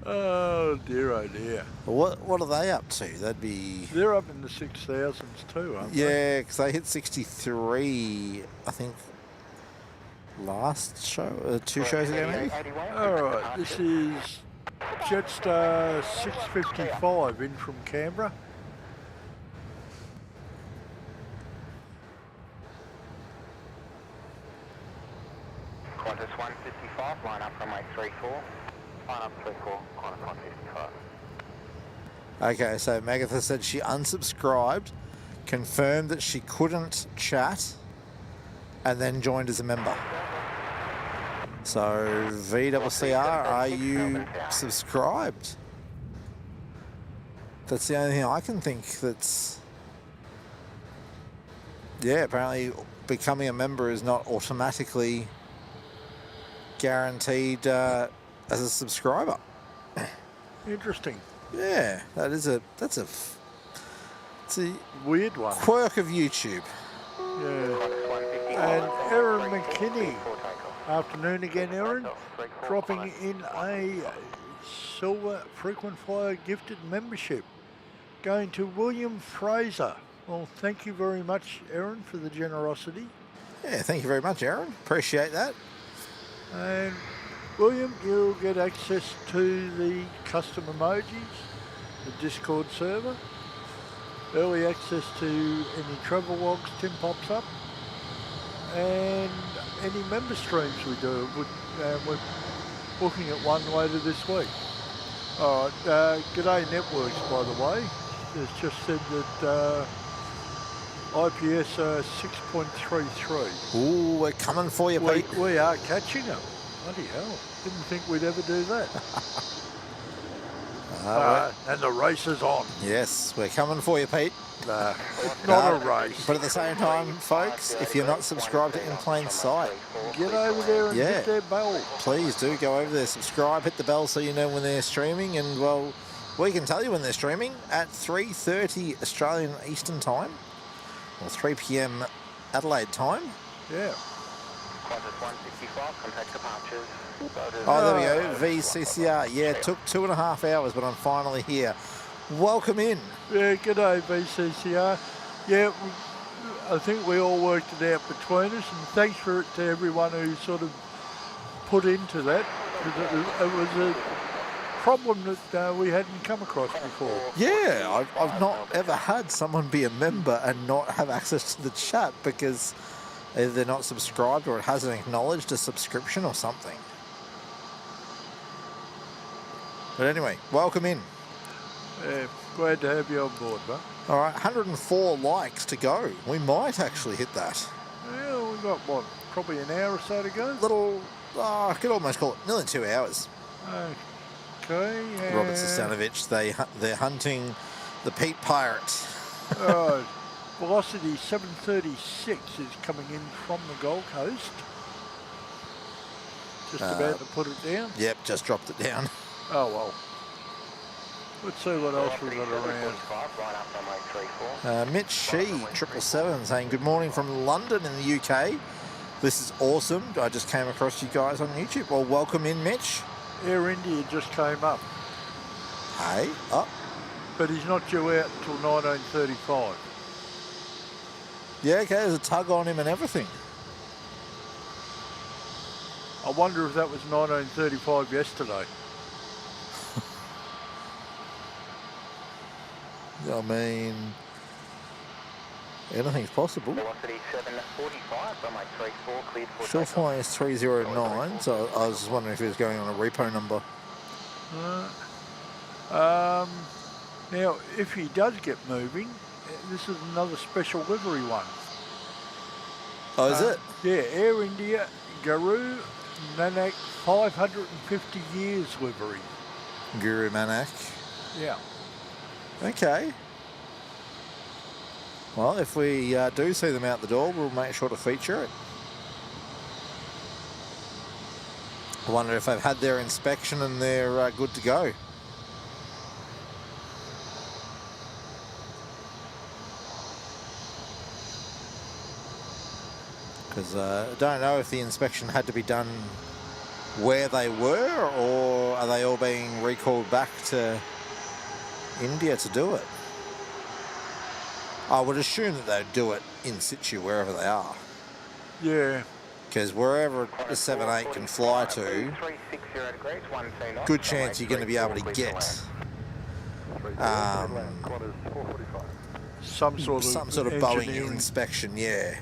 Oh dear, oh dear. What are they up to? That'd be... They're up in the 6,000s too, aren't they? Yeah, because they hit 63, I think, last show, 2 shows ago maybe? Alright, this is Jetstar 655 in from Canberra. Qantas 155, line up runway 34. Line up 34, Qantas 155. Okay, so Magatha said she unsubscribed, confirmed that she couldn't chat, and then joined as a member. So, VCCR, are you subscribed? That's the only thing I can think that's... Yeah, apparently becoming a member is not automatically guaranteed as a subscriber. Interesting. Yeah, it's a Weird one. quirk of YouTube. Yeah. And Erin McKinney. Afternoon again, Erin. Dropping in a silver frequent flyer gifted membership. Going to William Fraser. Well, thank you very much, Erin, for the generosity. Yeah, thank you very much, Aaron. Appreciate that. And William, you'll get access to the custom emojis, the Discord server, early access to any travel logs Tim pops up, and any member streams we do. We're looking at one later this week. All right, G'day Networks, by the way, has just said that IPS 6.33. Ooh, we're coming for you, Pete. We are catching them. Bloody hell. Didn't think we'd ever do that. And the race is on. Yes, we're coming for you, Pete. It's not a race. But at the same time, folks, if you're not subscribed to In Plain Sight, Get over there and hit their bell. please do go over there, subscribe, hit the bell so you know when they're streaming. And, well, we can tell you when they're streaming at 3:30 Australian Eastern Time, or 3 p.m. Adelaide time. Yeah. Qantas 165, contact departures. Oh, there we go, VCCR. Yeah, it took 2.5 hours, but I'm finally here. Welcome in. Yeah, g'day VCCR. Yeah, I think we all worked it out between us, and thanks for it to everyone who sort of put into that. It was a problem that we hadn't come across before. Yeah, I've not ever had someone be a member and not have access to the chat because either they're not subscribed or it hasn't acknowledged a subscription or something. But anyway, welcome in. Yeah, glad to have you on board, mate. All right, 104 likes to go. We might actually hit that. Yeah, we've got, what, probably an hour or so to go? Little, I could almost call it nearly 2 hours. Okay. Robert Sestanovich, they're hunting the Pete Pirate. Oh, Velocity 736 is coming in from the Gold Coast. Just about to put it down. Yep, just dropped it down. Oh well. Let's see what else we've got around. Mitch Shee, 777, saying good morning from London in the UK. This is awesome. I just came across you guys on YouTube. Well, welcome in, Mitch. Air India just came up, Hey, oh, but he's not due out until 1935. yeah, okay, there's a tug on him and everything. I wonder if that was 1935 yesterday. I mean, anything's possible. Velocity 745, runway 34, cleared for Short takeoff. flying is 309, so I was just wondering if he was going on a repo number. Now, if he does get moving, this is another special livery one. Oh, is it? Yeah, Air India Guru Nanak 550 years livery. Guru Nanak. Yeah. Okay. Well, if we do see them out the door, we'll make sure to feature it. I wonder if they've had their inspection and they're good to go. Because I don't know if the inspection had to be done where they were, or are they all being recalled back to India to do it? I would assume that they'd do it in situ wherever they are. Yeah. Because wherever the 7.8 can fly to, good chance you're going to be able to get some sort of Boeing engineering inspection, yeah.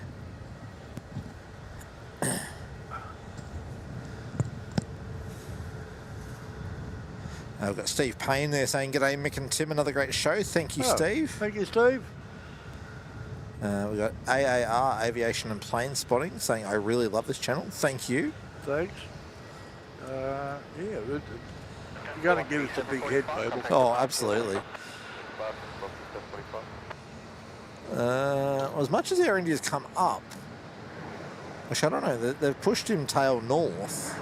I've got Steve Payne there saying, "G'day Mick and Tim, another great show." Thank you, Steve. Thank you, Steve. We've got AAR, Aviation and Plane Spotting, saying, "I really love this channel." Thank you. Thanks. Yeah, you're going to give us a big head, people. Oh, absolutely. As much as Air India's come up, which I don't know, they've pushed him tail north.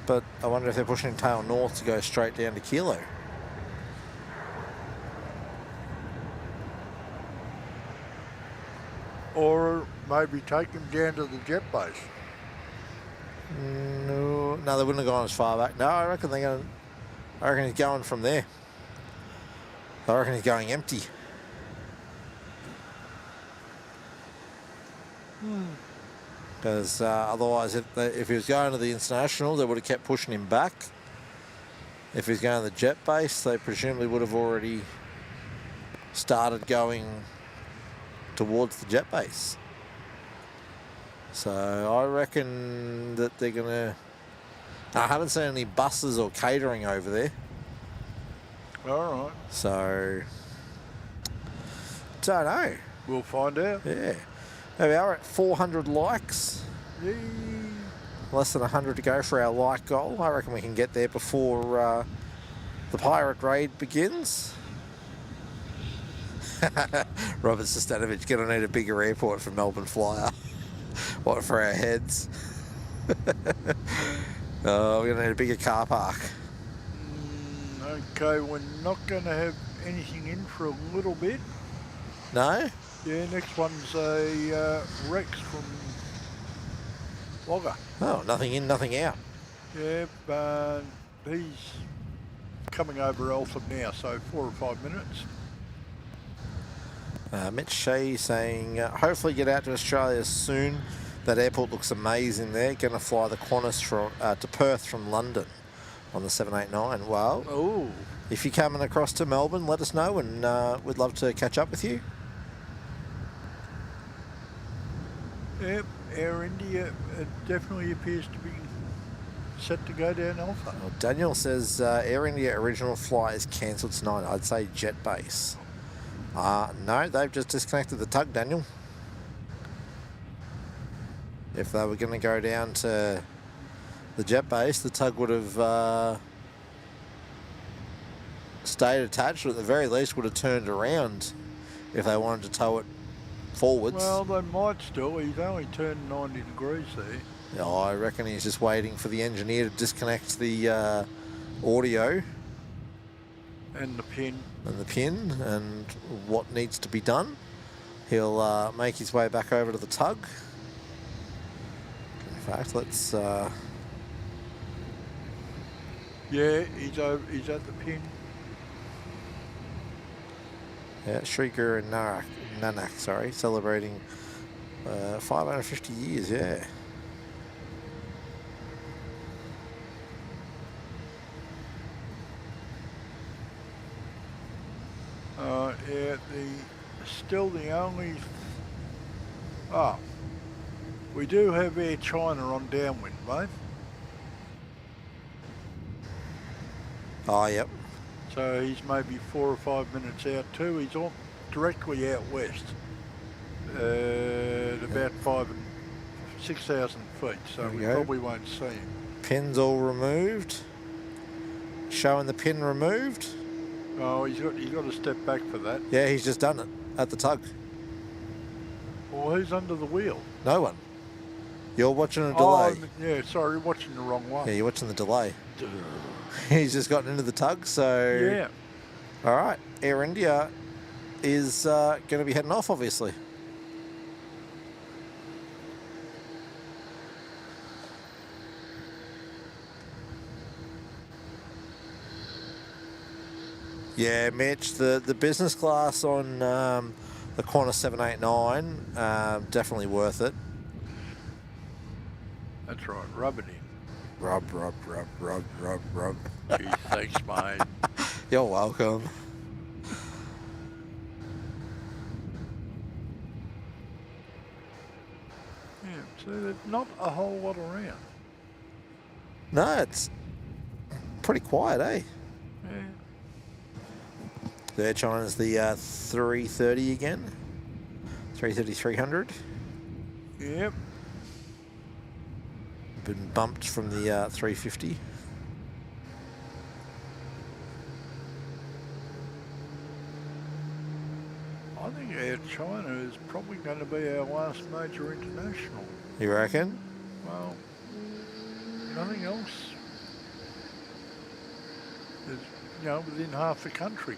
But I wonder if they're pushing him tail north to go straight down to Kilo. Or maybe take him down to the jet base. No, they wouldn't have gone as far back. No, I reckon they're going. I reckon he's going from there. I reckon he's going empty. Because otherwise, if he was going to the international, they would have kept pushing him back. If he's going to the jet base, they presumably would have already started going towards the jet base. So I reckon that they're going to... I haven't seen any buses or catering over there. All right. So, don't know. We'll find out. Yeah. There we are at 400 likes. Yay. Less than 100 to go for our like goal. I reckon we can get there before the pirate raid begins. Robert Sestanovich, going to need a bigger airport for Melbourne Flyer. What for our heads? Oh, we're going to need a bigger car park. Okay, we're not going to have anything in for a little bit. No? Yeah, next one's a Rex from Wagga. Oh, nothing in, nothing out. Yeah, but he's coming over Alpha now, so 4 or 5 minutes. Mitch Shea saying, hopefully get out to Australia soon. That airport looks amazing there. Going to fly the Qantas to Perth from London on the 789. Well, oh, if you're coming across to Melbourne, let us know, and we'd love to catch up with you. Yep, Air India definitely appears to be set to go down Alpha. Well, Daniel says Air India original flight is cancelled tonight. I'd say jet base. No, they've just disconnected the tug, Daniel. If they were going to go down to the jet base, the tug would have stayed attached, or at the very least would have turned around if they wanted to tow it forwards. Well, they might still. He's only turned 90 degrees there. Yeah, I reckon he's just waiting for the engineer to disconnect the audio And the pin. and what needs to be done. He'll make his way back over to the tug. In fact, let's... Yeah, he's at the pin. Yeah, Shrieker and Nanak, sorry, celebrating 550 years, yeah. Yeah, still the only... we do have Air China on downwind, mate. Oh, yep. So he's maybe 4 or 5 minutes out too. He's on directly out west, at about 6,000 feet. So we probably won't see him. Pin's all removed. Showing the pin removed. Oh, he's got to step back for that. Yeah, he's just done it at the tug. Well, who's under the wheel? No one. You're watching a delay. Oh, yeah, sorry, watching the wrong one. Yeah, you're watching the delay. He's just gotten into the tug, so... Yeah. All right, Air India is going to be heading off, obviously. Yeah, Mitch, the business class on the Qantas 789, definitely worth it. That's right, rub it in. Rub. Gee, thanks, mate. You're welcome. Yeah, so there's not a whole lot around. No, it's pretty quiet, eh? Yeah. Air China's the 330 again. 330-300. Yep. Been bumped from the 350. I think Air China is probably going to be our last major international. You reckon? Well, nothing else is, within half the country.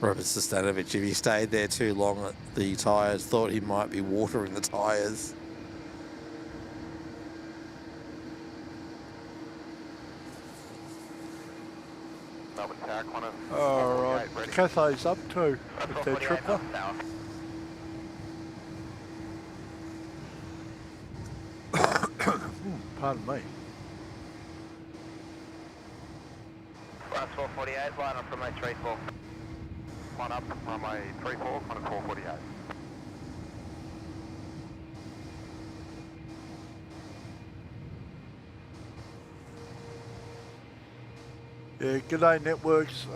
Robert Sestanovich, if he stayed there too long at the tyres, thought he might be water in the tyres. Melbourne Tower, Qantas. All right, Cathay's up too with their tripper. Pardon me. Last 448, line up from my 34. Line up on my 34, on a 448. Yeah, G'day Networks.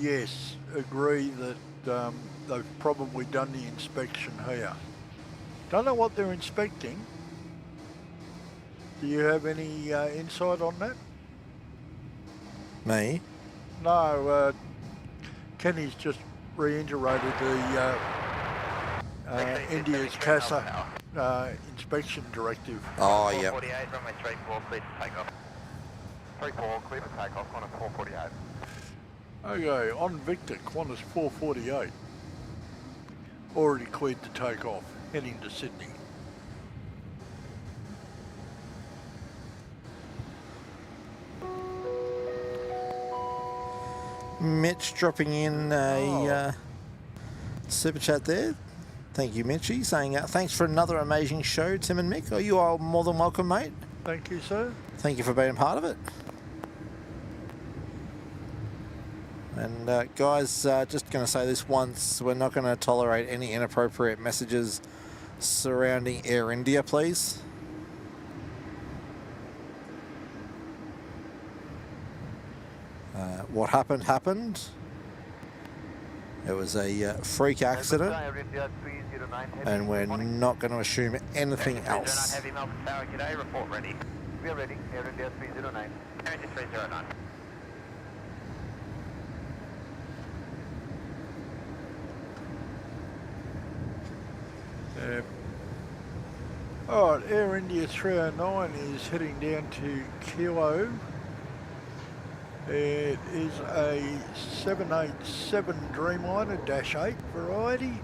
Yes, agree that they've probably done the inspection here. Don't know what they're inspecting. Do you have any insight on that? Me? No, Kenny's just reiterated the India's CASA inspection directive. Oh, yeah. 448, runway 34, clear for takeoff. 34, clear for takeoff on a 448. Okay, on Victor, Qantas 448. Already cleared to take off, heading to Sydney. Mitch dropping in a super chat there. Thank you, Mitchy, saying thanks for another amazing show, Tim and Mick. Oh, you are more than welcome, mate. Thank you, sir. Thank you for being part of it. And guys, just going to say this once, we're not going to tolerate any inappropriate messages surrounding Air India, please. What happened. It was a freak accident, and we're not going to assume anything else. Heavy Melbourne Tower, g'day, report ready. We are ready. Air India 309. Air India 309. Alright, Air India 309 is heading down to Kilo. It is a 787 Dreamliner -8 variety.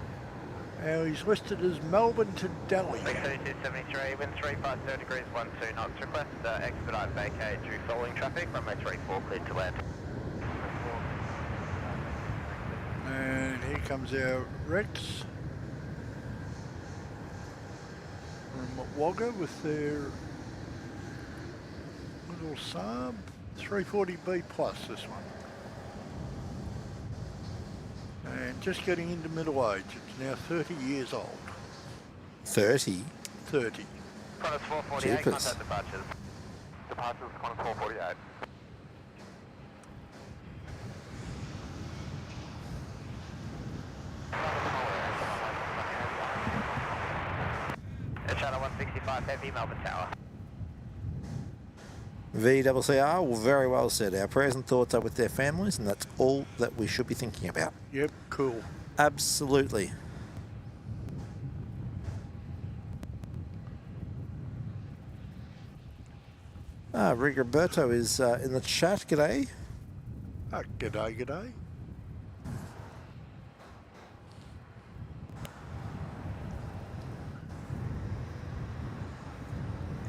Now he's listed as Melbourne to Delhi. 3273, wind 350 degrees 12 knots. Request expedite vacate through following traffic. Runway 34 cleared to land. And here comes our Rex from Wagga with their little Saab 340B plus, this one. And just getting into middle age. It's now 30 years old. 30? 30. Qantas 448, Jeepers. contact departures. Departures Qantas 448. Channel 165 Heavy, Melbourne Tower. VCCR, well, very well said. Our prayers and thoughts are with their families, and that's all that we should be thinking about. Yep, cool. Absolutely. Rigoberto is in the chat. G'day. G'day, g'day.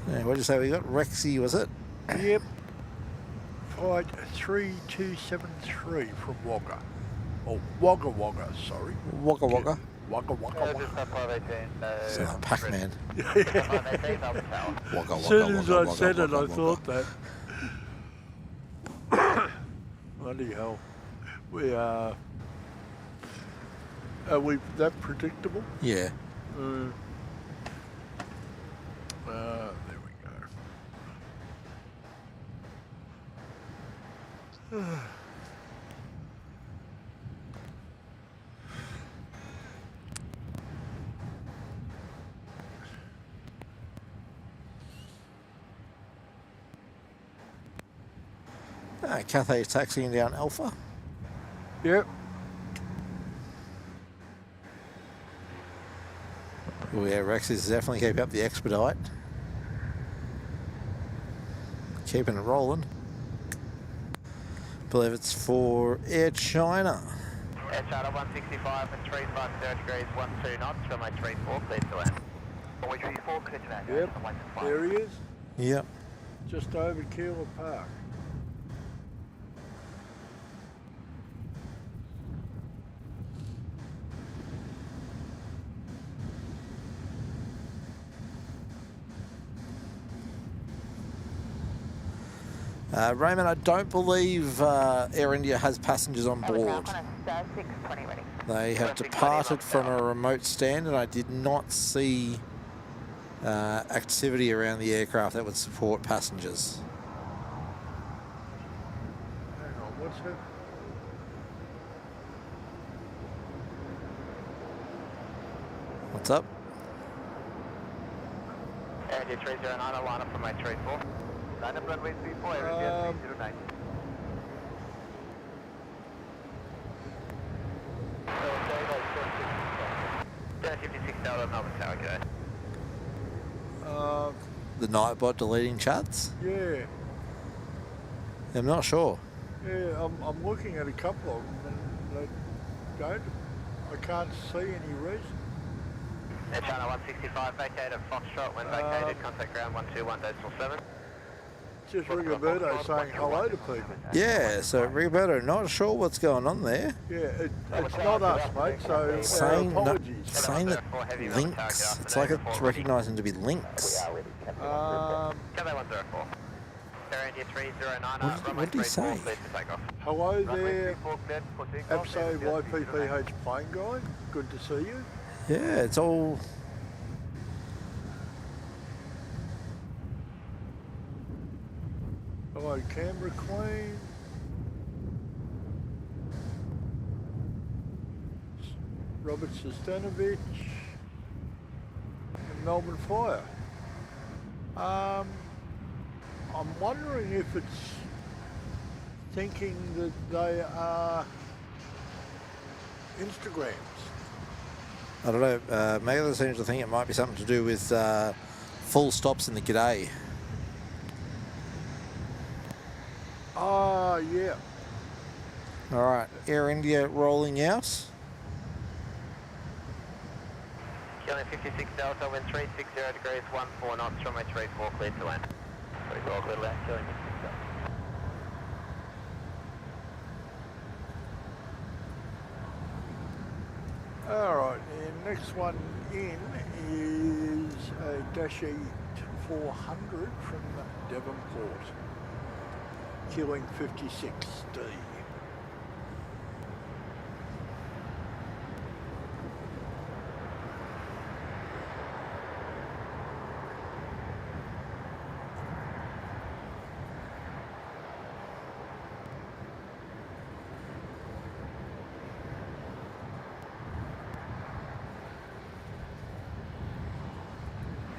Yeah, what did you say we got? Rexy, was it? Yep. Flight 3273 from Wagga. Oh, Wagga Wagga, sorry. Wagga Wagga. Wagga Wagga Wagga. Sounds like Pac-Man. Wagga As soon as I Wagga, said it, Wagga, I Wagga. thought that. Bloody hell. We are we that predictable? Yeah. There we go. Cathay is taxiing down Alpha. Yep. Oh yeah, Rex is definitely keeping up the expedite. Keeping it rolling. Believe it's for Air China. Air China 165 and 350 degrees 12 knots. Runway 34 cleared to land. Runway 34 cleared to land. Yep. There he is. Yep. Just over Keeler Park. Raymond, I don't believe Air India has passengers on board. They have departed from a remote stand, and I did not see activity around the aircraft that would support passengers. Hang on, what's that? What's up? Air India 309, I'll line up from my 34. Line up runway 34, Air India 309. $56 Melbourne Tower, go. The Nightbot deleting chats? Yeah. I'm not sure. Yeah, I'm looking at a couple of them and they don't. I can't see any reason. Air China 165 vacated, Foxtrot, when vacated, contact ground 121.7. Just Rigoberto saying hello to people. Yeah, so Rigoberto, not sure what's going on there. Yeah, it's not us, mate, so Saying, apologies. saying that links, it's like it's recognising to be links. Cathay 104. Air India 309, What did he say? Hello there, ABSA YPPH plane guy. Good to see you. Yeah, it's all... Hello, Canberra Queen. Robert Sustanovich. And Melbourne Flyer. I'm wondering if it's thinking that they are Instagrams. I don't know. Megala seems to think it might be something to do with full stops in the g'day. Ah, yeah. All right, Air India rolling out. Killing 56 Delta, wind 360 degrees, 14 knots, runway 34, clear to land. 34, clear to land, killing 56 Delta. Alright, the next one in is a Dash 400 from Devonport, killing 56D.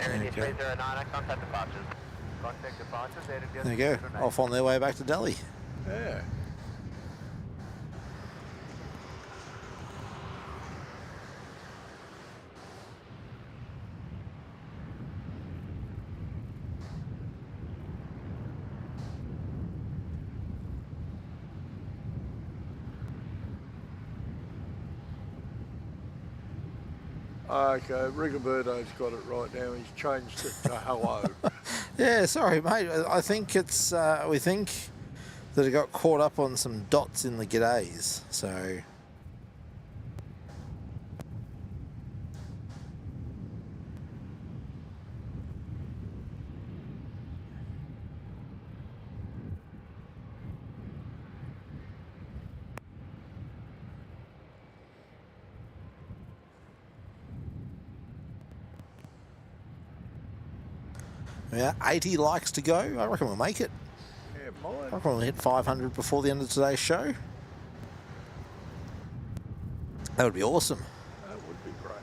Air India 309, contact departures. Contact departures, Air India There you go. 309. Off on their way back to Delhi. Yeah. Okay, Rigoberto's got it right now. He's changed it to hello. Yeah, sorry, mate. I think it's we think that it got caught up on some dots in the g'days. So yeah, 80 likes to go. I reckon we'll make it. Yeah, I mine. reckon we'll hit 500 before the end of today's show. That would be awesome. That would be great.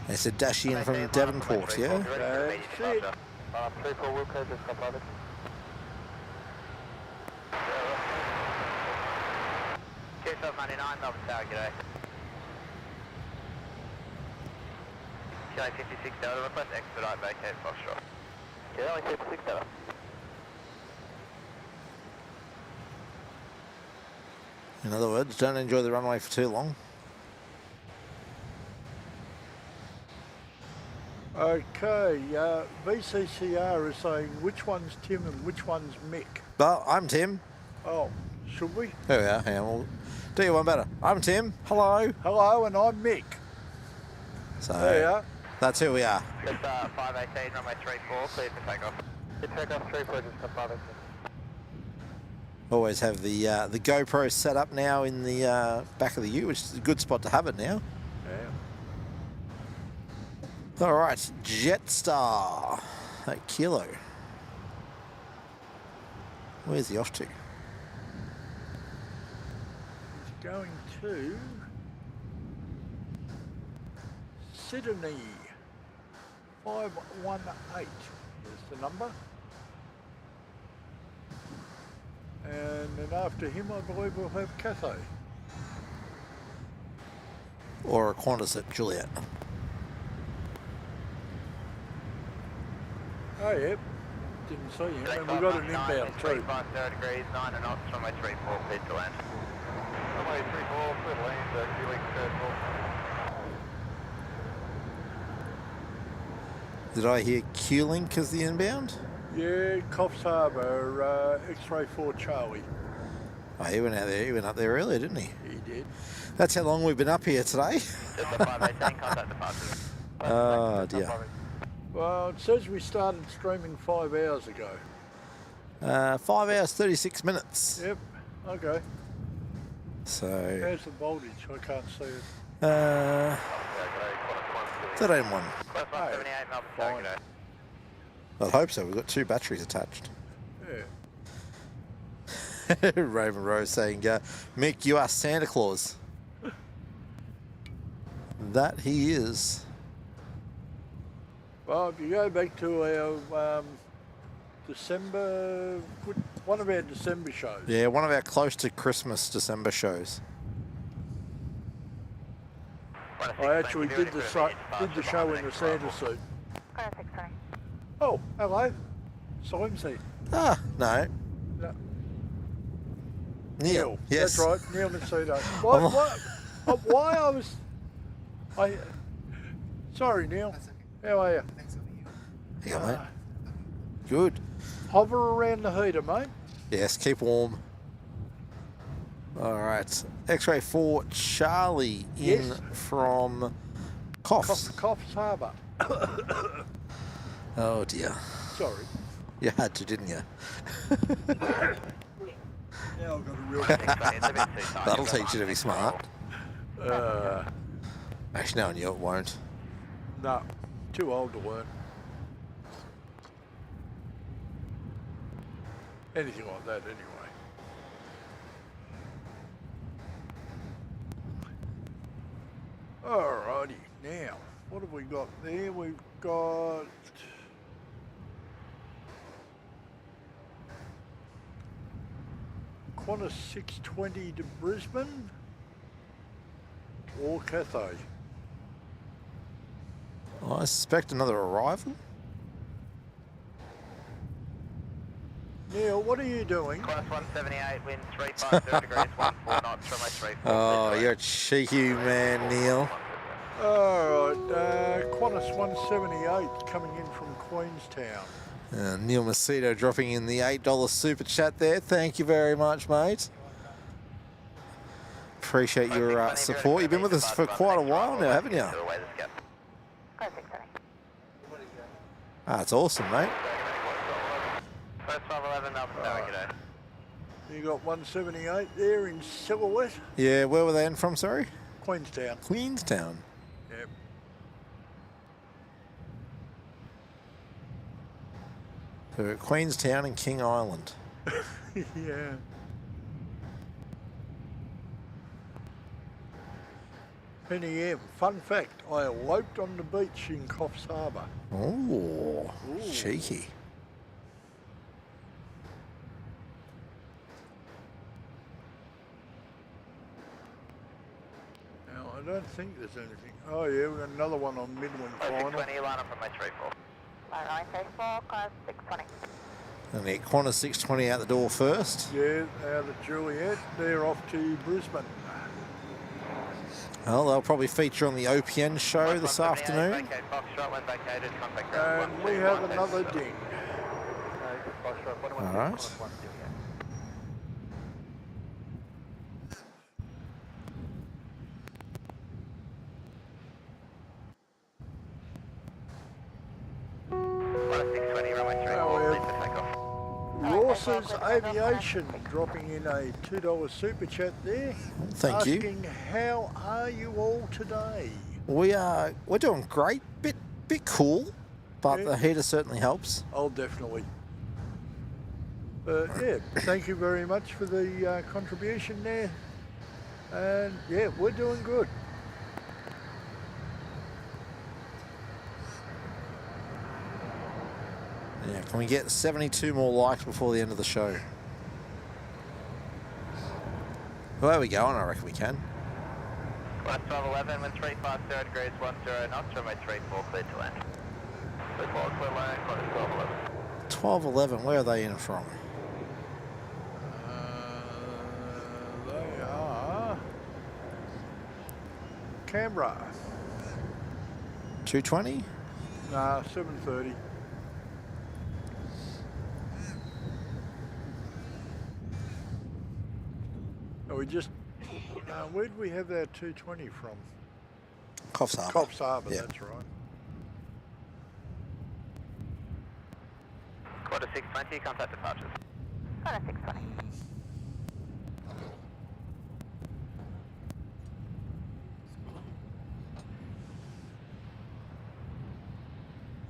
They said dash in from Devonport, yeah? That's it. 34, we'll close this couple of it. QSL 99, Melbourne Tower, g'day. Killing 56 Delta, request expedite vacate Foxtrot. Killing 56 Delta. In other words, don't enjoy the runway for too long. Okay, VCCR is saying which one's Tim and which one's Mick. Well, I'm Tim. Oh, should we? There we are. Yeah, we'll do you one better. I'm Tim. Hello. Hello, and I'm Mick. So There you are. that's who we are. Just 518, runway 34, clear for takeoff. Good takeoff, 34, just come 518. Always have the GoPro set up now in the back of the U, which is a good spot to have it now. Yeah. All right, Jetstar at Kilo. Where's he off to? He's going to Sydney. 518 is the number. And then after him, I believe we'll have Cathay. Or a Qantas at Juliet. Oh, yeah. Didn't see him. And we got an inbound too. 350 degrees, 9 knots, runway 34, clear to land. Runway 34, clear to land, QX 34. Did I hear Q-Link as the inbound? Yeah, Coffs Harbour, X-Ray 4 Charlie. Oh, he went out there. He went up there earlier, didn't he? He did. That's how long we've been up here today. Just a 518, contact departure. Oh dear. Well, it says we started streaming 5 hours ago. 5 hours 36 minutes. Yep. Okay. So How's the voltage? I can't see it. 13.1. Close 178, Melbourne Tower, Fine. g'day. I hope so. We've got 2 batteries attached. Yeah. Raven Rose saying, Mick, you are Santa Claus. That he is. Well, if you go back to our December, one of our December shows. Yeah, one of our close to Christmas December shows. I actually did the show in the Santa suit. Clear 620. Oh, hello. Simon's here. Ah, no. No. Neil. Yes. That's right, Neil Macedo. Why I was... Sorry, Neil. How are you? Hang on, mate. Good. Hover around the heater, mate. Yes, keep warm. All right. X-ray 4 Charlie in Yes. from Coffs. Coffs Harbour. Oh dear. Sorry. You had to, didn't you? Now I've got a real... That'll teach you to be smart. Actually, no, you it won't. No, too old to learn. Anything like that, anyway. Alrighty, now, what have we got there? We've got... Qantas 620 to Brisbane or Cathay. I suspect another arrival. Neil, what are you doing? Class 178, wind 350 degrees, 14 knots, runway 34. Oh, you're a cheeky man, Neil. Alright, Qantas 178 coming in from Queenstown. Neil Macedo dropping in the $8 super chat there. Thank you very much, mate. Appreciate your support. You've been with us for quite a while now, haven't you? Clear 620. That's awesome, mate. First 1211, Melbourne Airport. You got 178 there in silhouette. Yeah, where were they in from, sorry? Queenstown. Queenstown. Yep. So Queenstown and King Island. Yeah. Penny M. Fun fact, I eloped on the beach in Coffs Harbour. Oh, Ooh. cheeky. Now, I don't think there's anything. Oh yeah, we've got another one on midwing final. 620, line up from my 34. Runway 34, clear 620. And the Qantas 620 out the door first. Yeah, out of Juliet, they're off to Brisbane. Well, they'll probably feature on the OPN show this afternoon. And we have another ding. All right. Ross's Aviation dropping in a $2 super chat there. Thank you. Asking, how are you all today? We're doing great. Bit cool, but Yeah. the heater certainly helps. Oh, definitely. Yeah, thank you very much for the contribution there. And yeah, we're doing good. Yeah, can we get 72 more likes before the end of the show? Well, there we go, and I reckon we can. Class 1211, wind 350 degrees, 10 knots, runway 34, clear to land. Clear to land, Class 1211. 1211, where are they in from? They are Canberra. 220? Nah, 7:30. Oh, we just. Where did we have that 220 from? Coffs Harbour. Coffs Harbour, Yeah. that's right. Quarter 620, contact departures. Clear 620.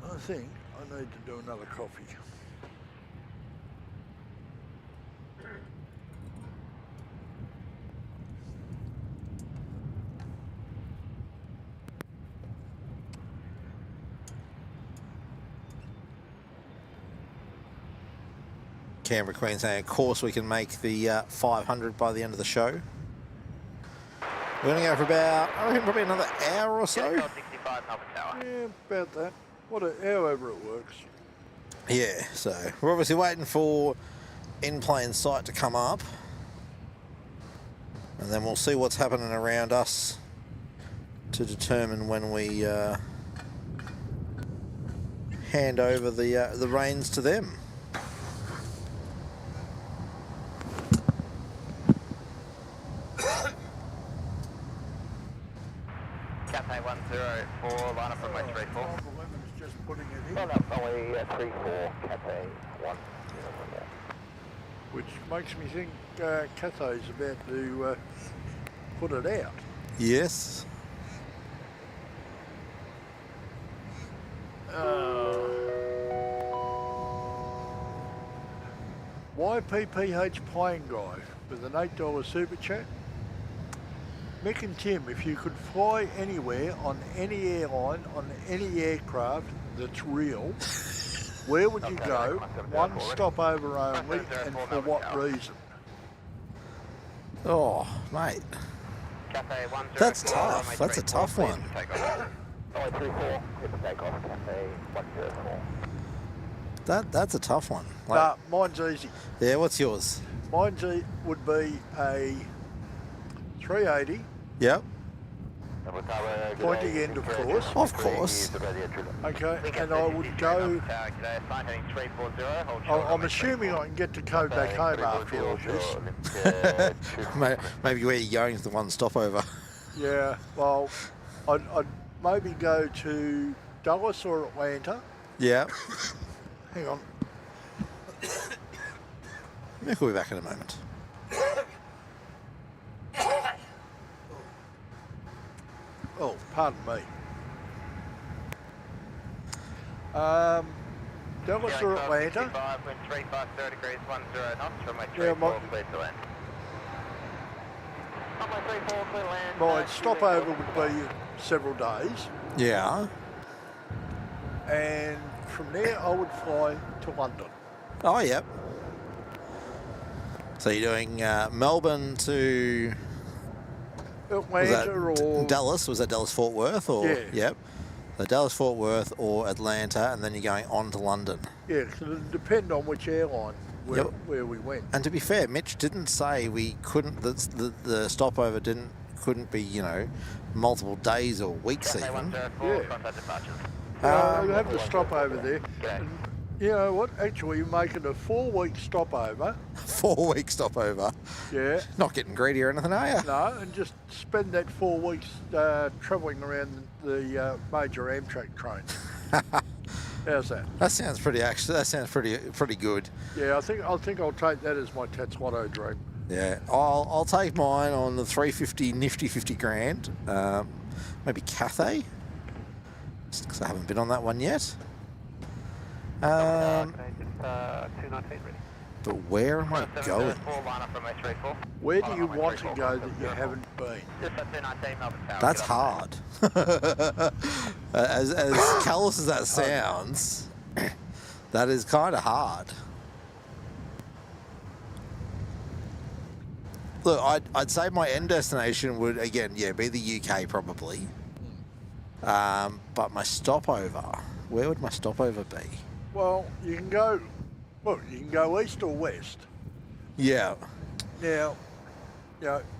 I think I need to do another coffee. Canberra, Queensland. Of course, we can make the 500 by the end of the show. We're going to go for about, I reckon, probably another hour or so. 65 Melbourne Tower. Yeah, about that. However it works. Yeah, so we're obviously waiting for in-plane sight to come up. And then we'll see what's happening around us to determine when we hand over the reins to them. Cathay 104, line up from my 34. 11's just putting it in, Line up only 34, Cathay 104. which makes me think Cathay's about to put it out. Yes. YPPH Plane Guy with an $8 super chat. Mick and Tim, if you could fly anywhere on any airline, on any aircraft that's real, where would you go? One stopover only, and for what reason? Oh, mate. Cathay 104. That's tough. That's a tough one. Only 34, clear for takeoff, Cathay 104. That's a tough one. Nah, mine's easy. Yeah, what's yours? Mine's would be a 380, Yep. pointy end, of course. Of course. Okay, and I would go. I'm assuming I can get to go back home after all this. Maybe where you're going is the one stopover. Yeah, well, I'd maybe go to Dallas or Atlanta. Yeah. Hang on. Mick will be back in a moment. Oh, pardon me. Dallas or Atlanta? Yeah, my stopover would be several days, Yeah. and from there I would fly to London. Oh, yep. So you're doing Melbourne to Atlanta or Dallas? Was that Dallas Fort Worth? Or Yeah. Yep. So Dallas Fort Worth or Atlanta, and then you're going on to London. yeah, 'cause it depends on which airline where we went. And to be fair, Mitch didn't say we couldn't. The stopover couldn't be, you know, multiple days or weeks even. You have to stop over there. And you know what? Actually, you're making a 4-week stopover. 4-week stopover. Yeah. Not getting greedy or anything, are you? No, and just spend that 4 weeks travelling around the major Amtrak trains. How's that? That sounds pretty. Actually, that sounds pretty good. Yeah, I think I'll take that as my Tats Lotto dream. Yeah, I'll take mine on the 350 nifty 50 grand. Maybe Cathay, just because I haven't been on that one yet. But where am I going? Where do you want to go that you haven't been? That's hard. As callous as that sounds, that is kind of hard. Look, I'd say my end destination would, again, be the UK probably. But my stopover, where would my stopover be? Well, you can go east or west. Yeah. Now,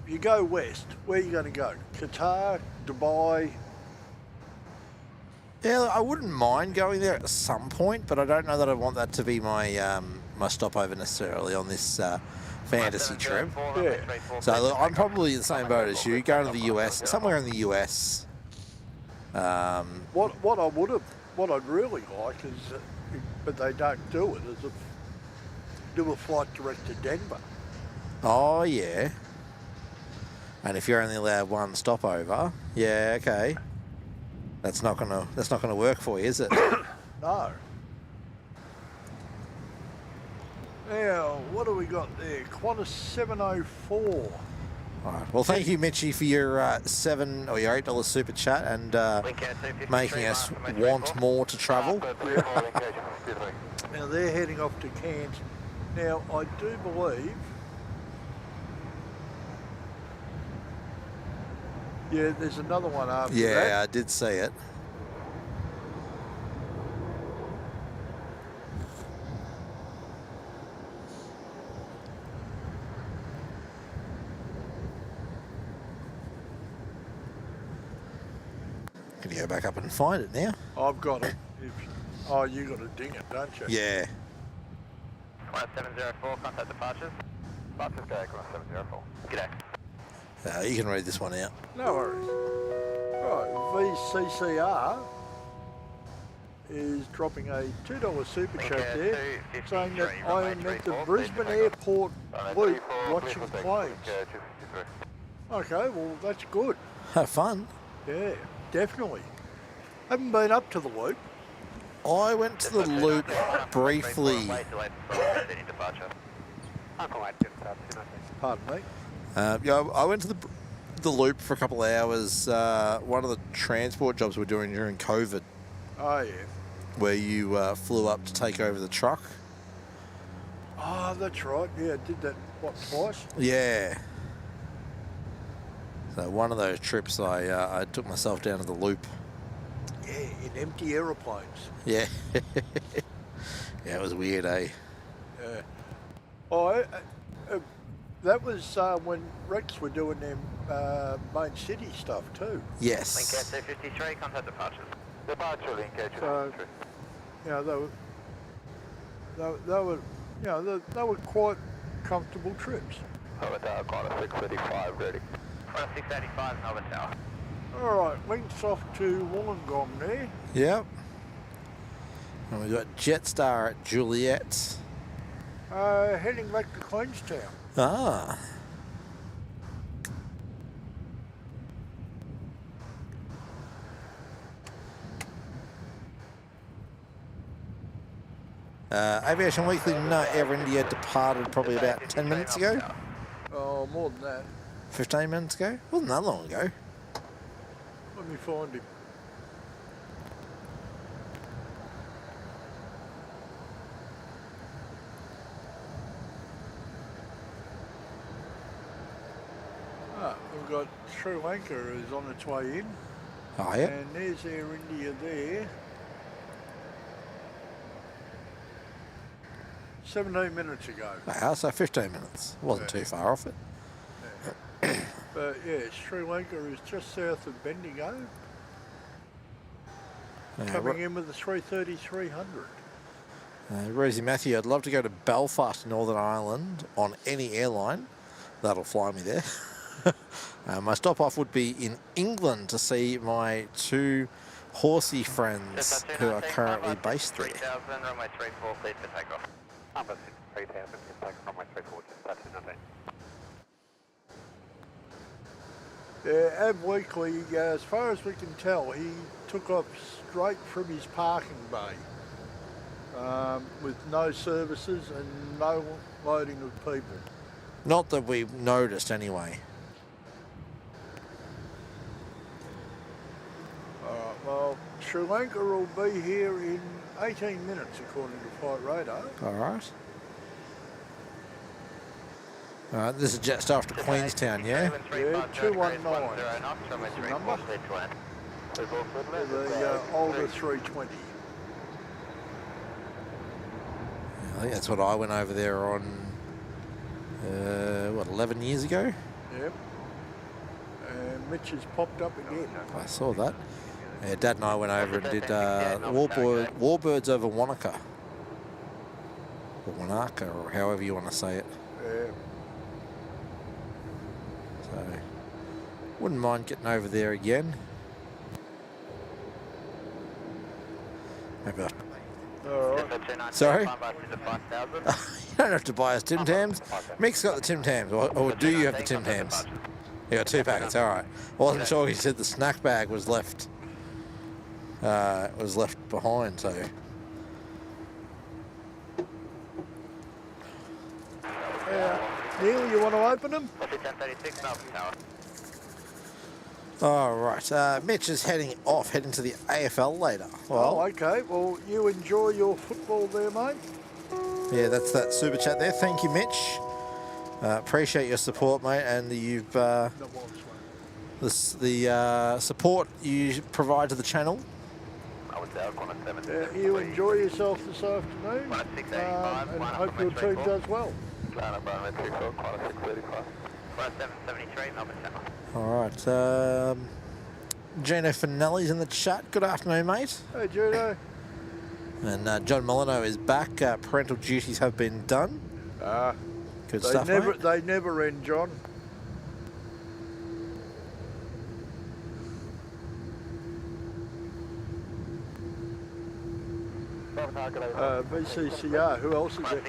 you go west. Where are you going to go? Qatar, Dubai. Yeah, I wouldn't mind going there at some point, but I don't know that I want that to be my my stopover necessarily on this fantasy trip. Yeah. So look, I'm probably in the same boat as you, going to the US, somewhere in the US. What I'd really like is, but they don't do it, is do a flight direct to Denver. Oh yeah. And if you're only allowed one stopover, yeah, okay. That's not gonna work for you, is it? No. Now, what do we got there? Qantas 704. All right. Well, thank you, Mitchie, for your $7 or your $8 super chat and making us want more to travel. Now they're heading off to Cairns. Now, I do believe... Yeah, there's another one after that. Yeah, I did see it. Can you go back up and find it now? I've got it. Oh, you got to ding it, don't you? Yeah. 1704, contact departures. Departures go, 1704. G'day. You can read this one out. No worries. Right, VCCR is dropping a $2 super chat there, saying that I am at the Brisbane Airport loop watching planes. Okay, well that's good. Have fun. Yeah, definitely. Haven't been up to the loop. I went to the loop briefly. Pardon me. Yeah, I went to the loop for a couple of hours. One of the transport jobs we're doing during COVID. Oh yeah. Where you flew up to take over the truck. Oh, that's right. Yeah, I did that, what, twice? Yeah. So one of those trips, I took myself down to the loop. Yeah, in empty aeroplanes. Yeah. Yeah, it was weird, eh? Yeah. Oh, that was when Rex were doing them main city stuff too. Yes. Link A353, contact departures. Departure link A353. So, you know, they were quite comfortable trips. Melbourne Tower, corner 635 ready. Corner 685, Melbourne Tower. All right, links off to Wollongong there. Yep. And we've got Jetstar at Juliet. Heading back to Queenstown. Ah. Aviation Weekly, no, Air India departed probably about 10 minutes ago. Oh, more than that. 15 minutes ago? Wasn't that long ago. Let me find him. We've got Sri Lanka is on its way in. Oh, yeah. And there's Air India there. 17 minutes ago. Wow, so 15 minutes. Wasn't too far off it. Yeah. But yeah, Sri Lanka is just south of Bendigo. Coming in with the 330-300. Rosie Matthew, I'd love to go to Belfast, Northern Ireland on any airline. That'll fly me there. My stop off would be in England to see my two horsey friends who are currently based there. 3000, runway 34, please for takeoff. Number 3000, take runway 34, just touch in nothing. Yeah, Ab Weekly, as far as we can tell, he took off straight from his parking bay with no services and no loading of people. Not that we've noticed anyway. Alright, well, Sri Lanka will be here in 18 minutes according to Flight Radar. Alright. Alright, this is just after Queenstown, yeah? Yeah, 219. Number? The older 320. I think that's what I went over there on, 11 years ago? Yep. And Mitch has popped up again. I saw that. Yeah, Dad and I went over and did Warbirds over Wanaka. Or Wanaka, or however you want to say it. Yeah. So, wouldn't mind getting over there again. Maybe Sorry? You don't have to buy us Tim Tams. Mick's got the Tim Tams, or do you have the Tim Tams? You got 2 packets, alright. I wasn't sure, he said the snack bag was left behind, so. Neil, you want to open them? Alright, Mitch is heading to the AFL later. Well, oh, okay. Well, you enjoy your football there, mate. Yeah, that's that super chat there. Thank you, Mitch. Appreciate your support, mate, and you've No, what's the support you provide to the channel. you enjoy yourself this afternoon, and hope your team does well. All right. Gino Finelli's in the chat. Good afternoon, mate. Hey, Judo. And John Molyneux is back. Parental duties have been done. Good stuff, mate. They never end, John. VCCR, who else is there?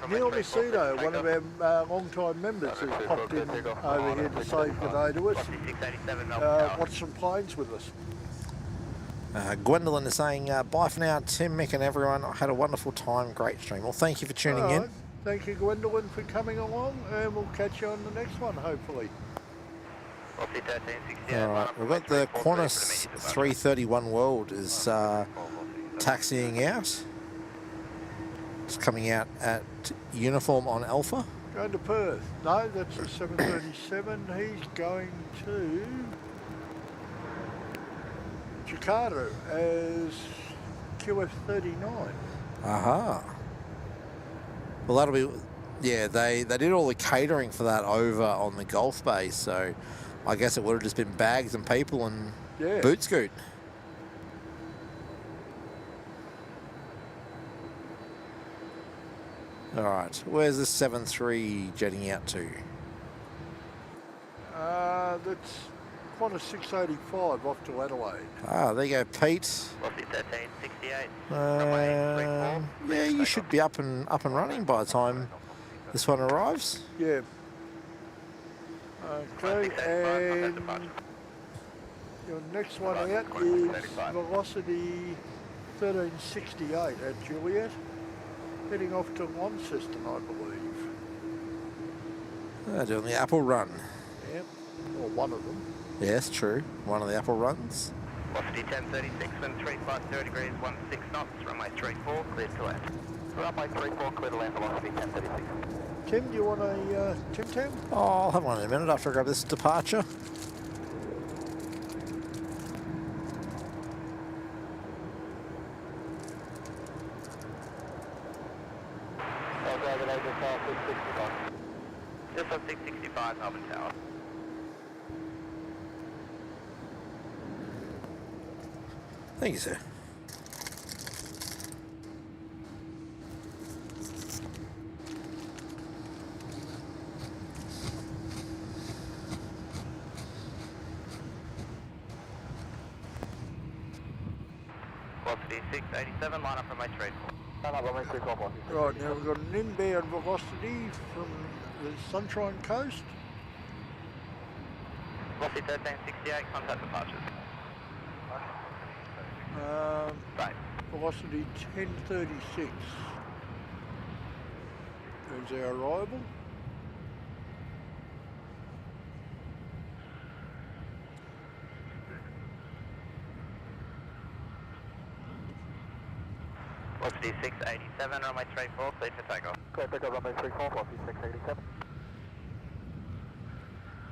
Neil Macedo, one of our long-time members, has popped in over here to say good day to us. Watch some planes with us. Gwendolyn is saying, bye for now, Tim, Mick and everyone. I had a wonderful time. Great stream. Well, thank you for tuning in. Thank you, Gwendolyn, for coming along, and we'll catch you on the next one, hopefully. Alright, we've got the Qantas 331 World is taxiing out. It's coming out at uniform on Alpha. Going to Perth. No, that's a 737. He's going to Jakarta as QF39. Aha. Well, that'll be... Yeah, they did all the catering for that over on the Gulf base, so I guess it would have just been bags and people and boot scoot. All right, where's the 7-3 jetting out to? That's Qantas 685 off to Adelaide. Ah, there you go, Pete. Yeah, you should be up and running by the time this one arrives. Yeah. Okay, and your next one out is Velocity 1368 at Juliet, heading off to Launceston, I believe. Doing the Apple Run. Yep, or one of them. Yes, true. One of the Apple Runs. Velocity 1036, wind 350 degrees, 16 knots, runway 34, cleared to land. Runway 34, cleared to land, velocity 1036. Tim, do you want a Tim Tam? Oh, I'll have one in a minute after I grab this departure. Just on 665, Melbourne Tower. Thank you, sir. Velocity 687, line up from my trade. Right, now we've got an inbound velocity from the Sunshine Coast. Velocity 1368, contact departures. Right. Velocity 1036 is our arrival. Velocity 687, runway 34, cleared for takeoff. Clear pick up runway 34, velocity 687.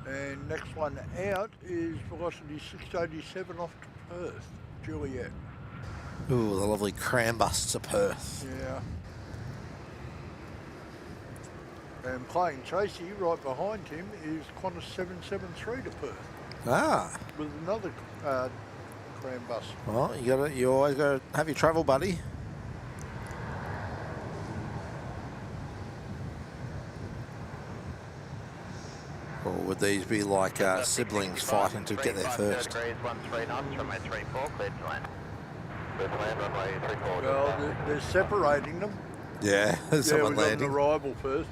And next one out is velocity 687 off to Perth, Juliet. Ooh, the lovely cram bus to Perth. Yeah. And playing Tracy right behind him is Qantas 773 to Perth. Ah. With another cram bus. Well, you always got to have your travel buddy. Or would these be like siblings fighting to get there first? Well, they're separating them. Yeah, there's someone we've got landing. an arrival first.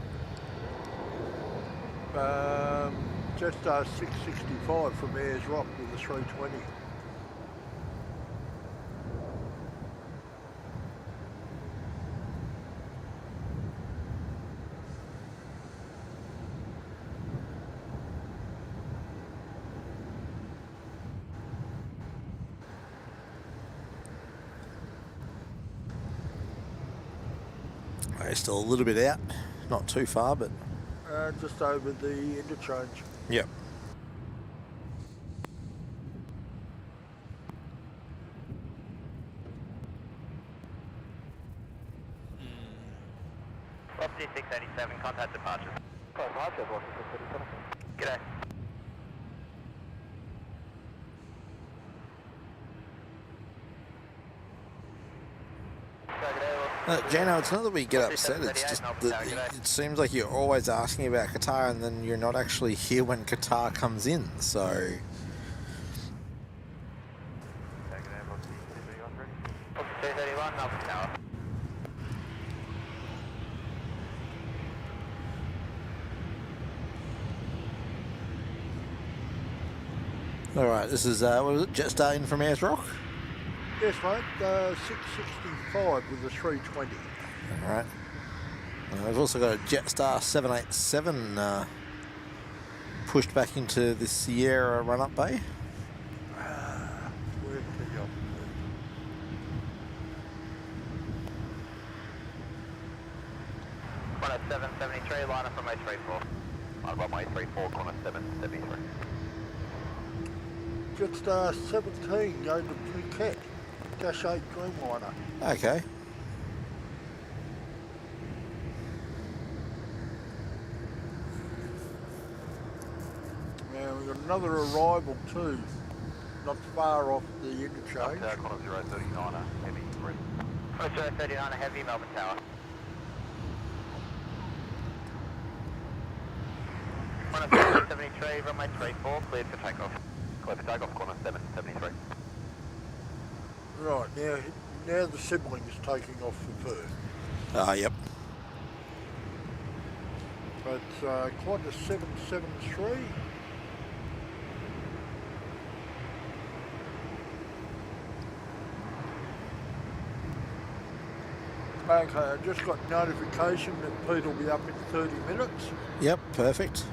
Jetstar 665 from Ayers Rock with the 320. runway still a little bit out, not too far, but Just over the interchange. yep. Velocity 687, contact departure. G'day. Jano, it's not that we get upset, it's just that it seems like you're always asking about Qatar and then you're not actually here when Qatar comes in, so... Velocity 231, Melbourne Tower. Alright, this is, what was it, Jetstar in from Ayers Rock? Yes, mate. 665 with a 320. Alright. We've also got a Jetstar 787 pushed back into the Sierra run-up bay. Where can you? 773, line up from A34. Line up from A34, corner 773. Jetstar 17 going to Phuket. Dash 8 Dreamliner. Okay. Now we've got another arrival too, not far off the interchange. Corner 039, heavy, red. Corner 039, heavy, Melbourne Tower. Corner 773, runway 34, cleared for takeoff. Cleared for takeoff, corner 773. Right, now the sibling's taking off for Perth. Yep. But Qantas 773. Okay, I just got notification that Pete will be up in 30 minutes. Yep, perfect.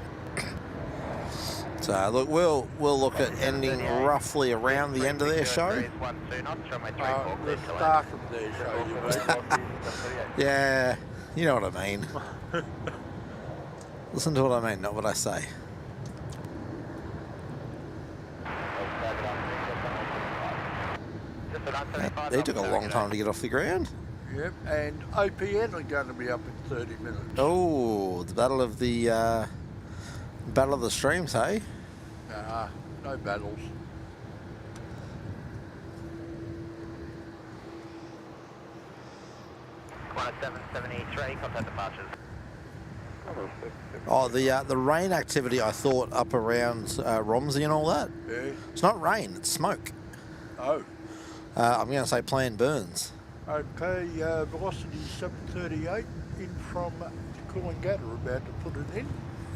So look, we'll look at ending roughly around the end of their show. The start of their show, you mean? Yeah, you know what I mean. Listen to what I mean, not what I say. They took a long time to get off the ground. Yep, and OPN are going to be up in 30 minutes. Oh, the battle of the streams, hey? Nah, no battles. Corner 773, contact departures. Oh, the rain activity I thought up around Romsey and all that. Yeah. It's not rain, it's smoke. Oh. I'm going to say planned burns. Okay, velocity 738 in from Coolangatta, about to put it in.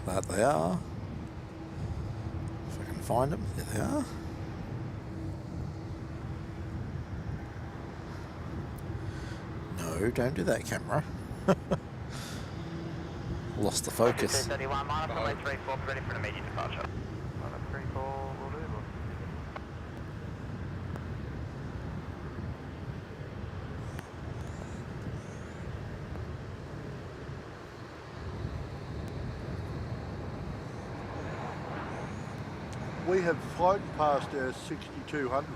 That they are. If I can find them, there they are. No, don't do that, camera. Lost the focus. 231, line up from A34, ready for an immediate departure. Line up 34, will do. We have flown past our 6200.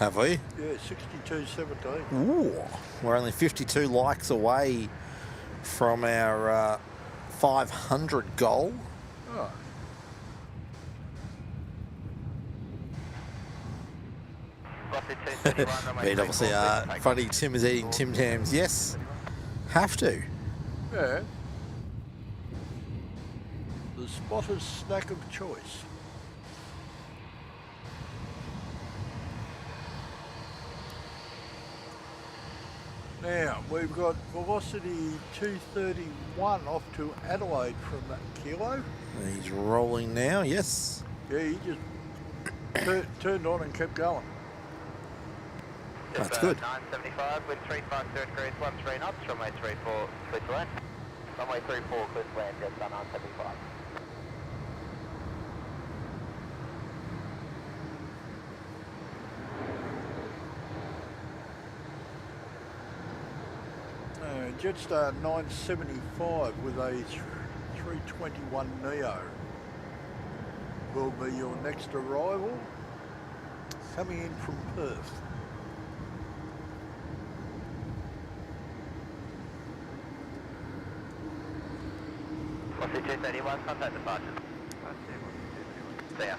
Have we? Yeah, 6217. Ooh, we're only 52 likes away from our 500 goal. Oh. But obviously, funny Tim is eating Tim Tams. Yes, have to. Yeah. The spotter's snack of choice. Now, we've got velocity 231 off to Adelaide from Kilo. He's rolling now, yes. Yeah, he just turned on and kept going. That's good. 975 with 350 degrees, 13 knots, runway 34, clear to land. Runway 34, clear to land, just 975. Jetstar 975 with a 321 Neo will be your next arrival, coming in from Perth. What's the 231? Contact departure. There.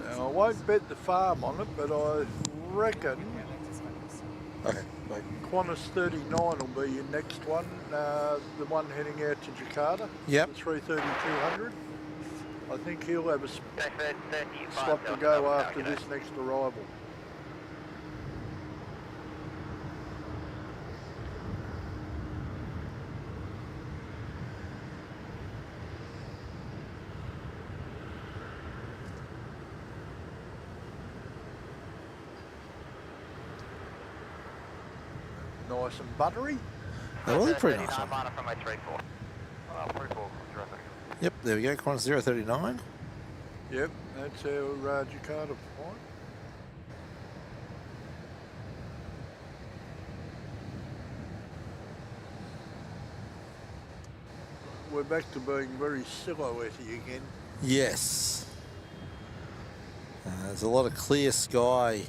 Now, I won't bet the farm on it, but I reckon Okay, wait. Qantas 39 will be your next one, the one heading out to Jakarta. Yep. The 330-200. I think he'll have a 35 slot to go after this next arrival. Nice and buttery. They will look pretty nice. From my 34. Oh, 34. Yep, there we go. Qantas 039. Yep, that's our Jakarta flight. We're back to being very silhouette-y again. Yes. There's a lot of clear sky,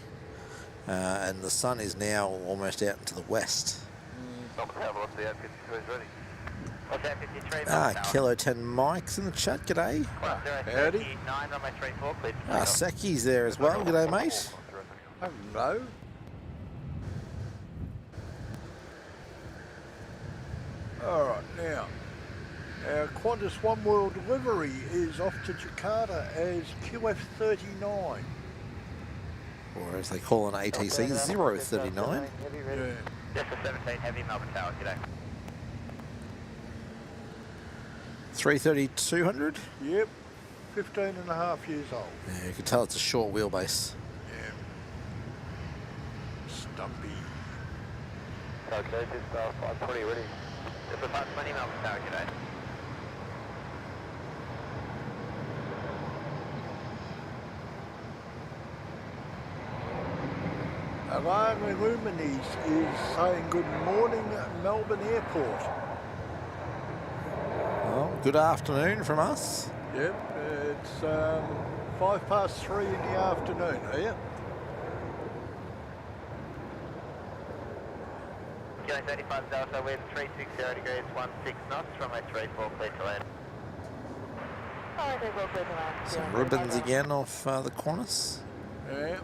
and the sun is now almost out into the west. Kilo 10 Mike's in the chat. G'day. Howdy. Seki's there as well. G'day, mate. Hello. All right, now, our Qantas One World delivery is off to Jakarta as QF39. Or as they call an ATC, 039. Yeah. Just a 17 heavy Melbourne Tower, g'day. 330-200. Yep, 15 and a half years old. Yeah, you can tell it's a short wheelbase. Yeah. Stumpy. Okay, just 520 ready. Just a 520 Melbourne Tower, g'day. Alarm Illuminis is saying good morning, Melbourne Airport. Well, good afternoon from us. Yep, it's 3:05 in the afternoon here. Kilo 35 Delta, wind 360 degrees, 16 knots, runway 34, clear to land. Some ribbons again off the Qantas. Yeah.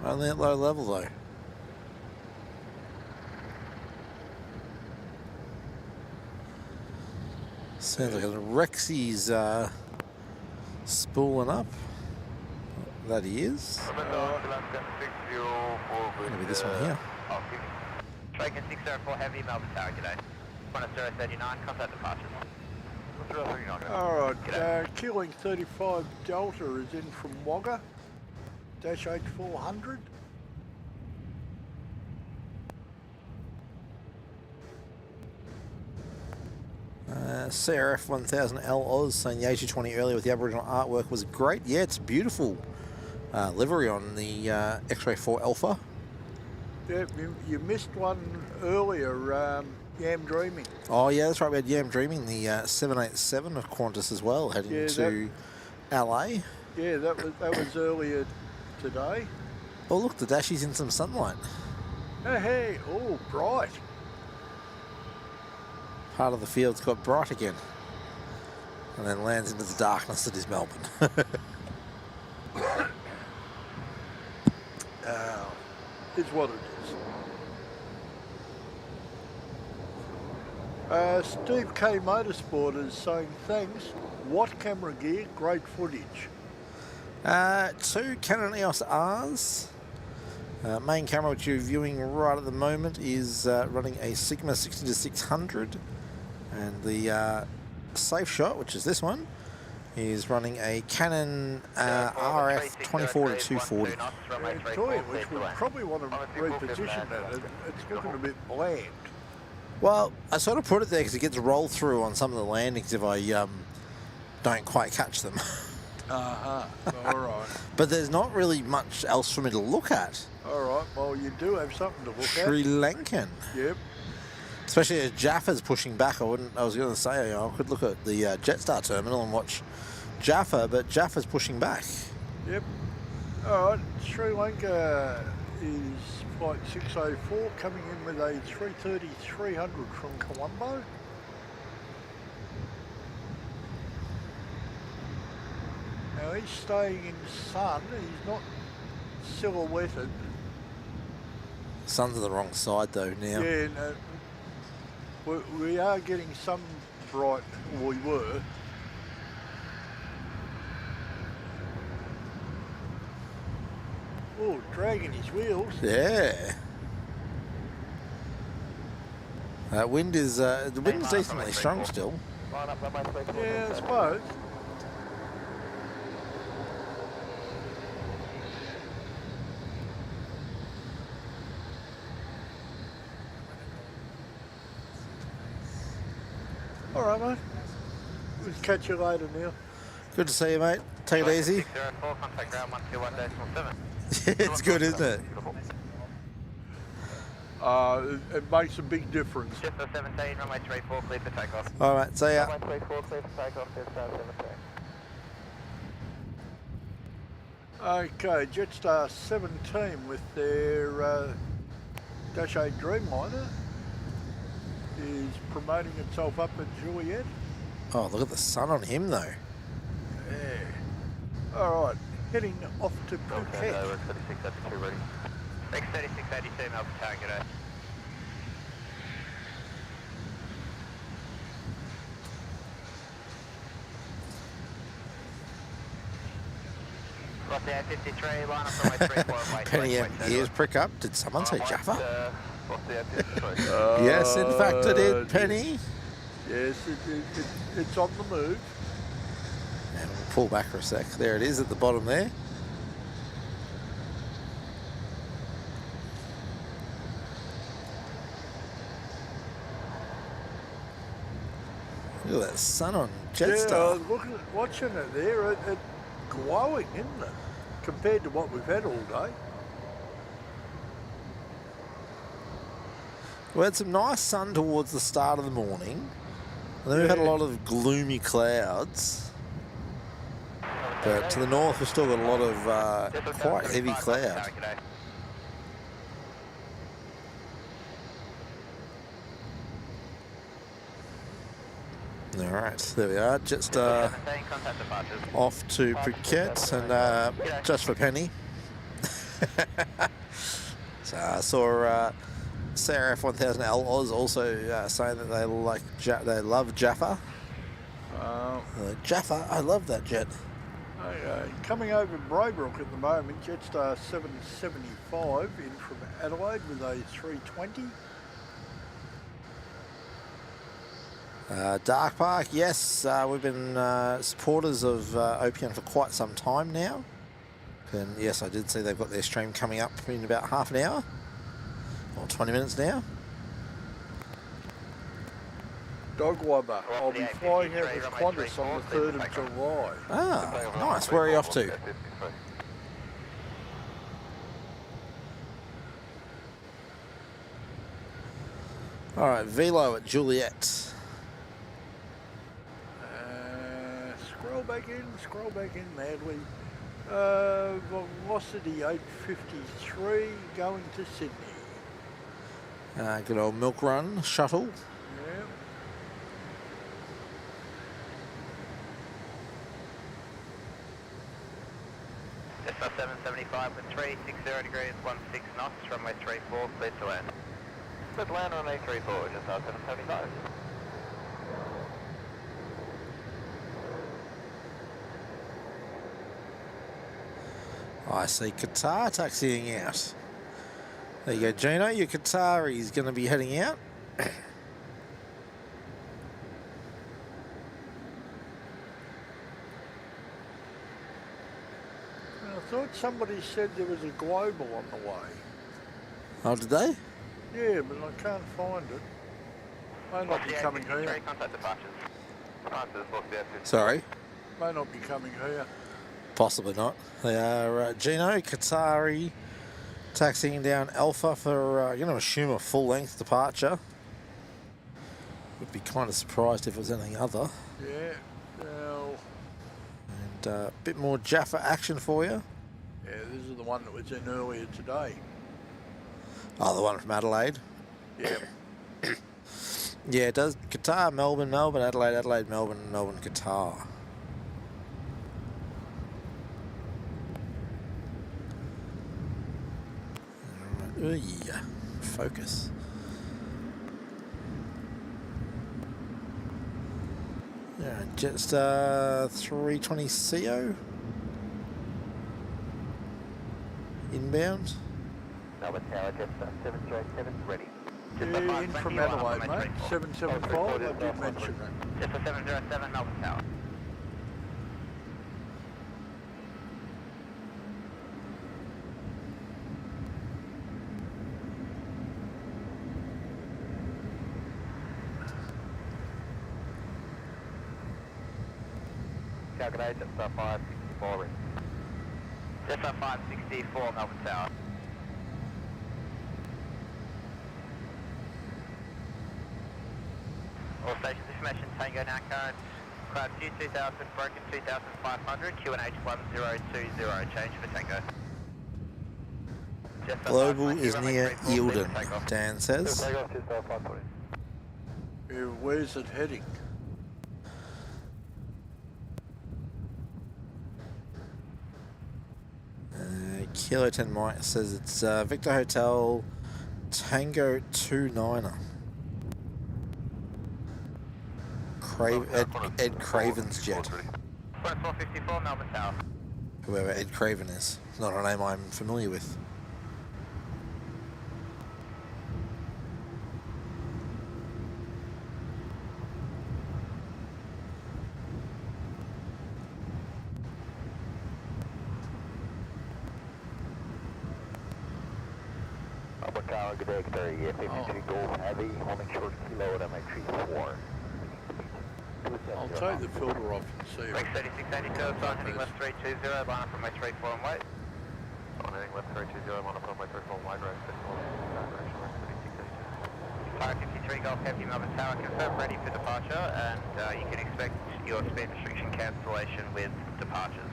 Only at low level though. Sounds like a Rexy's spooling up. That he is. Maybe this one here. Striking 604 heavy Melbourne Tower, g'day. Qantas 039, contact departure. All right, Killing 35 Delta is in from Wagga. Dash 8400. CRF 1000L Oz saying the A220 earlier with the Aboriginal artwork was great. Yeah, it's beautiful livery on the X-Ray 4 Alpha. Yeah, you missed one earlier, Yam Dreaming. Oh yeah, that's right. We had Yam Dreaming, the 787 of Qantas as well, heading to LA. Yeah, that was earlier today. Oh look, the Dashi's in some sunlight. Hey, oh, bright. Part of the field's got bright again. And then lands into the darkness that is Melbourne. It's what it is. Steve K Motorsport is saying thanks. What camera gear? Great footage. 2 Canon EOS Rs. Main camera which you're viewing right at the moment is running a Sigma 60-600, and the safe shot, which is this one, is running a Canon RF 24-240. Which we probably want to reposition that. It's looking a bit bland. Well, I sort of put it there because it gets rolled through on some of the landings if I don't quite catch them. All right. But there's not really much else for me to look at. All right, well, you do have something to look Sri Lankan. Yep. Especially as Jaffa's pushing back. I was going to say, I could look at the Jetstar terminal and watch Jaffa, but Jaffa's pushing back. Yep. All right, Sri Lanka is flight 604 coming in with a 330-300 from Colombo. Now he's staying in sun, he's not silhouetted. Sun's on the wrong side though now. Yeah, no, we are getting some bright, we were. Oh, dragging his wheels. Yeah. Wind is the wind's decently strong still. Yeah, I suppose. All right, mate. We'll catch you later, Neil. Good to see you, mate. Take it easy. 604, contact ground 121.7. It's good, isn't it? It makes a big difference. Just for 17, runway 34, clear for takeoff. All right, see ya. Runway 34, clear for takeoff, Jetstar 17. Okay, Jetstar 17 with their Dash 8 Dreamliner is promoting itself up at Juliet. Oh, look at the sun on him though. Yeah. All right, heading off to Phuket. X3682 ready. X3682, Melbourne Tower, g'day. Roger, 53, line up runway 34, Penny ears prick up. Did someone say Jaffa? Yes, in fact it did, Penny. Yes, it's on the move. And we'll pull back for a sec. There it is at the bottom there. Look at that sun on Jetstar. Yeah, I was watching it there. It's glowing, isn't it? Compared to what we've had all day. We had some nice sun towards the start of the morning. And then we've had a lot of gloomy clouds. But to the north, we've still got a lot of quite heavy cloud. All right, there we are. Just off to Phuket, and just for Penny. So I saw Sarah F1000L Oz also saying that they love Jaffa. Jaffa, I love that jet. Okay, coming over Braybrook at the moment, Jetstar 775 in from Adelaide with a 320. Dark Park, yes, we've been supporters of OPN for quite some time now. And yes, I did see they've got their stream coming up in about half an hour, or 20 minutes now. Dogwobber. I'll be flying out with Qantas on the 3rd of July. Ah, nice. Where are you off to? All right, Velo at Juliet. Scroll back in madly. Velocity 853 going to Sydney. Good old Milk Run shuttle. Yeah. Jetstar 775 with 360 degrees, 16 knots, runway 34, clear to land. Clear to land on A34, Jetstar 775. I see Qatar taxiing out. There you go, Gino. Your Qatar is going to be heading out. I thought somebody said there was a global on the way. Oh, did they? Yeah, but I can't find it. May not be coming here. Sorry? May not be coming here. Possibly not. They are Gino, Qatari, taxiing down Alpha for, I'm going to assume a full-length departure. Would be kind of surprised if it was anything other. Yeah, well... And a bit more Jaffa action for you. Yeah, this is the one that was in earlier today. Oh, the one from Adelaide? Yeah. Yeah, it does. Qatar, Melbourne, Melbourne, Adelaide, Adelaide, Melbourne, Melbourne, Qatar. Alright, focus. Yeah, Jetstar 320CO. Inbound. Melbourne Tower, Jetstar 707, ready. Yeah, in from Adelaide, mate. 775, I did mention that. Jetstar 707, Melbourne Tower. Calculate Jetstar 564, ready. Jetstar 564, Melbourne Tower. All stations information, Tango now current, cloud Q 2000, broken 2500, QNH 1020, change for Tango. Global is near Eildon, Dan says. Yeah, where's it heading? Kilo 10 Mike says it's Victor Hotel Tango 29er. Ed Craven's jet. 454, Melbourne Tower. Whoever Ed Craven is. It's not a name I'm familiar with. Melbourne Tower, good day, 53 Golf Heavy, holding short kilo at MH4. I'll take the filter off and see. Rex 3682, sign heading left 320, line up from my 34 and wait. Sign heading left 320, line up from my 34 and wait, Rex 553 Golf Heavy, Melbourne Tower, confirm ready for departure, and you can expect your speed restriction cancellation with departures.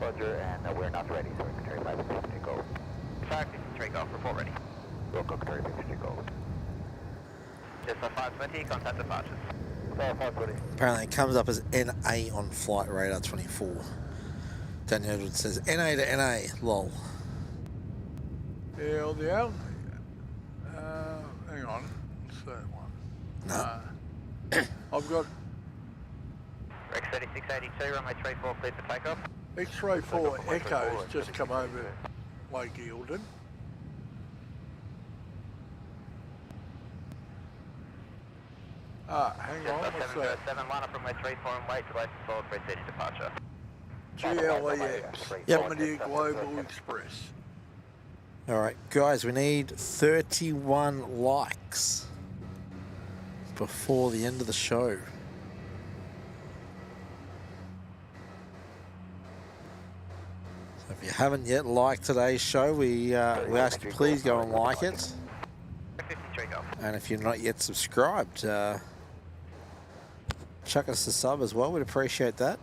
Roger, and we're not ready, so Secretary 553 Golf. 553 Golf, report ready. Welcome, Secretary 553 Golf. Just 520, contact departures. Apparently it comes up as NA on flight radar 24. Daniel Edwards says NA to NA, lol. Yeah, the hang on, what's that one? No. I've got Rex 3682, runway 34, cleared for takeoff. X-ray 4 Echo's just come over Lake Eildon. Hang on, what's that? 7, line up runway 34 and wait, delay for forward preceding departure. GLEX, Yep. Comedy Global Express. Alright, guys, we need 31 likes before the end of the show. So if you haven't yet liked today's show, we ask you please go and like it. 53 Golf. And if you're not yet subscribed, chuck us a sub as well. We'd appreciate that.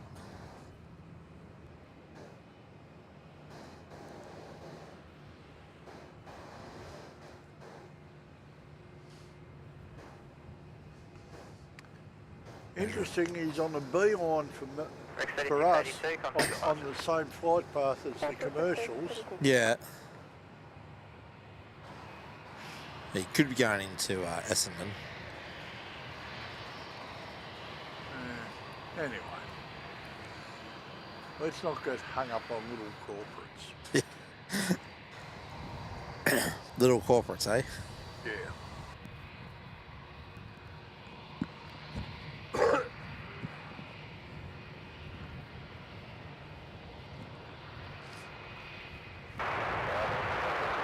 Interesting, he's on the beeline for us on the same flight path as the commercials. Yeah. He could be going into Essendon. Anyway, let's not get hung up on little corporates. Little corporates, eh? Yeah.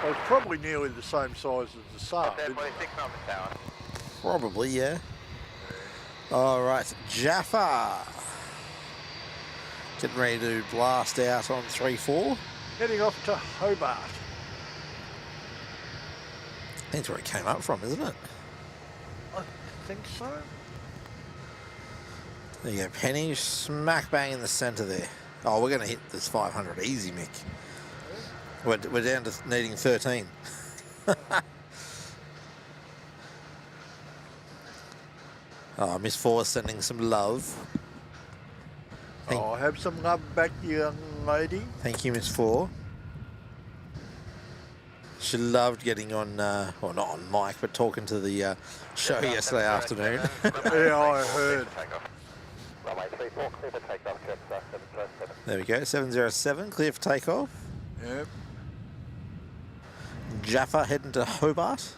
Well, it's probably nearly the same size as the Saab, isn't it? Probably, yeah. All right, Jaffa. Getting ready to blast out on 3-4. Heading off to Hobart. That's where it came up from, isn't it? I think so. There you go, Penny, smack bang in the centre there. Oh, we're going to hit this 500 easy, Mick. We're down to needing 13. Oh, Miss Four sending some love. Oh, have some love back, young lady. Thank you, Miss Four. She loved getting on, well, not on mic, but talking to the show yesterday afternoon. Yeah, I heard. There we go, 707, clear for takeoff. Yep. Jaffa heading to Hobart.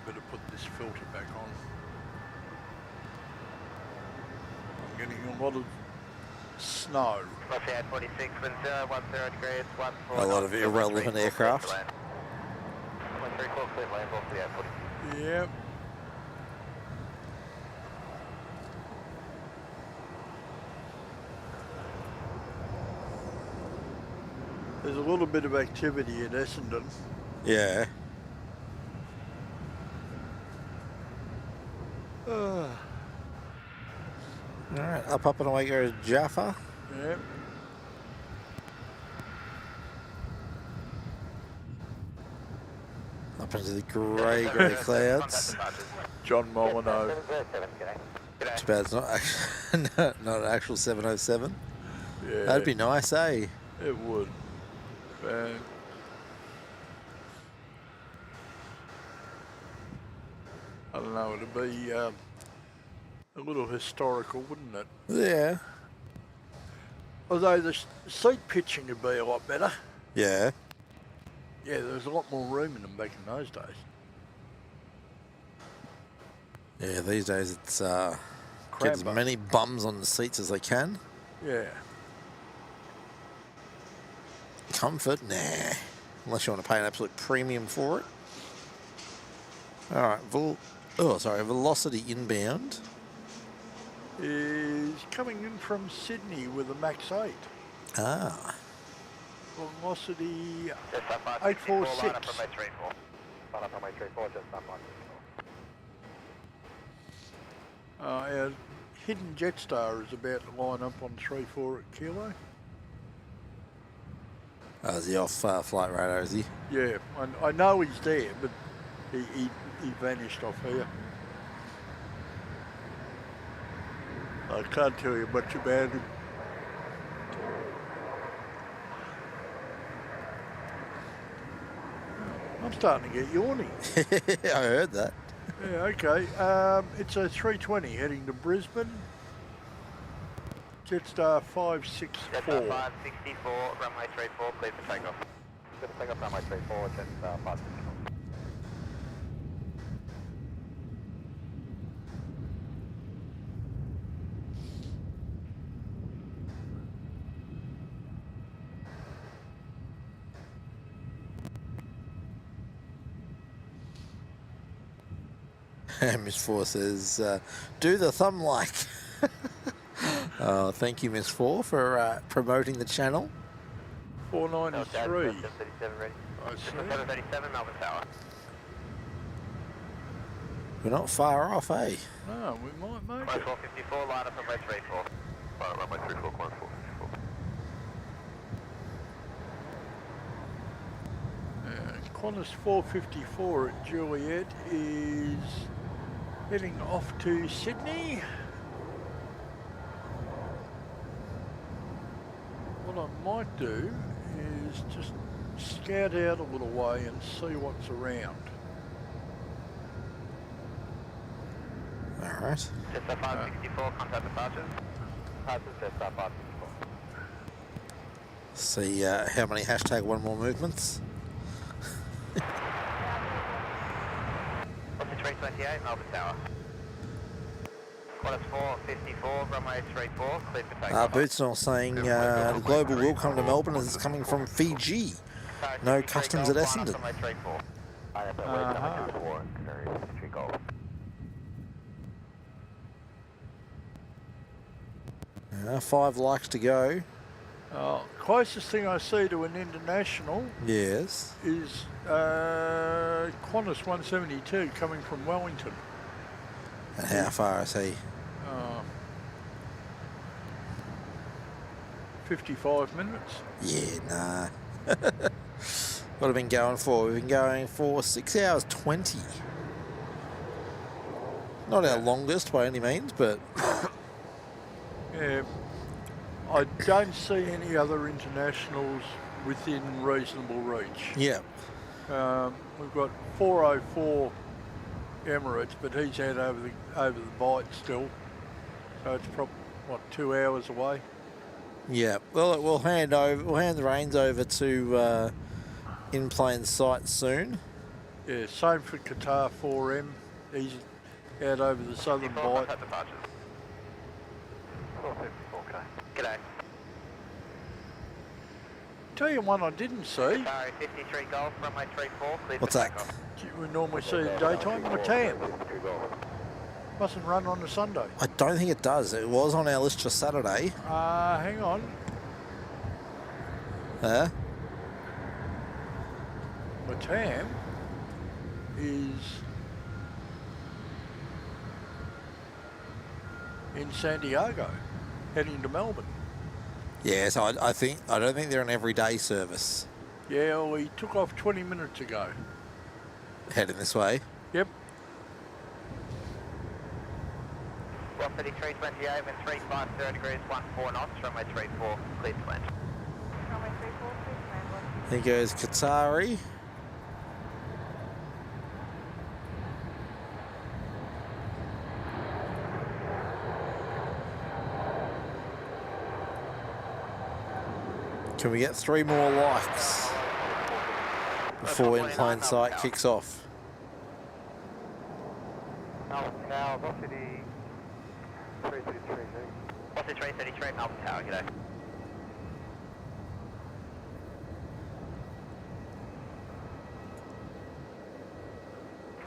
Better put this filter back on. I'm getting a lot of snow. A lot of irrelevant aircraft. Yep. There's a little bit of activity at Essendon. Yeah. Alright, up and away goes Jaffa. Yep. Up into the grey clouds. John Molyneux. Too bad it's not actually, not an actual 707. Yeah. That'd be nice, eh? It would. I don't know, it'd be a little historical, wouldn't it? Yeah. Although the seat pitching would be a lot better. Yeah. Yeah, there's a lot more room in them back in those days. Yeah, these days it's get as many bums on the seats as they can. Yeah. Comfort, nah. Unless you want to pay an absolute premium for it. All right, Velocity inbound. Is coming in from Sydney with a Max 8. Ah. Velocity 846. Our hidden Jetstar is about to line up on 3-4 at Kilo. Oh, is he off flight radar, is he? Yeah, I know he's there, but he vanished off here. I can't tell you much about him. I'm starting to get yawny. I heard that. Yeah, okay. It's a 320 heading to Brisbane. Jetstar 564. Jetstar 564, runway 34, clear for takeoff. Clear for takeoff, runway 34, Jetstar 564. Miss Four says, do the thumb like. Oh, thank you, Miss Four, for promoting the channel. 493. 737 ready. I see. 737, Melbourne Tower. We're not far off, eh? No, we might make Runway it. 454, line up runway 34. Runway 34, climb 454. Qantas 454 at Juliet is heading off to Sydney. What I might do is just scout out a little way and see what's around. All right. Jetstar 564, contact departures. Departures, Jetstar 564. See how many hashtag one more movements. What's the 328, Melbourne Tower? Qantas 454, runway 34, cleared for takeoff. Bootsnell saying the Global will come to Melbourne as it's coming from Fiji. No customs at Essendon. Runway 34. Uh-huh. 5 likes to go. Closest thing I see to an international Yes. is Qantas 172 coming from Wellington. And how far is he? 55 minutes. Yeah, nah. What have we been going for? We've been going for 6 hours 20. Not our longest by any means, but Yeah, I don't see any other internationals within reasonable reach. yeah. We've got 404 Emirates, but he's out over the bight still, so it's probably what, 2 hours away. Yeah, well, we'll hand the reins over to in plain sight soon. Yeah, same for Qatar 4M. He's out over the southern bight. G'day. Tell you one I didn't see. Sorry, 53 Golf, runway 34, cleared What's for that? takeoff. We normally see in the daytime. Matam mustn't run on a Sunday. I don't think it does. It was on our list for Saturday. Hang on. Huh? Matam is in San Diego, heading to Melbourne. Yeah, so I don't think they're an everyday service Yeah, well, he took off 20 minutes ago. heading this way. Yep. 133.28 with 350 degrees, 14 knots, runway 34, cleared to land. Runway 34, clear to land. There goes Qatari. Can we get 3 more likes before in plain sight kicks off? Melbourne Tower, velocity 333. Velocity 333, Melbourne Tower, g'day.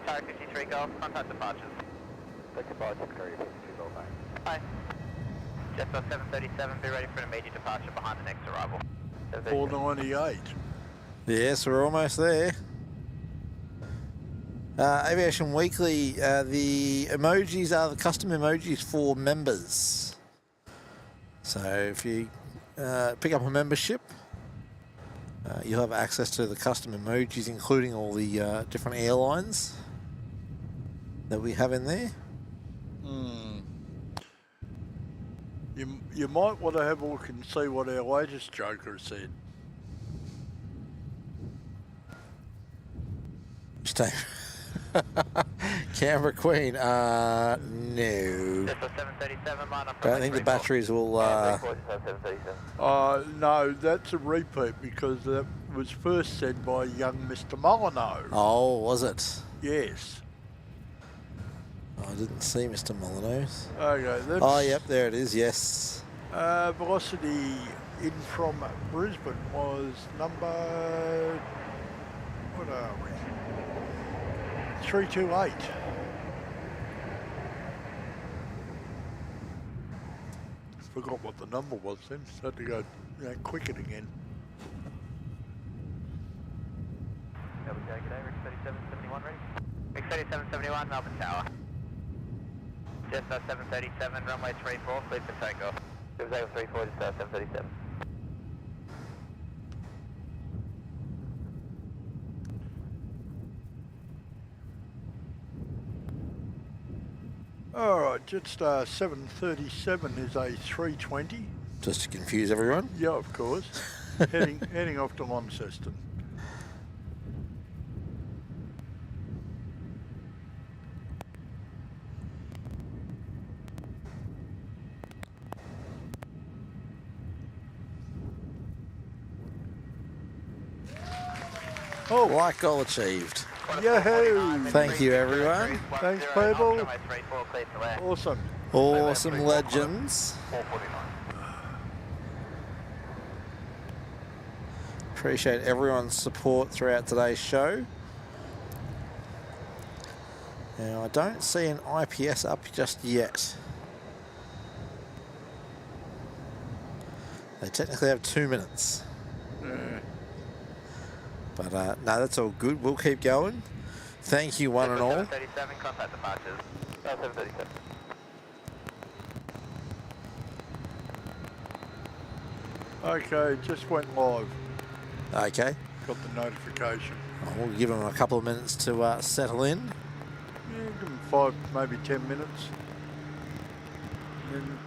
Tower 53 Golf, contact departures. Take departure, carry 52 Golf, mate. Hi. Jetstars 737, be ready for an immediate departure behind the next arrival. 498. Yes, we're almost there. Aviation Weekly, the emojis are the custom emojis for members. So if you pick up a membership, you'll have access to the custom emojis, including all the different airlines that we have in there. You might want to have a look and see what our latest joker said. Stay. Canberra Queen, no. Jetstars 737, line up. Don't think the batteries will. No, that's a repeat because that was first said by young Mr. Molyneux. Oh, was it? Yes. I didn't see Mr. Molyneux's. Okay, that's... Oh, yep, there it is, yes. Velocity in from Brisbane was number... What are we? 328. Forgot what the number was then. So had to go quicken again. Melbourne Tower, g'day, Rick 3771 ready? Rick 3771, Melbourne Tower. Jetstars 737, runway 34, cleared for takeoff. 734, Jetstars 737. Alright, Jetstar 737 is a 320. Just to confuse everyone. Yeah, of course. heading off to Launceston. Oh, like goal achieved. Yahoo! Thank you, everyone. Thanks, people. Awesome. Awesome legends. 449. Appreciate everyone's support throughout today's show. Now, I don't see an IPS up just yet. They technically have 2 minutes. But no, that's all good. We'll keep going. Thank you, one and all. 737, contact departures. 737. Okay, just went live. Okay. Got the notification. We'll give them a couple of minutes to settle in. Yeah, give them 5, maybe 10 minutes. Then,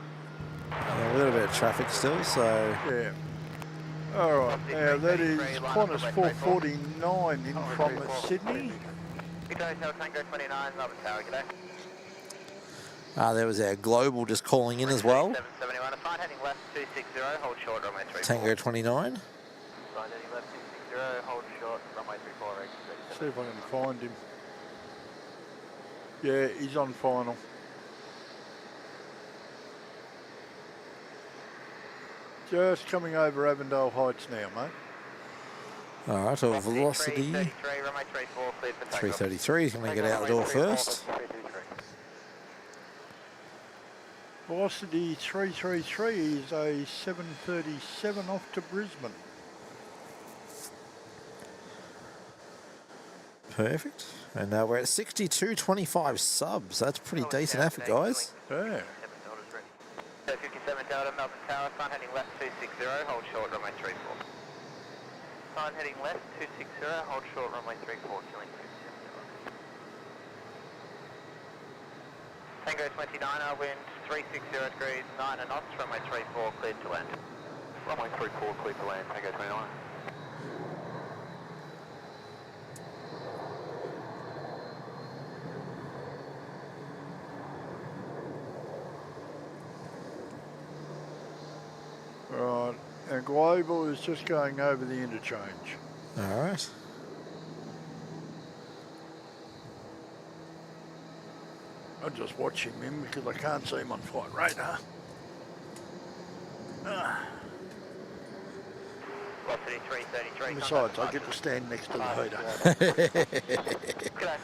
A little bit of traffic still, so... yeah. Alright, now that is Qantas 449 in from Sydney. Victoria Hotel Tango 29, Melbourne Tower, g'day. there was our global just calling in as well. 771, a sign heading left 260, hold short, runway 34. Tango 29. Sign heading left 260, hold short, runway 34, exit. See if I can find him. Yeah, he's on final. Just coming over Avondale Heights now, mate. Alright, so velocity 333, runway 34, cleared for takeoff. 333. He's going to get out the door first. Velocity 333 is a 737 off to Brisbane. Perfect. And now we're at 62.25 subs. That's pretty decent effort, guys. Yeah. 57 Delta, Melbourne Tower, sign heading left 260, hold short, runway 34. Sign heading left 260, hold short, runway 34, killing 57. Tango 29, wind 360 degrees, 9 knots, runway 34, cleared to land. Runway 34, clear to land, Tango 29. Right, and Global is just going over the interchange. Alright. I'm just watching him because I can't see him on flight radar. Velocity 333. Besides, I get to stand next to the heater. G'day.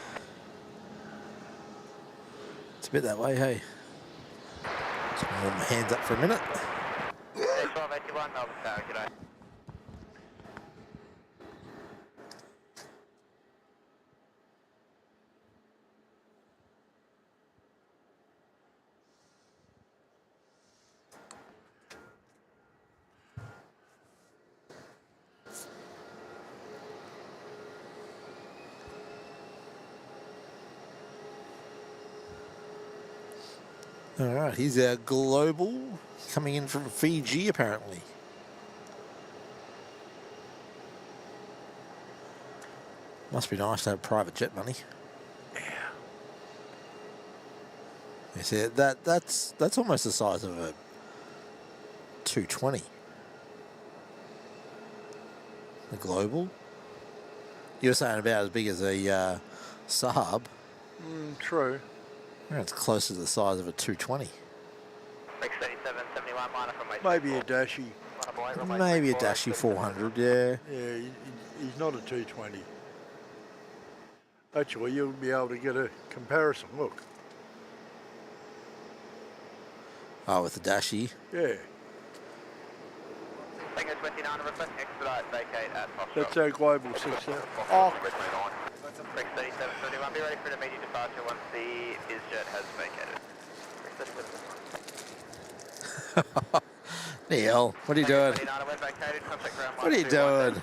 It's a bit that way, hey. Just warm my hands up for a minute. 1281 Melbourne Tower, g'day. Alright, he's our global coming in from Fiji, apparently. Must be nice to have private jet money. Yeah. You see, that's almost the size of a 220. The global. You were saying about as big as a Saab. True. Yeah, it's closer to the size of a 220. 3771 minor from Maybe a Dashi. Maybe a Dashi 400, yeah. Yeah, he's not a 220. Actually, you'll be able to get a comparison. Look. Oh, with the Dashi. Yeah. Tango 29, request expedite vacate at Foxtrot. That's our global 6. Oh, 3731, be ready for an immediate departure once the BizJet has vacated. Neil, what are you doing? What are you doing?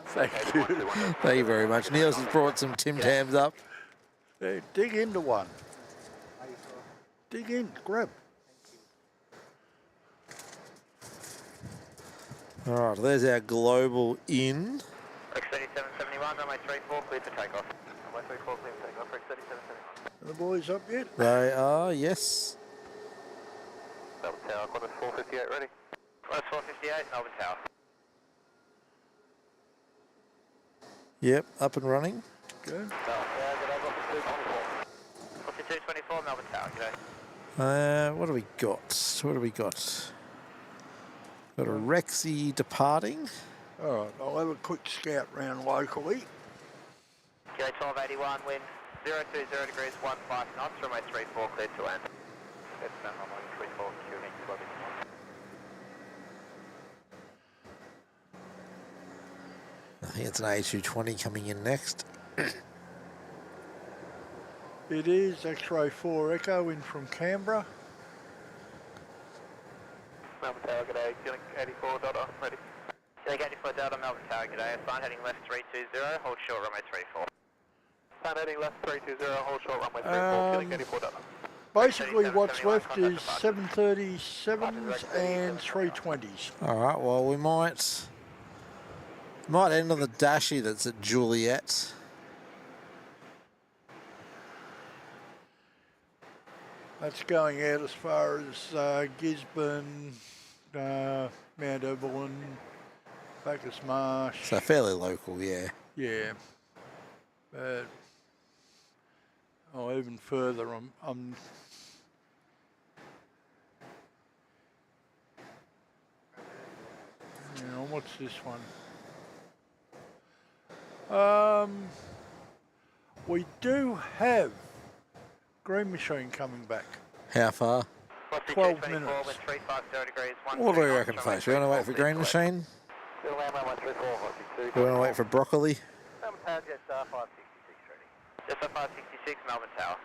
thank you. Thank you very much. Neil's has brought some Tim Tams up. Hey, dig into one. Dig in, grab. All right, there's our global in. 3771, runway 34, cleared for takeoff. Runway 34, cleared for takeoff, 3771. Are the boys up yet? They are, yes. Melbourne Tower, Qantas 458 ready. Qantas 458, Melbourne Tower. Yep, up and running. Good. 4224, Melbourne Tower, g'day. What do we got? What do we got? Got a Rexy departing. All right, I'll have a quick scout round locally. Kilo 1281, wind 020 degrees, 15 knots, runway 34, clear to land. That's runway 34, queuing, 12 I think it's an A220 coming in next. It is X-Ray 4 Echo in from Canberra. Melbourne Tower, g'day, Killing 84 Delta, ready. Killing 84 Delta, Melbourne Tower, g'day, sign heading left 320, hold short, runway 34. Sign heading left 320, hold short, runway 34, Killing 84 Delta. Basically what's left is 737s and 320s. Alright, well we might end on the Dashi that's at Juliet. That's going out as far as Gisborne, Mount Evelyn, Bacchus Marsh. So fairly local, yeah. Yeah. Even further, I'm what's this one? We do have Green Machine coming back. How far? 12 minutes. What do you reckon, folks? You want to wait for Green Machine? Do you want to wait for Broccoli? Melbourne Tower, Jetstar 566 ready. Jetstar 566, Melbourne Tower.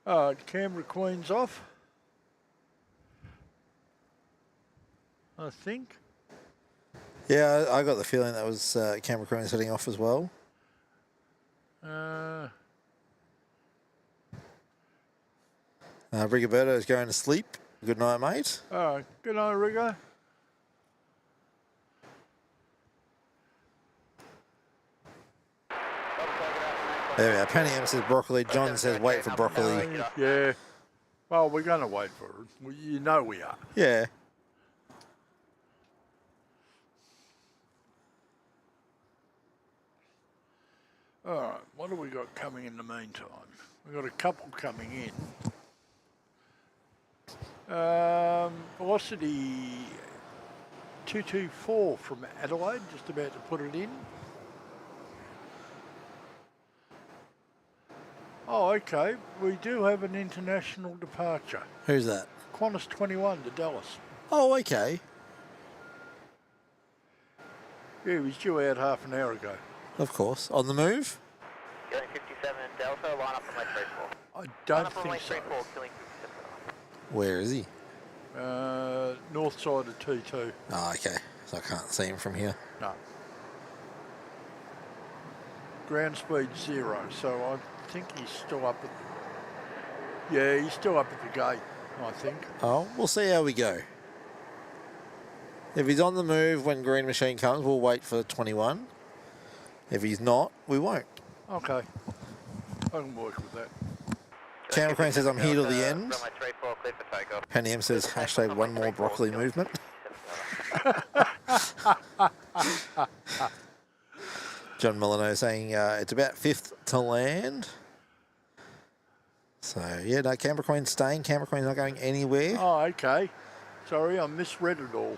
Don't. Canberra Queen's off. I think. Yeah, I got the feeling that was Canberra Queen setting off as well. Rigoberto's going to sleep. Good night, mate. Good night, Rigo. There we are. Penny M says broccoli. John says wait for broccoli. Yeah. Well, we're going to wait for it. You know we are. Yeah. All right, what have we got coming in the meantime? We've got a couple coming in. Velocity 224 from Adelaide, just about to put it in. Oh, okay. We do have an international departure. Who's that? Qantas 21 to Dallas. Oh, okay. Yeah, he was due out half an hour ago. Of course. On the move? Killing 57 Delta, line up on my 34. I don't think so. Killing 57. Where is he? North side of T2. Oh, okay. So I can't see him from here. No. Ground speed 0, so I think he's still up at... Yeah, he's still up at the gate, I think. Oh, we'll see how we go. If he's on the move when Green Machine comes, we'll wait for 21. If he's not, we won't. Okay. I can work with that. Canberra Queen says I'm here till the end. Penny M says hashtag one more broccoli movement. John Milano saying it's about 5th to land. So, yeah, no, Canberra Queen's staying. Canberra Queen's not going anywhere. Oh, okay. Sorry, I misread it all.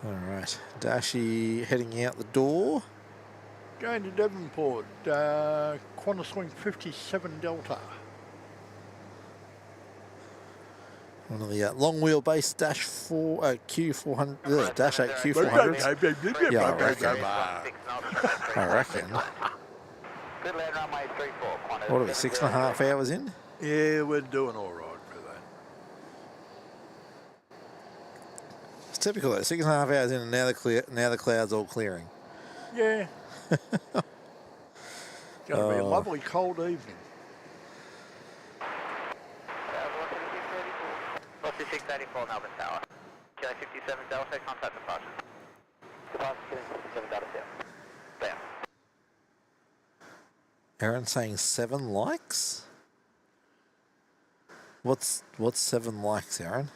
All right. Dashi heading out the door. Going to Devonport. Qantas Wing 57 Delta. One of the long wheelbase Dash 4 Q400 Dash 8 Q400s. Yeah, I reckon. What are we, 6.5 hours in? Yeah, we're doing all right for that. It's typical though. 6.5 hours in, and now the cloud's all clearing. Yeah. Going to be a lovely cold evening. Velocity 684 Melbourne Tower. Kilo 57 Delta, contact departure. Departure killing 57 Delta south. There. Aaron saying 7 likes? What's 7 likes, Aaron?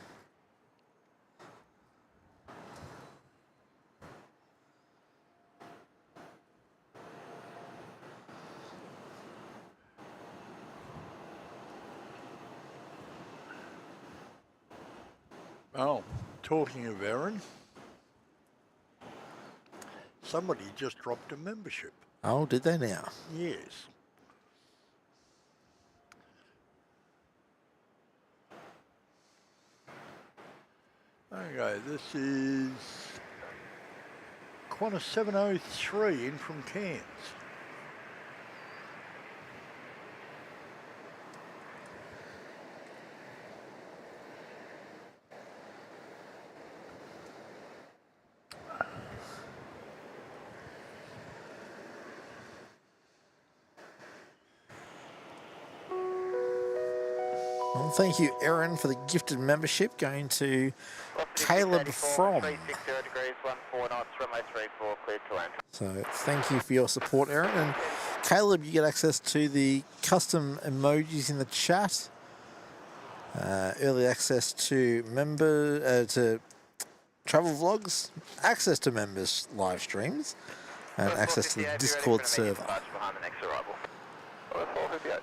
Oh, talking of Aaron, somebody just dropped a membership. Oh, did they now? Yes. Okay, this is Qantas 703 in from Cairns. Well, thank you, Erin, for the gifted membership. Going to Caleb from. 360 degrees, 14 knots, runway 34, cleared to land. So thank you for your support, Erin. And Caleb, you get access to the custom emojis in the chat. Early access to to travel vlogs, access to members' live streams, and access to the Discord server. Behind the next arrival.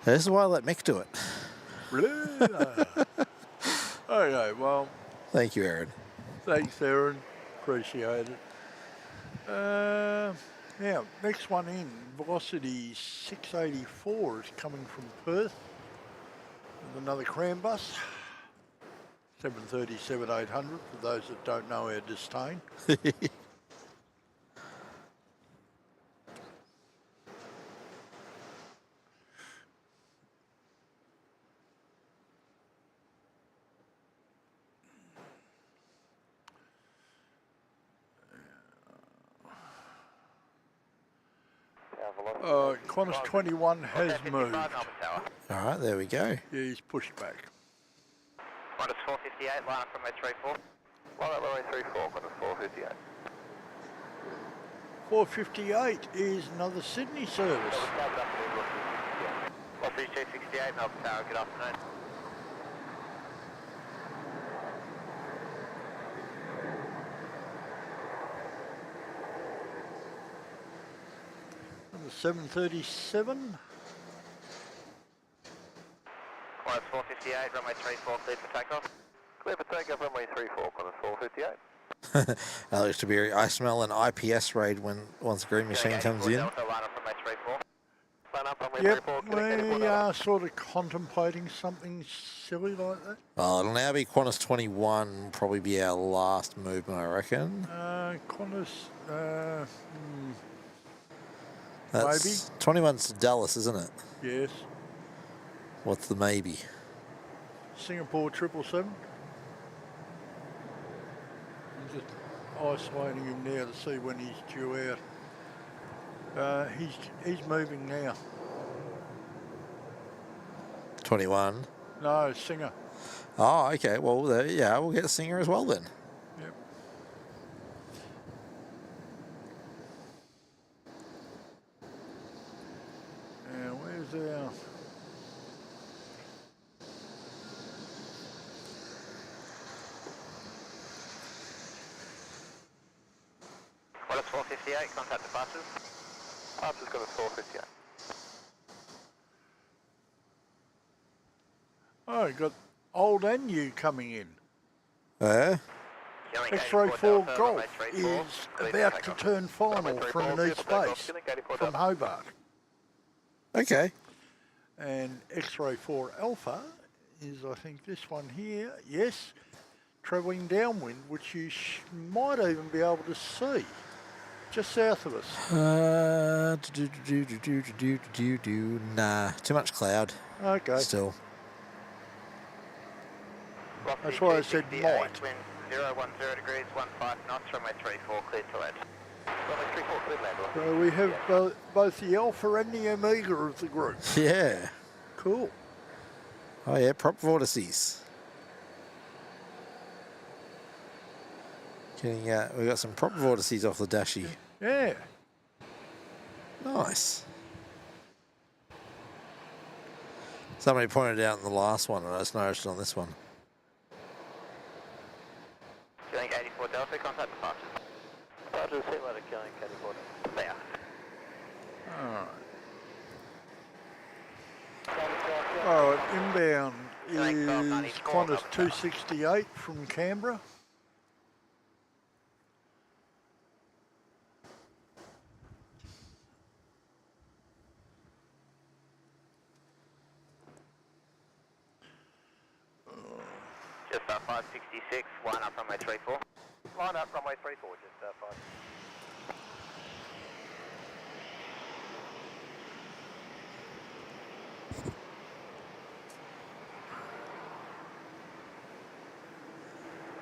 This is why I let Mick do it. Okay, well, Thank you, Aaron. thanks, Aaron. Appreciate it. Now, next one in, Velocity 684 is coming from Perth with another cram bus. 737-800 for those that don't know our disdain. Qantas 21 has moved. All right, there we go. Yeah, he's pushed back. Qantas 458, line up from 34. Line up runway 34, Qantas 458. 458 is another Sydney service. 3268, Melbourne Tower, good afternoon. Number 737. Qantas 458, runway 34, cleared for takeoff. Clear for takeoff, runway 34, Qantas 458. Alex Tabiri, I smell an IPS raid once the green machine comes in. Delta, line up runway 34. Line up runway Yep, 34, we are sort of contemplating something silly like that. Well, it'll now be Qantas 21, probably be our last movement, I reckon. Qantas, That's 21's to Dallas, isn't it? yes. What's the maybe? Singapore 777. I'm just isolating him now to see when he's due out. He's moving now. 21. No, Singer. Oh, okay. Well, yeah, we'll get Singer as well then. Yep. Now, where's our... Qantas 458, contact departures. Departure's Qantas 458. Oh, you got old and new coming in. Killing X-Ray 4 Delta, Golf runway 34, is cleared for about to takeoff. turn final from a new space from Hobart. Okay. And X-Ray 4 Alpha is, I think, this one here. Yes, travelling downwind, which you might even be able to see just south of us. Nah, too much cloud. Okay, Still. that's why I said might. Wind 010 degrees, 15 knots, runway 34, cleared to land. Runway 34, clear land. So we have both the Alpha and the Omega of the group. Yeah. Cool. Oh yeah, prop vortices. We got some prop vortices off the dashy. Yeah. Nice. Somebody pointed out in the last one, and I just noticed it on this one. Killing 84 Delta, contact departures. Departure's same line of killing, 84. There. All right. All right, inbound is Qantas 268 from Canberra. Just 566, line up runway 34. Line up runway 34, just 5.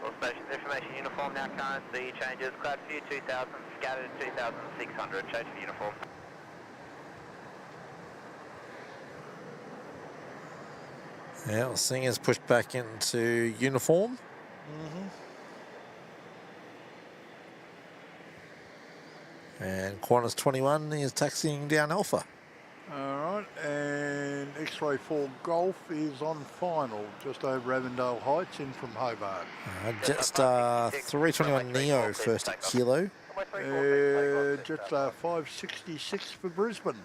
All stations, information uniform now, current C changes, cloud view 2000, scattered 2600, change for uniform. Yeah, well, Singer's pushed back into uniform. And Qantas 21 is taxiing down Alpha. Alright, and X-Ray 4 Golf is on final, just over Avondale Heights, in from Hobart. Jetstar 321 Neo, first at Kilo. Jetstar 566 for Brisbane.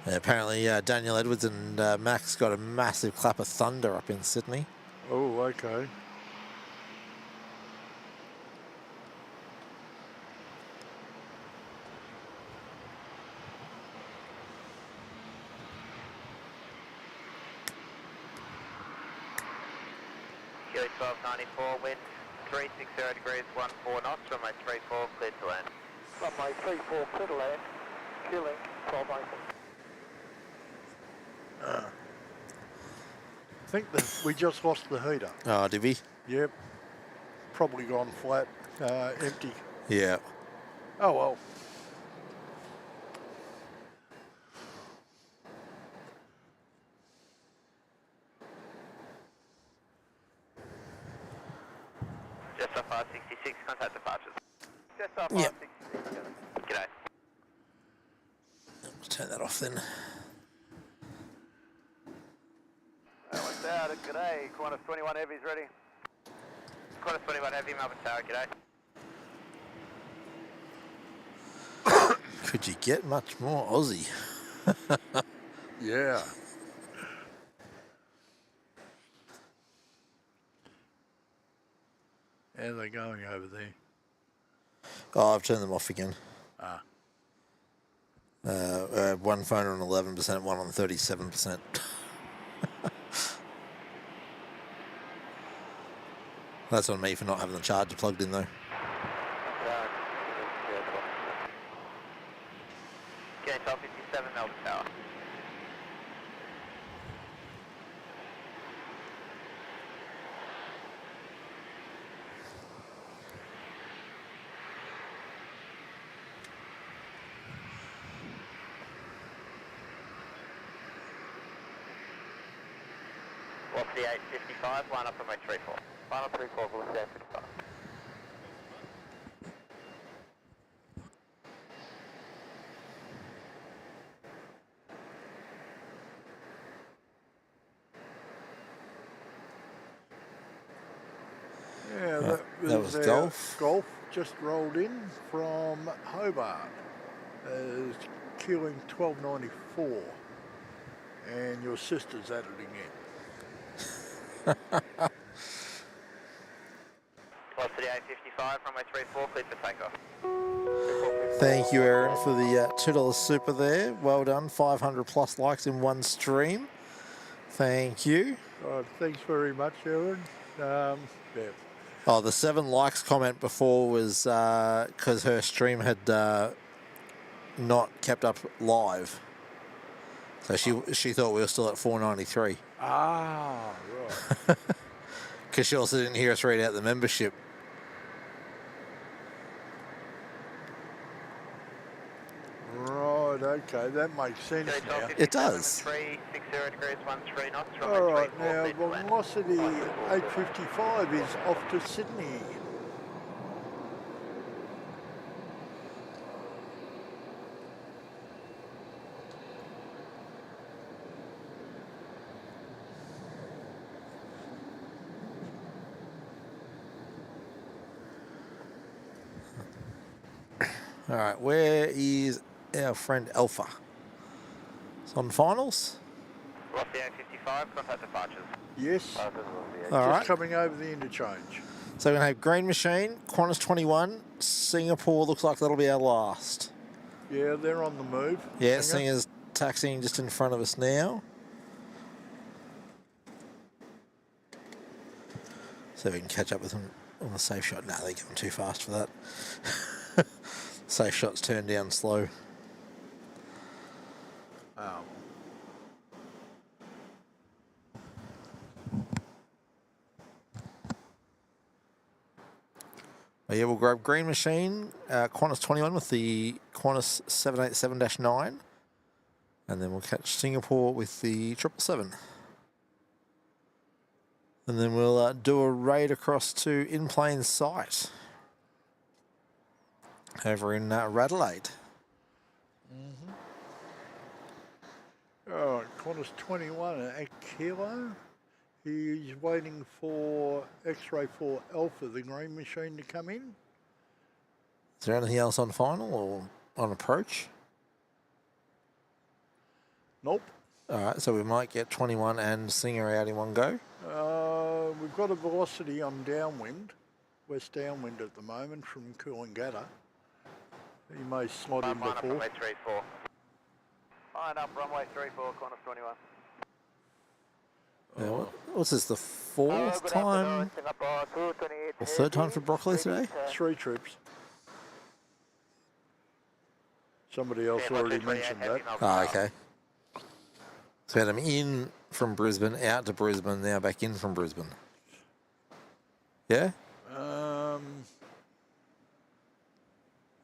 Yeah, apparently Daniel Edwards and Max got a massive clap of thunder up in Sydney. Oh, okay. Kilo 1294, wind 360 degrees, 14 knots, runway 34, cleared to land. Runway 34, clear to land, killing 1294. I think that we just lost the heater. Oh, did we? Yep. Probably gone flat, empty. Yeah. Oh well. Jetstar 566, contact departures. Jetstar Yep. 566, g'day. Let's turn that off then. What's out? G'day, Qantas 21 Heavy's ready. Qantas 21 Heavy, Melbourne Tower, g'day. Could you get much more Aussie? Yeah. How are they going over there? Oh, I've turned them off again. Ah. One phone on 11%, one on 37%. That's on me for not having the charger plugged in though. Okay, 1257 Melbourne Tower. Velocity 855, line up runway 34. Line up 34, velocity 855. Yeah, that was our Golf. Golf just rolled in from Hobart. It's queuing 1294. And your sister's added again. Velocity 855, runway 34, cleared for takeoff. Thank you, Aaron, for the $2 super there. Well done. 500 plus likes in one stream. Thank you. Thanks very much, Aaron. Yeah. Oh, the 7 likes comment before was because her stream had not kept up live. So she thought we were still at 493. Ah, right. Because she also didn't hear us read out the membership. Right, okay, that makes sense now. It does. 360 degrees, 13 knots, runway All right, 34, now cleared to land. velocity 855 is off to Sydney. All right, where is our friend Alpha? It's on finals. Lost the A55, contact departures. Yes. This is the All Just right. coming over the interchange. So we're going to have Green Machine, Qantas 21, Singapore looks like that'll be our last. Yeah, they're on the move. Yeah, Singer. Singer's taxiing just in front of us now. So we can catch up with them on the safe shot. No, they're going too fast for that. Safe shot's turned down slow. Oh. Oh, yeah, we'll grab Green Machine, Qantas 21 with the Qantas 787-9. And then we'll catch Singapore with the 777. And then we'll do a raid across to In Plain Sight over in Radelaide. All right, Qantas 21 at Kilo. He's waiting for X-ray 4 Alpha, the Green Machine, to come in. Is there anything else on final or on approach? Nope. All right, so we might get 21 and Singer out in one go. We've got a velocity on downwind, west downwind at the moment from Coolangatta. He may slot in Line up before. runway 34. Line up runway 34, Qantas 21. Now, what's this, the fourth time or third time for Broccoli today? 3 trips. Somebody else already mentioned that. Oh, okay. So we had them in from Brisbane, out to Brisbane, now back in from Brisbane. Yeah?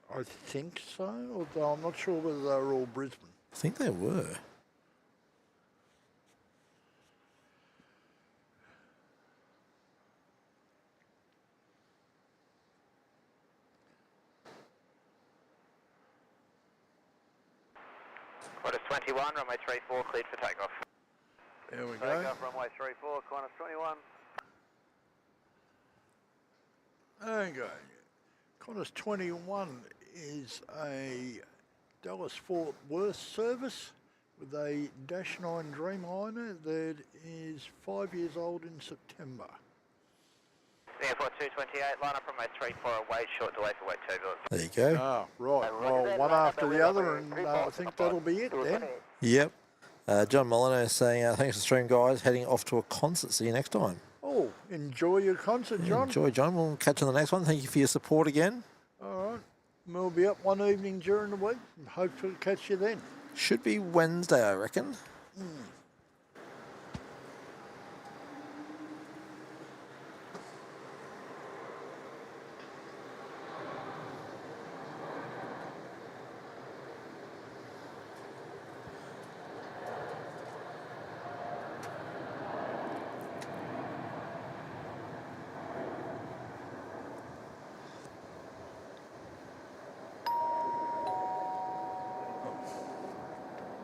I think so, although I'm not sure whether they were all Brisbane. I think they were. Qantas 21, runway 34, cleared for takeoff. There we go. Takeoff, runway 34, Qantas 21. Okay. Qantas 21 is a Dallas-Fort Worth service with a Dash 9 Dreamliner that is 5 years old in September. Airport 228, line up runway 34, away, short delay for wait turbulence. There you go. Ah, right. Well, one after the other, and I think that'll be it then. Yep. John Molyneux is saying, thanks for the stream, guys. Heading off to a concert. See you next time. Oh, enjoy your concert, John. Enjoy, John. We'll catch you on the next one. Thank you for your support again. All right. We'll be up one evening during the week. Hopefully catch you then. Should be Wednesday, I reckon.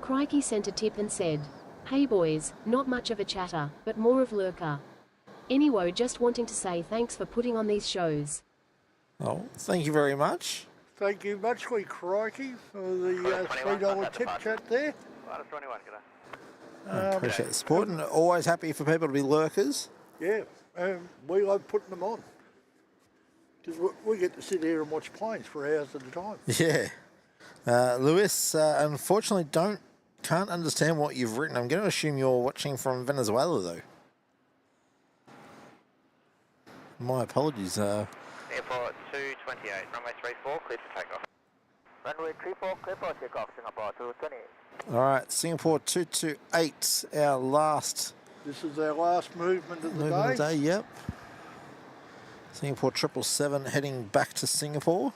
Crikey sent a tip and said, "Hey boys, not much of a chatter, but more of lurker. Anyway, just wanting to say thanks for putting on these shows." Oh, thank you very much. Thank you muchly, Crikey, for the $3 tip chat there. Qantas 21, g'day. Appreciate the support and always happy for people to be lurkers. Yeah, we love putting them on. Because we get to sit here and watch planes for hours at a time. Yeah. Lewis, unfortunately can't understand what you've written. I'm going to assume you're watching from Venezuela, though. My apologies. Airport 228, runway 34, cleared for takeoff. Runway 34, clear for takeoff, Singapore 228. All right, Singapore 228, our last This is our last movement of the movement of the day. day. Yep. Singapore 777 heading back to Singapore.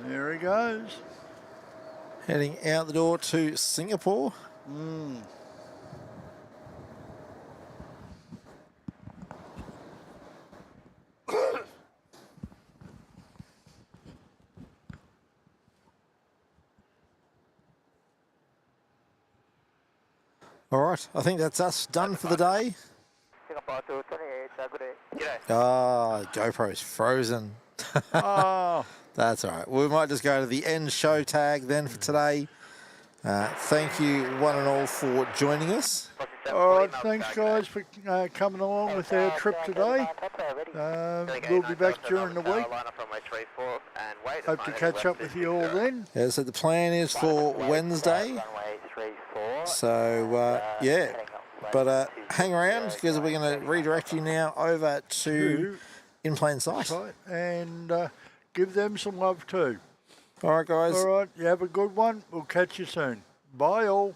There he goes. Heading out the door to Singapore. All right, I think that's us done for the day. Singapore to 28, good day. G'day. Ah, GoPro's frozen. Oh, That's all right. We might just go to the end show tag then for today. Thank you one and all for joining us. all right. Thanks, guys, for coming along with our trip today. We'll be back during the week. Hope to catch up with you all then. Yeah, so the plan is for Wednesday. So, yeah. But hang around because we're going to redirect you now over to In Plain Sight. Right, and give them some love too. All right, guys. All right, you have a good one. We'll catch you soon. Bye all.